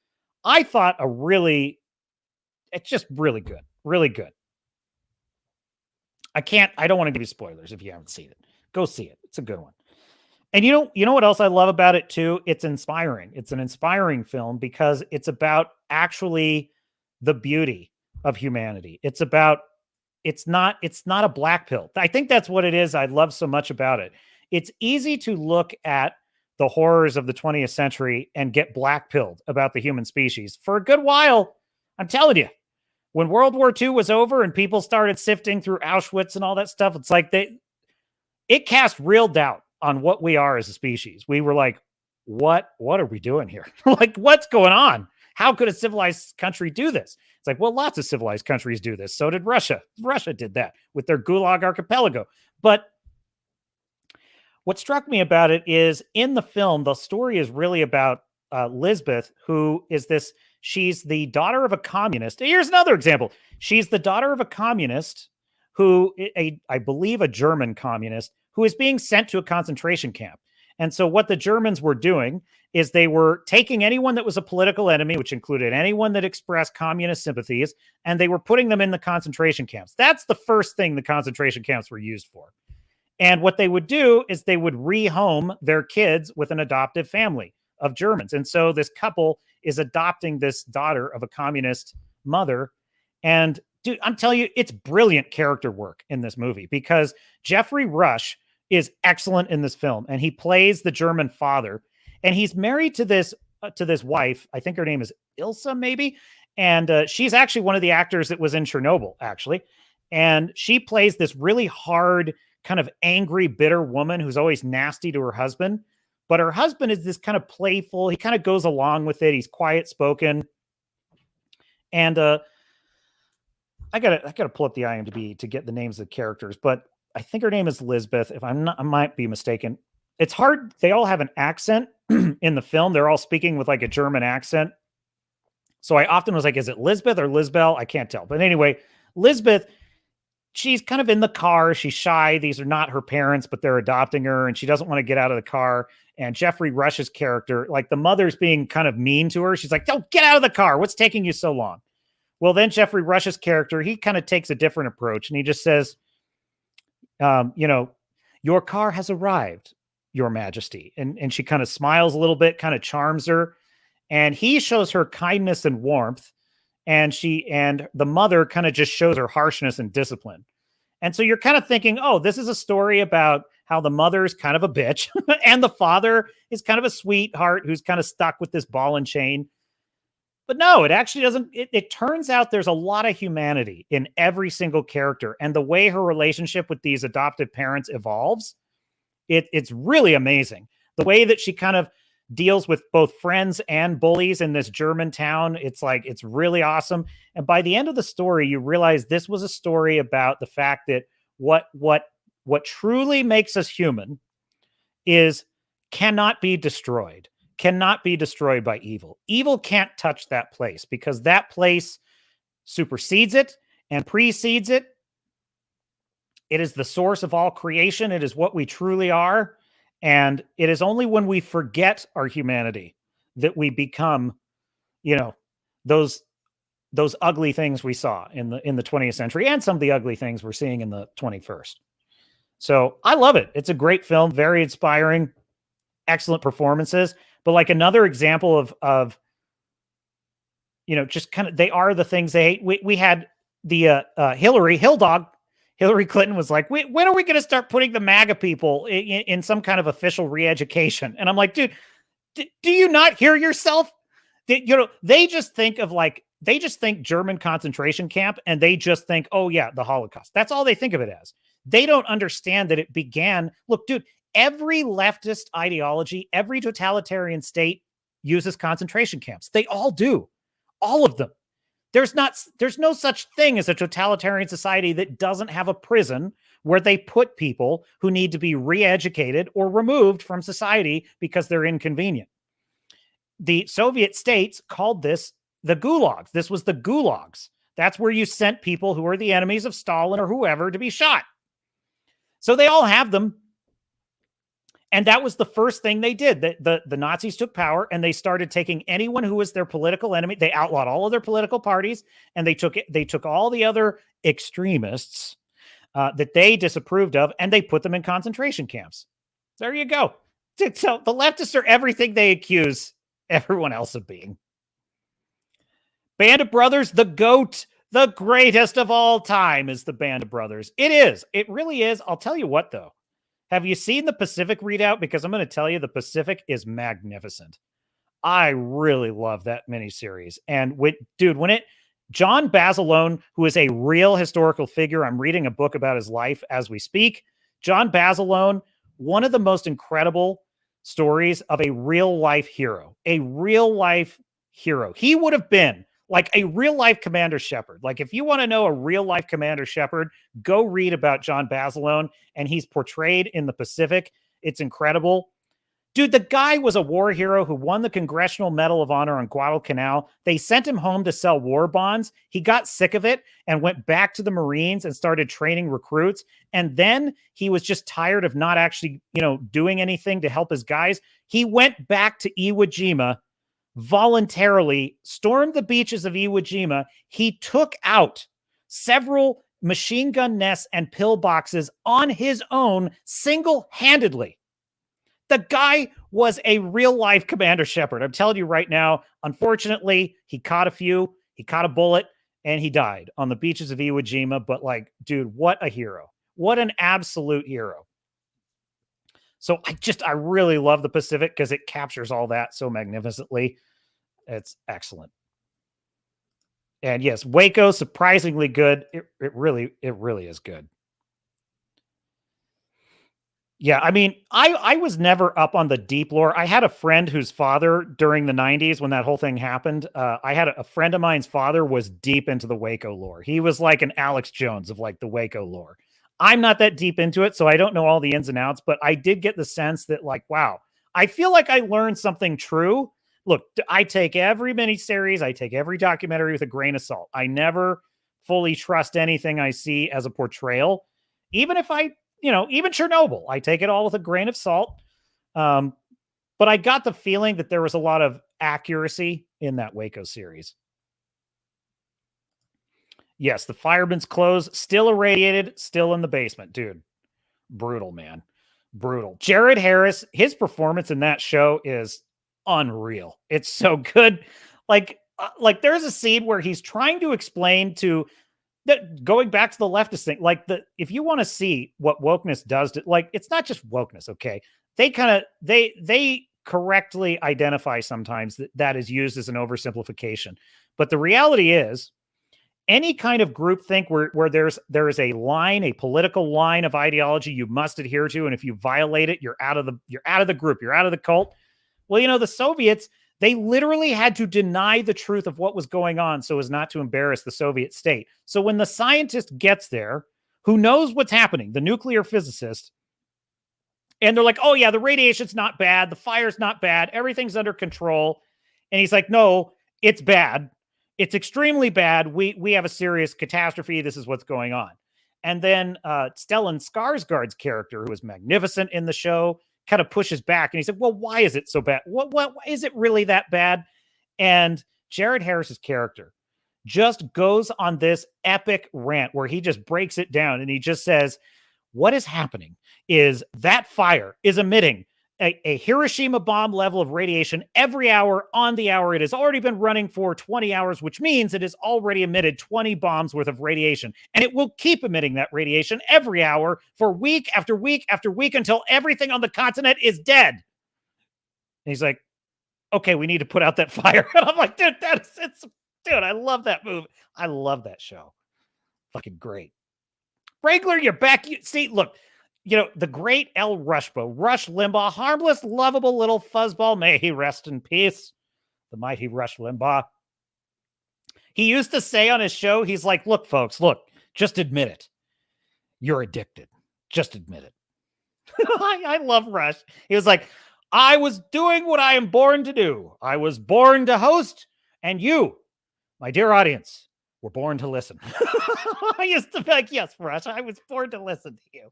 I thought, it's just really good. Really good. I don't want to give you spoilers if you haven't seen it. Go see it. It's a good one. And you know what else I love about it too? It's inspiring. It's an inspiring film because it's about actually the beauty of humanity. It's not a black pill. I think that's what it is I love so much about it. It's easy to look at the horrors of the 20th century and get black pilled about the human species. For a good while, I'm telling you, when World War II was over and people started sifting through Auschwitz and all that stuff, it's like it cast real doubt on what we are as a species. We were like, what are we doing here? Like, what's going on? How could a civilized country do this? It's like, well, lots of civilized countries do this. So did Russia. Russia did that with their Gulag archipelago. But what struck me about it is in the film, the story is really about Lisbeth, who is she's the daughter of a communist. Here's another example. She's the daughter of a communist I believe a German communist, who is being sent to a concentration camp. And so what the Germans were doing is they were taking anyone that was a political enemy, which included anyone that expressed communist sympathies, and they were putting them in the concentration camps. That's the first thing the concentration camps were used for. And what they would do is they would rehome their kids with an adoptive family of Germans. And so this couple is adopting this daughter of a communist mother. And dude, I'm telling you, it's brilliant character work in this movie because Jeffrey Rush is excellent in this film. And he plays the German father. And he's married to this wife. I think her name is Ilsa, maybe. And she's actually one of the actors that was in Chernobyl, actually. And she plays this really hard, kind of angry, bitter woman who's always nasty to her husband. But her husband is this kind of playful. He kind of goes along with it. He's quiet spoken. And I gotta pull up the IMDb to get the names of the characters. But I think her name is Lisbeth. If I'm not, I might be mistaken. It's hard. They all have an accent in the film. They're all speaking with like a German accent. So I often was like, is it Lisbeth or Lisbel? I can't tell. But anyway, Lisbeth, she's kind of in the car. She's shy. These are not her parents, but they're adopting her. And she doesn't want to get out of the car. And Jeffrey Rush's character, like the mother's being kind of mean to her. She's like, don't get out of the car. What's taking you so long? Well, then Jeffrey Rush's character, he kind of takes a different approach. And he just says, your car has arrived, Your Majesty. And she kind of smiles a little bit, kind of charms her. And he shows her kindness and warmth. And the mother kind of just shows her harshness and discipline. And so you're kind of thinking, oh, this is a story about how the mother is kind of a bitch and the father is kind of a sweetheart who's kind of stuck with this ball and chain. But no, it actually doesn't. It turns out there's a lot of humanity in every single character. And the way her relationship with these adoptive parents evolves, it's really amazing. The way that she kind of deals with both friends and bullies in this German town. It's like, it's really awesome. And by the end of the story, you realize this was a story about the fact that what truly makes us human is cannot be destroyed by evil. Evil can't touch that place because that place supersedes it and precedes it. It is the source of all creation. It is what we truly are. And it is only when we forget our humanity that we become, those ugly things we saw in the 20th century and some of the ugly things we're seeing in the 21st. So I love it. It's a great film, very inspiring, excellent performances. But like another example of just kind of, they are the things they hate. We had the Hillary Clinton was like, when are we going to start putting the MAGA people in some kind of official re-education? And I'm like, dude, do you not hear yourself? They just think German concentration camp, and they just think, oh yeah, the Holocaust. That's all they think of it as. They don't understand that it began. Look, dude, every leftist ideology, every totalitarian state uses concentration camps. They all do. All of them. There's no such thing as a totalitarian society that doesn't have a prison where they put people who need to be re-educated or removed from society because they're inconvenient. The Soviet states called this the gulags. This was the gulags. That's where you sent people who are the enemies of Stalin or whoever to be shot. So they all have them. And that was the first thing they did. The Nazis took power and they started taking anyone who was their political enemy. They outlawed all of their political parties, and they took all the other extremists that they disapproved of, and they put them in concentration camps. There you go. So the leftists are everything they accuse everyone else of being. Band of Brothers, the GOAT, the greatest of all time is the Band of Brothers. It is. It really is. I'll tell you what, though. Have you seen the Pacific readout? Because I'm going to tell you the Pacific is magnificent. I really love that miniseries. And John Basilone, who is a real historical figure, I'm reading a book about his life as we speak. John Basilone, one of the most incredible stories of a real life hero. A real life hero. He would have been like a real life Commander Shepard. Like if you want to know a real life Commander Shepard, go read about John Basilone, and he's portrayed in the Pacific. It's incredible. Dude, the guy was a war hero who won the Congressional Medal of Honor on Guadalcanal. They sent him home to sell war bonds. He got sick of it and went back to the Marines and started training recruits. And then he was just tired of not actually, doing anything to help his guys. He went back to Iwo Jima, voluntarily stormed the beaches of Iwo Jima. He took out several machine gun nests and pillboxes on his own single-handedly. The guy was a real-life Commander Shepard. I'm telling you right now, unfortunately, he caught a bullet, and he died on the beaches of Iwo Jima. But dude, what a hero. What an absolute hero. So I really love the Pacific because it captures all that so magnificently. It's excellent. And yes, Waco, surprisingly good. It really is good. Yeah, I mean, I was never up on the deep lore. I had a friend whose father during the 90s when that whole thing happened, I had a friend of mine's father was deep into the Waco lore. He was like an Alex Jones of like the Waco lore. I'm not that deep into it, so I don't know all the ins and outs, but I did get the sense that wow, I feel like I learned something true. Look, I take every miniseries, I take every documentary with a grain of salt. I never fully trust anything I see as a portrayal. Even if even Chernobyl, I take it all with a grain of salt. But I got the feeling that there was a lot of accuracy in that Waco series. Yes, the fireman's clothes, still irradiated, still in the basement. Dude, brutal, man. Brutal. Jared Harris, his performance in that show is unreal. It's so good. Like there's a scene where he's trying to explain to that, going back to the leftist thing, if you want to see what wokeness does to, it's not just wokeness, okay? They correctly identify sometimes that is used as an oversimplification. But the reality is, any kind of groupthink where there is a line, a political line of ideology you must adhere to, and if you violate it, you're out of the group, you're out of the cult. Well, you know, the Soviets, they literally had to deny the truth of what was going on so as not to embarrass the Soviet state. So when the scientist gets there, who knows what's happening, the nuclear physicist, and they're like, oh yeah, the radiation's not bad, the fire's not bad, everything's under control. And he's like, no, it's bad. It's extremely bad. We have a serious catastrophe. This is what's going on. And then Stellan Skarsgård's character, who is magnificent in the show, kind of pushes back. And he said, well, why is it so bad? What is it really that bad? And Jared Harris's character just goes on this epic rant where he just breaks it down. And he just says, what is happening is that fire is emitting a Hiroshima bomb level of radiation every hour on the hour. It has already been running for 20 hours, which means it has already emitted 20 bombs worth of radiation. And it will keep emitting that radiation every hour for week after week after week until everything on the continent is dead. And he's like, okay, we need to put out that fire. And I'm like, dude, dude, I love that movie. I love that show. Fucking great. Wrangler, you're back. See, look, you know, the great L. Rush Limbaugh, harmless, lovable little fuzzball. May he rest in peace. The mighty Rush Limbaugh. He used to say on his show, he's like, look, folks, look, just admit it. You're addicted. Just admit it. I love Rush. He was like, I was doing what I am born to do. I was born to host, and you, my dear audience, were born to listen. I used to be like, yes, Rush, I was born to listen to you.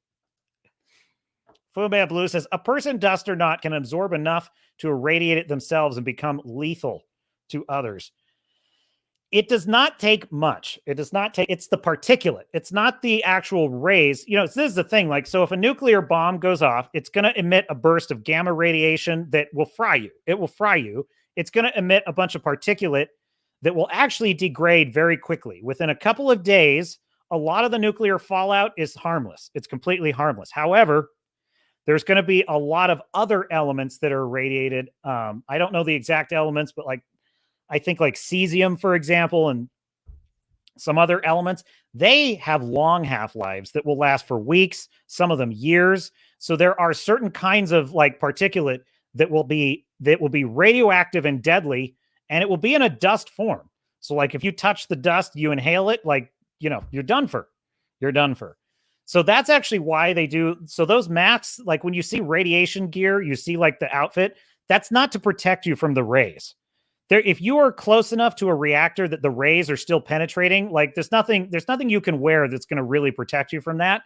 Fu Man Blue says, a person, dust or not, can absorb enough to irradiate it themselves and become lethal to others. It does not take much. It does not take, it's the particulate. It's not the actual rays. You know, this is the thing. Like, so if a nuclear bomb goes off, it's going to emit a burst of gamma radiation that will fry you. It will fry you. It's going to emit a bunch of particulate that will actually degrade very quickly. Within a couple of days, a lot of the nuclear fallout is harmless. It's completely harmless. However, there's going to be a lot of other elements that are irradiated. I don't know the exact elements, but like, I think like cesium, for example, and some other elements, they have long half-lives that will last for weeks, some of them years. So there are certain kinds of like particulate that will be radioactive and deadly, and it will be in a dust form. So like if you touch the dust, you inhale it, like, you know, you're done for. You're done for. So that's actually why they do. So those masks, like when you see radiation gear, you see like the outfit, that's not to protect you from the rays. There, if you are close enough to a reactor that the rays are still penetrating, like there's nothing you can wear that's going to really protect you from that.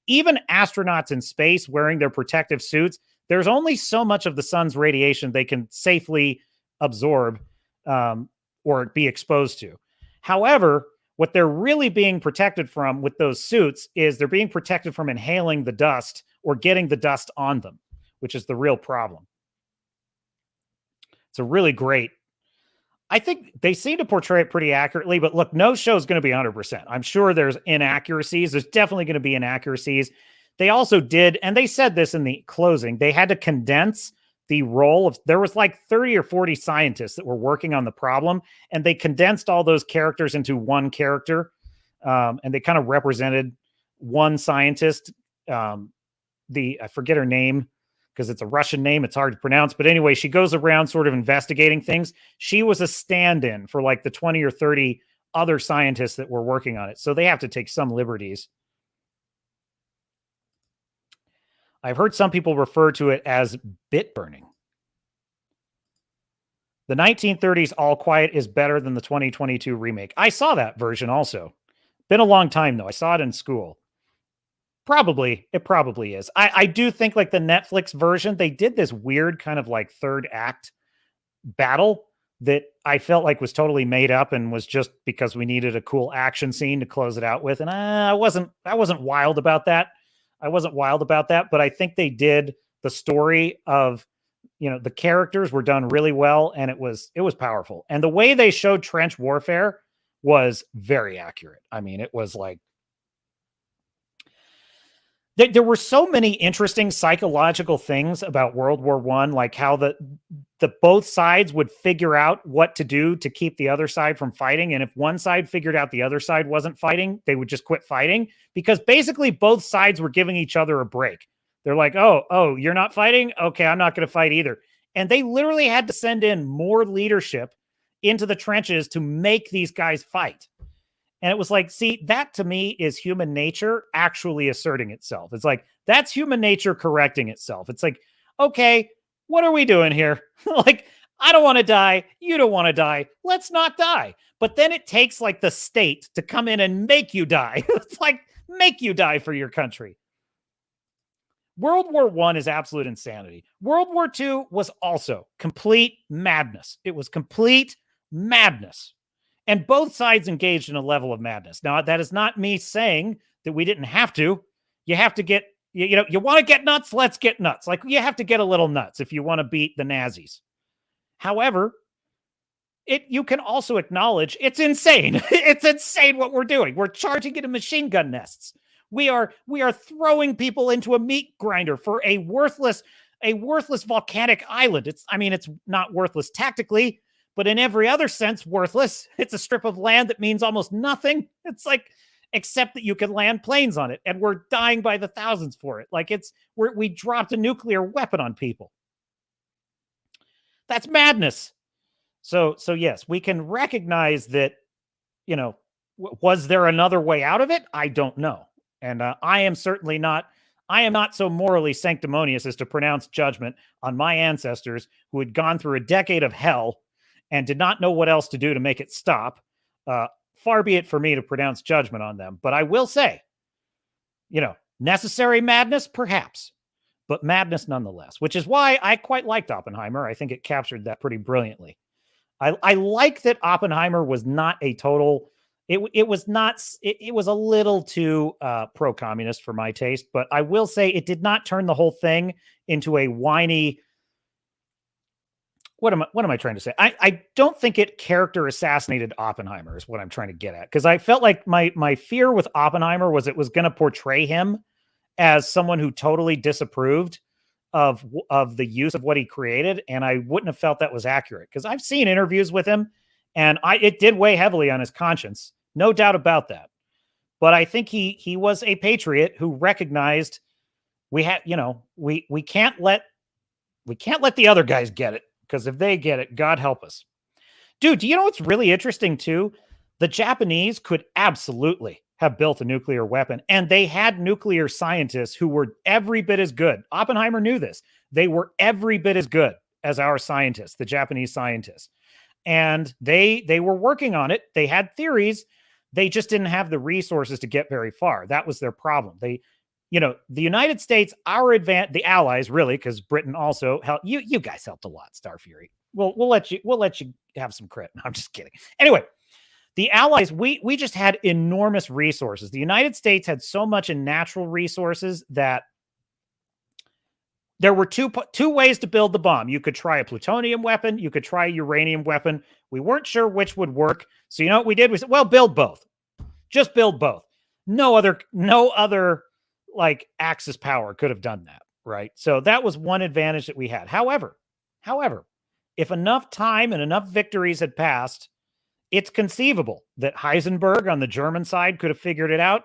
Even astronauts in space wearing their protective suits, there's only so much of the sun's radiation they can safely absorb or be exposed to. However, what they're really being protected from with those suits is they're being protected from inhaling the dust or getting the dust on them, which is the real problem. It's a really great. I think they seem to portray it pretty accurately, but look, no show is going to be 100%. I'm sure there's inaccuracies. There's definitely going to be inaccuracies. They also did, and they said this in the closing, they had to condense the role of, there was like 30 or 40 scientists that were working on the problem, and they condensed all those characters into one character, and they kind of represented one scientist. I forget her name because it's a Russian name. It's hard to pronounce. But anyway, she goes around sort of investigating things. She was a stand-in for like the 20 or 30 other scientists that were working on it. So they have to take some liberties. I've heard some people refer to it as bit burning. The 1930s All Quiet is better than the 2022 remake. I saw that version also. Been a long time though. I saw it in school. It probably is. I do think like the Netflix version, they did this weird kind of like third act battle that I felt like was totally made up and was just because we needed a cool action scene to close it out with. And I wasn't wild about that. But I think they did the story of, you know, the characters were done really well, and it was powerful. And the way they showed trench warfare was very accurate. I mean, it was like, there were so many interesting psychological things about World War I, like how the both sides would figure out what to do to keep the other side from fighting. And if one side figured out the other side wasn't fighting, they would just quit fighting, because basically both sides were giving each other a break. They're like, oh, you're not fighting? Okay, I'm not going to fight either. And they literally had to send in more leadership into the trenches to make these guys fight. And it was like, see, that to me is human nature actually asserting itself. It's like, that's human nature correcting itself. It's like, okay, what are we doing here? Like, I don't want to die. You don't want to die. Let's not die. But then it takes like the state to come in and make you die. It's like, make you die for your country. World War I is absolute insanity. World War II was also complete madness. It was complete madness. And both sides engaged in a level of madness. Now, that is not me saying that we didn't have to. You have to get, you want to get nuts? Let's get nuts. Like, you have to get a little nuts if you want to beat the Nazis. However, you can also acknowledge it's insane. It's insane what we're doing. We're charging into machine gun nests. We are throwing people into a meat grinder for a worthless volcanic island. It's not worthless tactically, but in every other sense, worthless. It's a strip of land that means almost nothing. It's like, except that you can land planes on it, and we're dying by the thousands for it. Like, we dropped a nuclear weapon on people. That's madness. So yes, we can recognize that, was there another way out of it? I don't know. And I am not so morally sanctimonious as to pronounce judgment on my ancestors who had gone through a decade of hell and did not know what else to do to make it stop. Far be it for me to pronounce judgment on them. But I will say, necessary madness, perhaps, but madness nonetheless, which is why I quite liked Oppenheimer. I think it captured that pretty brilliantly. I like that Oppenheimer was not a total... It was a little too pro-communist for my taste, but I will say it did not turn the whole thing into a whiny... What am I trying to say? I don't think it character assassinated Oppenheimer is what I'm trying to get at. Because I felt like my fear with Oppenheimer was it was going to portray him as someone who totally disapproved of the use of what he created. And I wouldn't have felt that was accurate. Because I've seen interviews with him and it did weigh heavily on his conscience. No doubt about that. But I think he was a patriot who recognized we can't let the other guys get it. Because if they get it, God help us. Dude, do you know what's really interesting too? The Japanese could absolutely have built a nuclear weapon, and they had nuclear scientists who were every bit as good. Oppenheimer knew this. They were every bit as good as our scientists, the Japanese scientists. And they were working on it. They had theories. They just didn't have the resources to get very far. That was their problem. The United States, the Allies, really, because Britain also helped. You guys helped a lot, Star Fury. We'll let you have some credit. No, I'm just kidding. Anyway, the Allies, we just had enormous resources. The United States had so much in natural resources that there were two ways to build the bomb. You could try a plutonium weapon. You could try a uranium weapon. We weren't sure which would work. So you know what we did? We said, well, build both. Just build both. No other like Axis power could have done that, right? So that was one advantage that we had. However, if enough time and enough victories had passed, it's conceivable that Heisenberg on the German side could have figured it out,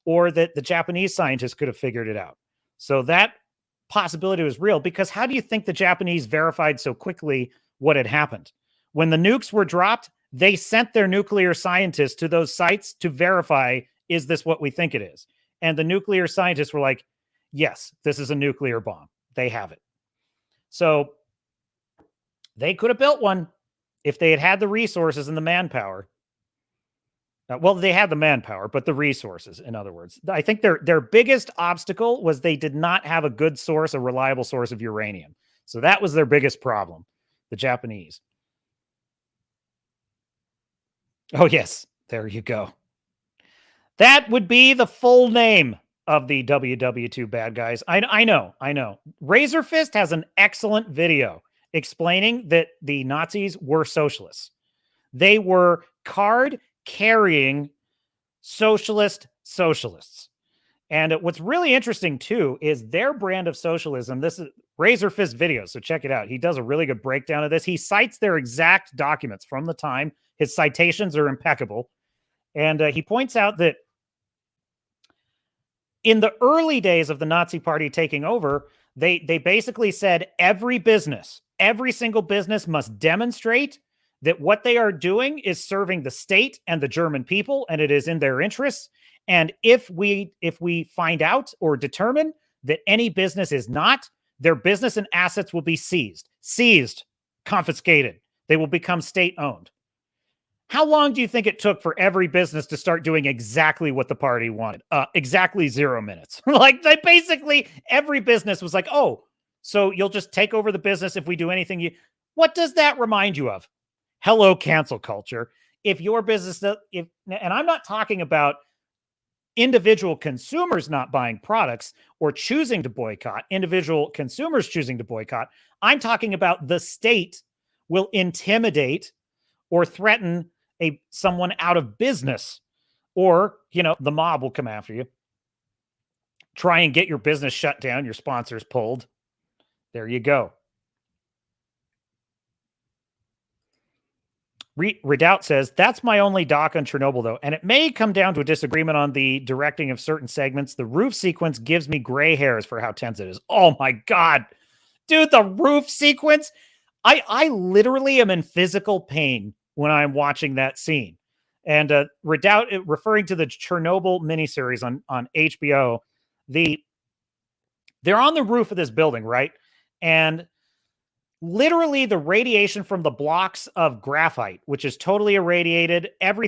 or that the Japanese scientists could have figured it out. So that possibility was real, because how do you think the Japanese verified so quickly what had happened? When the nukes were dropped, they sent their nuclear scientists to those sites to verify, is this what we think it is? And the nuclear scientists were like, yes, this is a nuclear bomb. They have it. So they could have built one if they had had the resources and the manpower. Well, they had the manpower, but the resources, in other words. I think their biggest obstacle was they did not have a good source, a reliable source of uranium. So that was their biggest problem, the Japanese. Oh, yes. There you go. That would be the full name of the WW2 bad guys. I know. Razor Fist has an excellent video explaining that the Nazis were socialists. They were card-carrying socialists. And what's really interesting, too, is their brand of socialism. This is Razor Fist video, so check it out. He does a really good breakdown of this. He cites their exact documents from the time. His citations are impeccable. And he points out that in the early days of the Nazi Party taking over, They basically said every single business must demonstrate that what they are doing is serving the state and the German people, and it is in their interests. And if we find out or determine that any business is not, their business and assets will be seized, confiscated. They will become state-owned. How long do you think it took for every business to start doing exactly what the party wanted? Exactly 0 minutes. Like, they basically, every business was like, oh, so you'll just take over the business if we do anything. What does that remind you of? Hello, cancel culture. If your business, and I'm not talking about individual consumers not buying products or choosing to boycott, individual consumers choosing to boycott. I'm talking about the state will intimidate or threaten someone out of business, or, the mob will come after you, try and get your business shut down, your sponsors pulled. There you go. Redoubt says, that's my only doc on Chernobyl, though, and it may come down to a disagreement on the directing of certain segments. The roof sequence gives me gray hairs for how tense it is. Oh my God. Dude, the roof sequence. I literally am in physical pain when I'm watching that scene. And Redoubt, referring to the Chernobyl miniseries on HBO, they're on the roof of this building, right? And literally the radiation from the blocks of graphite, which is totally irradiated, every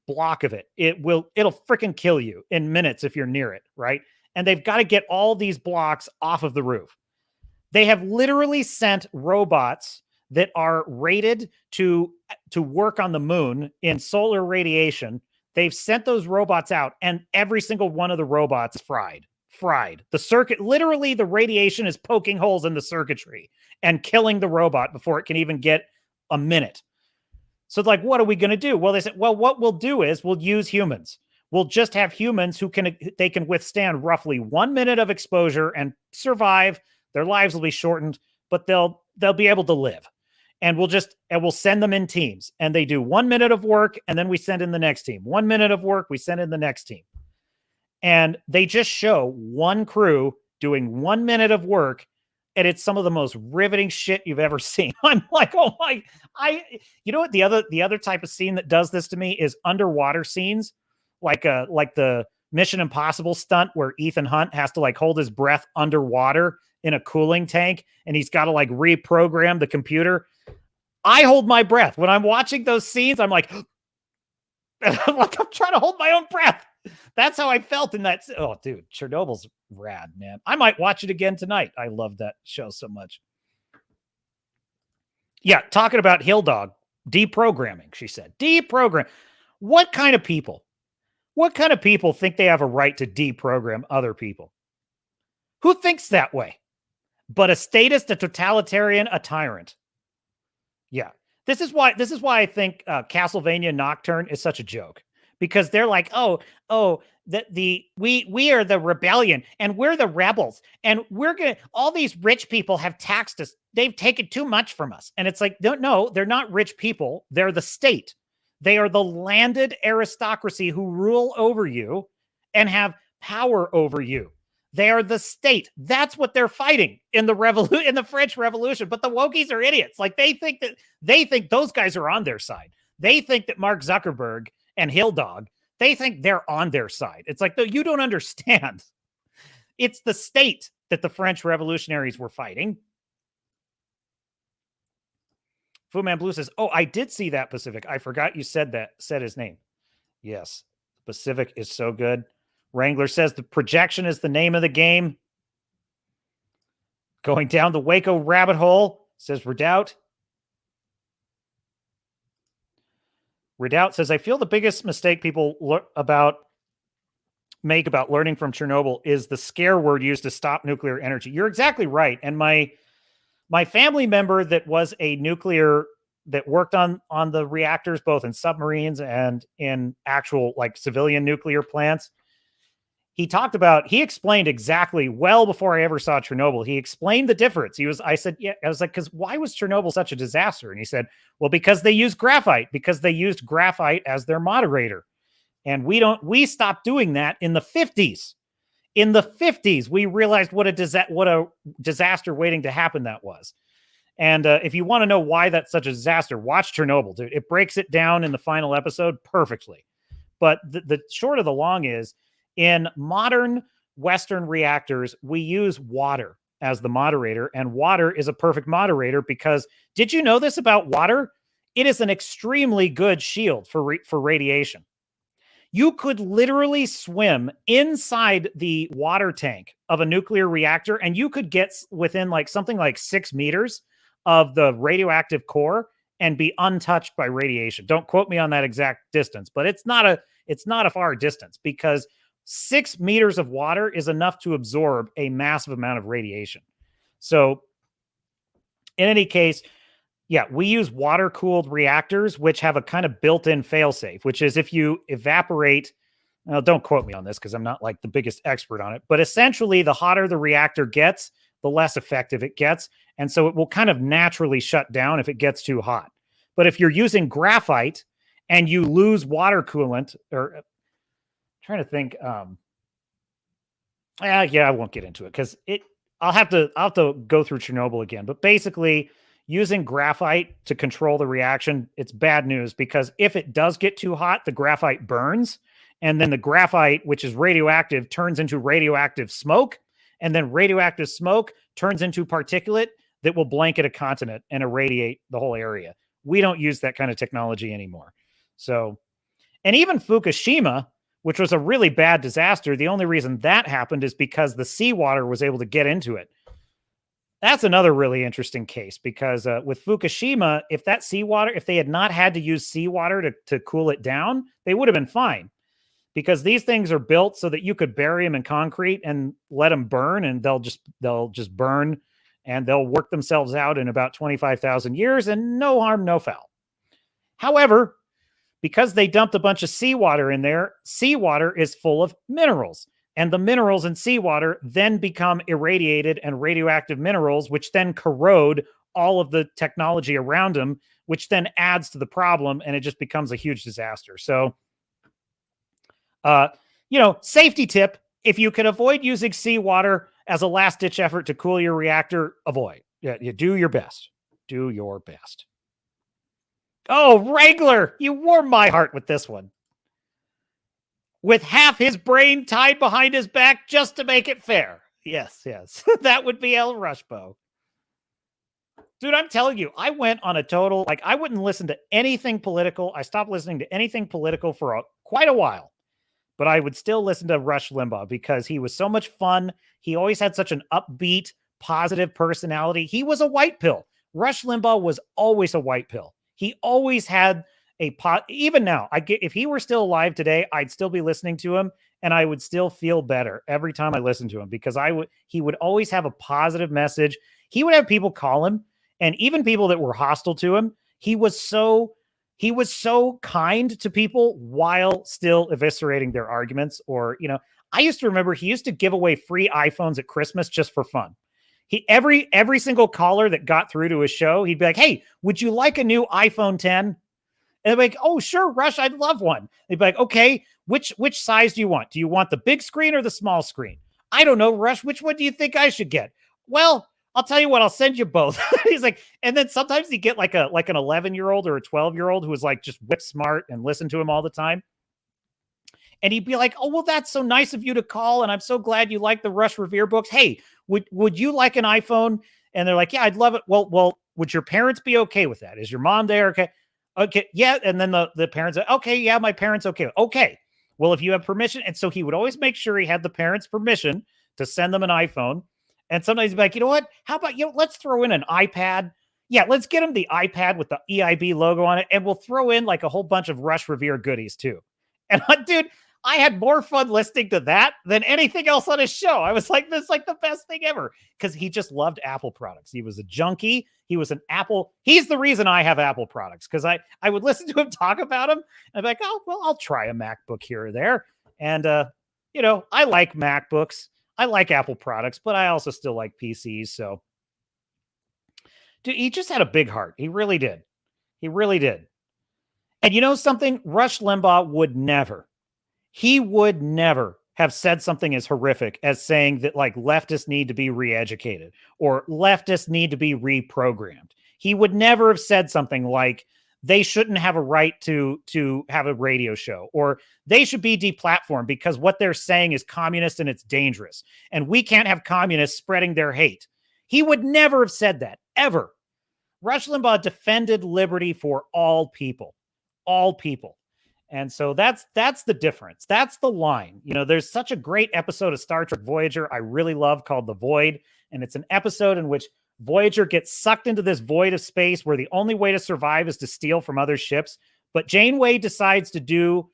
block of it'll freaking kill you in minutes if you're near it, right? And they've got to get all these blocks off of the roof. They have literally sent robots that are rated to work on the moon in solar radiation. They've sent those robots out, and every single one of the robots is fried. The circuit, literally the radiation is poking holes in the circuitry and killing the robot before it can even get a minute. So it's like, what are we going to do? Well, they said, well, what we'll do is we'll use humans. We'll just have humans who can withstand roughly 1 minute of exposure and survive. Their lives will be shortened, but they'll be able to live. And we'll send them in teams, and they do 1 minute of work, and then we send in the next team. 1 minute of work, we send in the next team. And they just show one crew doing 1 minute of work, and it's some of the most riveting shit you've ever seen. I'm like, oh my, you know what? The other type of scene that does this to me is underwater scenes, like the Mission Impossible stunt where Ethan Hunt has to like hold his breath underwater in a cooling tank, and he's got to like reprogram the computer. I hold my breath when I'm watching those scenes. I'm like, I'm trying to hold my own breath. That's how I felt in that. Oh, dude, Chernobyl's rad, man. I might watch it again tonight. I love that show so much. Yeah, talking about Hill Dog, deprogramming, she said. Deprogram. What kind of people think they have a right to deprogram other people? Who thinks that way? But a statist, a totalitarian, a tyrant. Yeah. This is why I think Castlevania Nocturne is such a joke. Because they're like, we are the rebellion, and we're the rebels, and all these rich people have taxed us. They've taken too much from us. And it's like, no, they're not rich people. They're the state. They are the landed aristocracy who rule over you and have power over you. They are the state. That's what they're fighting in the French Revolution. But the wokies are idiots. Like they think those guys are on their side. They think that Mark Zuckerberg and Hill Dog, they think they're on their side. It's like, no, you don't understand. It's the state that the French revolutionaries were fighting. Fu Man Blue says, oh, I did see that Pacific. I forgot you said his name. Yes, Pacific is so good. Wrangler says the projection is the name of the game. Going down the Waco rabbit hole, says Redoubt. Redoubt says, I feel the biggest mistake people make about learning from Chernobyl is the scare word used to stop nuclear energy. You're exactly right. And my family member that was a nuclear, that worked on the reactors, both in submarines and in actual like civilian nuclear plants, he explained exactly, well before I ever saw Chernobyl, he explained the difference. I said, because why was Chernobyl such a disaster? And he said, well, because they used graphite as their moderator. And we stopped doing that in the 50s. In the 50s, we realized what a disaster waiting to happen that was. And if you want to know why that's such a disaster, watch Chernobyl, dude. It breaks it down in the final episode perfectly. But the short of the long is, in modern Western reactors, we use water as the moderator, and water is a perfect moderator because did you know this about water? It is an extremely good shield for radiation. You could literally swim inside the water tank of a nuclear reactor, and you could get within like something like 6 meters of the radioactive core and be untouched by radiation. Don't quote me on that exact distance, but it's not a far distance because 6 meters of water is enough to absorb a massive amount of radiation. So in any case, yeah, we use water-cooled reactors, which have a kind of built-in failsafe, which is if you evaporate, well, don't quote me on this because I'm not like the biggest expert on it, but essentially the hotter the reactor gets, the less effective it gets. And so it will kind of naturally shut down if it gets too hot. But if you're using graphite and you lose water coolant, or trying to think, I won't get into it because I'll have to go through Chernobyl again. But basically, using graphite to control the reaction, it's bad news because if it does get too hot, the graphite burns. And then the graphite, which is radioactive, turns into radioactive smoke. And then radioactive smoke turns into particulate that will blanket a continent and irradiate the whole area. We don't use that kind of technology anymore. So, and even Fukushima, which was a really bad disaster, the only reason that happened is because the seawater was able to get into it. That's another really interesting case because with Fukushima, if they had not had to use seawater to cool it down, they would have been fine because these things are built so that you could bury them in concrete and let them burn, and they'll just burn and they'll work themselves out in about 25,000 years and no harm, no foul. However, because they dumped a bunch of seawater in there, seawater is full of minerals. And the minerals in seawater then become irradiated and radioactive minerals, which then corrode all of the technology around them, which then adds to the problem, and it just becomes a huge disaster. So, safety tip, if you can avoid using seawater as a last-ditch effort to cool your reactor, avoid. Yeah, you do your best. Do your best. Oh, Wrangler, you warmed my heart with this one. With half his brain tied behind his back just to make it fair. Yes. That would be El Rushbo. Dude, I'm telling you, I went on a total, I wouldn't listen to anything political. I stopped listening to anything political for quite a while. But I would still listen to Rush Limbaugh because he was so much fun. He always had such an upbeat, positive personality. He was a white pill. Rush Limbaugh was always a white pill. He always had even now, if he were still alive today, I'd still be listening to him and I would still feel better every time I listened to him because he would always have a positive message. He would have people call him, and even people that were hostile to him. He was so kind to people while still eviscerating their arguments. Or, I used to remember he used to give away free iPhones at Christmas just for fun. Every single caller that got through to his show, he'd be like, "Hey, would you like a new iPhone 10? And they'd be like, "Oh, sure, Rush, I'd love one." They'd be like, "Okay, which size do you want? Do you want the big screen or the small screen?" "I don't know, Rush, which one do you think I should get?" "Well, I'll tell you what, I'll send you both." He's like, and then sometimes you get like an 11-year-old or a 12-year-old who was like just whip smart and listen to him all the time. And he'd be like, "Oh, well, that's so nice of you to call. And I'm so glad you like the Rush Revere books. Hey, would you like an iPhone?" And they're like, "Yeah, I'd love it." Well, would your parents be okay with that? Is your mom there? Okay. Okay. Yeah. And then the parents are, "Okay. Yeah, my parents. Okay. Okay. Well, if you have permission." And so he would always make sure he had the parents' permission to send them an iPhone. And sometimes he'd be like, "You know what? How about, let's throw in an iPad. Yeah, let's get him the iPad with the EIB logo on it. And we'll throw in like a whole bunch of Rush Revere goodies too." And dude, I had more fun listening to that than anything else on his show. I was like, this is like the best thing ever. Because he just loved Apple products. He was a junkie. He was an Apple. He's the reason I have Apple products. Because I would listen to him talk about them. And I'd be like, "Oh, well, I'll try a MacBook here or there." And, I like MacBooks. I like Apple products, but I also still like PCs. So, dude, he just had a big heart. He really did. He really did. And you know something? Rush Limbaugh would never have said something as horrific as saying that like leftists need to be re-educated or leftists need to be reprogrammed. He would never have said something like they shouldn't have a right to have a radio show, or they should be deplatformed because what they're saying is communist and it's dangerous. And we can't have communists spreading their hate. He would never have said that, ever. Rush Limbaugh defended liberty for all people. All people. And so that's the difference. That's the line. You know, there's such a great episode of Star Trek Voyager I really love called The Void. And it's an episode in which Voyager gets sucked into this void of space where the only way to survive is to steal from other ships. But Janeway decides to do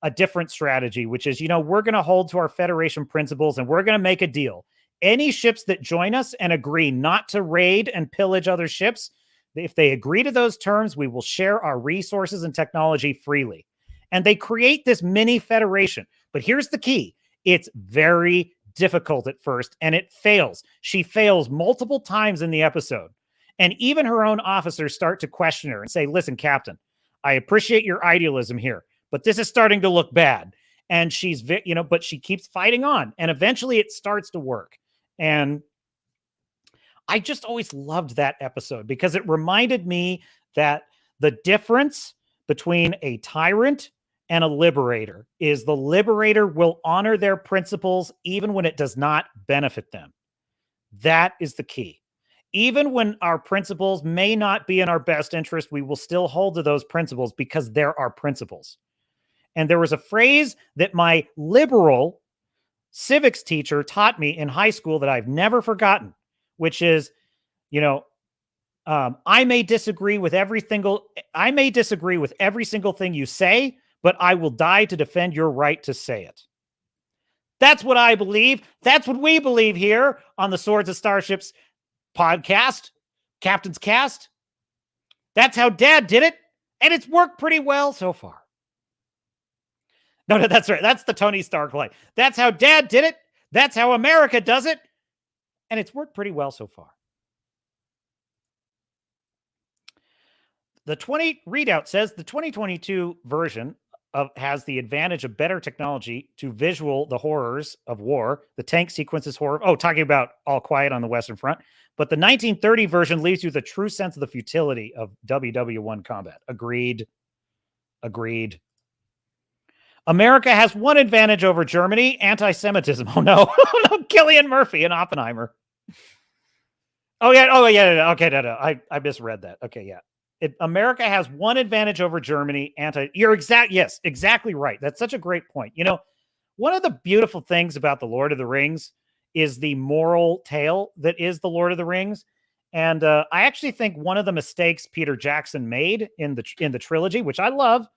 a different strategy, which is, you know, we're going to hold to our Federation principles and we're going to make a deal. Any ships that join us and agree not to raid and pillage other ships, if they agree to those terms, we will share our resources and technology freely. And they create this mini federation. But here's the key. It's very difficult at first, and it fails. She fails multiple times in the episode. And even her own officers start to question her and say, listen, Captain, I appreciate your idealism here, but this is starting to look bad. And she's, you know, but she keeps fighting on. And eventually it starts to work. And I just always loved that episode because it reminded me that the difference between a tyrant and a liberator is the liberator will honor their principles even when it does not benefit them. That is the key. Even when our principles may not be in our best interest, we will still hold to those principles because they're our principles. And there was a phrase that my liberal civics teacher taught me in high school that I've never forgotten, which is, you know, I may disagree with every single thing you say, but I will die to defend your right to say it. That's what I believe. That's what we believe here on the Swords of Starships podcast, Captain's Cast. That's how Dad did it, and it's worked pretty well so far. No, that's right. That's the Tony Stark line. That's how Dad did it. That's how America does it, and it's worked pretty well so far. The readout says the 2022 version has the advantage of better technology to visual the horrors of war. The tank sequences horror. Oh, talking about All Quiet on the Western Front. But the 1930 version leaves you with a true sense of the futility of WW1 combat. Agreed. America has one advantage over Germany: anti-Semitism. Oh no, no, Cillian Murphy and Oppenheimer. Oh yeah. Okay, no. I misread that. Okay, yeah. America has one advantage over Germany. Yes, exactly right. That's such a great point. You know, one of the beautiful things about the Lord of the Rings is the moral tale that is the Lord of the Rings. And I actually think one of the mistakes Peter Jackson made in the trilogy, which I love,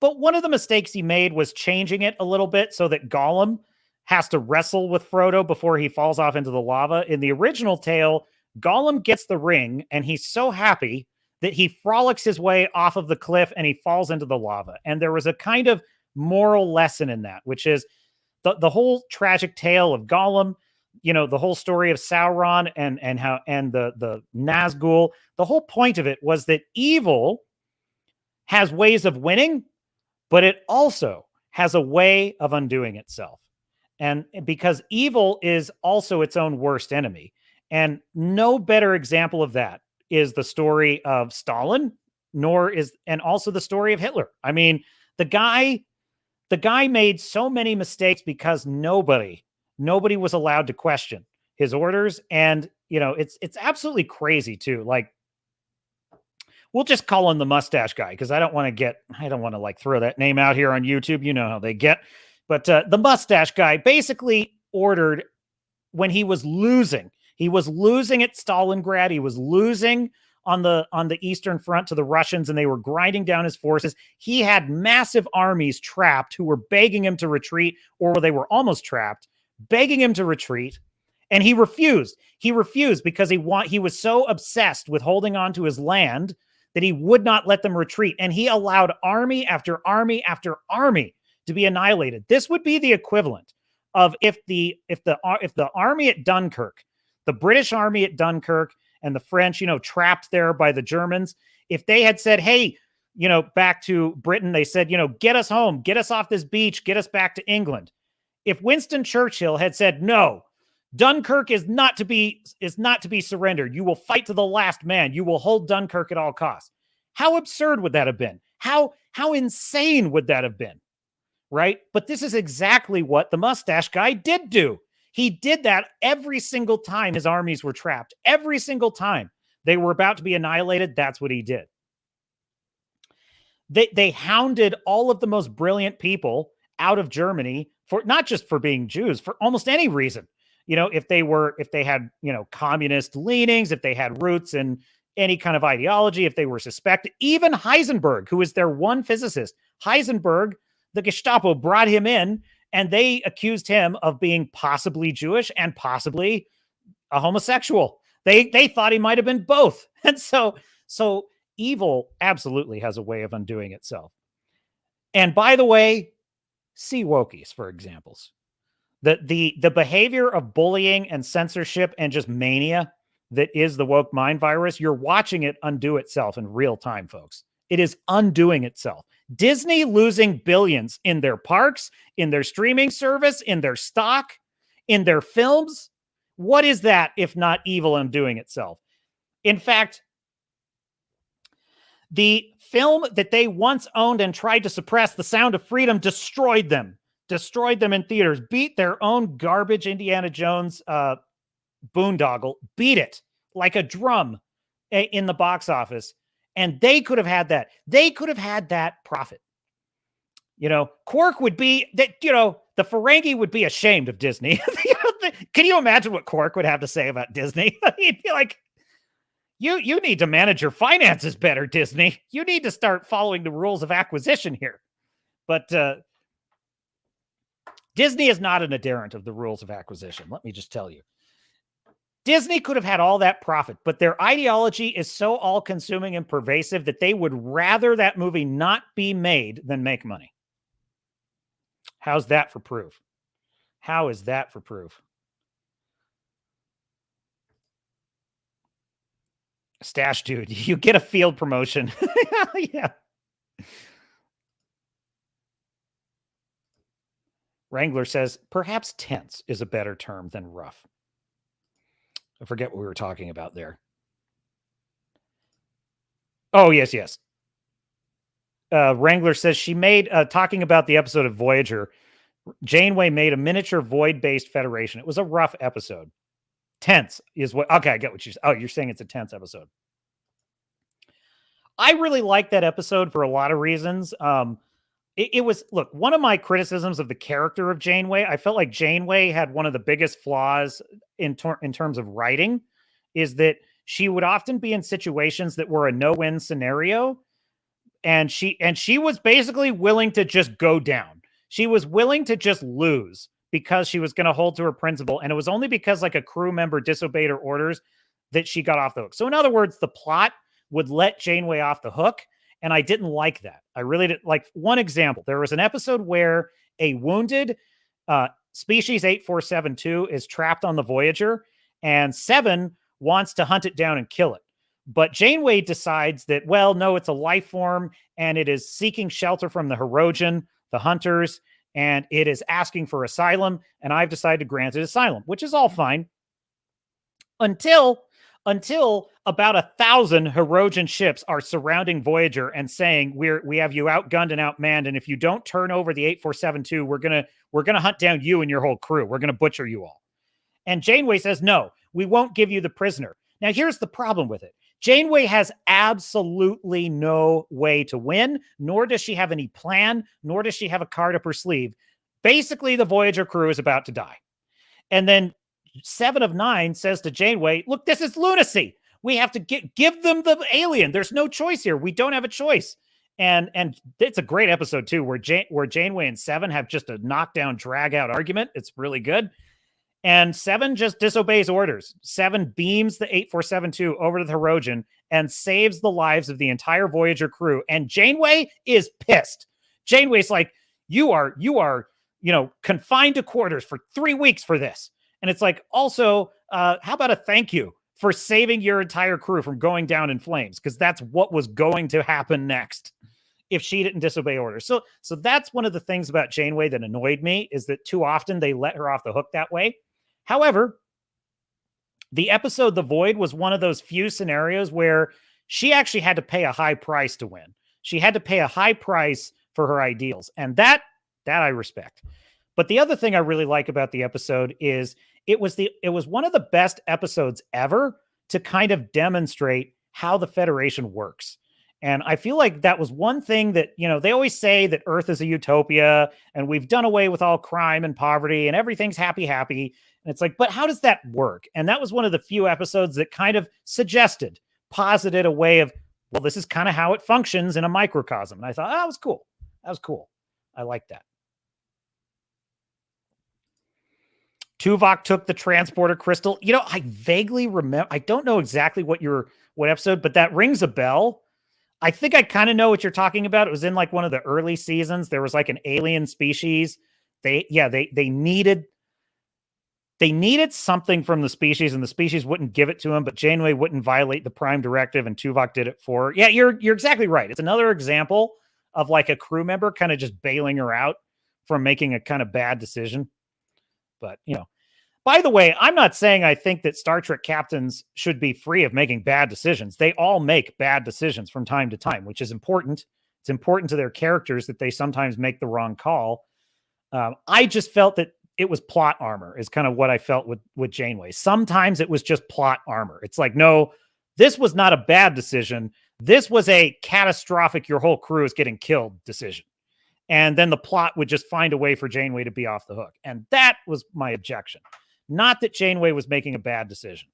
but one of the mistakes he made was changing it a little bit so that Gollum has to wrestle with Frodo before he falls off into the lava. In the original tale, Gollum gets the ring, and he's so happy that he frolics his way off of the cliff and he falls into the lava. And there was a kind of moral lesson in that, which is the whole tragic tale of Gollum, you know, the whole story of Sauron and the Nazgul. The whole point of it was that evil has ways of winning, but it also has a way of undoing itself. And because evil is also its own worst enemy. And no better example of that is the story of Stalin, and also the story of Hitler. I mean, the guy made so many mistakes because nobody was allowed to question his orders. And, you know, it's absolutely crazy too. Like, we'll just call him the mustache guy because I don't want to like throw that name out here on YouTube. You know how they get. But the mustache guy basically ordered when he was losing. He was losing at Stalingrad. He was losing on the Eastern Front to the Russians, and they were grinding down his forces. He had massive armies trapped who were begging him to retreat, or they were almost trapped, begging him to retreat. And he refused. He refused because he was so obsessed with holding on to his land that he would not let them retreat. And he allowed army after army after army to be annihilated. This would be the equivalent of if the army at Dunkirk, the British army at Dunkirk and the French, you know, trapped there by the Germans, if they had said, hey, back to Britain. They said, get us home, get us off this beach, get us back to England. If Winston Churchill had said, no, Dunkirk is not to be surrendered. You will fight to the last man. You will hold Dunkirk at all costs. How absurd would that have been? How insane would that have been? Right? But this is exactly what the mustache guy did do. He did that every single time his armies were trapped. Every single time they were about to be annihilated, that's what he did. They hounded all of the most brilliant people out of Germany, for not just for being Jews, for almost any reason. If they had, communist leanings, if they had roots in any kind of ideology, if they were suspected, even Heisenberg, who is their one physicist, Heisenberg, the Gestapo brought him in and they accused him of being possibly Jewish and possibly a homosexual. They thought he might have been both. And so evil absolutely has a way of undoing itself. And by the way, see Wokies for examples. The behavior of bullying and censorship and just mania that is the woke mind virus, you're watching it undo itself in real time, folks. It is undoing itself. Disney losing billions in their parks, in their streaming service, in their stock, in their films. What is that if not evil undoing itself? In fact, the film that they once owned and tried to suppress, The Sound of Freedom, destroyed them in theaters, beat their own garbage Indiana Jones boondoggle, beat it like a drum in the box office. And they could have had that. They could have had that profit. Quark would be that, the Ferengi would be ashamed of Disney. Can you imagine what Quark would have to say about Disney? He'd be like, you need to manage your finances better, Disney. You need to start following the rules of acquisition here. But Disney is not an adherent of the rules of acquisition. Let me just tell you. Disney could have had all that profit, but their ideology is so all-consuming and pervasive that they would rather that movie not be made than make money. How's that for proof? How is that for proof? Stash dude, you get a field promotion. Yeah. Wrangler says, perhaps tense is a better term than rough. I forget what we were talking about there. Oh, yes. Wrangler says she made, talking about the episode of Voyager, Janeway made a miniature void-based federation. It was a rough episode. Tense is what, okay, I get what you're saying it's a tense episode. I really like that episode for a lot of reasons. It was, look, one of my criticisms of the character of Janeway, I felt like Janeway had one of the biggest flaws in terms of writing, is that she would often be in situations that were a no-win scenario, and she was basically willing to just go down. She was willing to just lose because she was going to hold to her principle, and it was only because like a crew member disobeyed her orders that she got off the hook. So in other words, the plot would let Janeway off the hook, and I didn't like that. I really didn't. Like, one example, there was an episode where a wounded species 8472 is trapped on the Voyager, and Seven wants to hunt it down and kill it. But Janeway decides that, well, no, it's a life form, and it is seeking shelter from the Hirogen, the hunters, and it is asking for asylum, and I've decided to grant it asylum, which is all fine. Until about 1,000 Hirogen ships are surrounding Voyager and saying, we have you outgunned and outmanned, and if you don't turn over the 8472, we're gonna hunt down you and your whole crew. We're gonna butcher you all. And Janeway says, no, we won't give you the prisoner. Now, here's the problem with it. Janeway has absolutely no way to win, nor does she have any plan, nor does she have a card up her sleeve. Basically, the Voyager crew is about to die. And then 7 of 9 says to Janeway, look, this is lunacy. We have to give them the alien. There's no choice here. We don't have a choice. And it's a great episode, too, where Janeway and 7 have just a knockdown, drag-out argument. It's really good. And 7 just disobeys orders. 7 beams the 8472 over to the Hirogen and saves the lives of the entire Voyager crew. And Janeway is pissed. Janeway's like, you are, confined to quarters for 3 weeks for this. And it's like, also, how about a thank you for saving your entire crew from going down in flames, because that's what was going to happen next if she didn't disobey orders. So that's one of the things about Janeway that annoyed me, is that too often they let her off the hook that way. However, the episode The Void was one of those few scenarios where she actually had to pay a high price to win. She had to pay a high price for her ideals, and that I respect. But the other thing I really like about the episode is it was one of the best episodes ever to kind of demonstrate how the Federation works. And I feel like that was one thing that, they always say that Earth is a utopia and we've done away with all crime and poverty and everything's happy. And it's like, but how does that work? And that was one of the few episodes that kind of posited a way of, well, this is kind of how it functions in a microcosm. And I thought, that was cool. That was cool. I like that. Tuvok took the transporter crystal. I vaguely remember, I don't know exactly what episode, but that rings a bell. I think I kind of know what you're talking about. It was in like one of the early seasons. There was like an alien species. They needed something from the species, and the species wouldn't give it to him, but Janeway wouldn't violate the Prime Directive, and Tuvok did it for her. Yeah, you're exactly right. It's another example of like a crew member kind of just bailing her out from making a kind of bad decision. But, by the way, I'm not saying I think that Star Trek captains should be free of making bad decisions. They all make bad decisions from time to time, which is important. It's important to their characters that they sometimes make the wrong call. I just felt that it was plot armor is kind of what I felt with Janeway. Sometimes it was just plot armor. It's like, no, this was not a bad decision. This was a catastrophic, your whole crew is getting killed decision. And then the plot would just find a way for Janeway to be off the hook. And that was my objection. Not that Janeway was making a bad decision.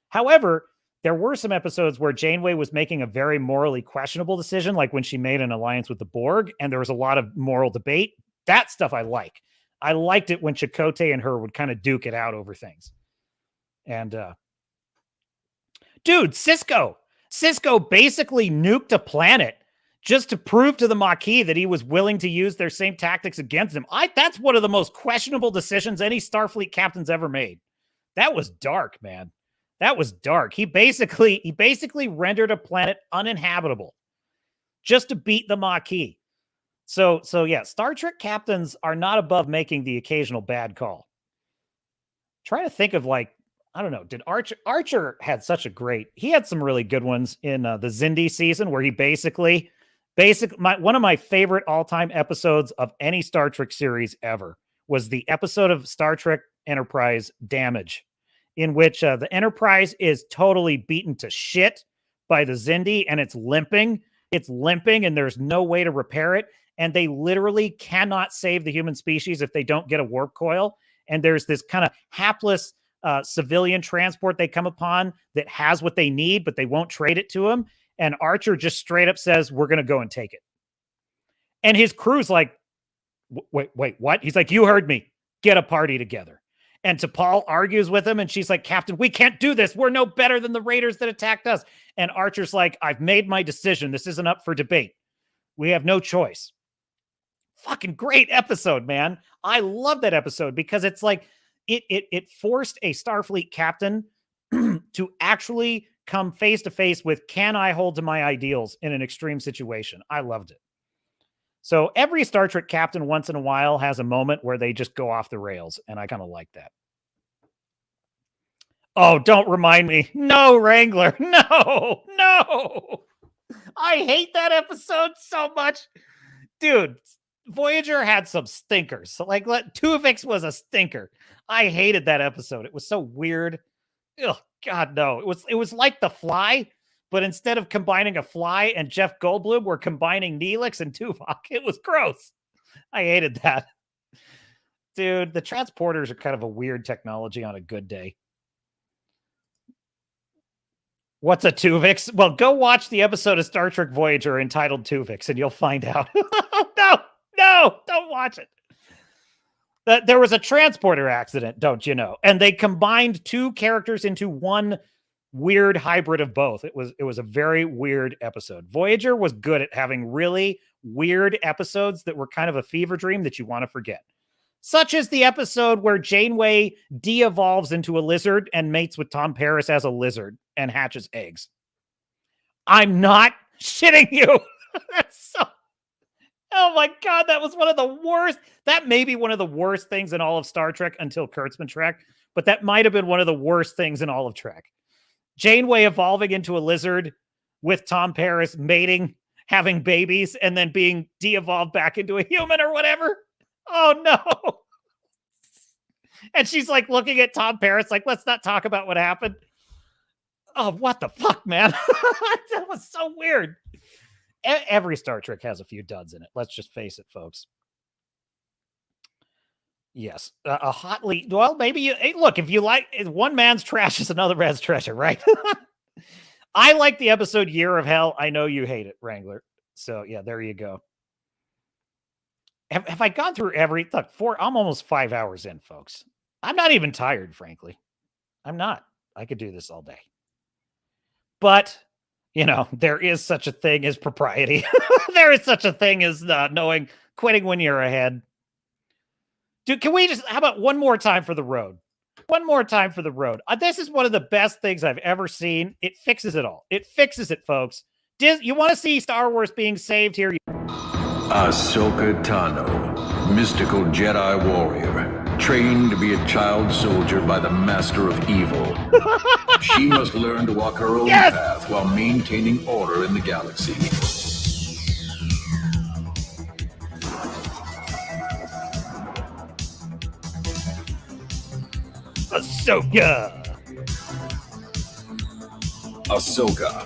However, there were some episodes where Janeway was making a very morally questionable decision, like when she made an alliance with the Borg, and there was a lot of moral debate. That stuff I like. I liked it when Chakotay and her would kind of duke it out over things. And, dude, Cisco basically nuked a planet just to prove to the Maquis that he was willing to use their same tactics against them. That's one of the most questionable decisions any Starfleet captain's ever made. That was dark, man. That was dark. He basically rendered a planet uninhabitable just to beat the Maquis. So yeah, Star Trek captains are not above making the occasional bad call. Trying to think of I don't know, did Archer had such a great, he had some really good ones in the Xindi season where he one of my favorite all-time episodes of any Star Trek series ever was the episode of Star Trek Enterprise Damage, in which the Enterprise is totally beaten to shit by the Xindi, and it's limping, and there's no way to repair it, and they literally cannot save the human species if they don't get a warp coil, and there's this kind of hapless civilian transport they come upon that has what they need, but they won't trade it to them. And Archer just straight up says, we're going to go and take it. And his crew's like, wait, what? He's like, you heard me. Get a party together. And T'Pol argues with him, and she's like, Captain, we can't do this. We're no better than the raiders that attacked us. And Archer's like, I've made my decision. This isn't up for debate. We have no choice. Fucking great episode, man. I love that episode because it's like, it forced a Starfleet captain to actually come face to face with, can I hold to my ideals in an extreme situation? I loved it. So every Star Trek captain once in a while has a moment where they just go off the rails, and I kind of like that. Oh, don't remind me. No, Wrangler. No. I hate that episode so much. Dude, Voyager had some stinkers. So Tuvix was a stinker. I hated that episode. It was so weird. Oh, God, no. It was like The Fly, but instead of combining a fly and Jeff Goldblum, we're combining Neelix and Tuvok. It was gross. I hated that. Dude, the transporters are kind of a weird technology on a good day. What's a Tuvix? Well, go watch the episode of Star Trek Voyager entitled Tuvix, and you'll find out. No, don't watch it. There was a transporter accident, don't you know? And they combined two characters into one weird hybrid of both. It was a very weird episode. Voyager was good at having really weird episodes that were kind of a fever dream that you want to forget. such as the episode where Janeway de-evolves into a lizard and mates with Tom Paris as a lizard and hatches eggs. I'm not shitting you. That's so... Oh my God, that was one of the worst. That may be one of the worst things in all of Star Trek until Kurtzman Trek, but that might have been one of the worst things in all of Trek. Janeway evolving into a lizard with Tom Paris mating, having babies, and then being de-evolved back into a human or whatever. Oh no. And she's like looking at Tom Paris like, let's not talk about what happened. Oh, what the fuck, man? That was so weird. Every Star Trek has a few duds in it. Let's just face it, folks. Yes. A hotly, well, maybe you, hey, look, if you like, one man's trash is another man's treasure, right? I like the episode Year of Hell. I know you hate it, Wrangler. So yeah, there you go. Have I gone through every, look, I'm almost 5 hours in, folks. I'm not even tired, frankly. I'm not. I could do this all day. But, you know, there is such a thing as propriety. There is such a thing as knowing, quitting when you're ahead. Dude, can we just, how about one more time for the road? One more time for the road. This is one of the best things I've ever seen. It fixes it all. It fixes it, folks. You want to see Star Wars being saved here? Ahsoka Tano, mystical Jedi warrior, trained to be a child soldier by the master of evil. She must learn to walk her own path while maintaining order in the galaxy. Ahsoka,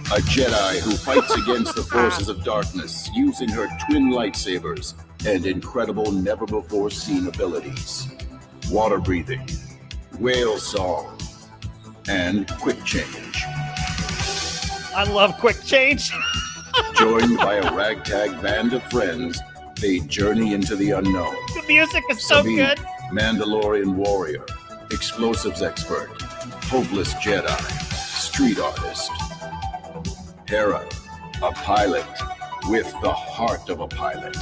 a Jedi who fights against the forces of darkness using her twin lightsabers and incredible never-before-seen abilities. Water breathing, whale song, and quick change. I love quick change. Joined by a ragtag band of friends, they journey into the unknown. The music is so good. Mandalorian warrior, explosives expert, hopeless Jedi, street artist. Hera, a pilot with the heart of a pilot,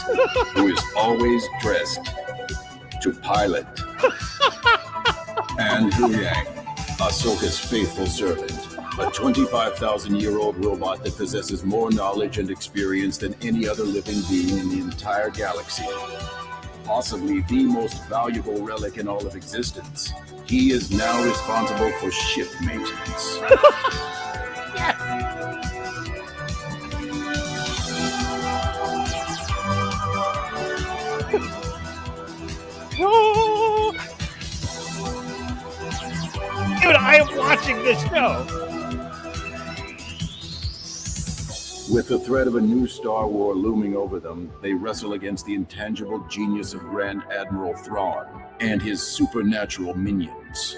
who is always dressed to pilot. And Hu Yang, Ahsoka's faithful servant, a 25,000-year-old robot that possesses more knowledge and experience than any other living being in the entire galaxy. Possibly the most valuable relic in all of existence. He is now responsible for ship maintenance. Oh. Dude, I am watching this show. With the threat of a new Star War looming over them, they wrestle against the intangible genius of Grand Admiral Thrawn and his supernatural minions.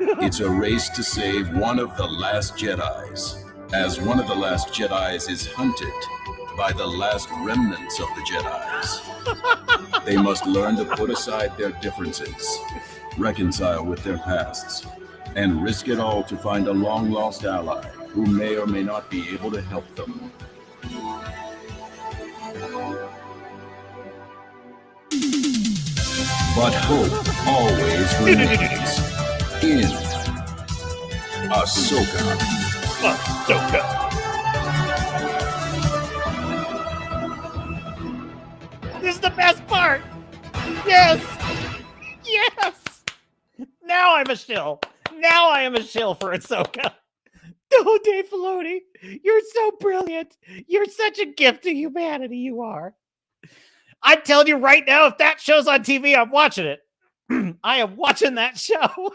It's a race to save one of the last Jedis, as one of the last Jedis is hunted by the last remnants of the Jedis. They must learn to put aside their differences, reconcile with their pasts, and risk it all to find a long-lost ally who may or may not be able to help them. But hope always remains in Ahsoka. This is the best part. Yes. Yes. Now I'm a shill. Now I am a shill for Ahsoka. Oh, Dave Filoni, you're so brilliant. You're such a gift to humanity. You are. I'm telling you right now, if that show's on TV, I'm watching it. I am watching that show.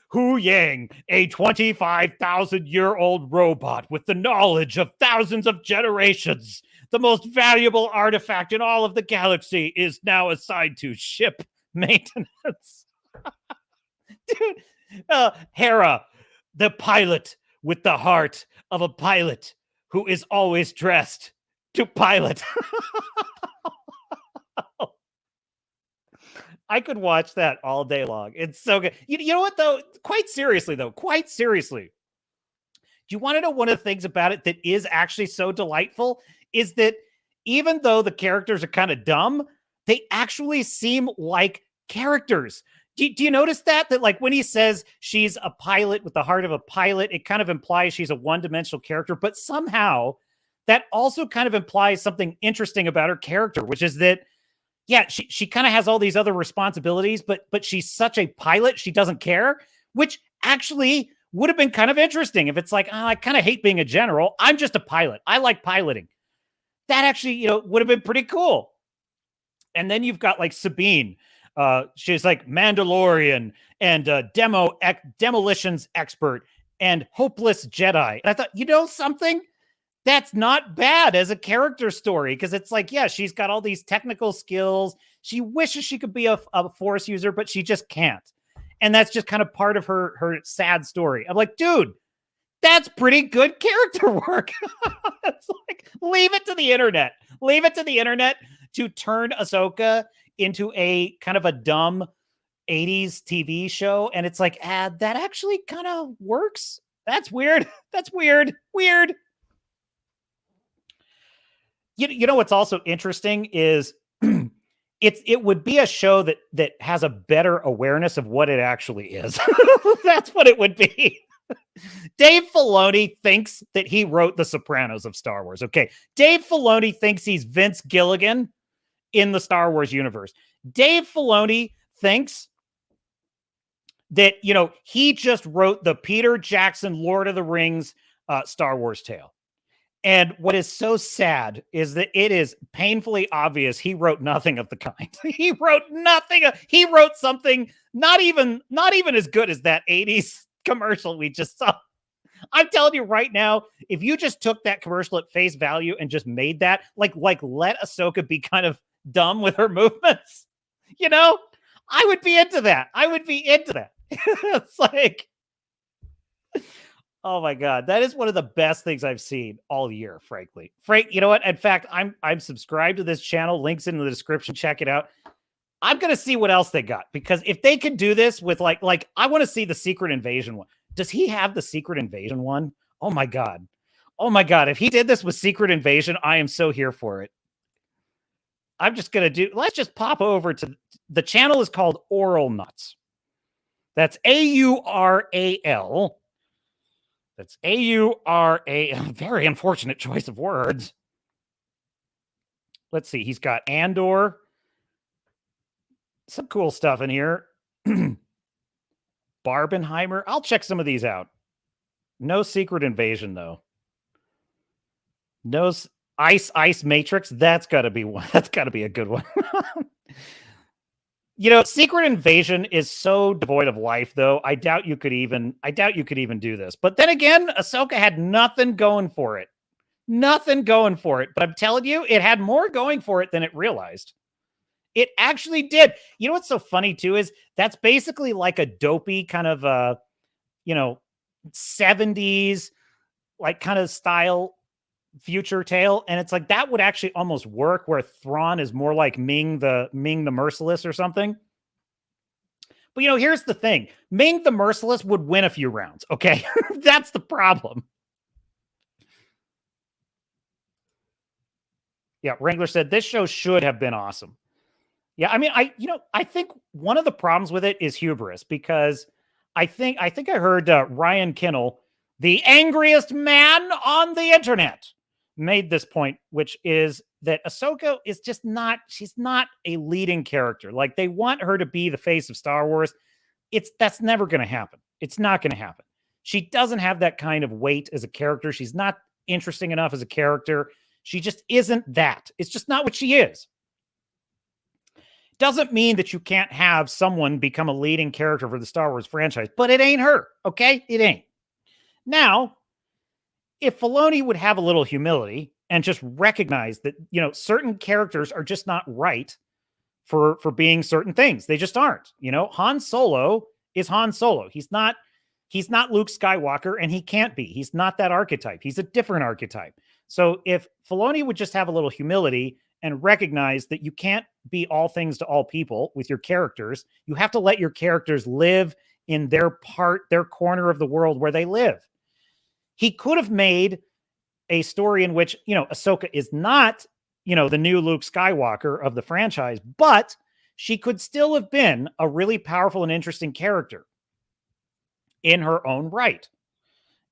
Hu Yang, a 25,000-year-old robot with the knowledge of thousands of generations, the most valuable artifact in all of the galaxy, is now assigned to ship maintenance. Dude. Hera, the pilot with the heart of a pilot who is always dressed to pilot. I could watch that all day long. It's so good. You know what, though? Quite seriously. Do you want to know one of the things about it that is actually so delightful? Is that even though the characters are kind of dumb, they actually seem like characters. Do you notice that like when he says she's a pilot with the heart of a pilot, it kind of implies she's a one-dimensional character, but somehow that also kind of implies something interesting about her character, which is that, yeah, she kind of has all these other responsibilities, but she's such a pilot, she doesn't care, which actually would have been kind of interesting if it's like, oh, I kind of hate being a general. I'm just a pilot. I like piloting. That actually, would have been pretty cool. And then you've got like Sabine. She's like Mandalorian and demolitions expert and hopeless Jedi. And I thought, something? That's not bad as a character story, because it's like, yeah, she's got all these technical skills. She wishes she could be a Force user, but she just can't. And that's just kind of part of her sad story. I'm like, dude, that's pretty good character work. It's like, leave it to the internet. Leave it to the internet to turn Ahsoka into a kind of a dumb 80s TV show. And it's like, that actually kind of works. That's weird. That's weird. Weird. You know what's also interesting is it would be a show that has a better awareness of what it actually is. That's what it would be. Dave Filoni thinks that he wrote The Sopranos of Star Wars. Okay. Dave Filoni thinks he's Vince Gilligan in the Star Wars universe. Dave Filoni thinks that, he just wrote the Peter Jackson Lord of the Rings Star Wars tale. And what is so sad is that it is painfully obvious he wrote nothing of the kind. He wrote nothing. He wrote something not even as good as that 80s commercial we just saw. I'm telling you right now, if you just took that commercial at face value and just made that, like let Ahsoka be kind of dumb with her movements, I would be into that. I would be into that. It's like, oh my God, that is one of the best things I've seen all year, frankly. Frank, you know what? In fact, I'm subscribed to this channel. Links in the description. Check it out. I'm gonna see what else they got, because if they can do this with like I want to see the Secret Invasion one. Does he have the Secret Invasion one? Oh my God. Oh my God. If he did this with Secret Invasion, I am so here for it. I'm just gonna let's just pop over to the channel is called Oral Nuts. That's AURAL. That's AURAL. Very unfortunate choice of words. Let's see. He's got Andor. Some cool stuff in here. Barbenheimer. I'll check some of these out. No Secret Invasion, though. No Ice Matrix. That's got to be one. That's got to be a good one. Secret Invasion is so devoid of life, though. I doubt you could even do this. But then again, Ahsoka had nothing going for it. Nothing going for it. But I'm telling you, it had more going for it than it realized. It actually did. You know what's so funny, too, is that's basically like a dopey kind of, 70s, like kind of style future tale. And it's like that would actually almost work, where Thrawn is more like Ming the Merciless or something. But, here's the thing. Ming the Merciless would win a few rounds, okay? That's the problem. Yeah, Wrangler said, this show should have been awesome. Yeah, I mean, I think one of the problems with it is hubris, because I think I heard Ryan Kinnell, the angriest man on the internet, made this point, which is that Ahsoka is just she's not a leading character. Like, they want her to be the face of Star Wars. That's never going to happen. It's not going to happen. She doesn't have that kind of weight as a character. She's not interesting enough as a character. She just isn't that. It's just not what she is. Doesn't mean that you can't have someone become a leading character for the Star Wars franchise, but it ain't her, okay? It ain't. Now, if Filoni would have a little humility and just recognize that, certain characters are just not right for being certain things. They just aren't. Han Solo is Han Solo. He's not Luke Skywalker, and he can't be. He's not that archetype. He's a different archetype. So if Filoni would just have a little humility and recognize that you can't be all things to all people with your characters, you have to let your characters live in their corner of the world where they live. He could have made a story in which, Ahsoka is not the new Luke Skywalker of the franchise, but she could still have been a really powerful and interesting character in her own right.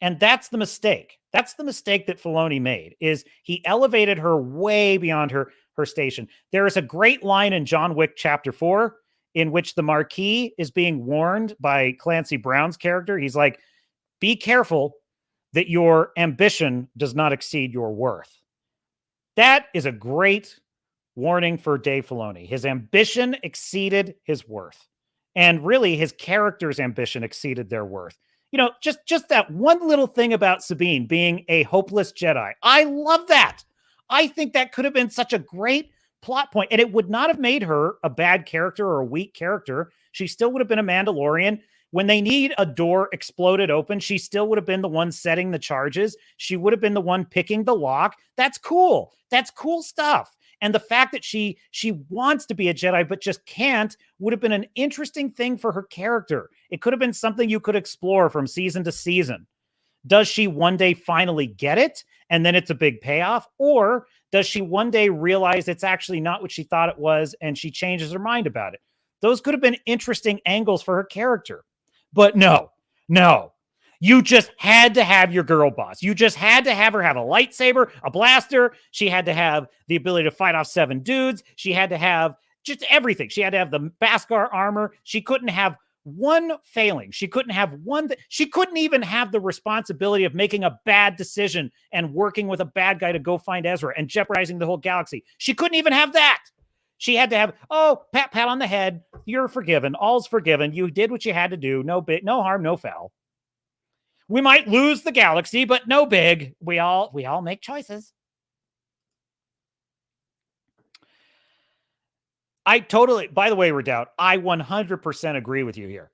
And that's the mistake. That's the mistake that Filoni made, is he elevated her way beyond her station. There is a great line in John Wick Chapter 4 in which the Marquis is being warned by Clancy Brown's character. He's like, be careful that your ambition does not exceed your worth. That is a great warning for Dave Filoni. His ambition exceeded his worth. And really, his character's ambition exceeded their worth. Just that one little thing about Sabine being a hopeless Jedi. I love that. I think that could have been such a great plot point, and it would not have made her a bad character or a weak character. She still would have been a Mandalorian. When they need a door exploded open, she still would have been the one setting the charges. She would have been the one picking the lock. That's cool. That's cool stuff. And the fact that she wants to be a Jedi but just can't would have been an interesting thing for her character. It could have been something you could explore from season to season. Does she one day finally get it and then it's a big payoff? Or does she one day realize it's actually not what she thought it was and she changes her mind about it? Those could have been interesting angles for her character. But no. You just had to have your girl boss. You just had to have her have a lightsaber, a blaster. She had to have the ability to fight off 7 dudes. She had to have just everything. She had to have the Beskar armor. She couldn't have one failing. She couldn't have one. She couldn't even have the responsibility of making a bad decision and working with a bad guy to go find Ezra and jeopardizing the whole galaxy. She couldn't even have that. She had to have, pat on the head. You're forgiven. All's forgiven. You did what you had to do. No harm, no foul. We might lose the galaxy, but no big. We all make choices. By the way, Redoubt, I 100% agree with you here.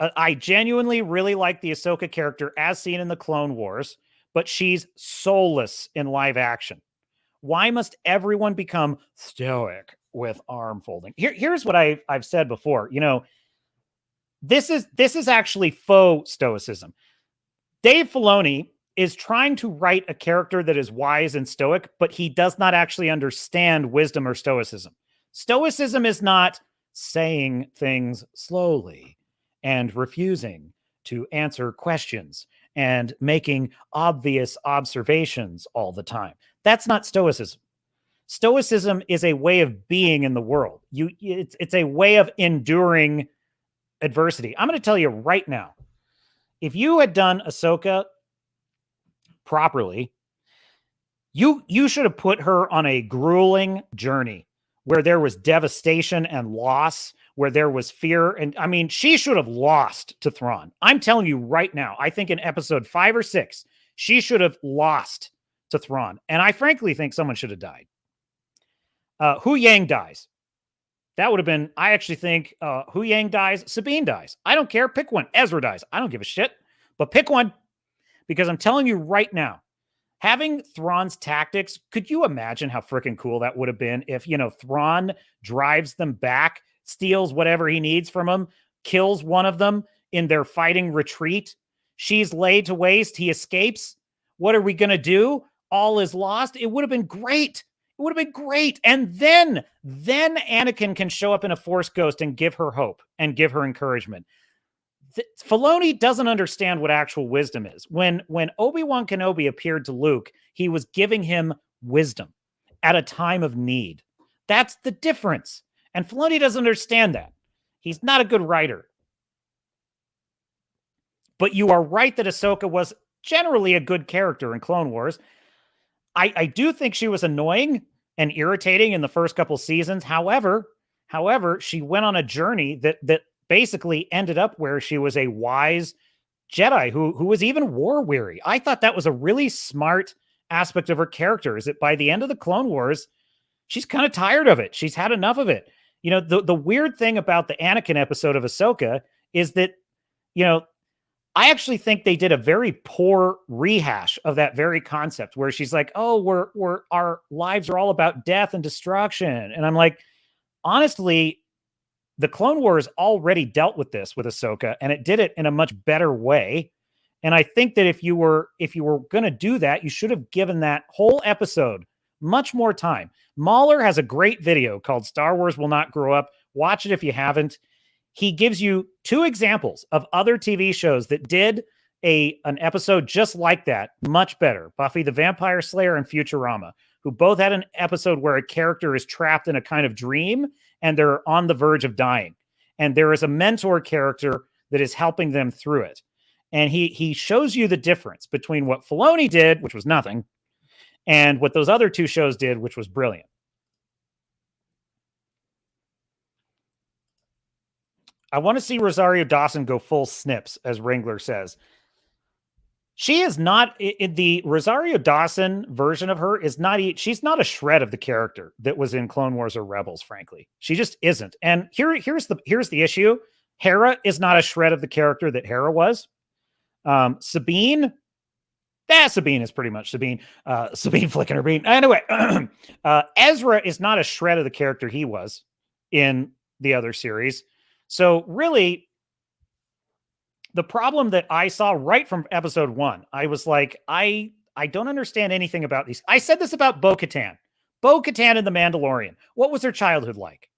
I genuinely really like the Ahsoka character as seen in the Clone Wars, but she's soulless in live action. Why must everyone become stoic with arm folding? Here's what I've said before. This is actually faux stoicism. Dave Filoni is trying to write a character that is wise and stoic, but he does not actually understand wisdom or stoicism. Stoicism is not saying things slowly and refusing to answer questions and making obvious observations all the time. That's not stoicism. Stoicism is a way of being in the world. It's a way of enduring adversity. I'm going to tell you right now, if you had done Ahsoka properly, you should have put her on a grueling journey where there was devastation and loss, where there was fear. And I mean, she should have lost to Thrawn. I'm telling you right now, I think in episode 5 or 6, she should have lost to Thrawn. And I frankly think someone should have died. Hu Yang dies. That would have been, I actually think Hu Yang dies, Sabine dies. I don't care. Pick one. Ezra dies. I don't give a shit. But pick one. Because I'm telling you right now, having Thrawn's tactics, could you imagine how freaking cool that would have been if, Thrawn drives them back, steals whatever he needs from them, kills one of them in their fighting retreat. She's laid to waste. He escapes. What are we going to do? All is lost. It would have been great. It would have been great. And then Anakin can show up in a Force ghost and give her hope and give her encouragement. Filoni doesn't understand what actual wisdom is. When Obi-Wan Kenobi appeared to Luke, he was giving him wisdom at a time of need. That's the difference. And Filoni doesn't understand that. He's not a good writer. But you are right that Ahsoka was generally a good character in Clone Wars. I do think she was annoying and irritating in the first couple seasons. However, she went on a journey that basically ended up where she was a wise Jedi who was even war weary. I thought that was a really smart aspect of her character, is that by the end of the Clone Wars, she's kind of tired of it. She's had enough of it. The weird thing about the Anakin episode of Ahsoka is that, I actually think they did a very poor rehash of that very concept where she's like, oh, our lives are all about death and destruction. And I'm like, honestly, the Clone Wars already dealt with this with Ahsoka, and it did it in a much better way. And I think that if you were going to do that, you should have given that whole episode much more time. Mahler has a great video called Star Wars Will Not Grow Up. Watch it if you haven't. He gives you 2 examples of other TV shows that did an episode just like that, much better. Buffy the Vampire Slayer and Futurama, who both had an episode where a character is trapped in a kind of dream and they're on the verge of dying. And there is a mentor character that is helping them through it. And he shows you the difference between what Filoni did, which was nothing, and what those other 2 shows did, which was brilliant. I want to see Rosario Dawson go full snips, as Wrangler says. She is not in the Rosario Dawson version of her is not. She's not a shred of the character that was in Clone Wars or Rebels. Frankly, she just isn't. And here's the issue. Hera is not a shred of the character that Hera was. Sabine is pretty much Sabine. Sabine flicking her bean. Anyway, Ezra is not a shred of the character he was in the other series. So really, the problem that I saw right from episode 1, I was like, I don't understand anything about these. I said this about Bo-Katan. Bo-Katan and the Mandalorian. What was her childhood like?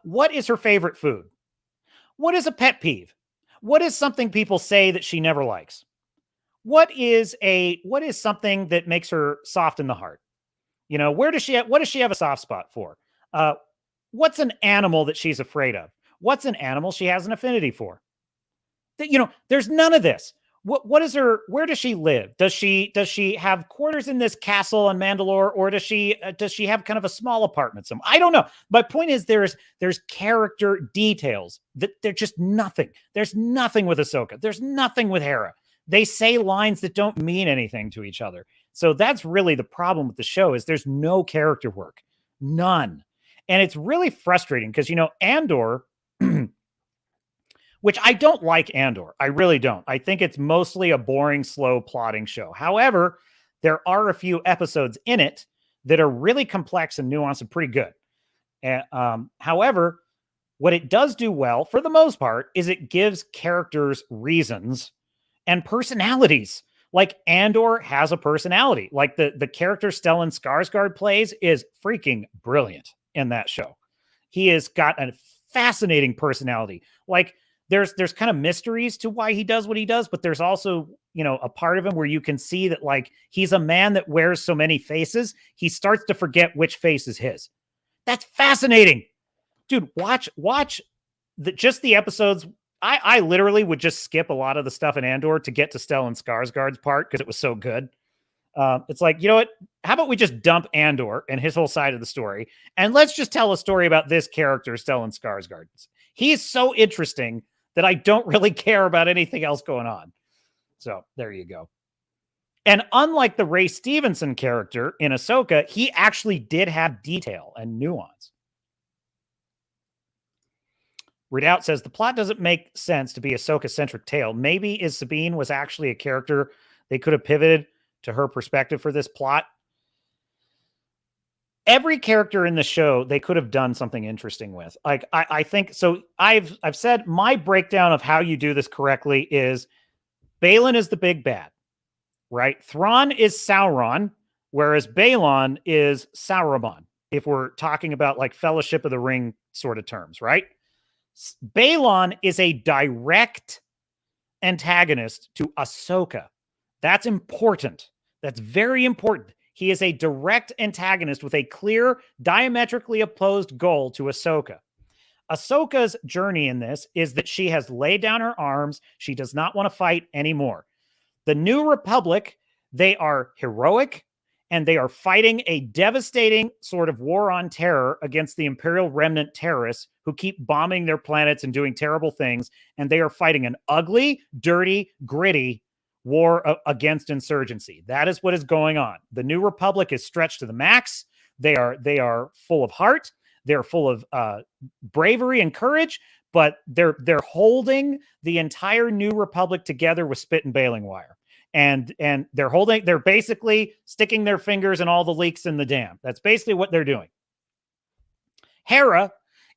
What is her favorite food? What is a pet peeve? What is something people say that she never likes? What is something that makes her soft in the heart? You know, what does she have a soft spot for? What's an animal that she's afraid of? What's an animal she has an affinity for? You know, there's none of this. What is her? Where does she live? Does she have quarters in this castle on Mandalore, or does she have kind of a small apartment somewhere? I don't know. My point is there's character details that they're just nothing. There's nothing with Ahsoka. There's nothing with Hera. They say lines that don't mean anything to each other. So that's really the problem with the show is there's no character work, none, and it's really frustrating because you know Andor. Which I don't like Andor. I really don't. I think it's mostly a boring, slow plotting show. However, there are a few episodes in it that are really complex and nuanced and pretty good. However, what it does do well, for the most part, is it gives characters reasons and personalities. Like Andor has a personality. Like the character Stellan Skarsgård plays is freaking brilliant in that show. He has got a fascinating personality. Like, there's kind of mysteries to why he does what he does, but there's also, you know, a part of him where you can see that like he's a man that wears so many faces, he starts to forget which face is his. That's fascinating. Dude, watch just the episodes. I literally would just skip a lot of the stuff in Andor to get to Stellan Skarsgård's part because it was so good. It's like, you know what? How about we just dump Andor and his whole side of the story, and let's just tell a story about this character, Stellan Skarsgård. He's so interesting that I don't really care about anything else going on. So there you go. And unlike the Ray Stevenson character in Ahsoka, he actually did have detail and nuance. Redoubt says, the plot doesn't make sense to be Ahsoka-centric tale. Maybe is Sabine was actually a character they could have pivoted to her perspective for this plot. Every character in the show, they could have done something interesting with. Like, I think, so I've said my breakdown of how you do this correctly is Balin is the big bad, right? Thrawn is Sauron, whereas Balon is Sauron, if we're talking about like Fellowship of the Ring sort of terms, right? Balon is a direct antagonist to Ahsoka. That's important. That's very important. He is a direct antagonist with a clear, diametrically opposed goal to Ahsoka. Ahsoka's journey in this is that she has laid down her arms. She does not want to fight anymore. The New Republic, they are heroic, and they are fighting a devastating sort of war on terror against the Imperial Remnant terrorists who keep bombing their planets and doing terrible things. And they are fighting an ugly, dirty, gritty war against insurgency. That is what is going on. The New Republic is stretched to the max. They are full of heart. They're full of bravery and courage, but they're holding the entire New Republic together with spit and baling wire. And they're basically sticking their fingers in all the leaks in the dam. That's basically what they're doing. Hera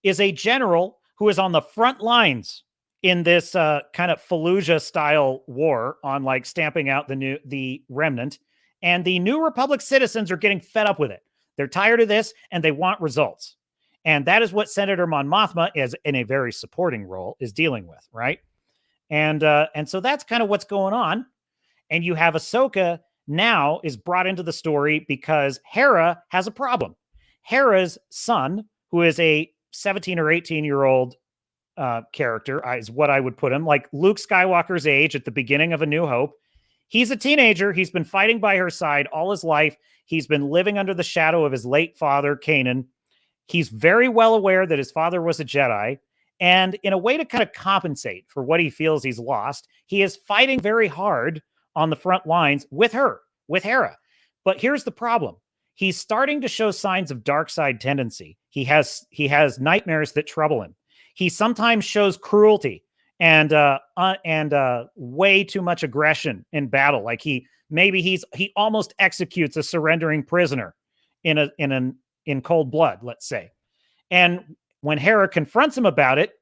is a general who is on the front lines in this kind of Fallujah style war on like stamping out the Remnant. And the New Republic citizens are getting fed up with it. They're tired of this and they want results. And that is what Senator Mon Mothma, is in a very supporting role, is dealing with, right? And so that's kind of what's going on. And you have Ahsoka now is brought into the story because Hera has a problem. Hera's son, who is a 17 or 18-year-old character, is what I would put him, like Luke Skywalker's age at the beginning of A New Hope. He's a teenager. He's been fighting by her side all his life. He's been living under the shadow of his late father, Kanan. He's very well aware that his father was a Jedi. And in a way to kind of compensate for what he feels he's lost, he is fighting very hard on the front lines with her, with Hera. But here's the problem. He's starting to show signs of dark side tendency. He has nightmares that trouble him. He sometimes shows cruelty and way too much aggression in battle. Like he almost executes a surrendering prisoner in cold blood, let's say. And when Hera confronts him about it,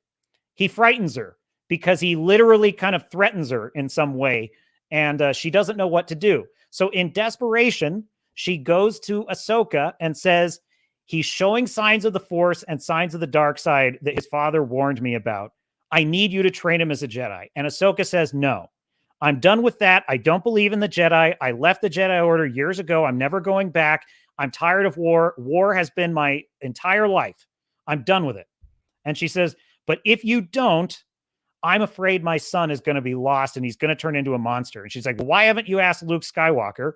he frightens her because he literally kind of threatens her in some way, and she doesn't know what to do. So in desperation, she goes to Ahsoka and says, he's showing signs of the Force and signs of the dark side that his father warned me about. I need you to train him as a Jedi. And Ahsoka says, no, I'm done with that. I don't believe in the Jedi. I left the Jedi Order years ago. I'm never going back. I'm tired of war. War has been my entire life. I'm done with it. And she says, but if you don't, I'm afraid my son is going to be lost and he's going to turn into a monster. And she's like, well, why haven't you asked Luke Skywalker?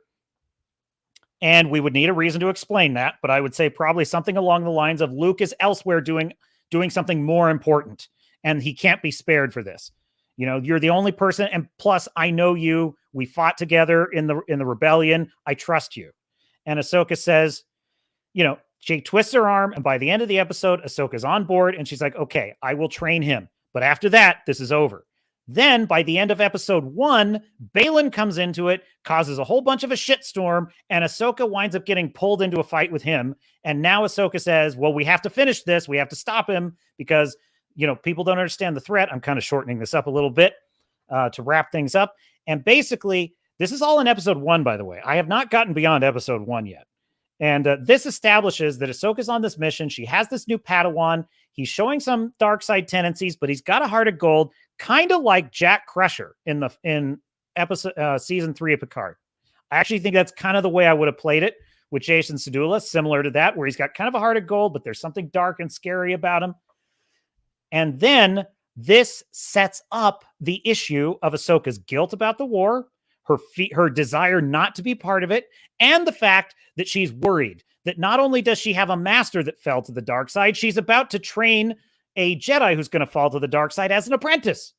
And we would need a reason to explain that, but I would say probably something along the lines of Luke is elsewhere doing something more important, and he can't be spared for this. You know, you're the only person, and plus I know you. We fought together in the rebellion. I trust you. And Ahsoka says, you know, she twists her arm, and by the end of the episode, Ahsoka's on board, and she's like, okay, I will train him. But after that, this is over. Then by the end of episode 1, Balin comes into it, causes a whole bunch of a shitstorm, and Ahsoka winds up getting pulled into a fight with him. And now Ahsoka says, well, we have to finish this. We have to stop him because, you know, people don't understand the threat. I'm kind of shortening this up a little bit to wrap things up. And basically, this is all in episode 1, by the way. I have not gotten beyond episode 1 yet. And this establishes that Ahsoka's on this mission. She has this new Padawan. He's showing some dark side tendencies, but he's got a heart of gold, kind of like Jack Crusher in episode season 3 of Picard. I actually think that's kind of the way I would have played it with Jason Sedula, similar to that, where he's got kind of a heart of gold, but there's something dark and scary about him. And then this sets up the issue of Ahsoka's guilt about the war, her desire not to be part of it, and the fact that she's worried that not only does she have a master that fell to the dark side, she's about to train a Jedi who's going to fall to the dark side as an apprentice.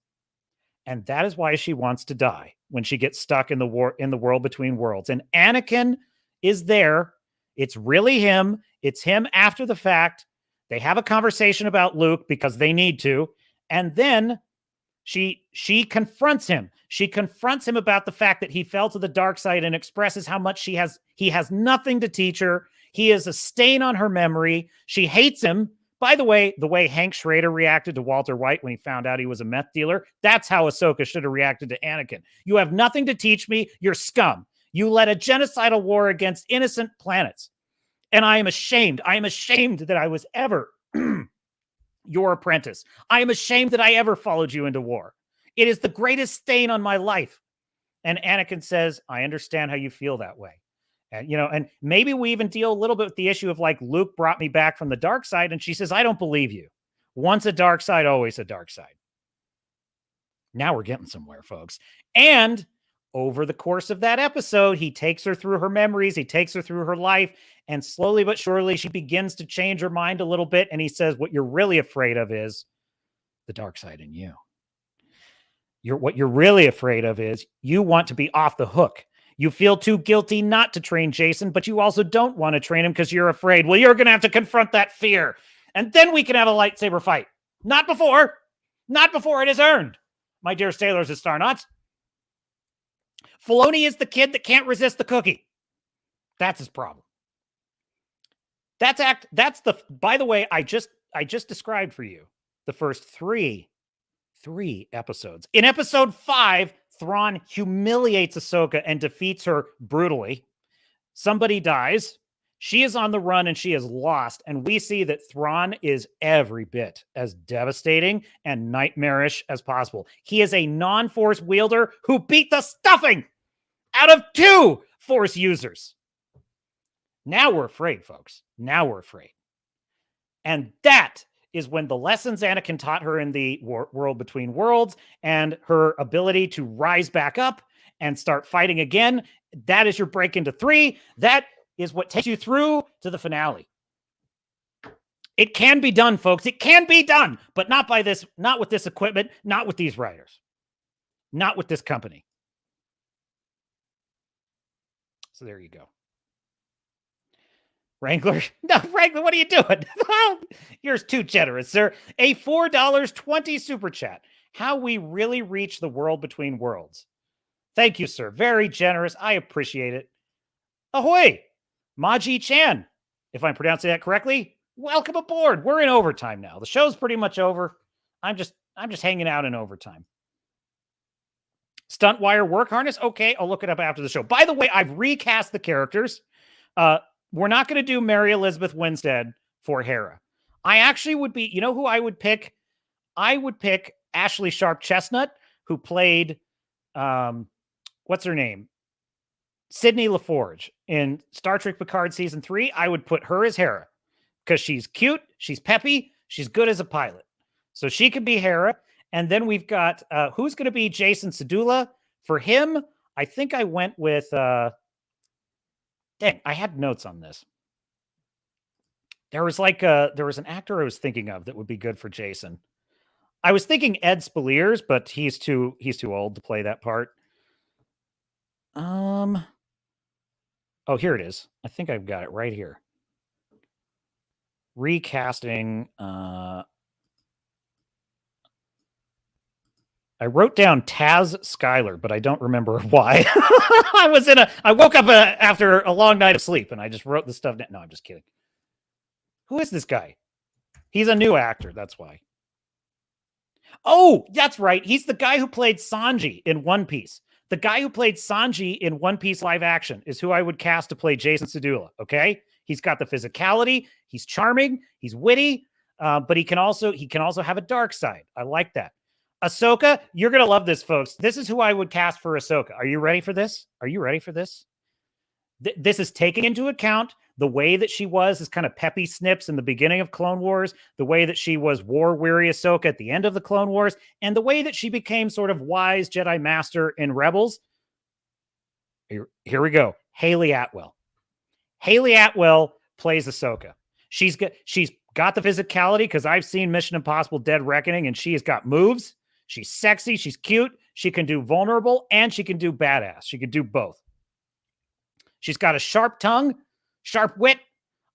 And that is why she wants to die when she gets stuck in the world between worlds. And Anakin is there. It's really him. It's him after the fact. They have a conversation about Luke because they need to. And then she confronts him. She confronts him about the fact that he fell to the dark side and expresses how much he has nothing to teach her. He is a stain on her memory. She hates him. By the way Hank Schrader reacted to Walter White when he found out he was a meth dealer, that's how Ahsoka should have reacted to Anakin. You have nothing to teach me. You're scum. You led a genocidal war against innocent planets. And I am ashamed. I am ashamed that I was ever your apprentice. I am ashamed that I ever followed you into war. It is the greatest stain on my life. And Anakin says, I understand how you feel that way. And, you know, and maybe we even deal a little bit with the issue of like, Luke brought me back from the dark side. And she says, I don't believe you. Once a dark side, always a dark side. Now we're getting somewhere, folks. And over the course of that episode, he takes her through her memories. He takes her through her life. And slowly but surely, she begins to change her mind a little bit. And he says, what you're really afraid of is the dark side in you. What you're really afraid of is you want to be off the hook. You feel too guilty not to train Jason, but you also don't want to train him because you're afraid. Well, you're going to have to confront that fear. And then we can have a lightsaber fight. Not before. Not before it is earned. My dear sailors and Starnauts. Filoni is the kid that can't resist the cookie. That's his problem. By the way, I just described for you the first three episodes. In episode 5, Thrawn humiliates Ahsoka and defeats her brutally. Somebody dies. She is on the run and she is lost. And we see that Thrawn is every bit as devastating and nightmarish as possible. He is a non-Force wielder who beat the stuffing out of 2 Force users. Now we're afraid, folks. Now we're afraid. And that is when the lessons Anakin taught her in the World Between Worlds and her ability to rise back up and start fighting again, that is your break into 3. That is what takes you through to the finale. It can be done, folks. It can be done, but not with this equipment, not with these writers, not with this company. So there you go. Wrangler? No, Wrangler, what are you doing? You're too generous, sir. A $4.20 super chat. How we really reach the World Between Worlds. Thank you, sir. Very generous. I appreciate it. Ahoy! Maji Chan, if I'm pronouncing that correctly. Welcome aboard. We're in overtime now. The show's pretty much over. I'm just hanging out in overtime. Stunt wire work harness? Okay, I'll look it up after the show. By the way, I've recast the characters. We're not going to do Mary Elizabeth Winstead for Hera. I actually would be, you know who I would pick? I would pick Ashley Sharp Chestnut, who played, what's her name? Sydney LaForge in Star Trek Picard Season 3. I would put her as Hera because she's cute, she's peppy, she's good as a pilot. So she could be Hera. And then we've got, who's going to be Jason Sedula? For him, I think I went with... Dang, I had notes on this. There was an actor I was thinking of that would be good for Jason. I was thinking Ed Spaliers, but he's too old to play that part. Oh, here it is. I think I've got it right here. Recasting. I wrote down Taz Skylar, but I don't remember why. I woke up after a long night of sleep and I just wrote this stuff down. No, I'm just kidding. Who is this guy? He's a new actor. That's why. Oh, that's right. He's the guy who played Sanji in One Piece. The guy who played Sanji in One Piece live action is who I would cast to play Jason Sedula. Okay. He's got the physicality. He's charming. He's witty. But he can also have a dark side. I like that. Ahsoka, you're going to love this, folks. This is who I would cast for Ahsoka. Are you ready for this? Are you ready for this? This is taking into account the way that she was as kind of peppy snips in the beginning of Clone Wars, the way that she was war-weary Ahsoka at the end of the Clone Wars, and the way that she became sort of wise Jedi Master in Rebels. Here we go. Haley Atwell. Haley Atwell plays Ahsoka. She's got the physicality because I've seen Mission Impossible Dead Reckoning, and she has got moves. She's sexy. She's cute. She can do vulnerable and she can do badass. She can do both. She's got a sharp tongue, sharp wit.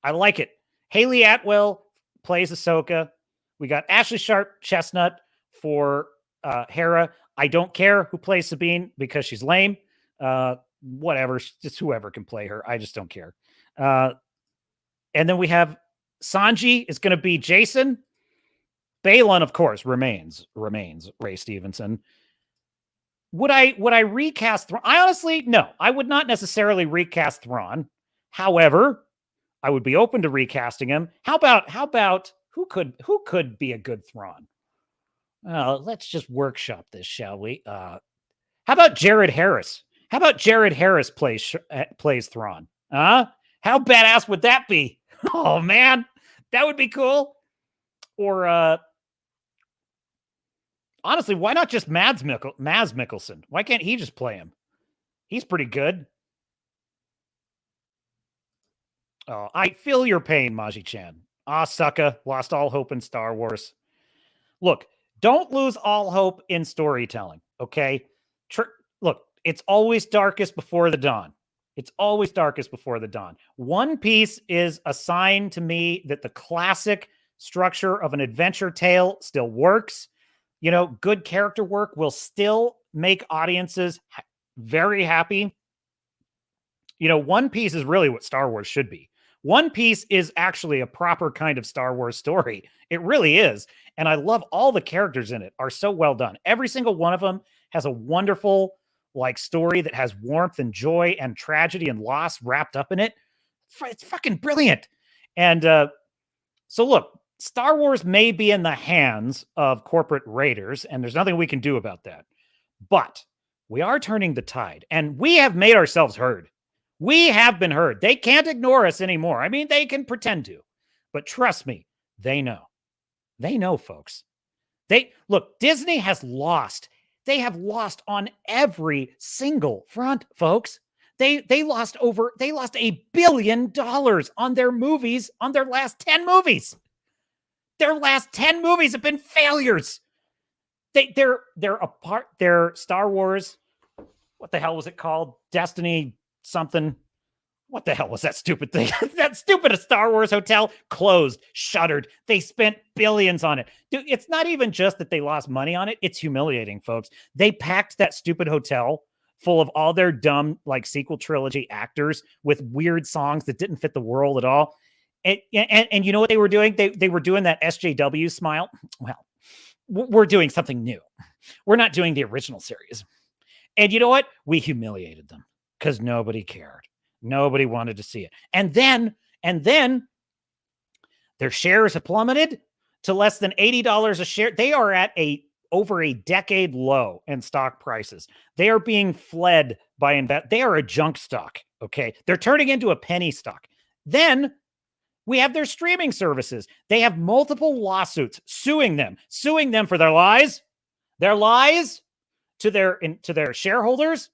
I like it. Haley Atwell plays Ahsoka. We got Ashley Sharp Chestnut for Hera. I don't care who plays Sabine because she's lame. Whatever. Just whoever can play her. I just don't care. And then we have Sanji is going to be Jason. Balon, of course, remains Ray Stevenson. Would I recast Thrawn? I honestly, no, I would not necessarily recast Thrawn. However, I would be open to recasting him. How about who could be a good Thrawn? Let's just workshop this, shall we? How about Jared Harris? How about Jared Harris plays Thrawn? How badass would that be? Oh man, that would be cool. Or honestly, why not just Mads Mikkelsen? Why can't he just play him? He's pretty good. Oh, I feel your pain, Maji Chan. Ahsoka lost all hope in Star Wars. Look, don't lose all hope in storytelling, okay? Look, it's always darkest before the dawn. It's always darkest before the dawn. One Piece is a sign to me that the classic structure of an adventure tale still works. You know, good character work will still make audiences very happy. You know, One Piece is really what Star Wars should be. One Piece is actually a proper kind of Star Wars story. It really is. And I love all the characters in it are so well done. Every single one of them has a wonderful like story that has warmth and joy and tragedy and loss wrapped up in it. It's fucking brilliant. And so look, Star Wars may be in the hands of corporate raiders, and there's nothing we can do about that. But we are turning the tide, and we have made ourselves heard. We have been heard. They can't ignore us anymore. I mean, they can pretend to, but trust me, they know. They know, folks. Look, Disney has lost. They have lost on every single front, folks. They lost $1 billion on their movies, on their last 10 movies. Their last 10 movies have been failures. They're apart. Their Star Wars, what the hell was it called? Destiny something. What the hell was that stupid thing? That stupid Star Wars hotel closed, shuttered. They spent billions on it. Dude, it's not even just that they lost money on it. It's humiliating, folks. They packed that stupid hotel full of all their dumb, like, sequel trilogy actors with weird songs that didn't fit the world at all. And you know what they were doing? They were doing that SJW smile. Well, we're doing something new. We're not doing the original series. And you know what? We humiliated them because nobody cared. Nobody wanted to see it. And then their shares have plummeted to less than $80 a share. They are at over a decade low in stock prices. They are being fled by they are a junk stock. Okay. They're turning into a penny stock. Then we have their streaming services. They have multiple lawsuits suing them for their lies to their shareholders,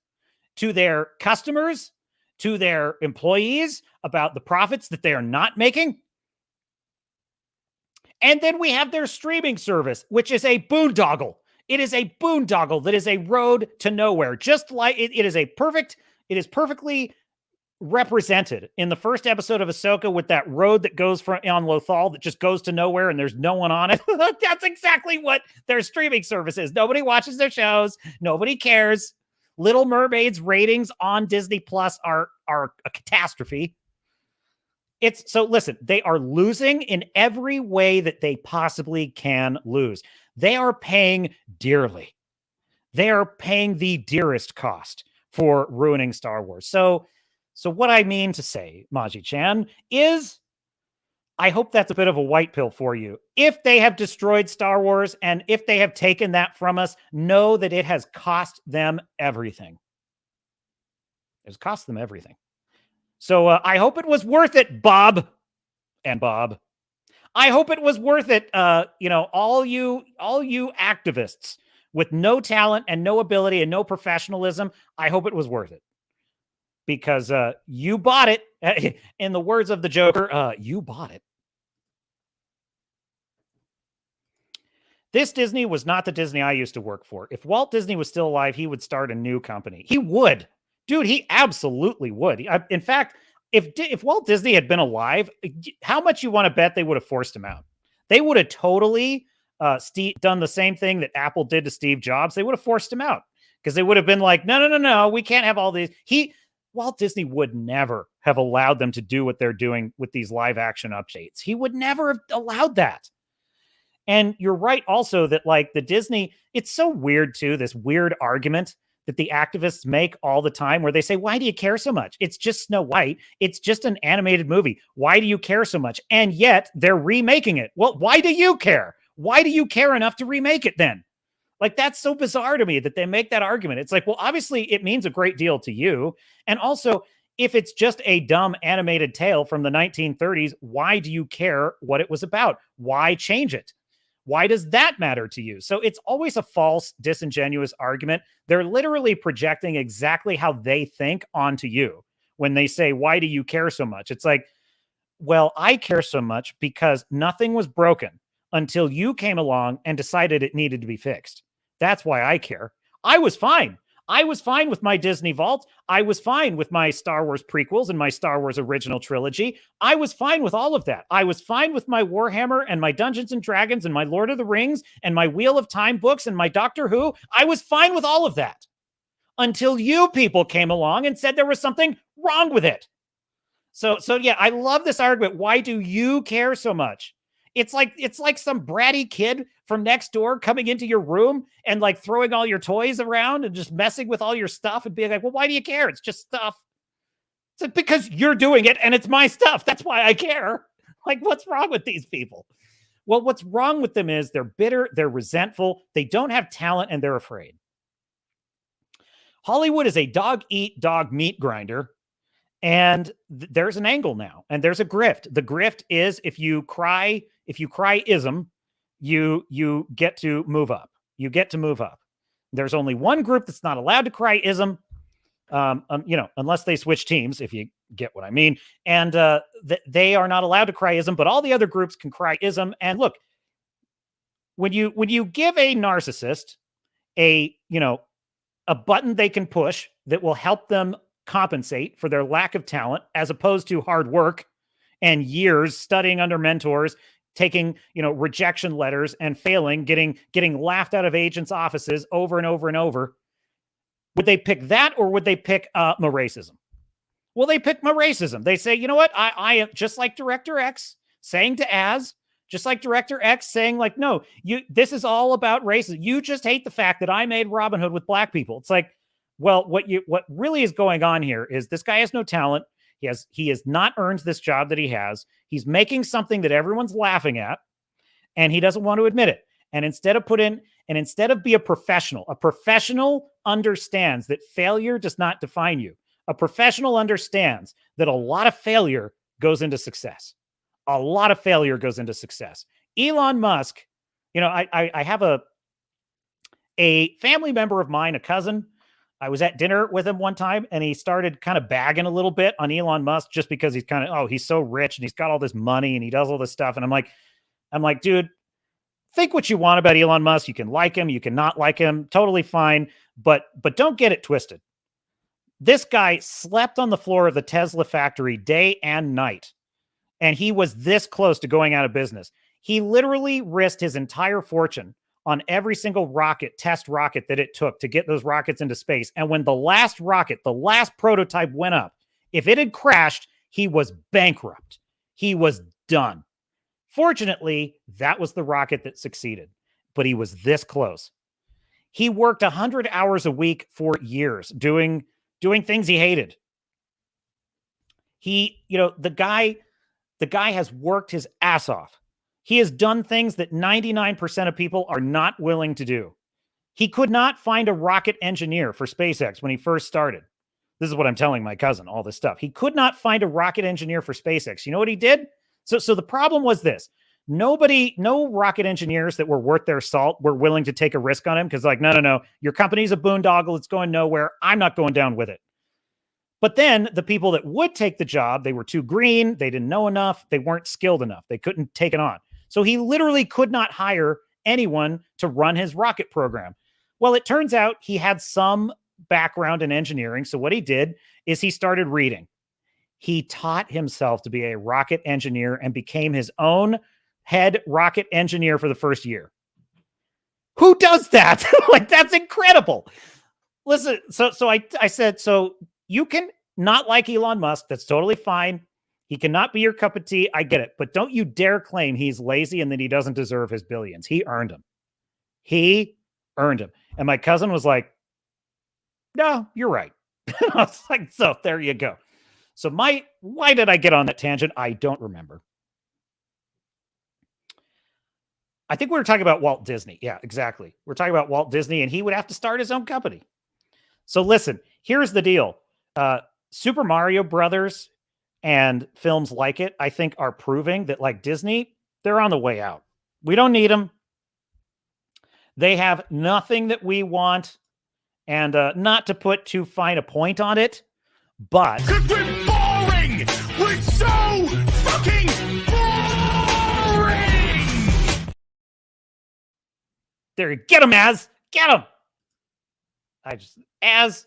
to their customers, to their employees about the profits that they are not making. And then we have their streaming service, which is a boondoggle. It is a boondoggle that is a road to nowhere. Just like it is perfectly represented in the first episode of Ahsoka with that road that goes on Lothal that just goes to nowhere and there's no one on it. That's exactly what their streaming service is. Nobody watches their shows. Nobody cares. Little Mermaid's ratings on Disney Plus are a catastrophe. So listen, they are losing in every way that they possibly can lose. They are paying dearly. They are paying the dearest cost for ruining Star Wars. So what I mean to say, Maji-chan, is I hope that's a bit of a white pill for you. If they have destroyed Star Wars and if they have taken that from us, know that it has cost them everything. It's cost them everything. So I hope it was worth it, Bob and Bob. I hope it was worth it. All you activists with no talent and no ability and no professionalism. I hope it was worth it because you bought it. In the words of the Joker, you bought it. This Disney was not the Disney I used to work for. If Walt Disney was still alive, he would start a new company. He would. Dude, he absolutely would. In fact, if Walt Disney had been alive, how much you want to bet they would have forced him out? They would have totally done the same thing that Apple did to Steve Jobs. They would have forced him out because they would have been like, no, we can't have all these. Walt Disney would never have allowed them to do what they're doing with these live action updates. He would never have allowed that. And you're right also that like the Disney, it's so weird too, this weird argument that the activists make all the time where they say, why do you care so much? It's just Snow White. It's just an animated movie. Why do you care so much? And yet they're remaking it. Well, why do you care? Why do you care enough to remake it then? Like, that's so bizarre to me that they make that argument. It's like, well, obviously it means a great deal to you. And also, if it's just a dumb animated tale from the 1930s, why do you care what it was about? Why change it? Why does that matter to you? So it's always a false, disingenuous argument. They're literally projecting exactly how they think onto you when they say, why do you care so much? It's like, well, I care so much because nothing was broken until you came along and decided it needed to be fixed. That's why I care. I was fine. I was fine with my Disney Vault. I was fine with my Star Wars prequels and my Star Wars original trilogy. I was fine with all of that. I was fine with my Warhammer and my Dungeons and Dragons and my Lord of the Rings and my Wheel of Time books and my Doctor Who. I was fine with all of that until you people came along and said there was something wrong with it. So yeah, I love this argument. Why do you care so much? It's like some bratty kid from next door coming into your room and like throwing all your toys around and just messing with all your stuff and being like, well, why do you care? It's just stuff. It's like, because you're doing it and it's my stuff. That's why I care. Like, what's wrong with these people? Well, what's wrong with them is they're bitter, they're resentful, they don't have talent, and they're afraid. Hollywood is a dog-eat-dog meat grinder. And there's an angle now, and there's a grift. The grift is if you cry ism, you get to move up. You get to move up. There's only one group that's not allowed to cry ism, unless they switch teams, if you get what I mean. And they are not allowed to cry ism, but all the other groups can cry ism. And look, when you give a narcissist a button they can push that will help them compensate for their lack of talent, as opposed to hard work and years studying under mentors, taking rejection letters and failing, getting laughed out of agents' offices over and over and over. Would they pick that, or would they pick racism? Well, they pick racism. They say, you know what? I am just like Director X saying to Az, just like Director X saying, like, no, this is all about racism. You just hate the fact that I made Robin Hood with black people. It's like, well, what really is going on here is this guy has no talent. He has not earned this job that he has. He's making something that everyone's laughing at, and he doesn't want to admit it. And instead of be a professional understands that failure does not define you. A professional understands that a lot of failure goes into success. A lot of failure goes into success. Elon Musk, I have a family member of mine, a cousin. I was at dinner with him one time, and he started kind of bagging a little bit on Elon Musk just because he's he's so rich and he's got all this money and he does all this stuff. And I'm like, dude, think what you want about Elon Musk. You can like him, you can not like him, totally fine. But don't get it twisted. This guy slept on the floor of the Tesla factory day and night, and he was this close to going out of business. He literally risked his entire fortune on every single test rocket that it took to get those rockets into space. And when the last rocket, the last prototype went up, if it had crashed, he was bankrupt. He was done. Fortunately, that was the rocket that succeeded, but he was this close. He worked 100 hours a week for years doing things he hated. The guy has worked his ass off. He has done things that 99% of people are not willing to do. He could not find a rocket engineer for SpaceX when he first started. This is what I'm telling my cousin, all this stuff. He could not find a rocket engineer for SpaceX. You know what he did? So the problem was this. No rocket engineers that were worth their salt were willing to take a risk on him because no, your company's a boondoggle. It's going nowhere. I'm not going down with it. But then the people that would take the job, they were too green. They didn't know enough. They weren't skilled enough. They couldn't take it on. So he literally could not hire anyone to run his rocket program. Well, it turns out he had some background in engineering. So what he did is he started reading. He taught himself to be a rocket engineer and became his own head rocket engineer for the first year. Who does that? That's incredible. Listen, so I said, so you can not like Elon Musk. That's totally fine. He cannot be your cup of tea. I get it. But don't you dare claim he's lazy and that he doesn't deserve his billions. He earned them. He earned them. And my cousin was like, no, you're right. I was like, so there you go. So why did I get on that tangent? I don't remember. I think we were talking about Walt Disney. Yeah, exactly. We're talking about Walt Disney, and he would have to start his own company. So listen, here's the deal. Super Mario Brothers and films like it, I think, are proving that, like Disney, they're on the way out. We don't need them. They have nothing that we want. And not to put too fine a point on it, but... Because we're boring! We're so fucking boring! There, get him, Az! Get him! Az,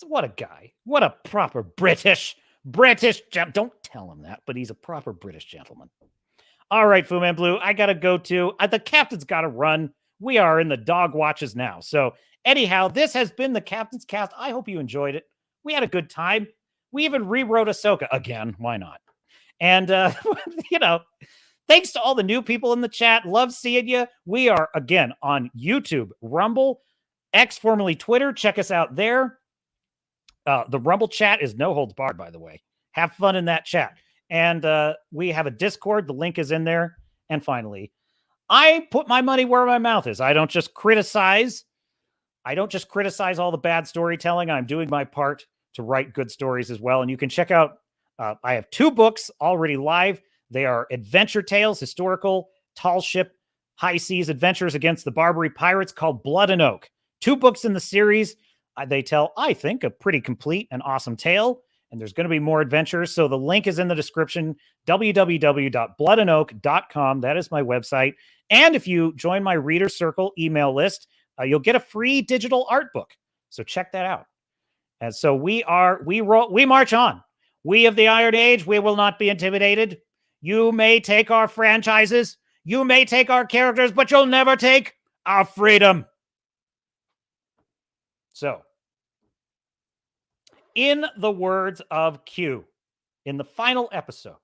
what a guy. What a proper British don't tell him that, but he's a proper British gentleman. All right, Fu Man Blue, I got to go to... the captain's got to run. We are in the dog watches now. So anyhow, this has been the Captain's Cast. I hope you enjoyed it. We had a good time. We even rewrote Ahsoka again. Why not? And, Thanks to all the new people in the chat. Love seeing you. We are, again, on YouTube, Rumble, X, formerly Twitter. Check us out there. The Rumble chat is no holds barred, by the way. Have fun in that chat. And we have a Discord. The link is in there. And finally, I put my money where my mouth is. I don't just criticize all the bad storytelling. I'm doing my part to write good stories as well. And you can check out, I have 2 books already live. They are adventure tales, historical, tall ship, high seas adventures against the Barbary Pirates, called Blood and Oak. 2 books in the series. They tell, I think, a pretty complete and awesome tale. And there's going to be more adventures. So the link is in the description, www.bloodandOak.com. That is my website. And if you join my Reader Circle email list, you'll get a free digital art book. So check that out. And so we march on. We of the Iron Age, we will not be intimidated. You may take our franchises, you may take our characters, but you'll never take our freedom. So, in the words of Q, in the final episode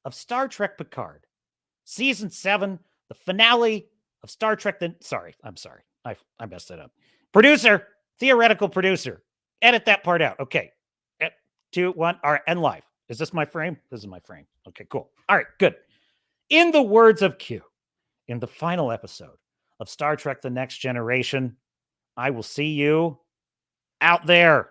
of Star Trek Picard, Season 7, the finale of Star Trek... I'm sorry. I messed that up. Producer, theoretical producer. Edit that part out. Okay. 2, 1. All right, and live. Is this my frame? This is my frame. Okay, cool. All right, good. In the words of Q, in the final episode of Star Trek The Next Generation, I will see you out there.